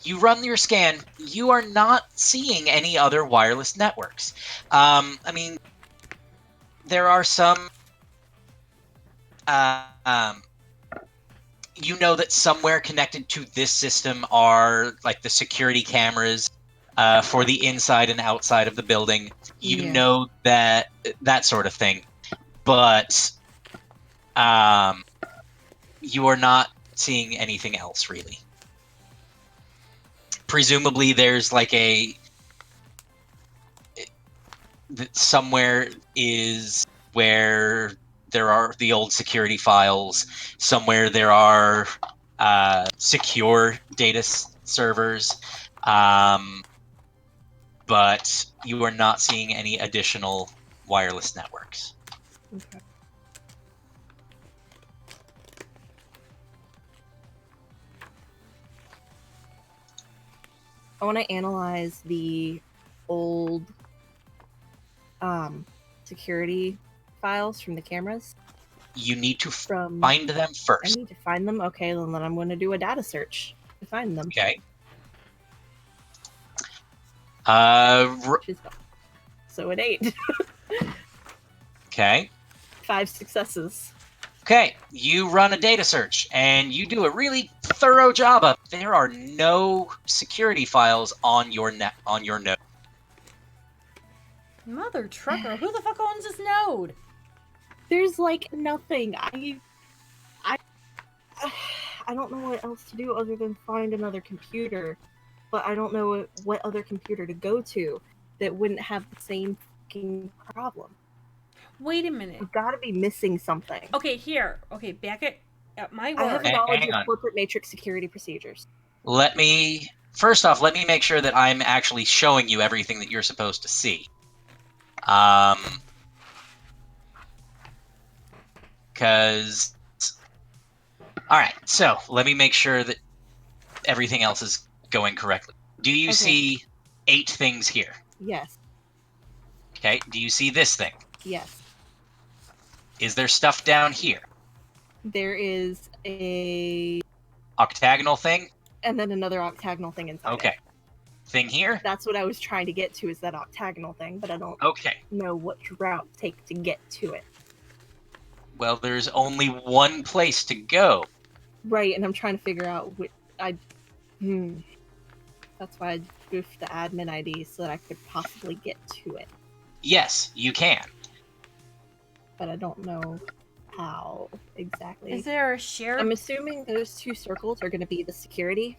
You run your scan. You are not seeing any other wireless networks. I mean, there are some... you know that somewhere connected to this system are, like, the security cameras for the inside and outside of the building. You know that sort of thing. But you are not seeing anything else, really. Presumably there's like somewhere is where there are the old security files, somewhere there are secure data servers, but you are not seeing any additional wireless networks. Okay. I want to analyze the old security files from the cameras. You need to find them first. I need to find them? Okay, then I'm going to do a data search to find them. Okay. So it 8. Okay. 5 successes. Okay, you run a data search, and you do a really thorough job of. There are no security files on your node. Mother trucker, who the fuck owns this node? There's like nothing. I don't know what else to do other than find another computer, but I don't know what other computer to go to that wouldn't have the same fucking problem. Wait a minute. We've got to be missing something. Okay, here. Okay, back at my work. I have knowledge of corporate matrix security procedures. First off, let me make sure that I'm actually showing you everything that you're supposed to see. Because... Alright, so let me make sure that everything else is going correctly. Do you see 8 things here? Yes. Okay, do you see this thing? Yes. Is there stuff down here? There is a... octagonal thing? And then another octagonal thing inside. Okay. It. Thing here? That's what I was trying to get to, is that octagonal thing, but I don't know which route to take to get to it. Well, there's only one place to go. Right, and I'm trying to figure out which... That's why I goofed the admin ID, so that I could possibly get to it. Yes, you can. But I don't know how exactly. Is there a sheriff? I'm assuming those 2 circles are going to be the security.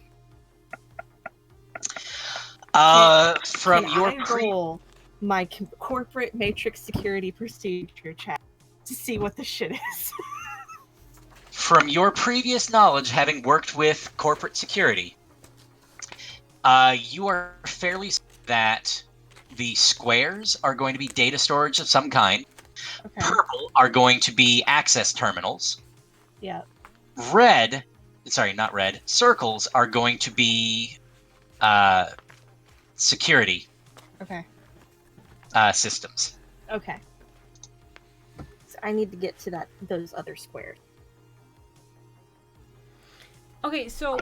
From your roll my corporate matrix security procedure chat to see what the shit is. From your previous knowledge, having worked with corporate security, you are fairly certain that the squares are going to be data storage of some kind. Okay. Purple are going to be access terminals. Yeah. Not red. Circles are going to be security Okay. systems. Okay. So I need to get to those other squares. Okay, so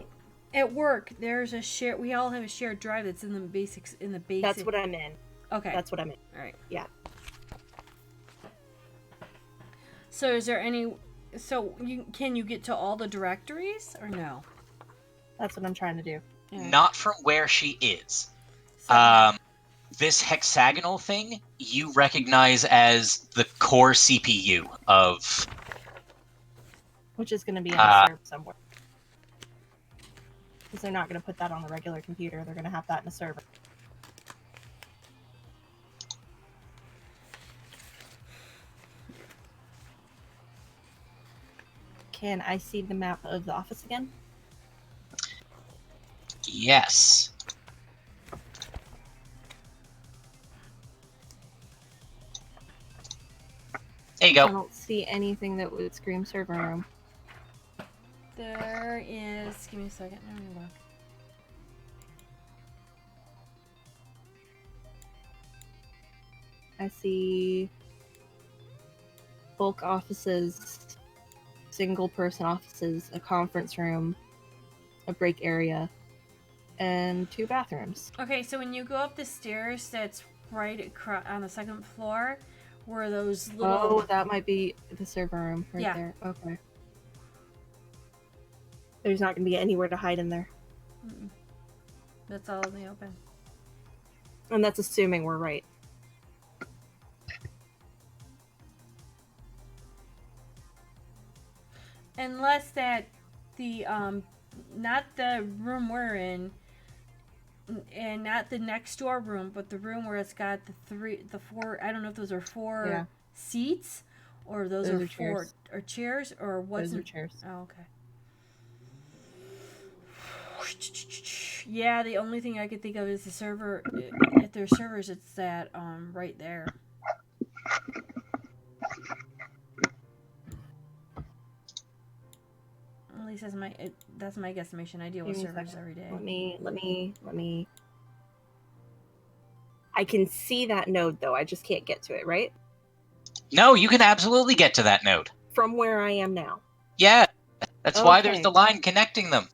at work there's a share. We all have a shared drive that's in the basics. That's what I'm in. Okay. That's what I'm in. All right. Yeah. So is there any? So can you get to all the directories or no? That's what I'm trying to do. Yeah. Not from where she is. So, This hexagonal thing you recognize as the core CPU of... Which is going to be in a server somewhere. Because they're not going to put that on the regular computer. They're going to have that in a server. Can I see the map of the office again? Yes. There you I go. don't see anything that would scream server room. there is. Give me a second. Let me look. I see bulk offices, single person offices, a conference room, a break area, and 2 bathrooms. Okay, so when you go up the stairs, that's right on the second floor, where those little. Oh, that might be the server room right Yeah. there. Okay. There's not going to be anywhere to hide in there. Mm-mm. That's all in the open. And that's assuming we're right. Unless that the not the room we're in, and not the next door room, but the room where it's got the 4. I don't know if those are 4 seats, or those are 4 chairs. or chairs, or what's Those are chairs. Oh, okay. Yeah, the only thing I could think of is the server. If there's servers, it's that right there. At least that's my guesstimation. I deal with servers every day. Let me. I can see that node though. I just can't get to it, right? No, you can absolutely get to that node. From where I am now. Yeah, that's why there's Okay. the line connecting them.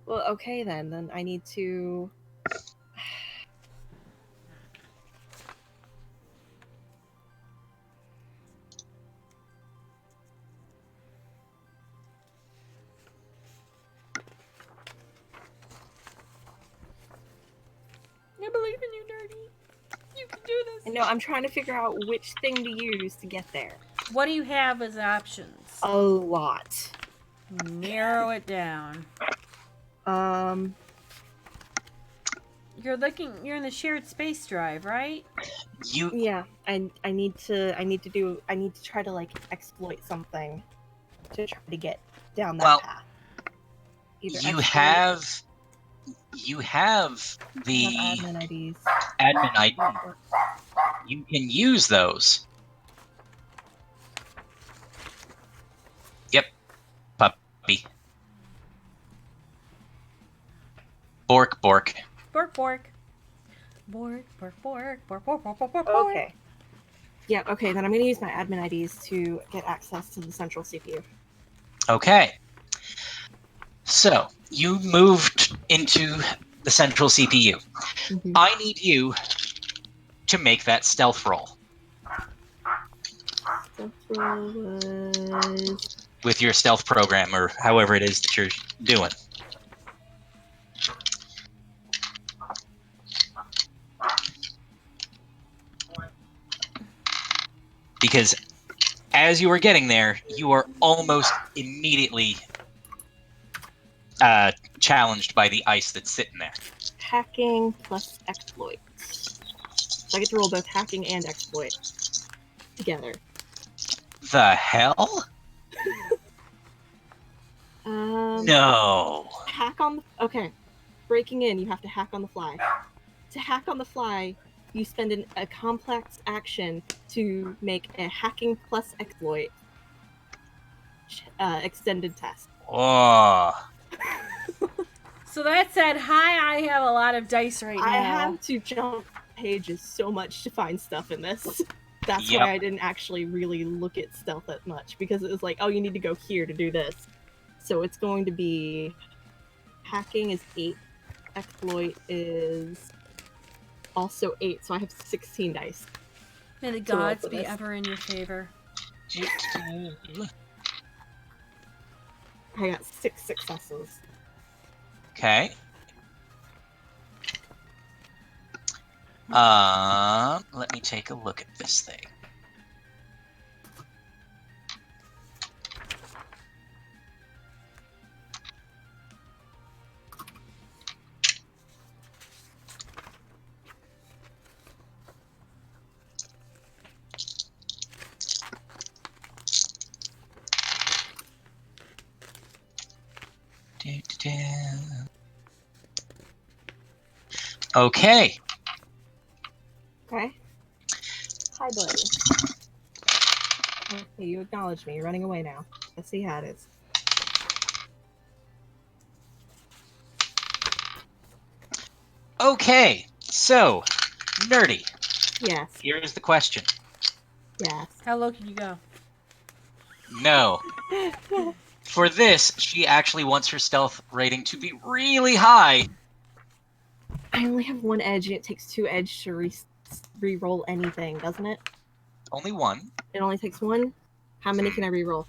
Well, okay then. Then I need to. I believe in you, Dirty. You can do this. I know. I'm trying to figure out which thing to use to get there. What do you have as options? A lot. Narrow it down. You're in the shared space drive, right? Yeah. I need to try to like exploit something to try to get down that path. You have the admin IDs. Admin ID. You can use those. Yep, puppy. Bork, bork. Bork, bork. Bork, bork, bork, bork, bork, bork, bork, bork. Okay. Yeah, okay, then I'm going to use my admin IDs to get access to the central CPU. Okay. So, you moved into the central CPU. Mm-hmm. I need you to make that stealth roll. Stealth roll was... With your stealth program, or however it is that you're doing. Because as you are getting there, you are almost immediately challenged by the ice that's sitting there. Hacking plus exploits. So I get to roll both hacking and exploit together. The hell? No. Hack on the... Okay. Breaking in, you have to hack on the fly. To hack on the fly, you spend a complex action to make a hacking plus exploit extended test. Oh. So that said, hi, I have a lot of dice right now. I had to jump pages so much to find stuff in this. That's Yep. why I didn't actually really look at stealth that much, because it was like, oh, you need to go here to do this. So it's going to be... Hacking is 8. Exploit is also 8, so I have 16 dice. May the to roll gods for be this. ever in your favor. I got 6 successes. Okay. Let me take a look at this thing. Okay. Okay. Hi, buddy. Okay, you acknowledge me. You're running away now. Let's see how it is. Okay. So, Nerdy, Yes. here's the question. Yes. How low can you go? No. For this, she actually wants her stealth rating to be really high. I only have 1 edge, and it takes 2 edge to re-roll anything, doesn't it? Only one. It only takes 1? How many can I re-roll?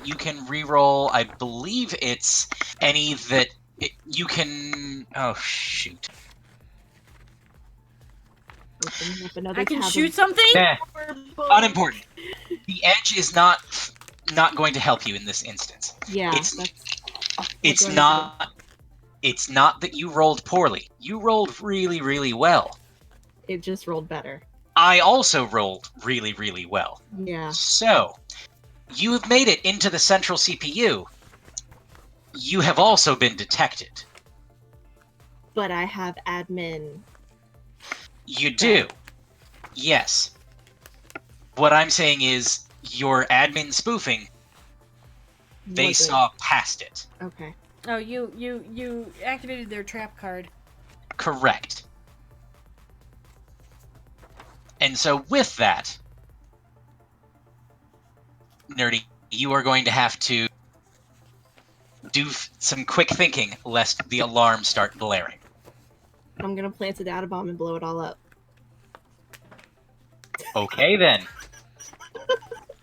You can re-roll, I believe it's any that you can... Oh, shoot. Open up another I can tab shoot of something? Meh. book. Unimportant. The edge is not going to help you in this instance. Yeah, It's that's... It's not that you rolled poorly. You rolled really, really well. It just rolled better. I also rolled really, really well. Yeah. So, you have made it into the central CPU. You have also been detected. But I have admin. You do. Yes. What I'm saying is, your admin spoofing, they Was it? saw past it. Okay. Oh, you activated their trap card. Correct. And so with that, Nerdy, you are going to have to do some quick thinking lest the alarm start blaring. I'm gonna plant a data bomb and blow it all up. Okay, then.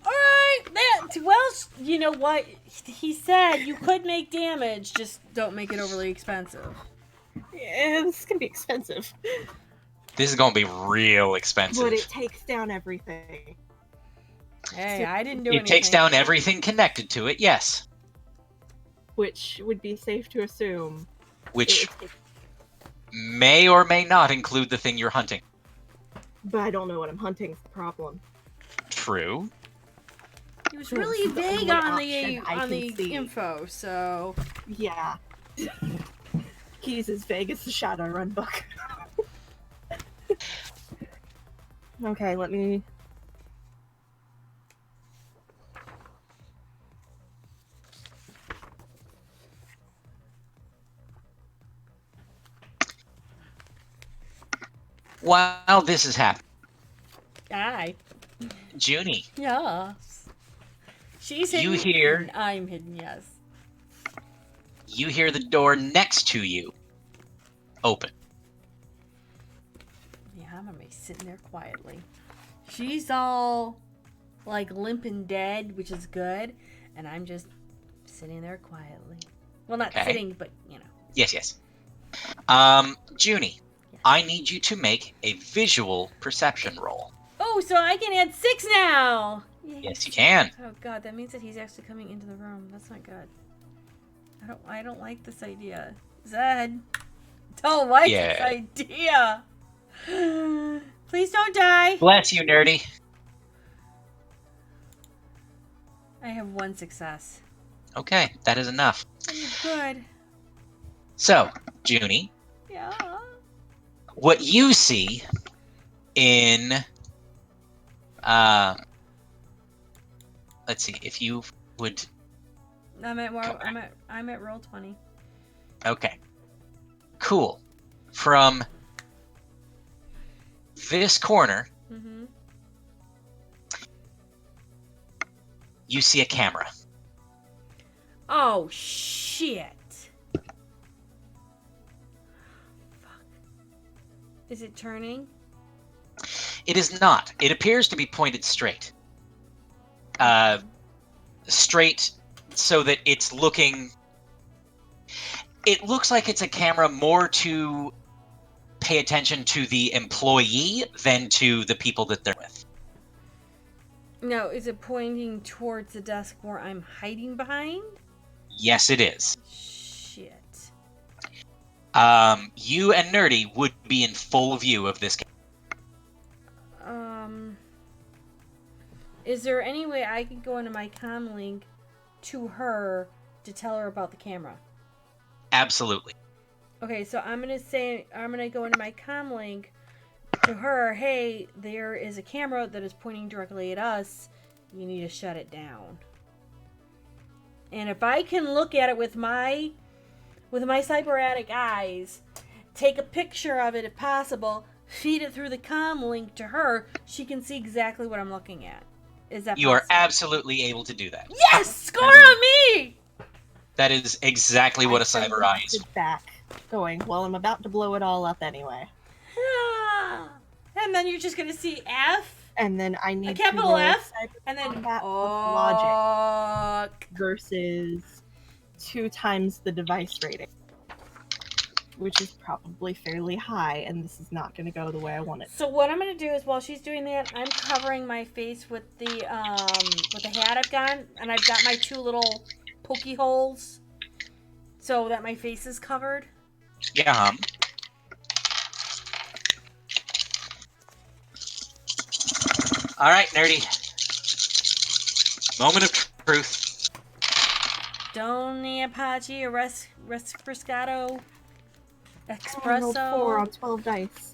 Alright, well, you know what? He said you could make damage, just don't make it overly expensive. Yeah, this is gonna be expensive. This is going to be real expensive. But it takes down everything. Hey, I didn't do anything. It takes down everything connected to it, yes. Which would be safe to assume. Which may or may not include the thing you're hunting. But I don't know what I'm hunting is the problem. True. He was really That's the vague only on option I the can see. info, so... Yeah. He's as vague as the Shadowrun book. Okay, let me... While this is happening, Aye. Junie, Yes. She's hidden. You hear- and I'm hidden, yes. you hear the door next to you open. Yeah, I'm gonna be sitting there quietly. She's all, like, limp and dead, which is good, and I'm just sitting there quietly. Well, not Okay. sitting, but, you know. Yes. Junie, I need you to make a visual perception roll. Oh, so I can add 6 now! Yes, you can. Oh god, that means that he's actually coming into the room. That's not good. I don't like this idea. Zed. don't like Yeah. this idea. Please don't die. Bless you, nerdy. I have one success. Okay, that is enough. Good. So, Junie, Yeah. what you see in let's see if you would. I'm at roll 20. Okay, cool. From this corner, Mm-hmm. you see a camera. Oh shit. Fuck. Is it turning? It is not. It appears to be pointed straight. Straight so that it's looking. It looks like it's a camera more to pay attention to the employee than to the people that they're with. No, is it pointing towards the desk where I'm hiding behind? Yes, it is. Shit. You and Nerdy would be in full view of this camera. Is there any way I could go into my comm link to her to tell her about the camera? Absolutely. Okay, so I'm gonna go into my comm link to her. Hey, there is a camera that is pointing directly at us. You need to shut it down. And if I can look at it with my cybernetic eyes, take a picture of it if possible, feed it through the comm link to her, she can see exactly what I'm looking at. Is that You possible? are absolutely able to do that. Yes! Score on me! That is exactly what a I cyber eye is. sit back, going, well, I'm about to blow it all up anyway. Ah. And then you're just gonna see F, And then I a need capital to F, cyber and then combat with logic fuck. versus 2 times the device rating, which is probably fairly high, and this is not going to go the way I want it. So what I'm gonna do is while she's doing that, I'm covering my face with the hat I've got, and I've got my 2 little pokey holes, so that my face is covered. Yeah. All right, Nerdy. Moment of truth. Donny Apache, Friscato, I rolled 4 Espresso. on 12 dice.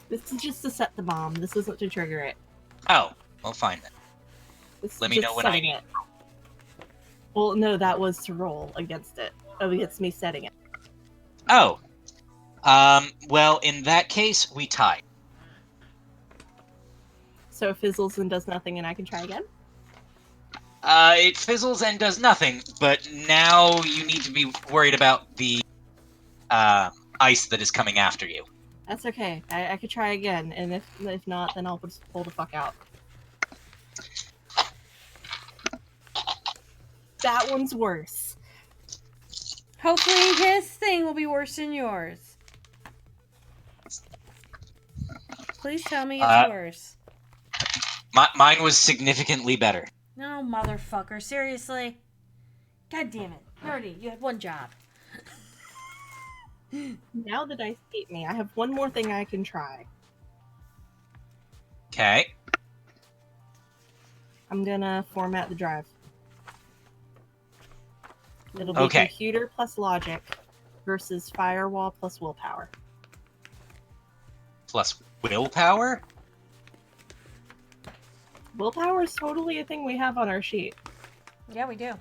This is just to set the bomb. This isn't to trigger it. Oh, well, fine then. This Let is me just know when I setting need it. Well, no, that was to roll against it. Oh, against me setting it. Oh. Well, in that case, we tie. So it fizzles and does nothing, and I can try again? It fizzles and does nothing, but now you need to be worried about the ice that is coming after you. That's okay. I could try again, and if not, then I'll just pull the fuck out. That one's worse. Hopefully his thing will be worse than yours. Please tell me it's worse. Mine was significantly better. No, motherfucker. Seriously? God damn it. Nerdy, you had one job. Now the dice beat me. I have one more thing I can try. Okay. I'm gonna format the drive. It'll be Okay. computer plus logic versus firewall plus willpower. Plus willpower? Willpower is totally a thing we have on our sheet. Yeah, we do.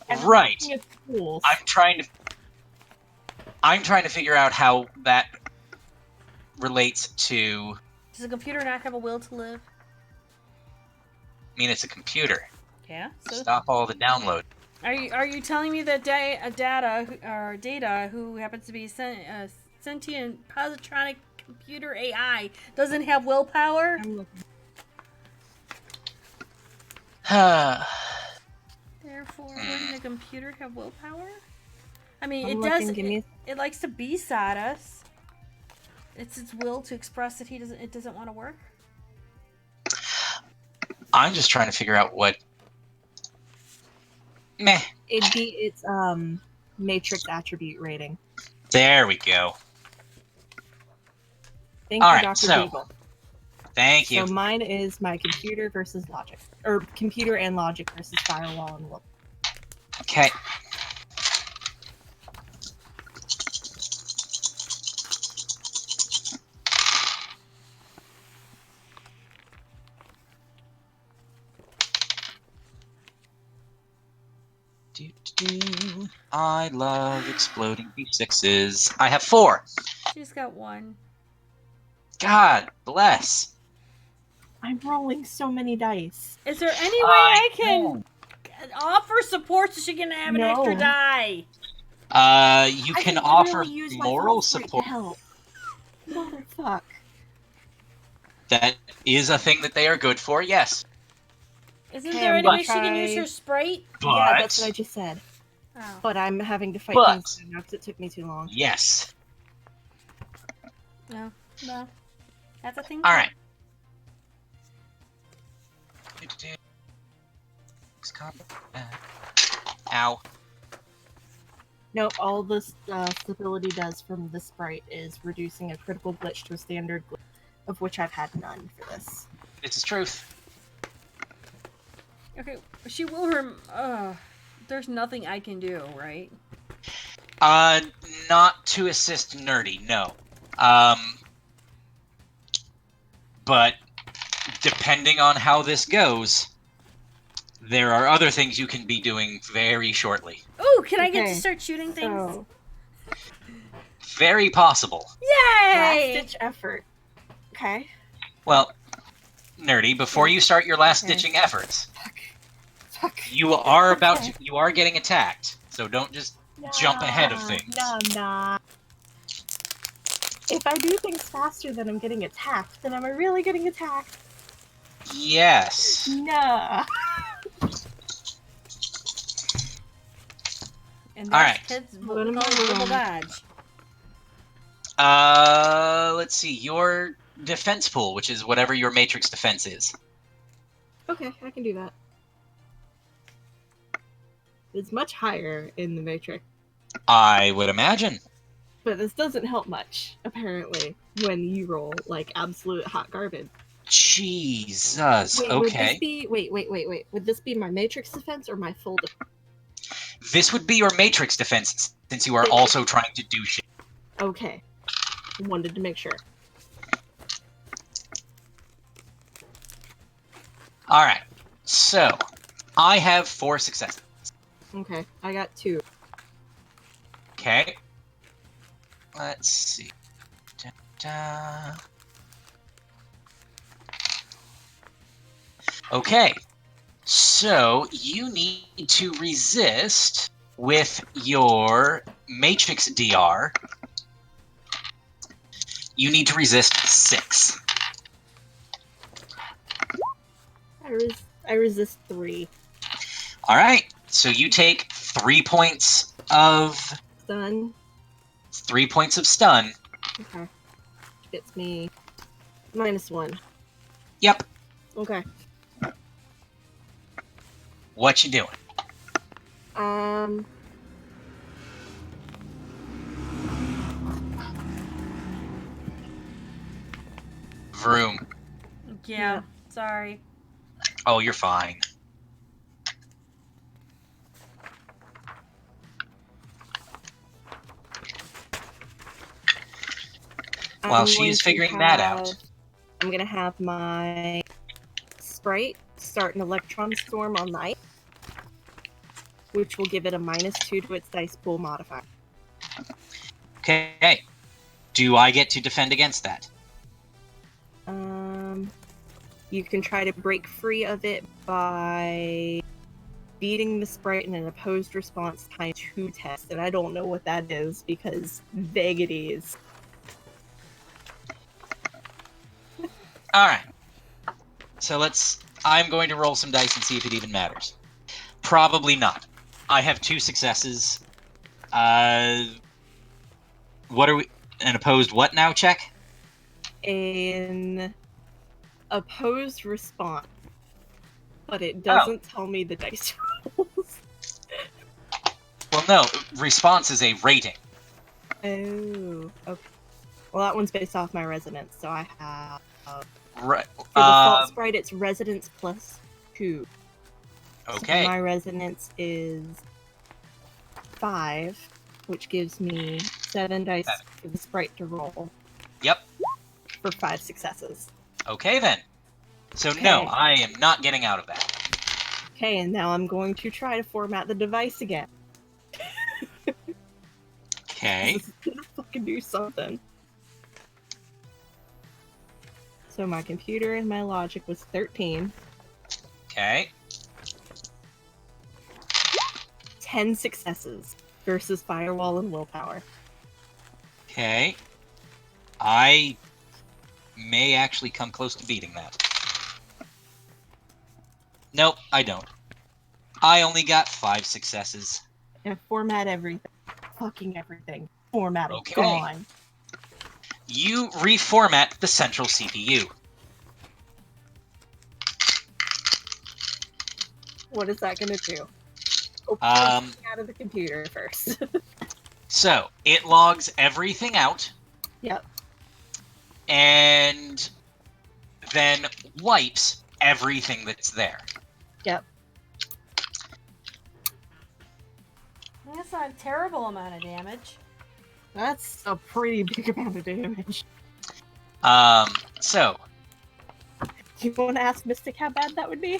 And Right. looking at tools, I'm trying to figure out how that relates to. Does a computer not have a will to live? I mean, it's a computer. Yeah. So Stop all the download. are you telling me that Data, who happens to be a sentient positronic computer AI, doesn't have willpower? I'm looking. Therefore, wouldn't a computer have willpower? I mean, I'm it does. looking, give me It likes to beside us. It's its will to express that it doesn't want to work. I'm just trying to figure out what. Meh. It's matrix attribute rating. There we go. Thank All you, right, Dr. so- Google. Thank you. So mine is my computer versus logic. Or computer and logic versus firewall and will. Okay. I love exploding D6s. I have 4. She's got 1. God bless. I'm rolling so many dice. Is there any way I can offer support so she can have an No. extra die? You I can can offer literally use my moral phone sprite support. to help. Motherfuck. That is a thing that they are good for, yes. Isn't Okay, there I'm any gonna way she can use try- her sprite? Yeah, that's what I just said. Oh. But I'm having to fight But- things now because it took me too long. Yes. No. No. That's a thing. All right. Ow. Nope, all this stability does from the sprite is reducing a critical glitch to a standard glitch, of which I've had none for this. This is truth. Okay, she will there's nothing I can do, right? Not to assist Nerdy, no. But depending on how this goes, there are other things you can be doing very shortly. Ooh, can I get to Okay, start shooting things? So, Very possible. Yay! last-ditch effort. Okay. Well, Nerdy, before you start your last-ditching efforts, Fuck. you are Okay. you are getting attacked, so don't just jump ahead of things. No, I'm not. If I do things faster than I'm getting attacked, then am I really getting attacked? Yes. No. And All that's right. kids What what we am call I verbal rolling? dodge. Let's see. Your defense pool, which is whatever your matrix defense is. Okay, I can do that. It's much higher in the Matrix, I would imagine. but this doesn't help much, apparently, when you roll, like, absolute hot garbage. Jesus. Wait, would this Okay. be... Wait. Would this be my Matrix defense or my full defense? This would be your matrix defense, since you are also trying to do shit. Okay. Wanted to make sure. All right. So, I have 4 successes. Okay, I got 2. Okay. Let's see. Da-da. Okay. So, you need to resist with your matrix DR. You need to resist 6. I resist 3. All right. So you take 3 points of Stun. 3 points of stun. Okay. Gets me -1. Yep. Okay. What you doing? Vroom. Yeah, sorry. Oh, you're fine. While she is figuring that out. I'm gonna have my sprite start an electron storm on the ice, which will give it a -2 to its dice pool modifier. Okay. Do I get to defend against that? You can try to break free of it by beating the sprite in an opposed response ×2 test, and I don't know what that is because vagaries. Alright. So I'm going to roll some dice and see if it even matters. Probably not. I have 2 successes. What are we... An opposed what now check? An opposed response, but it doesn't tell me the dice rolls. Well, no. Response is a rating. Oh, okay. Well, that one's based off my residence, so I have... Right. For the default sprite, it's residence plus 2. Okay. So my residence is 5, which gives me 7 dice for the sprite to roll. Yep. For 5 successes. Okay, then. So, Okay. no, I am not getting out of that. Okay, and now I'm going to try to format the device again. Okay. This is gonna fucking do something. So my computer and my logic was 13. Okay. 10 successes versus firewall and willpower. Okay. I may actually come close to beating that. Nope, I don't. I only got 5 successes. And format everything. Fucking everything. Formatted. Okay. Gone. You reformat the central CPU. What is that gonna do? Open everything out of the computer first. So, it logs everything out. Yep. And then wipes everything that's there. Yep. That's not a terrible amount of damage. That's a pretty big amount of damage. So. Do you want to ask Mystic how bad that would be?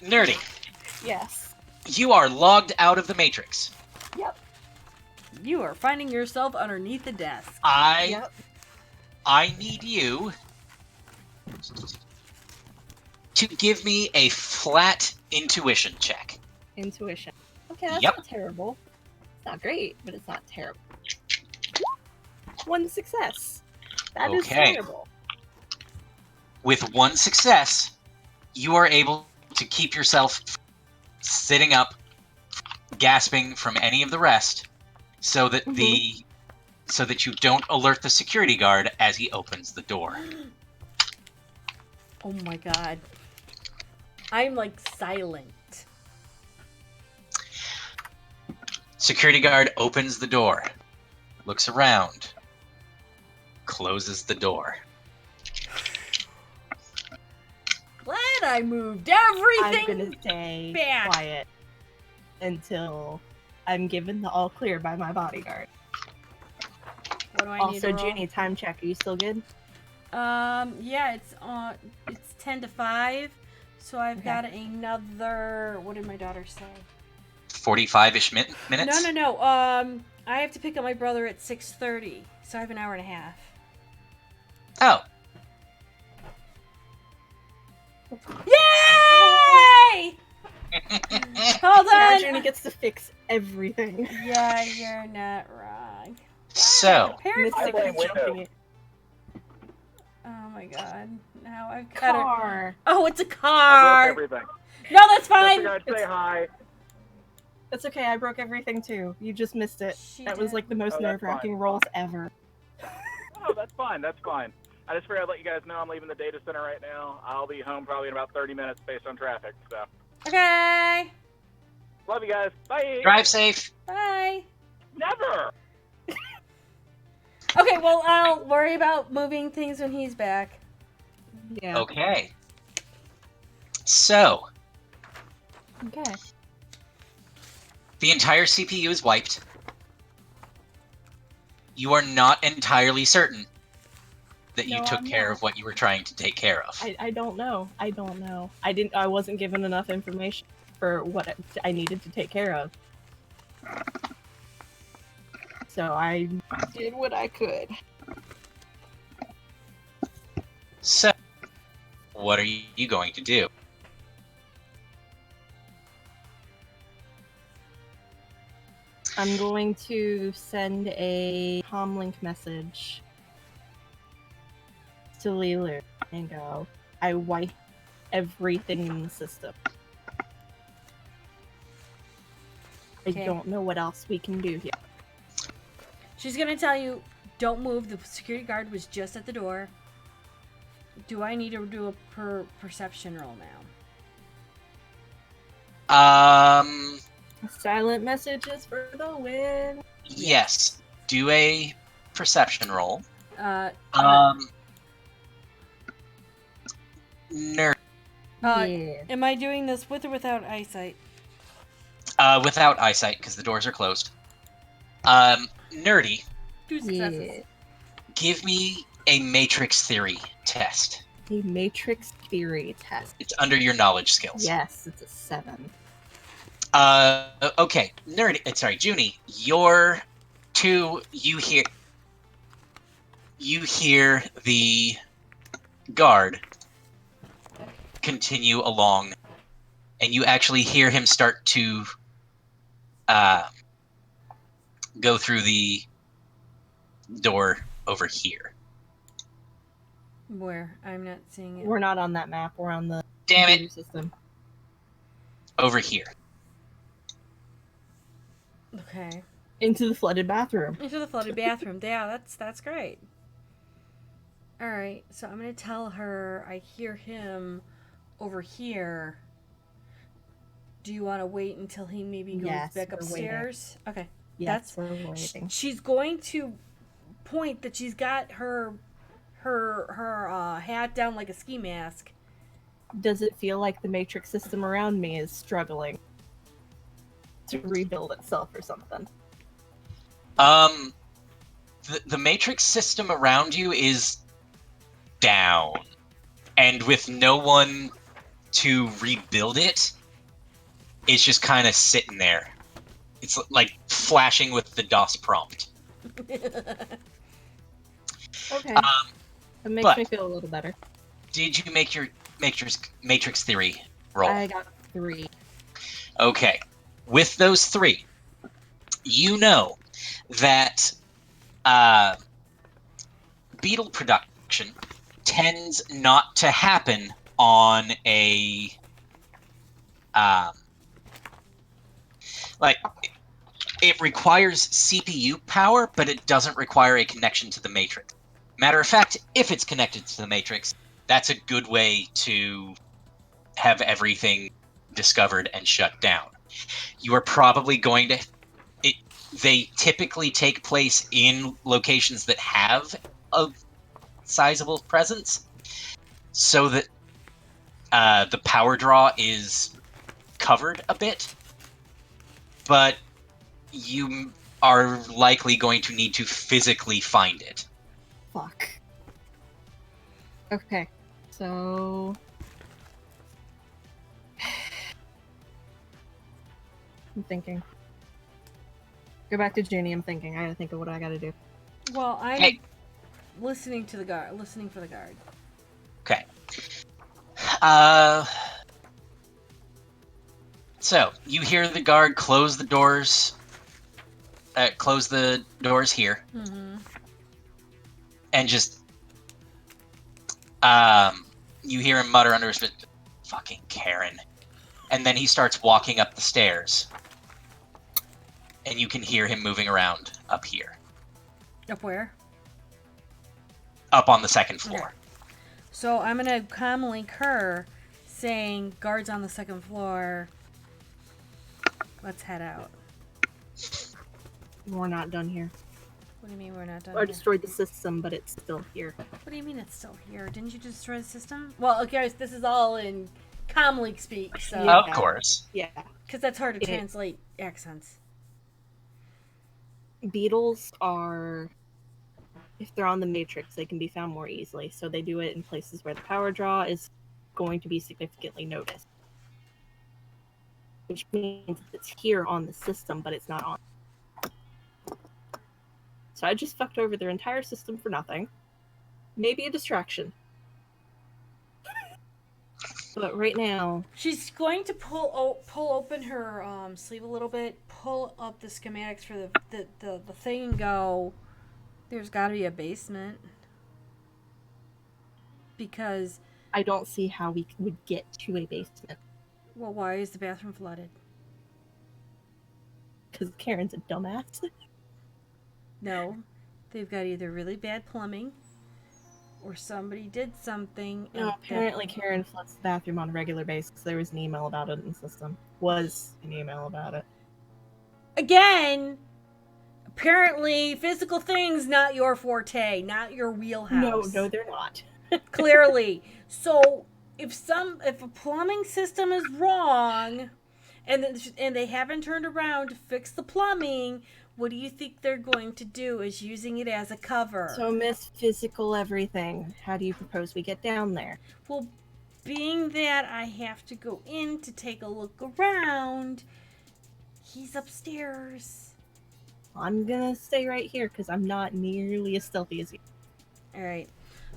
Nerdy. Yes. You are logged out of the Matrix. Yep. You are finding yourself underneath the desk. I need you to give me a flat intuition check. Intuition. Okay, that's Yep. not terrible. It's not great, but it's not terrible. 1 success. That is Okay. terrible. With 1 success, you are able to keep yourself sitting up, gasping from any of the rest, so that so that you don't alert the security guard as he opens the door. Oh my god. I'm like silent. Security guard opens the door, looks around, closes the door. Glad I moved everything. I'm gonna stay back. quiet until I'm given the all clear by my bodyguard. What do I need Also, to roll? Junie, time check. Are you still good? Yeah, it's 10 to 5. So I've Okay. got another, what did my daughter say? 45-ish minutes? No. I have to pick up my brother at 6:30. So I have an hour and a half. Oh, Yay! Hold Now on. Junie gets to fix everything. Yeah, you're not wrong. so, Mystic is jumping it. Oh my god. Now I've got Car. Oh, it's a I broke car. everything. No, that's fine. Just say hi. That's okay, I broke everything too. You just missed it. She That was did. like the most Oh, that's nerve-wracking fine. rolls ever. Oh, that's fine. That's fine. I just figured I'd let you guys know I'm leaving the data center right now. I'll be home probably in about 30 minutes based on traffic. So, Okay. love you guys. Bye. drive safe. Bye. Never. Okay, well, I'll worry about moving things when he's back. Yeah. Okay. So, Okay. the entire CPU is wiped. You are not entirely certain that you No, took I'm care not. of what you were trying to take care of. I don't know. I don't know. I wasn't given enough information for what I needed to take care of. So I did what I could. So, what are you going to do? I'm going to send a comlink message to Lilu and go, I wiped everything in the system. Okay. I don't know what else we can do here. She's gonna tell you, don't move. The security guard was just at the door. Do I need to do a perception roll Silent messages for the win. Yes. Do a perception roll. Nerd. Yeah. Am I doing this with or without eyesight? Without eyesight, because the doors are closed. Nerdy, 2 successes. Yeah. give me a matrix theory test. The Matrix Theory test. It's under your knowledge skills. Yes, it's a 7. Okay, Nerdy. Sorry, Junie. Your 2. You hear the guard continue along, and you actually hear him start to go through the door over here. Where? I'm not seeing it. We're not on that map. We're on the Damn computer it! system. Over here. Okay. Into the flooded bathroom. Into the flooded bathroom. Yeah, that's great. All right, so I'm gonna tell her I hear him over here. Do you want to wait until he maybe goes Yes, back we're upstairs? Okay. Yes, we're waiting. She's going to point that she's got her hat down like a ski mask. Does it feel like the Matrix system around me is struggling to rebuild itself or something? The matrix system around you is down, and with no one to rebuild it, it's just kind of sitting there. It's like flashing with the DOS prompt. Okay. It makes but- me feel a little better. Did you make your matrix theory roll? I got 3. Okay. With those 3, you know that beetle production tends not to happen on a like it requires CPU power, but it doesn't require a connection to the matrix. Matter of fact, if it's connected to the matrix, that's a good way to have everything discovered and shut down. You are probably going to they typically take place in locations that have a sizable presence, so that the power draw is covered a bit, but you are likely going to need to physically find it. Fuck. Okay, so... I'm thinking. Go back to Junie, I'm thinking. I gotta think of what I gotta do. Well, I'm Hey. listening to the guard. Listening for the guard. Okay. So you hear the guard close the doors. Close the doors here, Mm-hmm. and just you hear him mutter under his breath, "Fucking Karen," and then he starts walking up the stairs, and you can hear him moving around up here, Up where? up on the second floor. Okay. So I'm gonna comlink her, saying, "Guards on the second floor. Let's head out." We're not done here. What do you mean we're not done? I here? destroyed the system, but it's still here. What do you mean it's still here? Didn't you destroy the system? Well, okay, guys, this is all in comlink speak, so Yeah. Of course. Yeah. because that's hard to It- translate accents. Beetles are... If they're on the Matrix, they can be found more easily, so they do it in places where the power draw is going to be significantly noticed. Which means it's here on the system, but it's not on. So I just fucked over their entire system for nothing. Maybe a distraction. But right now, She's going to pull open her sleeve a little bit, pull up the schematics for the thing, and go, "There's got to be a basement." Because, I don't see how we would get to a basement. well, why is the bathroom flooded? Because Karen's a dumbass. No, they've got either really bad plumbing, or somebody did something. No, apparently Karen floods the bathroom on a regular basis. There was an email about it in the system. Was an email about it. Again, apparently physical things not your forte, not your wheelhouse. No, they're not. Clearly. So if a plumbing system is wrong and they haven't turned around to fix the plumbing, what do you think they're going to do is using it as a cover? So, Miss Physical Everything, how do you propose we get down there? Well, being that I have to go in to take a look around, he's upstairs. I'm gonna stay right here because I'm not nearly as stealthy as you. All right.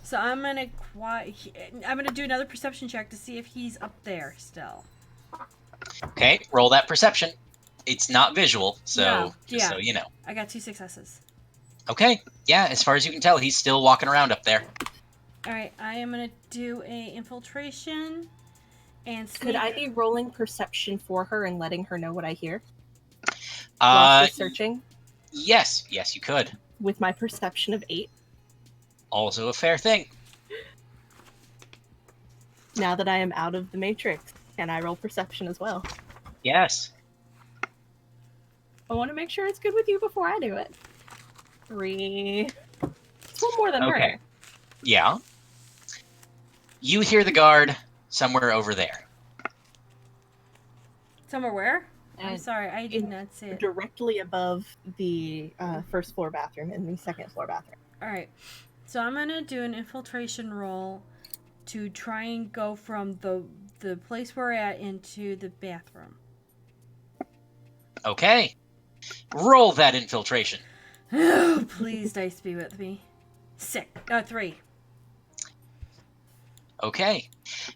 So I'm gonna do another perception check to see if he's up there still. Okay, roll that perception. It's not visual, so No, just so you know. I got 2 successes. Okay, yeah, as far as you can tell, he's still walking around up there. All right, I am gonna do a infiltration and sneak. Could I be rolling perception for her and letting her know what I hear while she's searching? Yes, you could. With my perception of 8. Also a fair thing. Now that I am out of the Matrix, can I roll perception as well? Yes. I want to make sure it's good with you before I do it. 3. It's one more than Okay. her. Yeah. You hear the guard somewhere over there. Somewhere where? I'm And sorry, I did not see it. directly above the first floor bathroom and the second floor bathroom. All right, so I'm gonna do an infiltration roll to try and go from the place we're at into the bathroom. Okay. Roll that infiltration. Please, dice be with me. 3. Okay.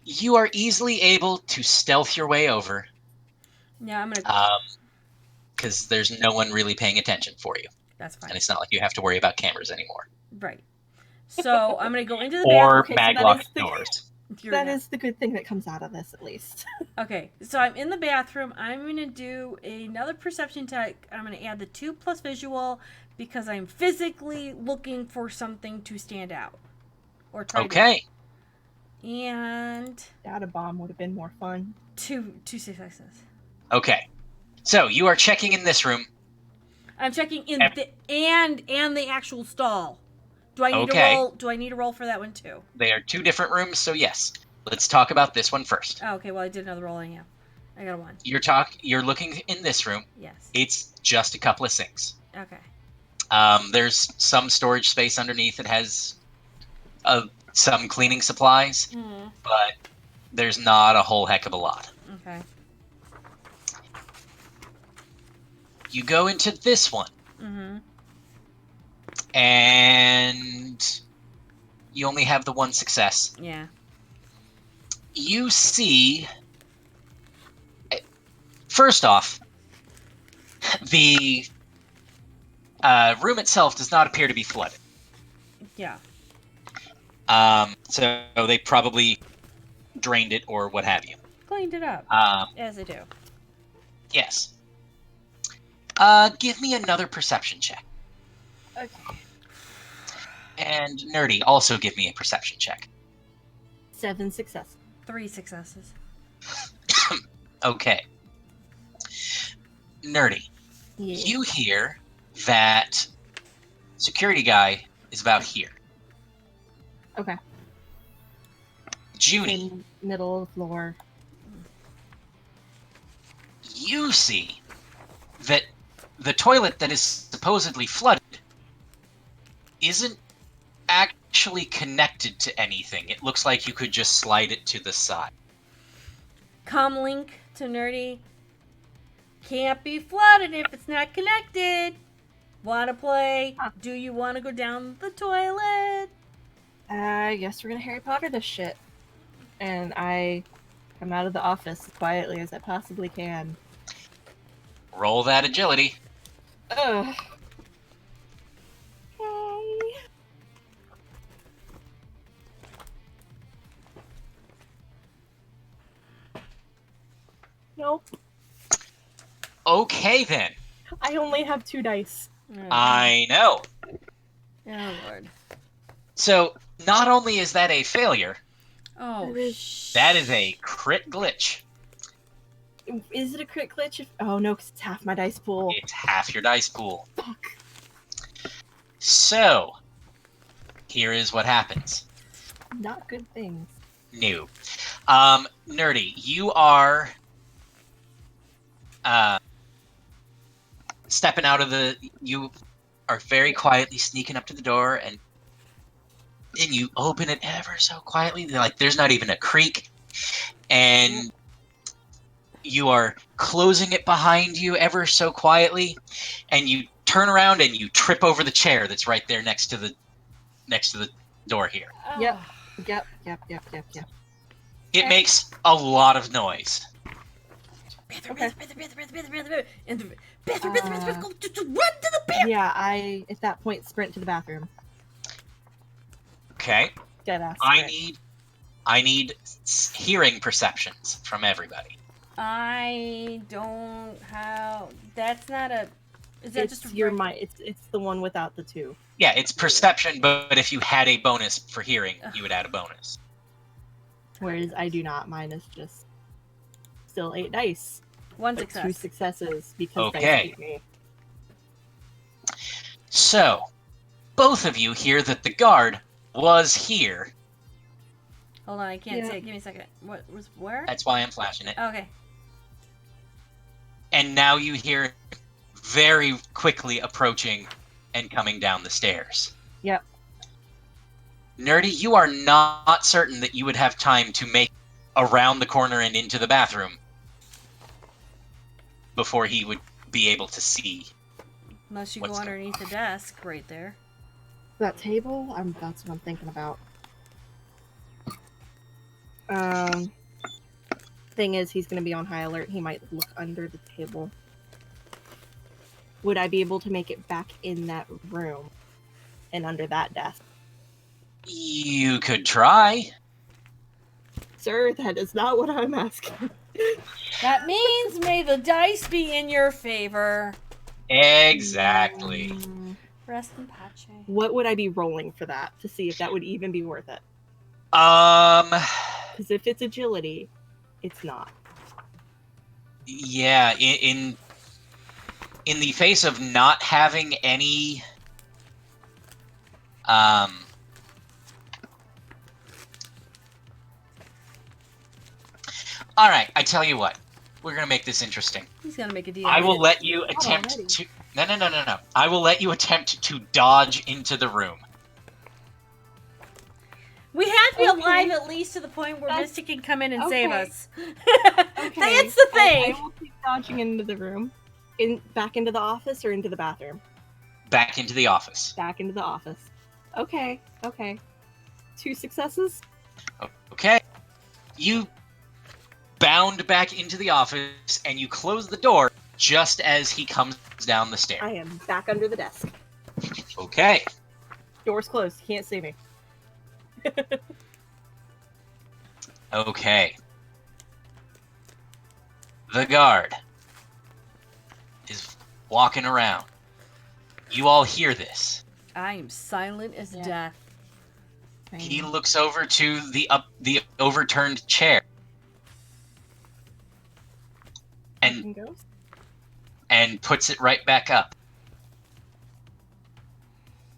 You are easily able to stealth your way over. Yeah, I'm gonna. Because there's no one really paying attention for you. That's fine. And it's not like you have to worry about cameras anymore. Right. So I'm gonna go into the Or bathroom. Okay, so maglocked that is doors. That is the good thing that comes out of this, at least. Okay, so I'm in the bathroom. I'm gonna do another perception check. I'm gonna add the 2 plus visual because I'm physically looking for something to stand out or try. Okay. And Data bomb would have been more fun. 2 successes. Okay. So you are checking in this room. I'm checking in and the actual stall. Do I need to roll? Do I need to roll for that one too? They are 2 different rooms, so yes. Let's talk about this one first. Oh, okay. Well, I did another roll. Yeah, I got a 1. You're looking in this room. Yes. It's just a couple of sinks. Okay. There's some storage space underneath that has some cleaning supplies, but there's not a whole heck of a lot. Okay. You go into this one, and you only have the 1 success. Yeah. You see, first off, the room itself does not appear to be flooded. Yeah. So they probably drained it or what have you. Cleaned it up. As I do. Yes. Give me another perception check. Okay. And Nerdy, also give me a perception check. 7 successes. 3 successes. Okay. Nerdy, Yeah. you hear that security guy is about here. Okay. Junie, In middle floor. you see that the toilet that is supposedly flooded isn't actually connected to anything. It looks like you could just slide it to the side. Comlink to Nerdy. Can't be flooded if it's not connected. Wanna play? Do you want to go down the toilet? I guess we're gonna Harry Potter this shit. And I come out of the office as quietly as I possibly can. Roll that agility. Ugh. Okay. Nope. Okay, then. I only have 2 dice. Oh, I know. oh Lord. So, Not only is that a failure, Oh, that is a crit glitch. Is it a crit glitch? Oh no, because it's half my dice pool. It's half your dice pool. Fuck. So, here is what happens. Not good things. New. Nerdy, you are stepping out of the... You are very quietly sneaking up to the door, and you open it ever so quietly. Like, there's not even a creak. And you are closing it behind you ever so quietly, and you turn around and you trip over the chair that's right there next to the door here. Yep. Yep. It makes a lot of noise. Bathroom, in the bathroom, go just run to the bathroom. Yeah, I at that point sprint to the bathroom. Okay. Deadass. I need hearing perceptions from everybody. I don't have. That's not a. Is that It's just a your mind? It's the one without the 2. Yeah, it's perception, but if you had a bonus for hearing, you would add a bonus. Whereas I do not. Mine is just still 8 dice. One But success. 2 successes because Okay. dice beat me. So, both of you hear that the guard was here. Hold on, I can't Yeah. see it. Give me a second. What was where? That's why I'm flashing it. Okay. And now you hear very quickly approaching and coming down the stairs. Yep. Nerdy, you are not certain that you would have time to make around the corner and into the bathroom before he would be able to see. Unless you What's go going underneath the desk right there. That table. That's what I'm thinking about. Thing is, he's going to be on high alert. He might look under the table. Would I be able to make it back in that room and under that desk? You could try. Sir, that is not what I'm asking. That means may the dice be in your favor. Exactly. Rest in pace. What would I be rolling for that to see if that would even be worth it? Because if it's agility, it's not. Yeah, in the face of not having any all right, I tell you what. We're going to make this interesting. He's gonna make a deal. I will let you attempt already. to No. I will let you attempt to dodge into the room. We have to be Okay. alive at least to the point where That's- Misty can come in and save okay. us. Okay, That's the thing. I will keep dodging into the room. Back into the office or into the bathroom? Back into the office. Back into the office. Okay. 2 successes? Okay. You bound back into the office and you close the door just as he comes down the stairs. I am back under the desk. Okay. Door's closed. He can't see me. Okay. The guard is walking around. You all hear this. I am silent as Yeah. death. He looks over to the overturned chair and Ghost? puts it right back up.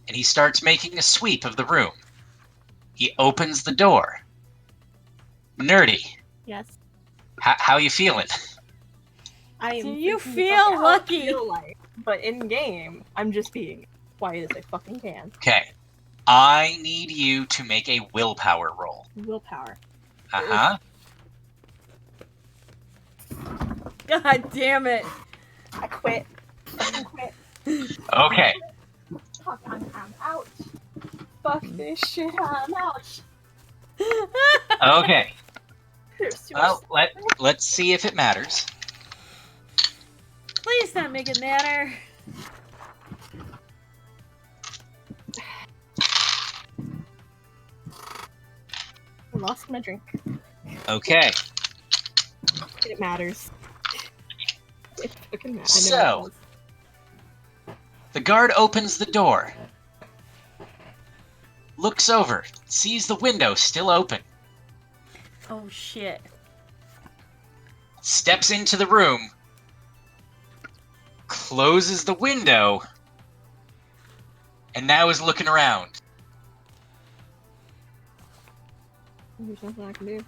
And he starts making a sweep of the room. He opens the door. Nerdy, Yes. how you feeling? I am. Do you thinking feel about how I lucky? feel like, but in game, I'm just being quiet as I fucking can. Okay. I need you to make a willpower roll. Willpower. Uh-huh. God damn it. I quit. I quit. Okay. Fuck, I'm out. Fuck this shit, I'm out. Okay. There's too Well, much. let's see if it matters. Please not make it matter. I lost my drink. Okay. It matters. It fucking matters. So- The guard opens the door. looks over, sees the window still open, Oh shit. steps into the room, closes the window, and now is looking around. There's nothing I can do.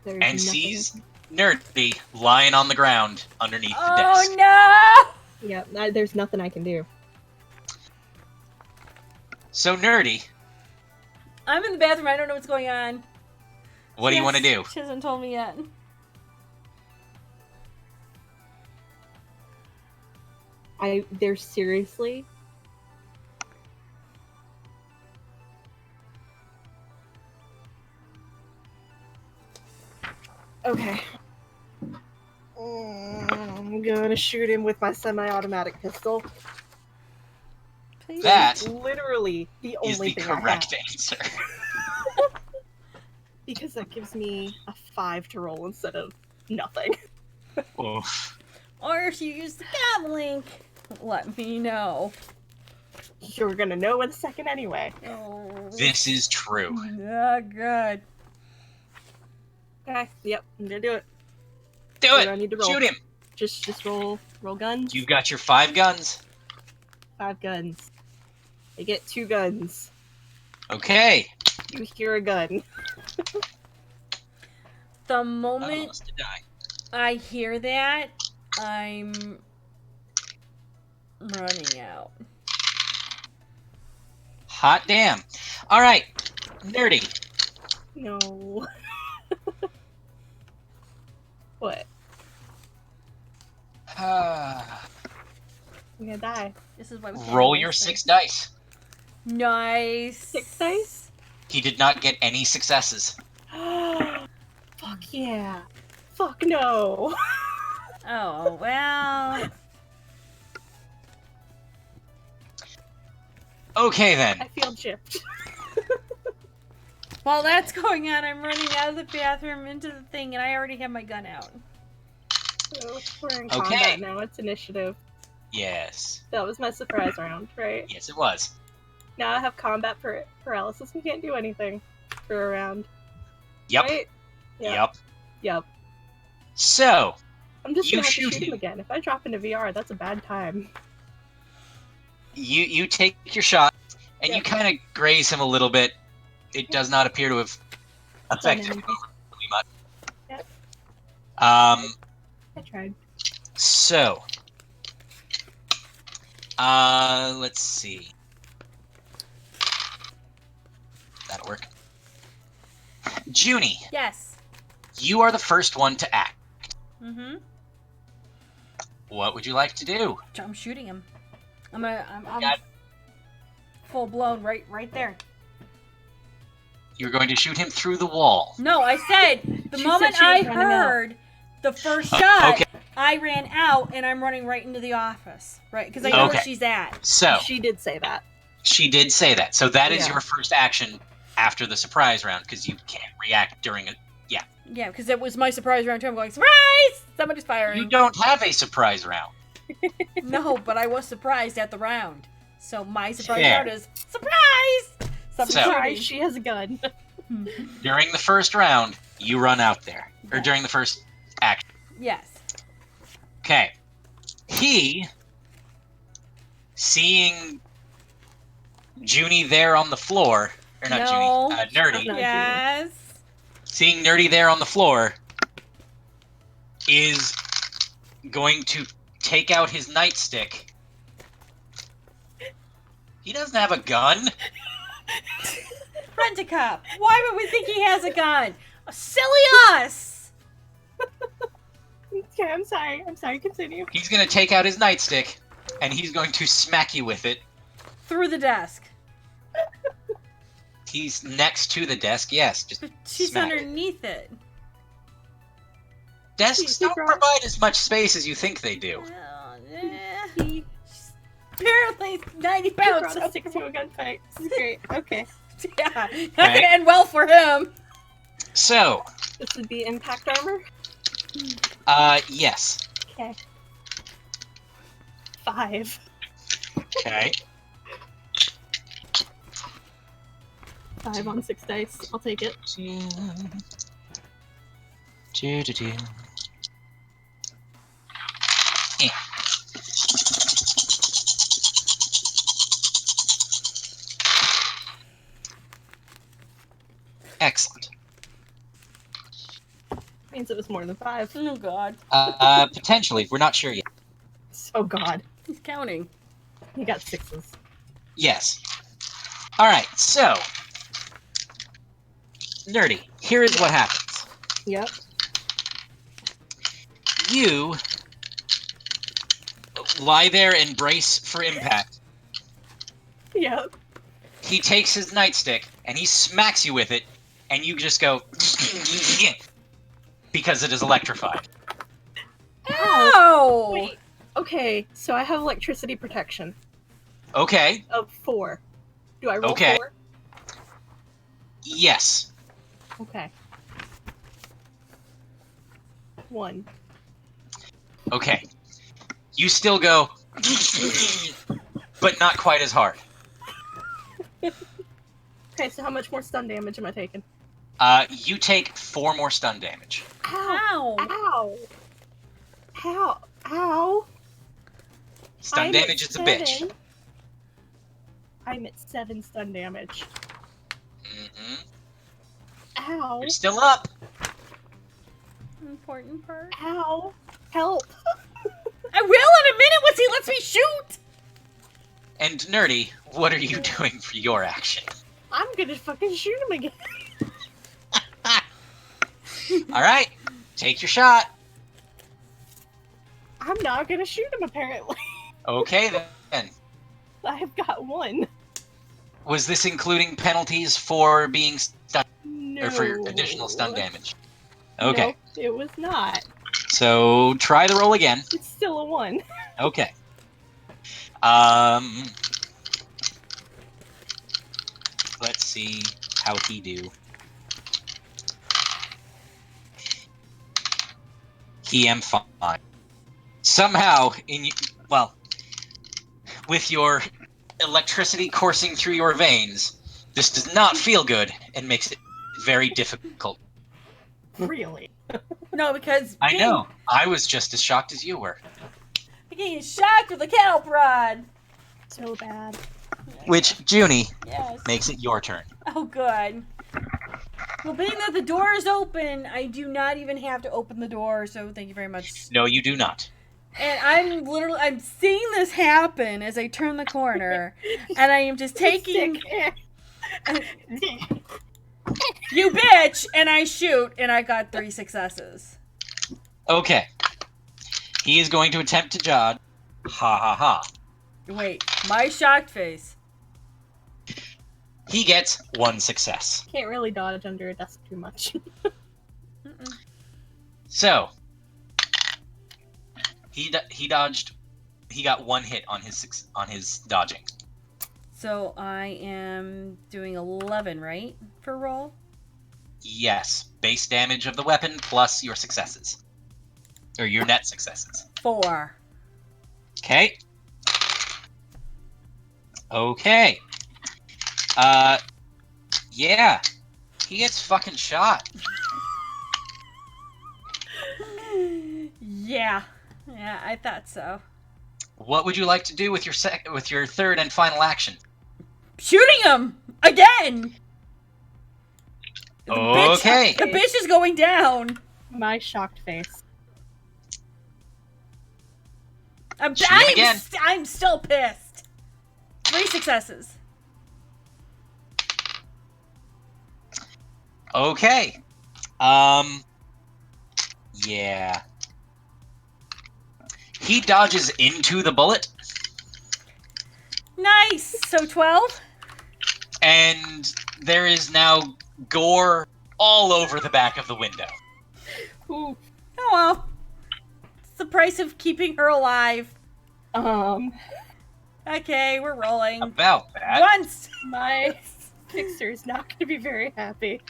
There's And nothing sees I Nerdy lying on the ground underneath the Oh desk. no! can... Yeah, there's nothing I can do. So Nerdy, I'm in the bathroom. I don't know what's going on. what do you want to do? She hasn't told me yet. There's seriously... Okay. I'm gonna shoot him with my semi-automatic pistol. Please. That Literally the is only the thing correct I have. answer. Because that gives me a 5 to roll instead of nothing. Oof. Or if you use the Gav link, let me know. You're gonna know in a second anyway. Oh. This is true. Oh, good. Okay, yep, I'm gonna do it. Do What it! do I need to roll? Shoot him! Just roll guns. You've got your 5 guns. 5 guns. I get 2 guns. Okay. You hear a gun. The Oh, moment wants to die. I hear that, I'm running out. Hot damn. All right, Nerdy. No. What? I'm gonna die. This is why we can't Roll do your this thing. 6 dice. Nice. 6 dice? He did not get any successes. Fuck yeah. Fuck no. Oh, well. Okay then. I feel gypped. While that's going on, I'm running out of the bathroom into the thing, and I already have my gun out. So we're in Okay. combat now. It's initiative. Yes. That was my surprise round, right? Yes, it was. Now I have combat paralysis and can't do anything for a round. Yep. Right? Yep. Yep. So, I'm just You gonna have to shoot shoot him him. again. If I drop into VR, that's a bad time. you take your shot, and you Yep. kind of graze him a little bit. It does not appear to have affected him anything. really much. Yep. Um, I tried. so, let's see. That'll work. Junie, Yes. you are the first one to act. Mm-hmm. What would you like to do? I'm shooting him. I'm Got- full blown right there. You're going to shoot him through the wall. No, I said the She moment said she was I running out. heard the first shot, okay. I ran out and I'm running right into the office, right? Because I know Okay. where she's at. So, She did say that. she did say that. So that is Yeah. your first action after the surprise round, because you can't react during it. Yeah, because it was my surprise round too. I'm going, surprise! Somebody's firing. You don't have a surprise round. No, but I was surprised at the round. So my surprise Fair. round is surprise! Something So- Surprise, shooting. she has a gun. During the first round, you run out there. Or Yeah. during the first action. Yes. Okay. He, seeing Junie there on the floor, or not No. Junie, Nerdy, Not Yes. seeing Nerdy there on the floor, is going to take out his nightstick. He doesn't have a gun. Rent-a-cop. Why would we think he has a gun? Silly us! Okay, I'm sorry. Continue. He's going to take out his nightstick, and he's going to smack you with it. Through the desk. He's next to the desk, yes. Just But she's smack. underneath it. Desks He don't brought- provide as much space as you think they do. He Apparently 90 brought pounds. us to a gunfight. This is great. Okay. Yeah, not Okay. gonna end well for him. So, This would be impact armor. yes. Okay. 5. Okay. 5 on 6 dice. I'll take it. Eh. Excellent. Means it was more than 5. Oh god. Potentially. We're not sure yet. Oh god. He's counting. He got 6s. Yes. Alright, so... Nerdy, here is what happens. Yep. You lie there and brace for impact. Yep. He takes his nightstick and he smacks you with it, and you just go because it is electrified. Ow! Wait. Okay, so I have electricity protection Okay. of 4. Do I roll Okay. 4? Yes. Okay. 1. Okay. You still go, but not quite as hard. Okay, so how much more stun damage am I taking? You take 4 more stun damage. Ow! Ow! Ow! Ow! Ow! Stun I'm damage at is a bitch. 7. I'm at 7 stun damage. Mm-hmm. Ow! You're still up. Important part. Ow! Help! I will in a minute once he lets me shoot! And Nerdy, what are you doing for your action? I'm gonna fucking shoot him again. Alright, take your shot. I'm not gonna shoot him apparently. Okay then. I have got 1. Was this including penalties for being stunned, No. or for additional stun damage? Okay, Nope, it was not. so try the roll again. It's still a 1. Okay. Let's see how he do. He am fine. Somehow, with your electricity coursing through your veins, this does not feel good and makes it very difficult. Really? No, because I know. I was just as shocked as you were. getting shocked with a cattle prod. So bad. Which, Junie, Yes. makes it your turn. Oh, good. Well, being that the door is open, I do not even have to open the door, so thank you very much. No, you do not. And I'm seeing this happen as I turn the corner, and I am just taking, you bitch, and I shoot, and I got 3 successes. Okay. He is going to attempt to dodge. Ha ha ha. Wait, my shocked face. He gets 1 success. Can't really dodge under a desk too much. Mm-mm. So, he dodged. He got 1 hit on his dodging. So I am doing 11, right, for roll? Yes, base damage of the weapon plus your successes, or your net successes. 4. Okay. Okay. Yeah. He gets fucking shot. Yeah, I thought so. What would you like to do with your third and final action? Shooting him again. Okay. The bitch is going down. My shocked face. Shoot him again. I'm still pissed. 3 successes. Okay. Yeah. He dodges into the bullet, Nice. So 12. and there is now gore all over the back of the window. Ooh. Oh well. It's the price of keeping her alive. Okay, we're rolling. About that. Once. My fixer's not gonna be very happy.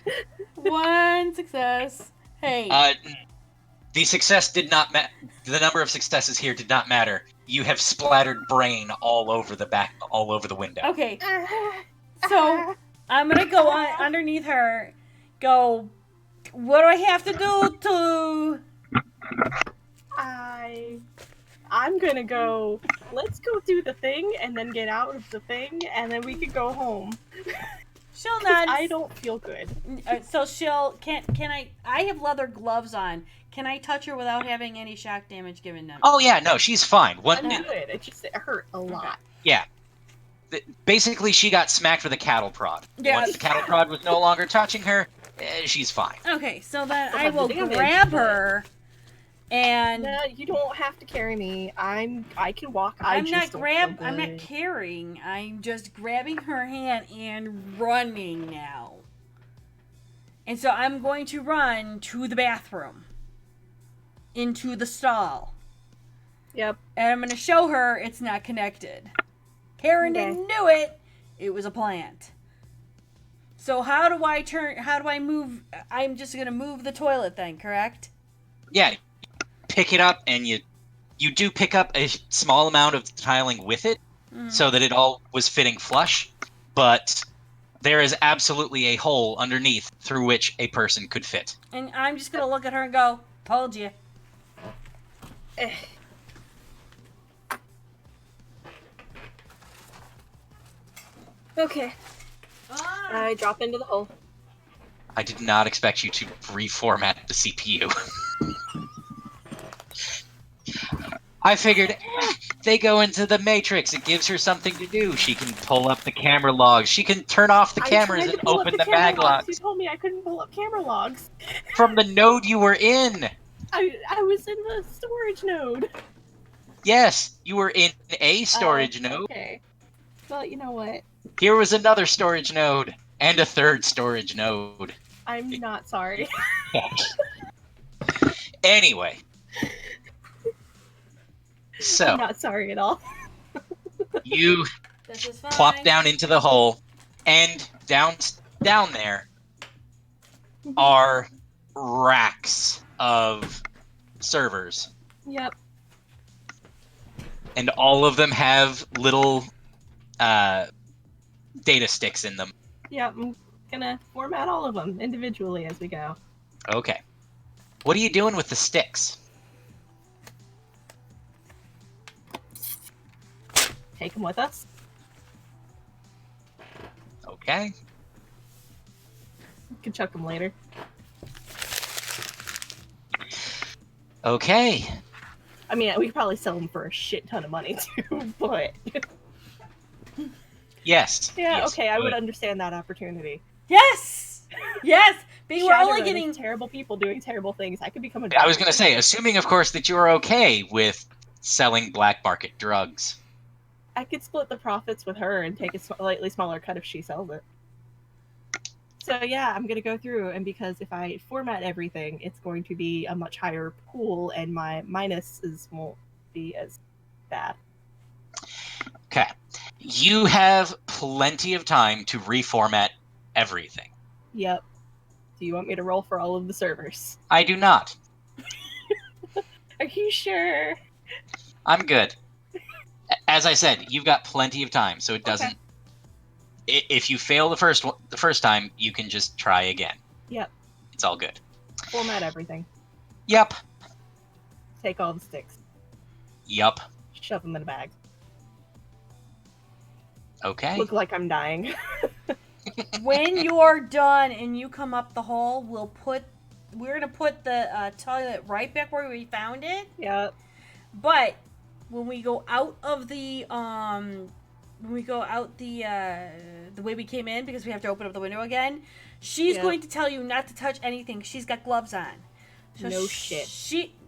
1 success. Hey. The success did not the number of successes here did not matter. You have splattered brain all over the window. Okay. So I'm gonna go underneath her. Go. What do I have to do to? I'm gonna go. Let's go do the thing, and then get out of the thing, and then we can go home. She'll not. I don't feel good. So she'll can I? I have leather gloves on. Can I touch her without having any shock damage given them? Oh yeah, no, she's fine. I'm good. It hurt a lot. Yeah. Basically, she got smacked with a cattle prod. Yeah. Once the cattle prod was no longer touching her, she's fine. Okay, so then I will grab her, and no, you don't have to carry me. I can walk. I'm not carrying. I'm just grabbing her hand and running now. And so I'm going to run to the bathroom, into the stall. Yep. And I'm going to show her it's not connected. Karen didn't do it. It was a plant. So how do I move? I'm just going to move the toilet thing, correct? Yeah. Pick it up, and you do pick up a small amount of tiling with it, so that it all was fitting flush, but there is absolutely a hole underneath through which a person could fit. And I'm just going to look at her and go, told you. Okay. I drop into the hole. I did not expect you to reformat the CPU. I figured, they go into the Matrix. It gives her something to do. She can pull up the camera logs. She can turn off the cameras and open the mag logs. You told me I couldn't pull up camera logs. From the node you were in. I was in the storage node. Yes, you were in a storage node. Okay. Well, you know what? Here was another storage node. And a third storage node. I'm not sorry. Anyway. So. I'm not sorry at all. You plop down into the hole, and down there are racks of servers. Yep. And all of them have little data sticks in them. Yep, I'm gonna format all of them individually as we go. Okay. What are you doing with the sticks? Take them with us. Okay. We can chuck them later. Okay. I mean, we could probably sell them for a shit ton of money too, but... Yes. Yeah, yes, okay, I would understand that opportunity. Yes! Yes! Being we're only Shadowrun getting is terrible people doing terrible things. I could become a I was going to say, assuming, of course, that you're okay with selling black market drugs. I could split the profits with her and take a slightly smaller cut if she sells it. So yeah, I'm going to go through, and because if I format everything, it's going to be a much higher pool, and my minuses won't be as bad. Okay. You have plenty of time to reformat everything. Yep. Do you want me to roll for all of the servers? I do not. Are you sure? I'm good. As I said, you've got plenty of time, so it doesn't... Okay. If you fail the first time, you can just try again. Yep. It's all good. Format everything. Yep. Take all the sticks. Yep. Shove them in a bag. Okay. Look like I'm dying. When you're done and you come up the hole, we're gonna put the toilet right back where we found it. Yep. But when we go out of the the way we came in, because we have to open up the window again, she's going to tell you not to touch anything. She's got gloves on. So no shit.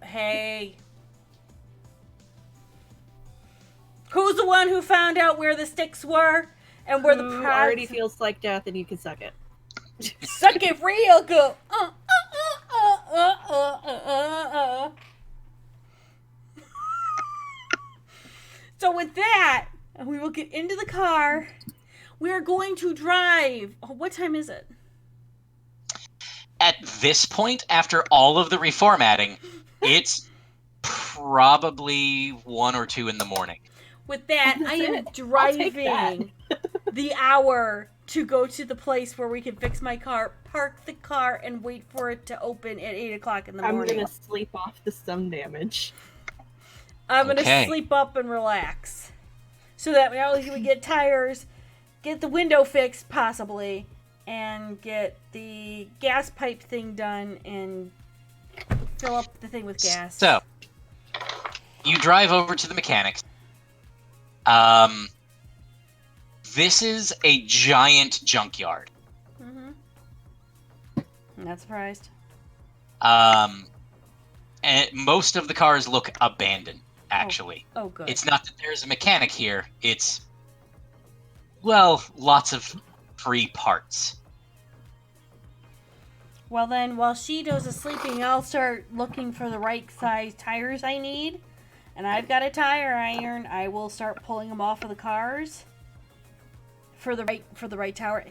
Hey. Who's the one who found out where the sticks were and where the prods already feels like death, and you can suck it. Suck it real good. So with that, we will get into the car. We are going to drive. Oh, what time is it? At this point, after all of the reformatting, it's probably 1 or 2 in the morning. With that, I am driving the hour to go to the place where we can fix my car, park the car, and wait for it to open at 8 o'clock in the morning. I'm gonna sleep off the sun damage. I'm gonna sleep up and relax. So that not only can we get tires, get the window fixed, possibly, and get the gas pipe thing done, and fill up the thing with gas. So, you drive over to the mechanics. This is a giant junkyard. Mm-hmm. I'm not surprised. And most of the cars look abandoned, actually. Oh, good. It's not that there's a mechanic here. It's, well, lots of free parts. Well then, while she does the sleeping, I'll start looking for the right size tires I need. And I've got a tire iron. I will start pulling them off of the cars for the right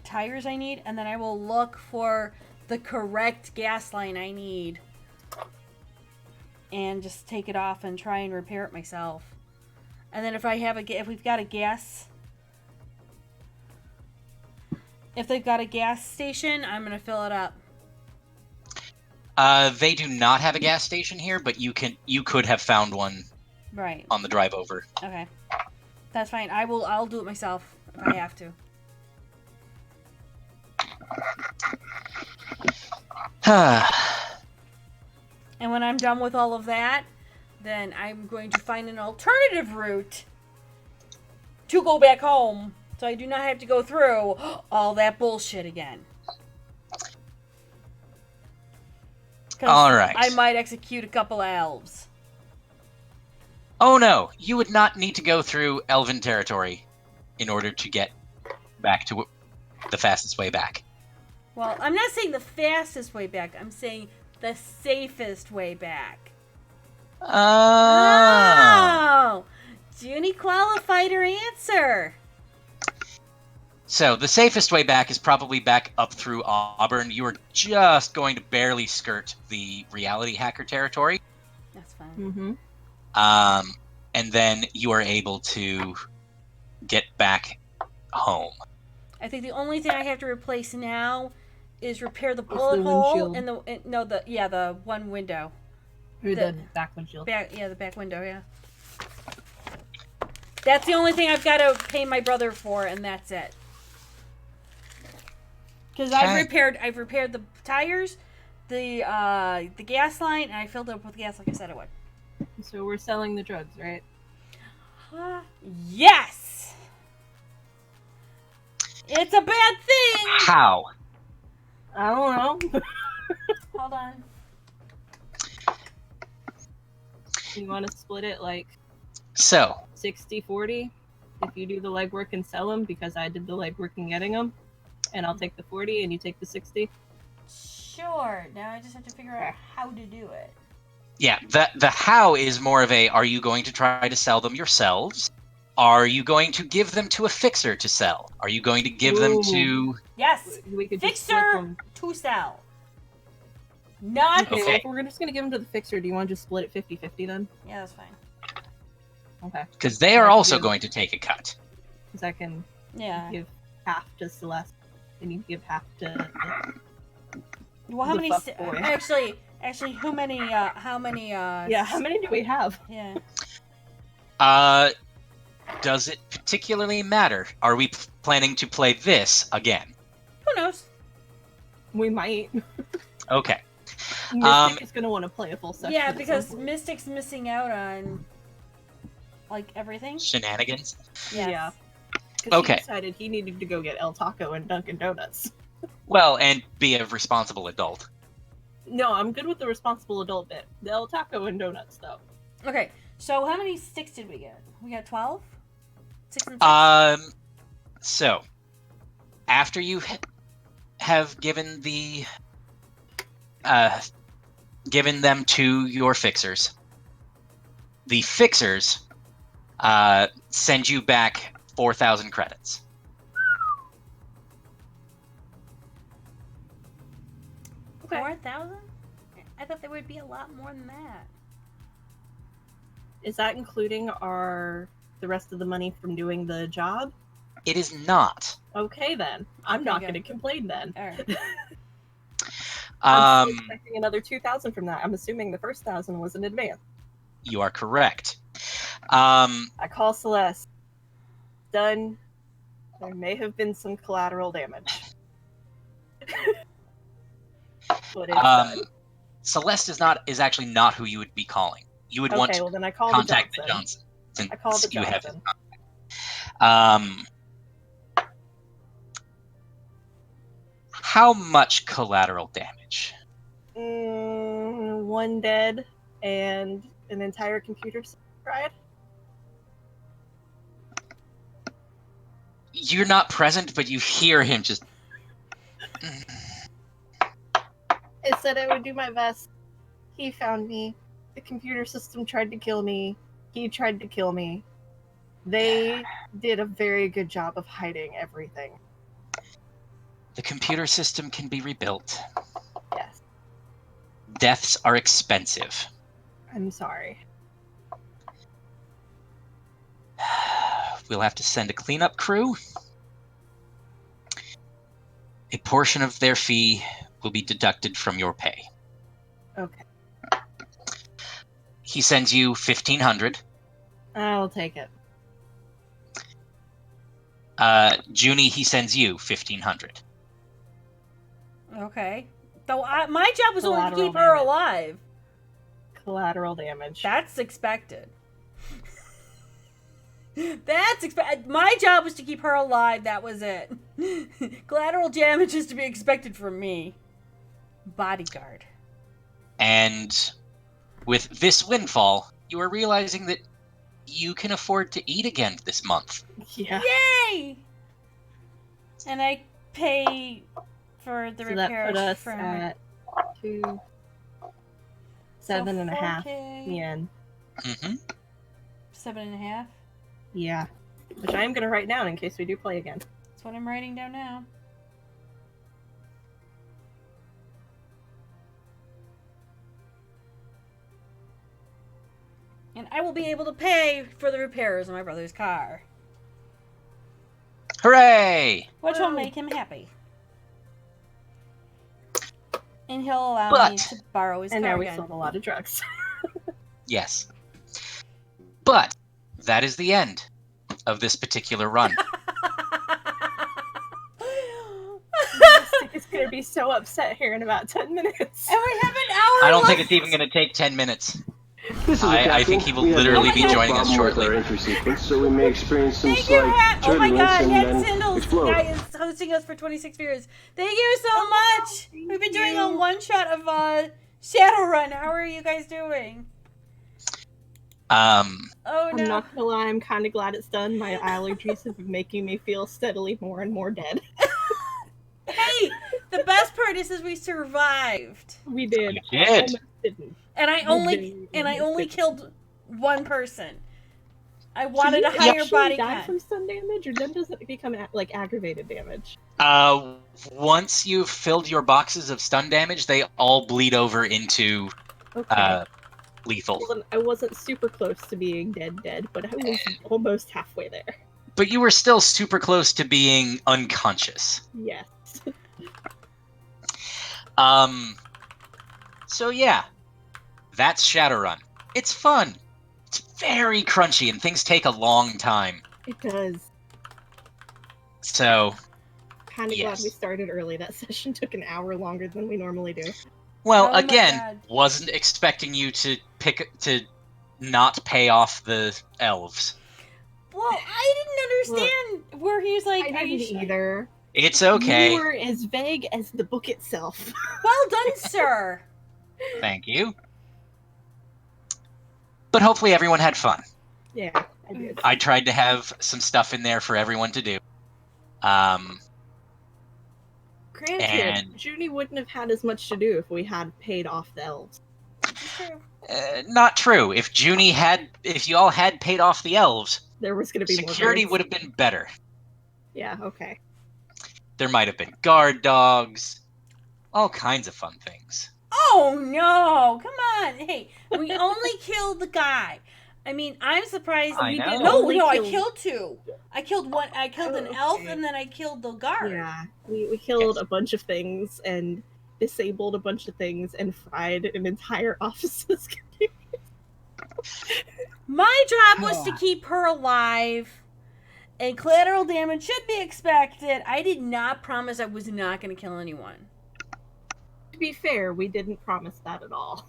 tires I need, and then I will look for the correct gas line I need, and just take it off and try and repair it myself. And then if they've got a gas station, I'm gonna fill it up. They do not have a gas station here, but you could have found one Right. on the drive over. Okay. That's fine. I'll do it myself if I have to. And when I'm done with all of that, then I'm going to find an alternative route to go back home, so I do not have to go through all that bullshit again. All right. I might execute a couple of elves. Oh no, you would not need to go through Elven territory in order to get back to the fastest way back. Well, I'm not saying the fastest way back. I'm saying the safest way back. Oh! Junie qualified her answer. So, the safest way back is probably back up through Auburn. You are just going to barely skirt the reality hacker territory. That's fine. Mm-hmm. And then you are able to get back home. I think the only thing I have to replace now is repair the bullet hole in the one window. Or the back windshield. The back window, yeah. That's the only thing I've got to pay my brother for, and that's it. Because I've repaired the tires, the gas line, and I filled it up with gas like I said I would. So we're selling the drugs, right? Yes! It's a bad thing! How? I don't know. Hold on. You want to split it like So 60-40? If you do the legwork and sell them, because I did the legwork in getting them, and I'll take the 40 and you take the 60? Sure. Now I just have to figure out how to do it. Yeah, the how is more of a, are you going to try to sell them yourselves? Are you going to give them to a fixer to sell? Are you going to give them to... Yes! We could just split Fixer them. to sell. Not... Okay, Okay. well, if we're just going to give them to the fixer, do you want to just split it 50-50 then? Yeah, that's fine. Okay. Because they are also going to take a cut. Because I can Yeah. give half to Celeste, and you give half to... Well, how the many... fuck boy. Actually, how many... Yeah, how many do we have? Yeah. Does it particularly matter? Are we planning to play this again? Who knows? We might. Okay. Mystic is going to want to play a full session. Yeah, at because some point. Mystic's missing out on, like, everything. Shenanigans? Yes. Yeah. 'Cause Okay. he decided he needed to go get El Taco and Dunkin' Donuts. Well, and be a responsible adult. No, I'm good with the responsible adult bit. The El Taco and Donuts, though. Okay, so how many sticks did we get? We got 12? 6 and 6? So, after you have given them to your fixers, the fixers send you back 4,000 credits. Okay. 4,000? I thought there would be a lot more than that. Is that including the rest of the money from doing the job? It is not. Okay, then. I'm Okay, not good. going to complain then. All right. I'm still expecting another 2,000 from that. I'm assuming the first 1,000 was in advance. You are correct. I call Celeste. Done. There may have been some collateral damage. But it's done. Celeste is actually not who you would be calling. You would want Okay, to well then I call contact the the Johnson. Johnson. I call the You have his Johnson. contact. How much collateral damage? 1 dead and an entire computer fried. You're not present, but you hear him just. I said I would do my best. He found me. The computer system tried to kill me. He tried to kill me. They did a very good job of hiding everything. The computer system can be rebuilt. Yes. Deaths are expensive. I'm sorry. We'll have to send a cleanup crew. A portion of their fee will be deducted from your pay. Okay. He sends you 1,500. I'll take it. Junie, he sends you 1,500. Okay. So my job was only to Collateral keep her damage. alive. Collateral damage. That's expected. My job was to keep her alive. That was it. Collateral damage is to be expected from me. Bodyguard. And with this windfall, you are realizing that you can afford to eat again this month. Yeah. Yay! And I pay for the So that repairs put us for at 2, 7.5 yen. Mm-hmm. 7.5. Yeah. Which I am going to write down in case we do play again. That's what I'm writing down now. And I will be able to pay for the repairs on my brother's car. Hooray! Which will Woo. make him happy. And he'll allow me But- to borrow his And car now we again. sold a lot of drugs. Yes. But that is the end of this particular run. Mystic is going to be so upset here in about 10 minutes. And we have an hour I don't left. think it's even going to take 10 minutes. This is I think he will literally be joining us shortly. Our entry sequence, so we may experience some Thank you, slight Hat. Oh my turbulence god, and Hat then Sandals explode. guy is hosting us for 26 viewers. Thank you so much. thank We've been doing you. a one shot of Shadowrun. How are you guys doing? Oh I'm no. not gonna lie, I'm kind of glad it's done. My allergies have been making me feel steadily more and more dead. Hey, the best part is we survived. We did. You did. Almost didn't. And I only did. killed one person. I wanted a So you higher actually body die count. from stun damage, or then does it become like aggravated damage? Once you've filled your boxes of stun damage, they all bleed over into Okay. lethal. Well, then I wasn't super close to being dead, but I was almost halfway there. But you were still super close to being unconscious. Yes. So yeah, that's Shadowrun. It's fun. It's very crunchy and things take a long time. It does. So, Kind of Yes. glad we started early. That session took an hour longer than we normally do. well, Oh my again, God. wasn't expecting you to not pay off the elves. Well, I didn't understand where he was like, I are you didn't sure? either. It's okay. You were as vague as the book itself. Well done, sir. Thank you. But hopefully everyone had fun. Yeah, I did. I tried to have some stuff in there for everyone to do. Granted, and- Junie wouldn't have had as much to do if we had paid off the elves. True. Not true. If you all had paid off the elves, There was going to be security more would guards. have been better. Yeah, okay. There might have been guard dogs, all kinds of fun things. Oh no! Come on! Hey, we only killed the guy, I mean, I'm surprised I we know. didn't. Only No, I killed- killed 2. I killed one. I killed an elf, okay. and then I killed the guard. Yeah, we killed Yes. a bunch of things and disabled a bunch of things and fried an entire office's computer. My job was to keep her alive, and collateral damage should be expected. I did not promise I was not going to kill anyone. To be fair, we didn't promise that at all.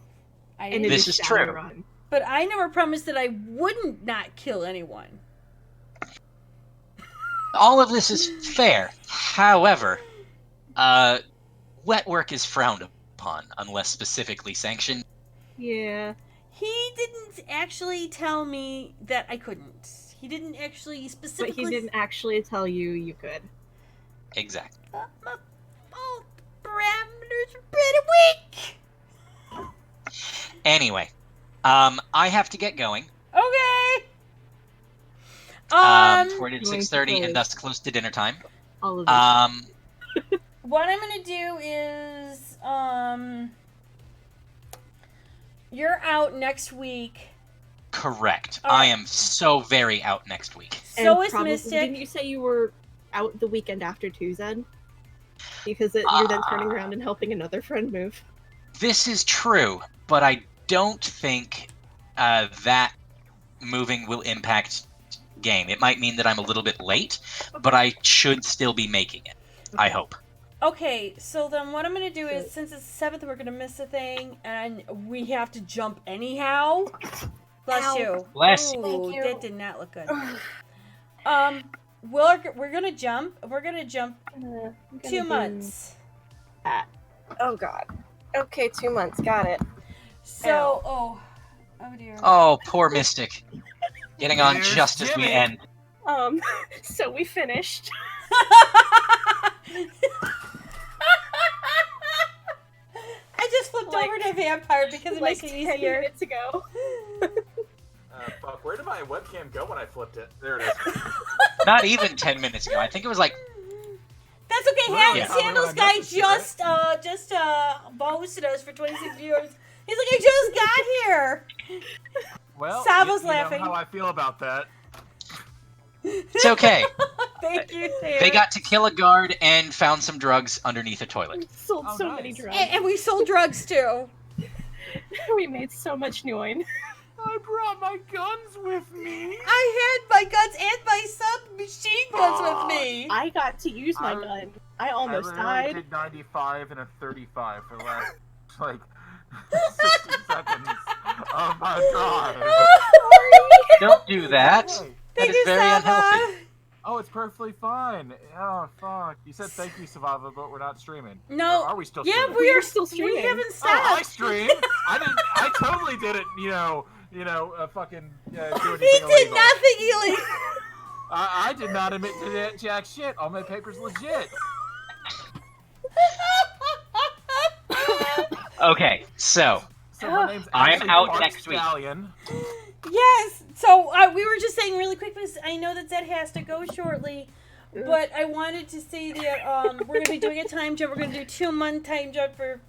I And didn't, This is true. Shadowrun. but I never promised that I wouldn't not kill anyone. All of this is fair. However, wet work is frowned upon unless specifically sanctioned. Yeah. He didn't actually tell me that I couldn't. He didn't actually But specifically. he didn't actually tell you you could. Exactly. My fault parameters are pretty weak. Anyway, I have to get going. Okay. For it is Going to 6:30 and close. thus close to dinner time. All of this. What I'm gonna do is, you're out next week. Correct. All I right. am so very out next week. So And is probably- Mystic. Didn't you say you were out the weekend after too, Zed? Because you're then turning around and helping another friend move. This is true, but I don't think that moving will impact game. It might mean that I'm a little bit late, but I should still be making it. I hope. Okay, so then what I'm gonna do is, since it's 7th, we're gonna miss a thing, and we have to jump anyhow. Bless Ow. you. Bless you. Ooh, Thank you. that did not look good. We're gonna jump. We're gonna jump I'm gonna 2 do months. that. Oh god. Okay, 2 months. Got it. So, oh dear. Oh, poor Mystic. Getting on Here's just as we Jimmy. end. So we finished. I just flipped Like- over to vampire because it like makes it 10 easier. minutes ago. Fuck, where did my webcam go when I flipped it? There it is. Not even 10 minutes ago. I think it was like That's okay. Really? Sandals I guy messaged you, right? just boasted us for 26 viewers. He's like, I just got here. Well, Savo's you laughing. know how I feel about that. it's okay. Thank you, Sam. They got to kill a guard and found some drugs underneath a toilet. We sold Oh, so nice. many drugs. And we sold drugs too. We made so much noise. I brought my guns with me. I had my guns and my submachine guns with me. I got to use my I- gun. I almost I died. literally did 95 and a 35 for the last, like, 60 seconds of my drive. Don't do that. Hey. That Thank is you, very Sava. unhealthy. Oh, it's perfectly fine. Oh, fuck. You said thank you, Savava, but we're not streaming. No. Or are we still Yeah, streaming? we are still We streaming. haven't Oh, I stopped. streamed. I totally didn't, fucking do anything He did illegal. nothing illegal. I did not admit to that jack shit. All my papers legit. Okay, so So my name's I am Ashley out Park next week. Stallion. Yes. So we were just saying really quick because I know that Zed has to go shortly, but I wanted to say that we're gonna be doing a time jump. We're gonna do 2-month time jump for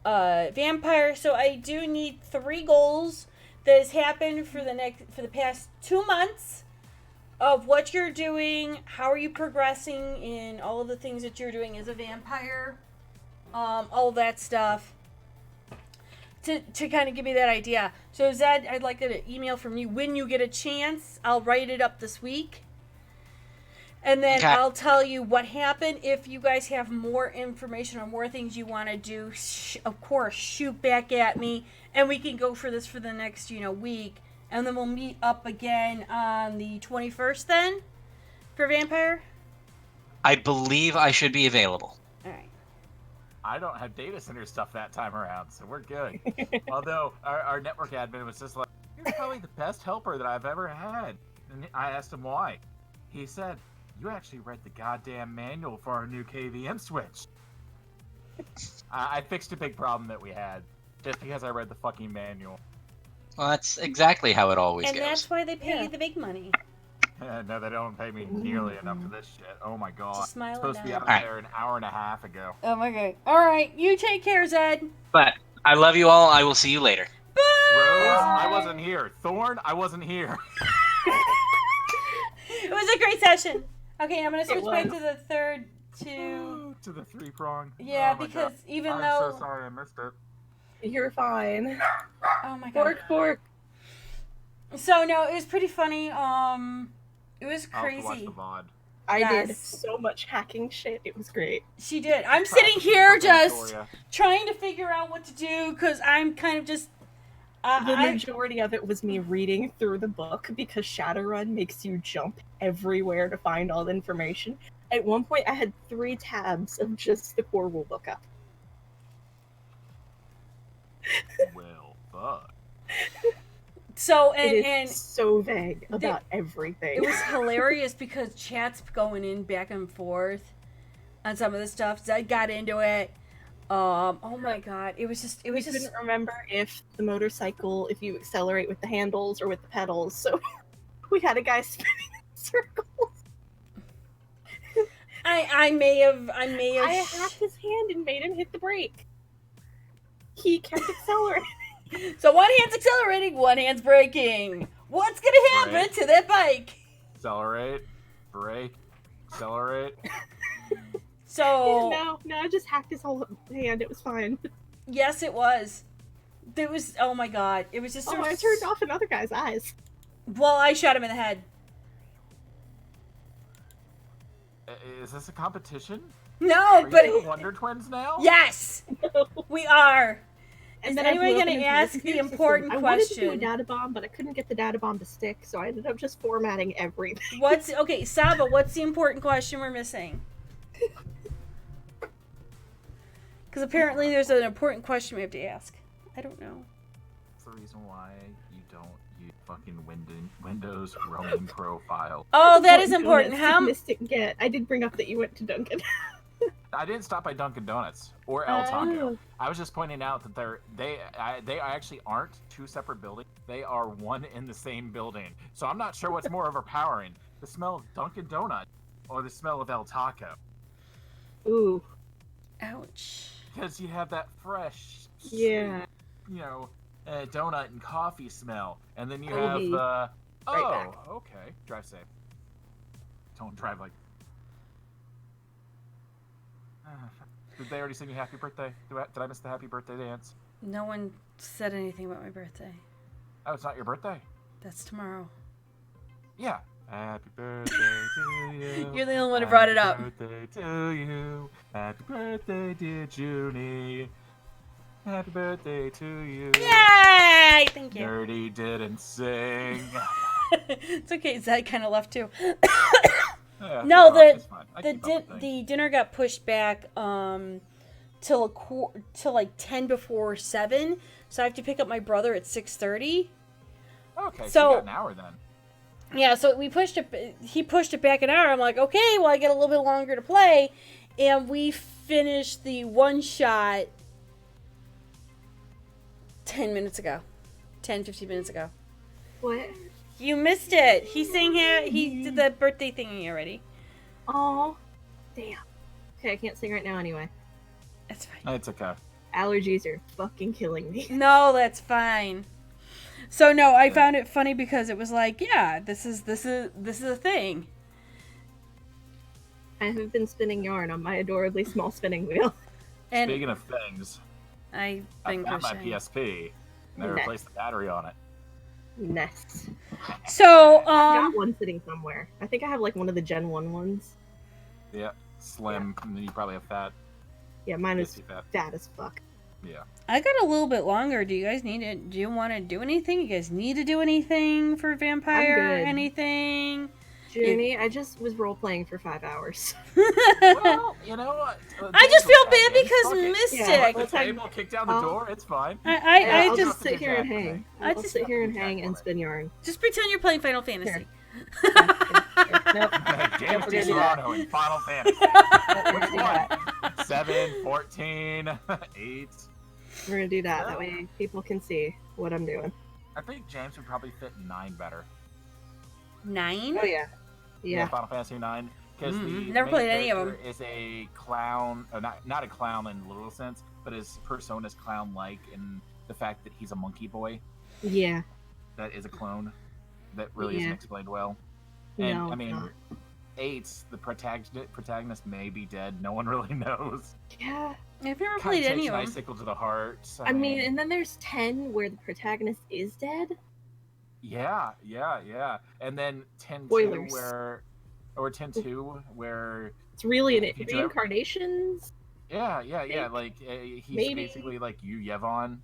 vampire. So I do need 3 goals that has happened for the past 2 months of what you're doing, how are you progressing in all of the things that you're doing as a vampire, all that stuff. To kind of give me that idea. So Zed, I'd like an email from you when you get a chance. I'll write it up this week. And then Okay. I'll tell you what happened. If you guys have more information or more things you want to do, of course, shoot back at me. And we can go for this for the next, week. And then we'll meet up again on the 21st then for Vampire. I believe I should be available. All right. I don't have data center stuff that time around, so we're good. Although our network admin was just like, "You're probably the best helper that I've ever had." And I asked him why. He said, "You actually read the goddamn manual for our new KVM switch." I fixed a big problem that we had just because I read the fucking manual. Well, that's exactly how it always And goes. that's why they pay Yeah. you the big money. No, they don't pay me nearly enough for this shit. Oh my god. Just smile it Supposed to be down. out Alright. there an hour and a half ago. Oh my god. All right. You take care, Zed. But I love you all. I will see you later. Bye. I wasn't here. Thorn, I wasn't here. It was a great session. Okay, I'm gonna switch was. back to the third two. To the 3-prong. Yeah, Oh my because God. even I'm though so sorry I missed it. You're fine. oh my god. Fork, fork. So no, it was pretty funny. It was I'll have to watch crazy. the VOD. I did Yes. so much hacking shit. It was great. She did. I'm Practice sitting here for just Victoria. trying to figure out what to do because I'm kind of just. The majority of it was me reading through the book because Shadowrun makes you jump everywhere to find all the information. At one point, I had 3 tabs of just the core rulebook up. Well, fuck. So It is and so vague about everything. it was hilarious because chat's going in back and forth on some of the stuff. Zed got into it. Oh my god, it was just couldn't remember if the motorcycle, if you accelerate with the handles or with the pedals, so we had a guy spinning in circles. I may have I hacked his hand and made him hit the brake. He kept accelerating. So one hand's accelerating, one hand's braking. What's gonna happen Right. to that bike? Accelerate, brake, accelerate. So No, I just hacked his whole hand. It was fine. yes, it was. There was oh my god, it was just. Oh, I turned off another guy's eyes. Well, I shot him in the head. Is this a competition? No, Are but you Wonder Twins now? yes, we are. Is And then I anyone blew up gonna into ask the computer system. important I wanted to do a question? data bomb, but I couldn't get the data bomb to stick, so I ended up just formatting everything. What's okay, Saba? What's the important question we're missing? Because apparently there's an important question we have to ask. I don't know. That's the reason why you don't use fucking Windows roaming profile. Oh, that What is important. donuts How? did Mystic get? I did bring up that you went to Dunkin'. I didn't stop by Dunkin' Donuts or El Taco. Oh. I was just pointing out that they actually aren't 2 separate buildings. They are one in the same building. So I'm not sure what's more overpowering: the smell of Dunkin' Donuts or the smell of El Taco. Ooh, Ouch. Because you have that fresh, yeah. you know, donut and coffee smell, and then you I'll have be the right back. okay, drive safe. Don't drive like. Did they already sing you happy birthday? Did I miss the happy birthday dance? No one said anything about my birthday. Oh, it's not your birthday? That's tomorrow. Yeah. Happy birthday to you. You're the only one who brought it up. Happy birthday to you. Happy birthday, dear Junie. Happy birthday to you. Yay! Thank you. Nerdy didn't sing. It's okay. Zed kind of left too. Yeah, No, it's fine. I keep up with things. the dinner got pushed back till like 10 before 7, so I have to pick up my brother at 6:30. Okay, so so- you got an hour then. Yeah, so we pushed it. He pushed it back an hour. I'm like, okay, well I get a little bit longer to play, and we finished the one shot 10 minutes ago, 10-15 minutes ago. What? You missed it. He did the birthday thingy already. Oh, damn. Okay, I can't sing right now anyway. That's fine. It's okay. Allergies are fucking killing me. No, that's fine. So no, I found it funny because it was like, yeah, this is a thing. I have been spinning yarn on my adorably small spinning wheel. And Speaking of things, I've I been got my crocheting. PSP and I Nice. replaced the battery on it. Nest. So I've got one sitting somewhere. I think I have like one of the Gen 1 ones. Yeah, slim, and then you probably have fat. Yeah, mine is PSP fat. fat as fuck. Yeah. I got a little bit longer. Do you guys need it? Do you want to do anything? You guys need to do anything for Vampire? I'm good. Anything? Junie, I just was role playing for 5 hours. Well, you know what? I just feel bad because Yeah, Mystic. let's The table, kick down the I'll- door, it's fine. I I'll just just sit here and hang. I I'll just- sit here and hang and spin yarn. just pretend you're playing Final Fantasy. Nope. James We're D. gonna do Serrano in Final Fantasy. We're gonna do Which that. one? 7, 14, 8. We're gonna do that. That way people can see what I'm doing. I think James would probably fit 9 better. 9? Oh yeah. Yeah. Final Fantasy 9. Because the Never main played any of character is a clown, or not a clown in the literal sense, but his persona is clown-like in the fact that he's a monkey boy. Yeah. that is a clone that really isn't Yeah. explained well. And No, I mean, not. 8, the protagonist may be dead. No one really knows. Yeah. I've never Kind played of any takes of an them. icicle to the heart. I mean, and then there's 10 where the protagonist is dead. Yeah. And then 10-2 Spoilers. or 10-2 where It's really if you do- reincarnations. yeah. think. Like he's Maybe. basically like you, Yevon.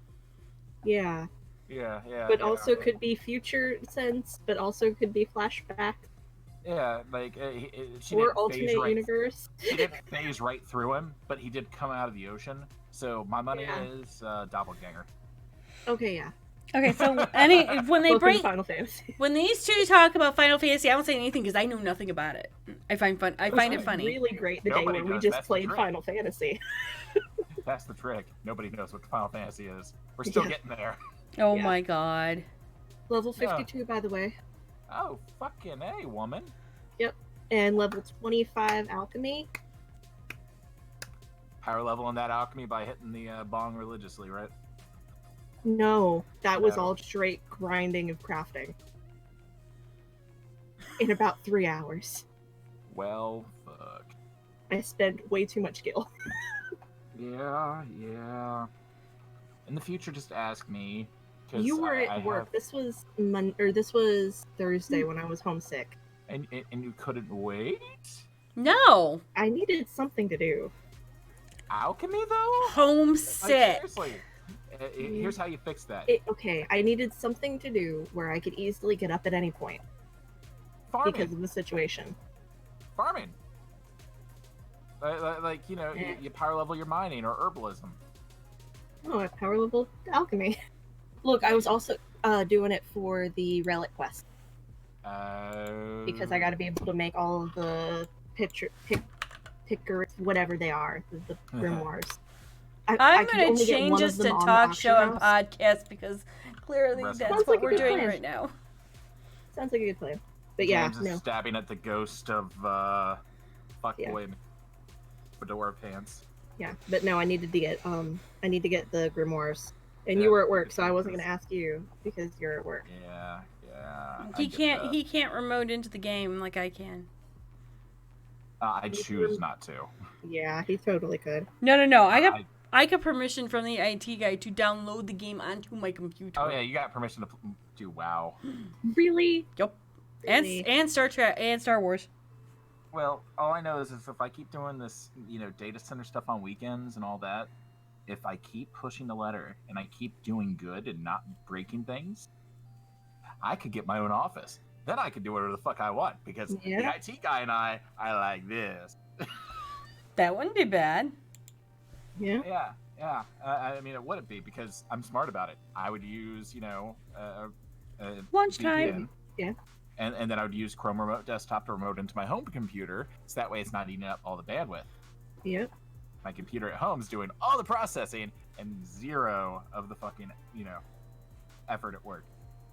Yeah. Yeah. But also could be future sense, but also could be flashback Yeah, like she or didn't alternate phase right. universe. She didn't phase right through him, but he did come out of the ocean. So my money Yeah. is doppelganger. Okay, yeah. Okay, so when they Welcome bring to Final Fantasy. when these two talk about Final Fantasy, I won't say anything because I know nothing about it. I find it funny. Really great the Nobody day where we does, just that's the played trick. Final Fantasy. That's the trick. Nobody knows what Final Fantasy is. We're still Yeah. getting there. Oh Yeah. my god. Level 52, by the way. Oh, fucking A, woman. And level 25 alchemy. Power level in that alchemy by hitting the bong religiously, right? No, that was No. all straight grinding of crafting. In about 3 hours. Well, fuck. I spent way too much skill. Yeah. In the future, just ask me. 'Cause You were I at work. have- This was this was Thursday when I was homesick. and you couldn't wait? No. I needed something to do. Alchemy, though? Like, Homesick. seriously. Here's how you fix that. Okay, I needed something to do where I could easily get up at any point Farming. because of the situation. Farming. Like you know, Yeah. you power level your mining or herbalism. Oh, I power level alchemy. Look, I was also doing it for the relic quest because I got to be able to make all of the pickers, whatever they are, the grimoires. I I'm could gonna only get change one of this them to on the talk auction show and house. podcast because clearly Sounds that's like what a we're good doing plan. right now. Sounds like a good plan. But yeah, James is no. stabbing at the ghost of Yeah. fuckboy fedora pants. Yeah, but no, I need to get the grimoires. And Yeah, you were at work, so I wasn't gonna ask you because you're at work. Yeah. I He get can't. that. He can't remote into the game like I can. I choose not to. Yeah, he totally could. No. I got permission from the IT guy to download the game onto my computer. Oh yeah, you got permission to do WoW. Really? Yep. Really? And Star Trek and Star Wars. Well, all I know is if I keep doing this, data center stuff on weekends and all that, if I keep pushing the letter and I keep doing good and not breaking things, I could get my own office. Then I could do whatever the fuck I want because Yeah. the IT guy and I like this. That wouldn't be bad. Yeah. Yeah. I mean, it wouldn't be because I'm smart about it. I would use, Lunchtime. VPN. Yeah. And then I would use Chrome Remote Desktop to remote into my home computer, so that way it's not eating up all the bandwidth. Yep. My computer at home is doing all the processing and zero of the fucking, effort at work.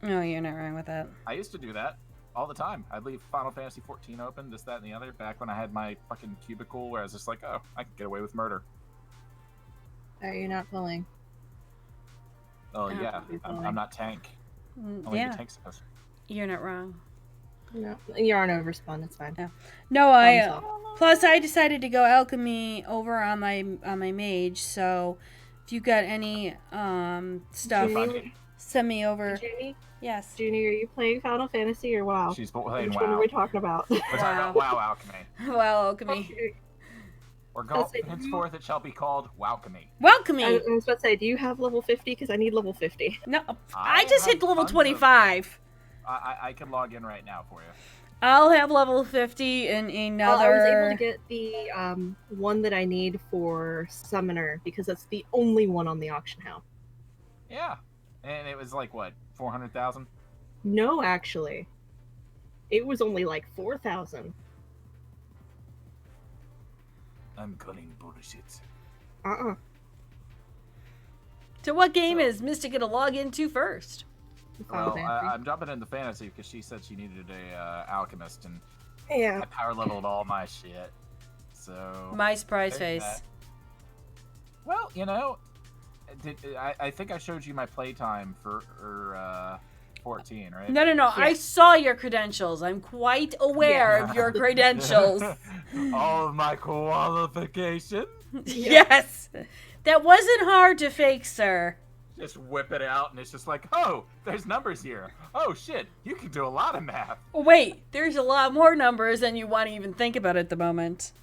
No, you're not wrong with that. I used to do that all the time. I'd leave Final Fantasy 14 open, this, that, and the other, back when I had my fucking cubicle where I was just like, oh, I can get away with murder. Are you not pulling? Oh, Yeah, yeah. you're I'm fine. not tank. Only Yeah, the tank's supposed to. you're not wrong. No, you're on overspawn. It's fine. No, Thumbs up. Plus, I decided to go alchemy over on my mage. So, if you got any stuff, Junie, send me over. Junie, Yes. Junie, are you playing Final Fantasy or WoW? She's playing Which one are WoW. we talking about? We're talking about WoW Alchemy. Well, alchemy. Or Let's say, henceforth it shall be called Wowchemy. Welcome I me. was about to say, do you have level 50? Because I need level 50. No, I I just have hit level tons of- 25. I can log in right now for you. I'll have level 50 in Well, I was able another. to get the one that I need for Summoner because that's the only one on the auction house. Yeah. And it was like, what, 400,000? No, actually. It was only like 4,000. I'm calling bullshit. Uh-uh. So, what game is Mystic gonna log into first? Final Well, Fantasy. I'm jumping into fantasy because she said she needed a alchemist, and Yeah. I power leveled all my shit. So My surprise there's face. that. Well, I think I showed you my playtime for 14, right? No. Yeah. I saw your credentials. I'm quite aware of your credentials. All of my qualifications. Yes. That wasn't hard to fake, sir. Just whip it out, and it's just like, oh, there's numbers here. Oh shit, you can do a lot of math. Oh, wait, there's a lot more numbers than you want to even think about at the moment.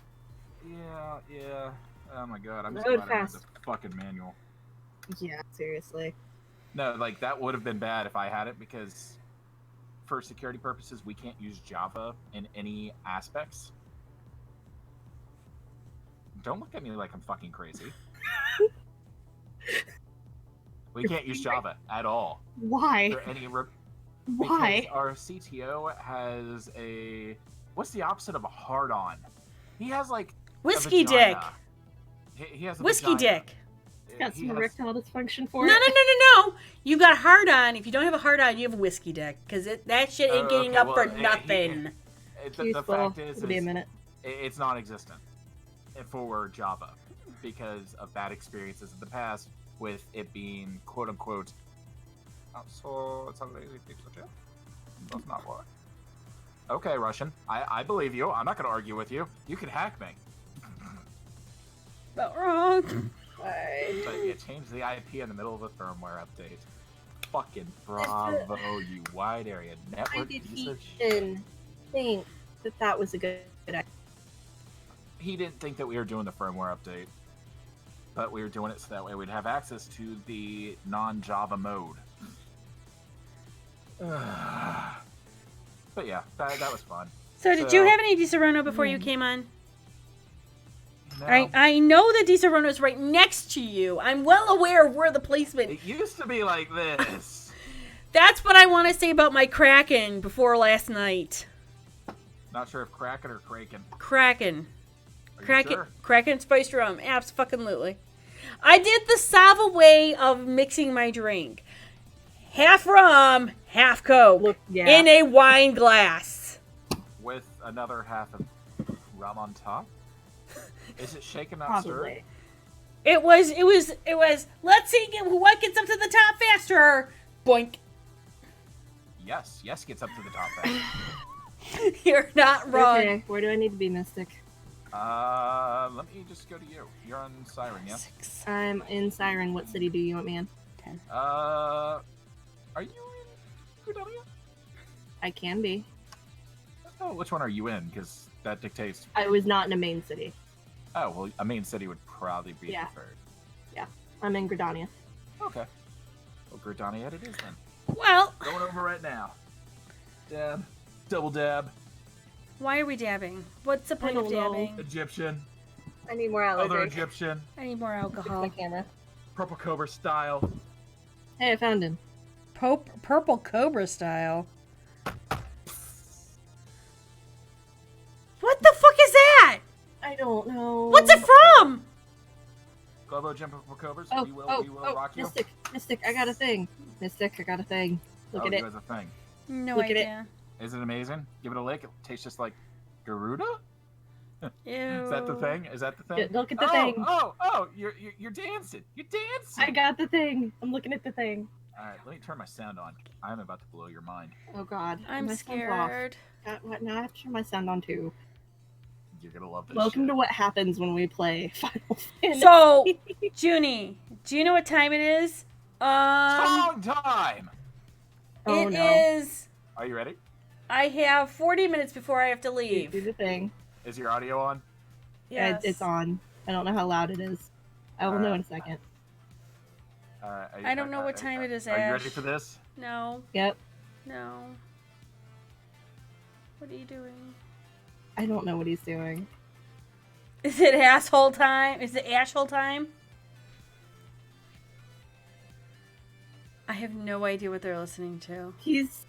Yeah. Oh my god, I'm just Load glad I read fast. the fucking manual. Yeah, seriously. No, like that would have been bad if I had it, because for security purposes, we can't use Java in any aspects. Don't look at me like I'm fucking crazy. We can't use Java at all. Why? For any Why? Because our CTO has a... What's the opposite of a hard-on? He has, like, Whiskey a vagina. dick. He has a Whiskey vagina. dick. It's got He some has- erectile dysfunction for No. it. You got hard on. If you don't have a hard on, you have a whiskey dick. Because that shit ain't getting okay, up well, for he- nothing. The Useful. fact is It'll be a minute. it's non-existent for Java because of bad experiences in the past with it being quote-unquote so it's a lazy piece of shit. That's not why. Okay, Russian. I believe you. I'm not going to argue with you. You can hack me. But wrong. But you changed the IP in the middle of a firmware update. Fucking bravo, you wide area Why network did piece he of shit. even think that was a good idea? He didn't think that we were doing the firmware update, but we were doing it so that way we'd have access to the non-Java mode. But yeah, that was fun. So, did you have any Di before you came on? No, I know that Di is right next to you. I'm well aware of where the placement. it used to be like this. That's what I want to say about my Kraken before last night. Not sure if Kraken or Kraken. Kraken. Are you Kraken. sure? Kraken spiced rum. Abs-fucking-lutely. I did the Sava way of mixing my drink. Half rum, half Coke. Look, yeah. In a wine glass. With another half of rum on top? Is it shaken not stirred? Probably. It was, let's see what gets up to the top faster. Boink. Yes gets up to the top there. You're not wrong. Okay, where do I need to be, Mystic? Let me just go to you. You're on Siren, yeah? I'm in Siren. What city do you want me in? Are you in Gudalia? I can be. Oh, which one are you in? Because that dictates. I was not in a main city. Oh, well, a main city would probably be Yeah. preferred. I'm in Gridania. Okay. Well, Gridania it is then. Well, Going over right now. Dab. Double dab. why are we dabbing? What's the point of don't know. dabbing? Egyptian. I need more Other allergy. Egyptian. I need more Fix alcohol. my camera. Purple Cobra style. Hey, I found him. Purple Cobra style. What the fuck is that? I don't know. What's it from? Globo Jump Purple Cobras. Oh, we will rock you. Mystic, I got a thing. Mystic, I got a thing. Look at you it. has a thing. No Look at it. idea. Is it amazing? Give it a lick. It tastes just like Garuda. Ew. Is that the thing? Is that the thing? Look at the oh, thing. Oh! You're dancing. You're dancing. I got the thing. I'm looking at the thing. All right, let me turn my sound on. I'm about to blow your mind. Oh God. I'm My sound's off. scared. What? Now I have to turn my sound on too. You're gonna love this. Welcome shit. to what happens when we play Final Fantasy. So, Junie, do you know what time it is? Song time. Oh It no. is. Are you ready? I have 40 minutes before I have to Do leave. the thing. Is your audio on? Yes. It's on. I don't know how loud it is. I will know in a second. I don't know what time it is, Are you Ash. ready for this? No. Yep. No. What are you doing? I don't know what he's doing. Is it asshole time? Is it asshole time? I have no idea what they're listening to. He's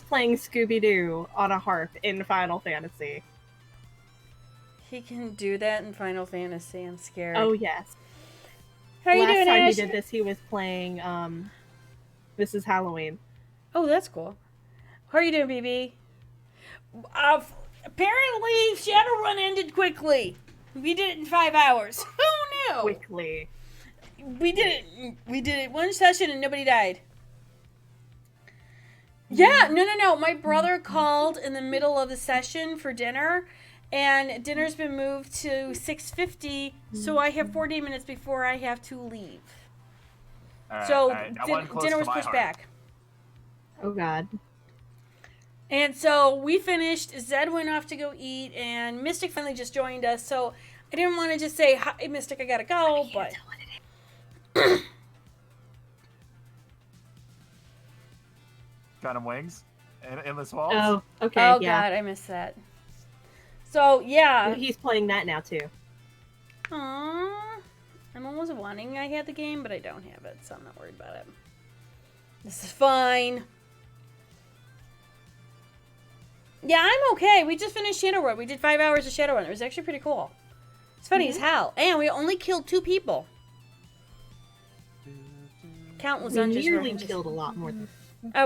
playing Scooby-Doo on a harp in Final Fantasy. He can do that in Final Fantasy. I'm scared. Oh yes. How are you Last doing, time Ash? he did this, he was playing This is Halloween. Oh, that's cool. How are you doing, BB? Apparently, Shadowrun ended quickly. We did it in 5 hours. Oh No. quickly. We did it one session and nobody died. Yeah, no. My brother called in the middle of the session for dinner, and dinner's been moved to 6:50, so I have 40 minutes before I have to leave. So dinner was pushed back. Oh God. And so we finished. Zed went off to go eat, and Mystic finally just joined us. So I didn't want to just say, "Hi, Mystic, I gotta go," but. Got him wings? And endless walls? Oh, okay. Oh yeah. God, I missed that. So yeah. He's playing that now too. Aww. I'm almost wanting I had the game, but I don't have it, so I'm not worried about it. This is fine. Yeah, I'm okay. We just finished Shadowrun. We did 5 hours of Shadowrun. It was actually pretty cool. It's funny as hell. And we only killed 2 people. Countless We injuries. nearly killed a lot more than.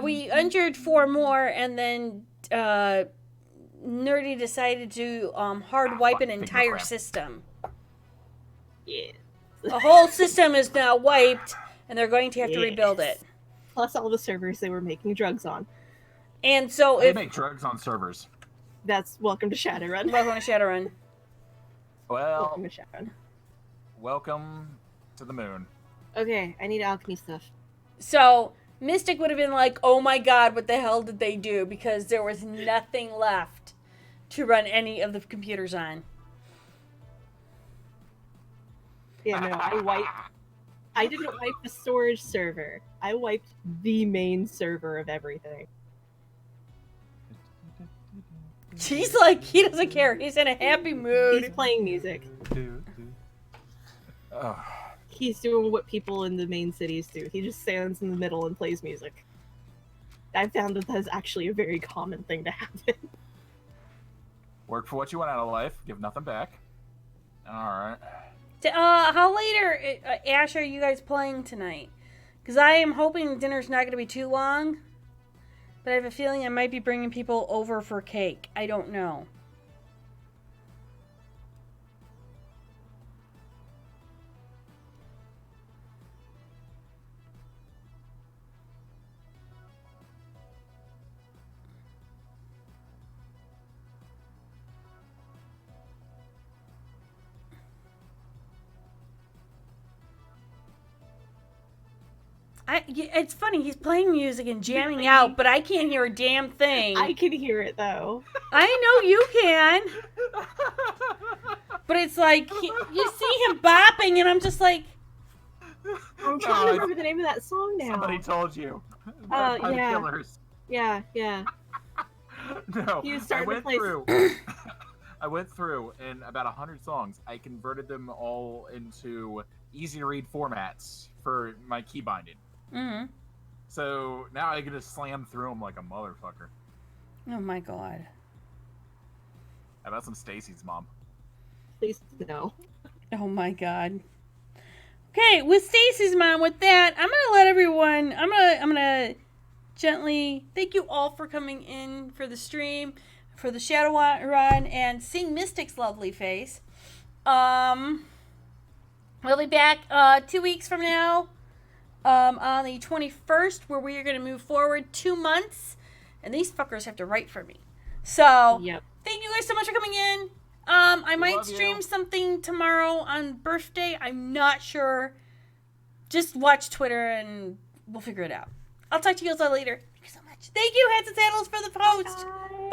We injured 4 more, and then Nerdy decided to hard wipe an entire system. Yeah. The whole system is now wiped, and they're going to have to rebuild it. Plus all the servers they were making drugs on. And so They make drugs on servers. That's welcome to Shadowrun. Welcome to Shadowrun. Well, Welcome to Shadowrun. welcome to the moon. Okay, I need alchemy stuff. So Mystic would have been like, oh my God, what the hell did they do? Because there was nothing left to run any of the computers on. Yeah, no, I didn't wipe the storage server. I wiped the main server of everything. She's like, he doesn't care. He's in a happy mood. He's playing music. Oh. He's doing what people in the main cities do. He just stands in the middle and plays music. I found that that's actually a very common thing to happen. Work for what you want out of life. Give nothing back. Alright. How late Ash, are you guys playing tonight? Because I am hoping dinner's not going to be too long. But I have a feeling I might be bringing people over for cake. I don't know. It's funny, he's playing music and jamming out, but I can't hear a damn thing. I can hear it though. I know you can. But it's like, you see him bopping, and I'm just like... I'm trying to remember the name of that song now. Somebody told you. Yeah. Killers. Yeah. No, He was starting to play... I went through, in about 100 songs, I converted them all into easy-to-read formats for my key binding. Mm-hmm. So now I can just slam through them like a motherfucker. Oh my God. How about some Stacy's mom? Please no. Oh my God. Okay, with Stacy's mom, with that, I'm gonna let everyone. I'm gonna gently thank you all for coming in for the stream, for the Shadowrun, and seeing Mystic's lovely face. We'll be back 2 weeks from now, on the 21st, where we are gonna move forward 2 months, and these fuckers have to write for me. So, Yep. Thank you guys so much for coming in. I might Love stream you. something tomorrow on birthday. I'm not sure. Just watch Twitter and we'll figure it out. I'll talk to you guys all later. Thank you so much. Thank you, Hats and Saddles, for the post. Bye.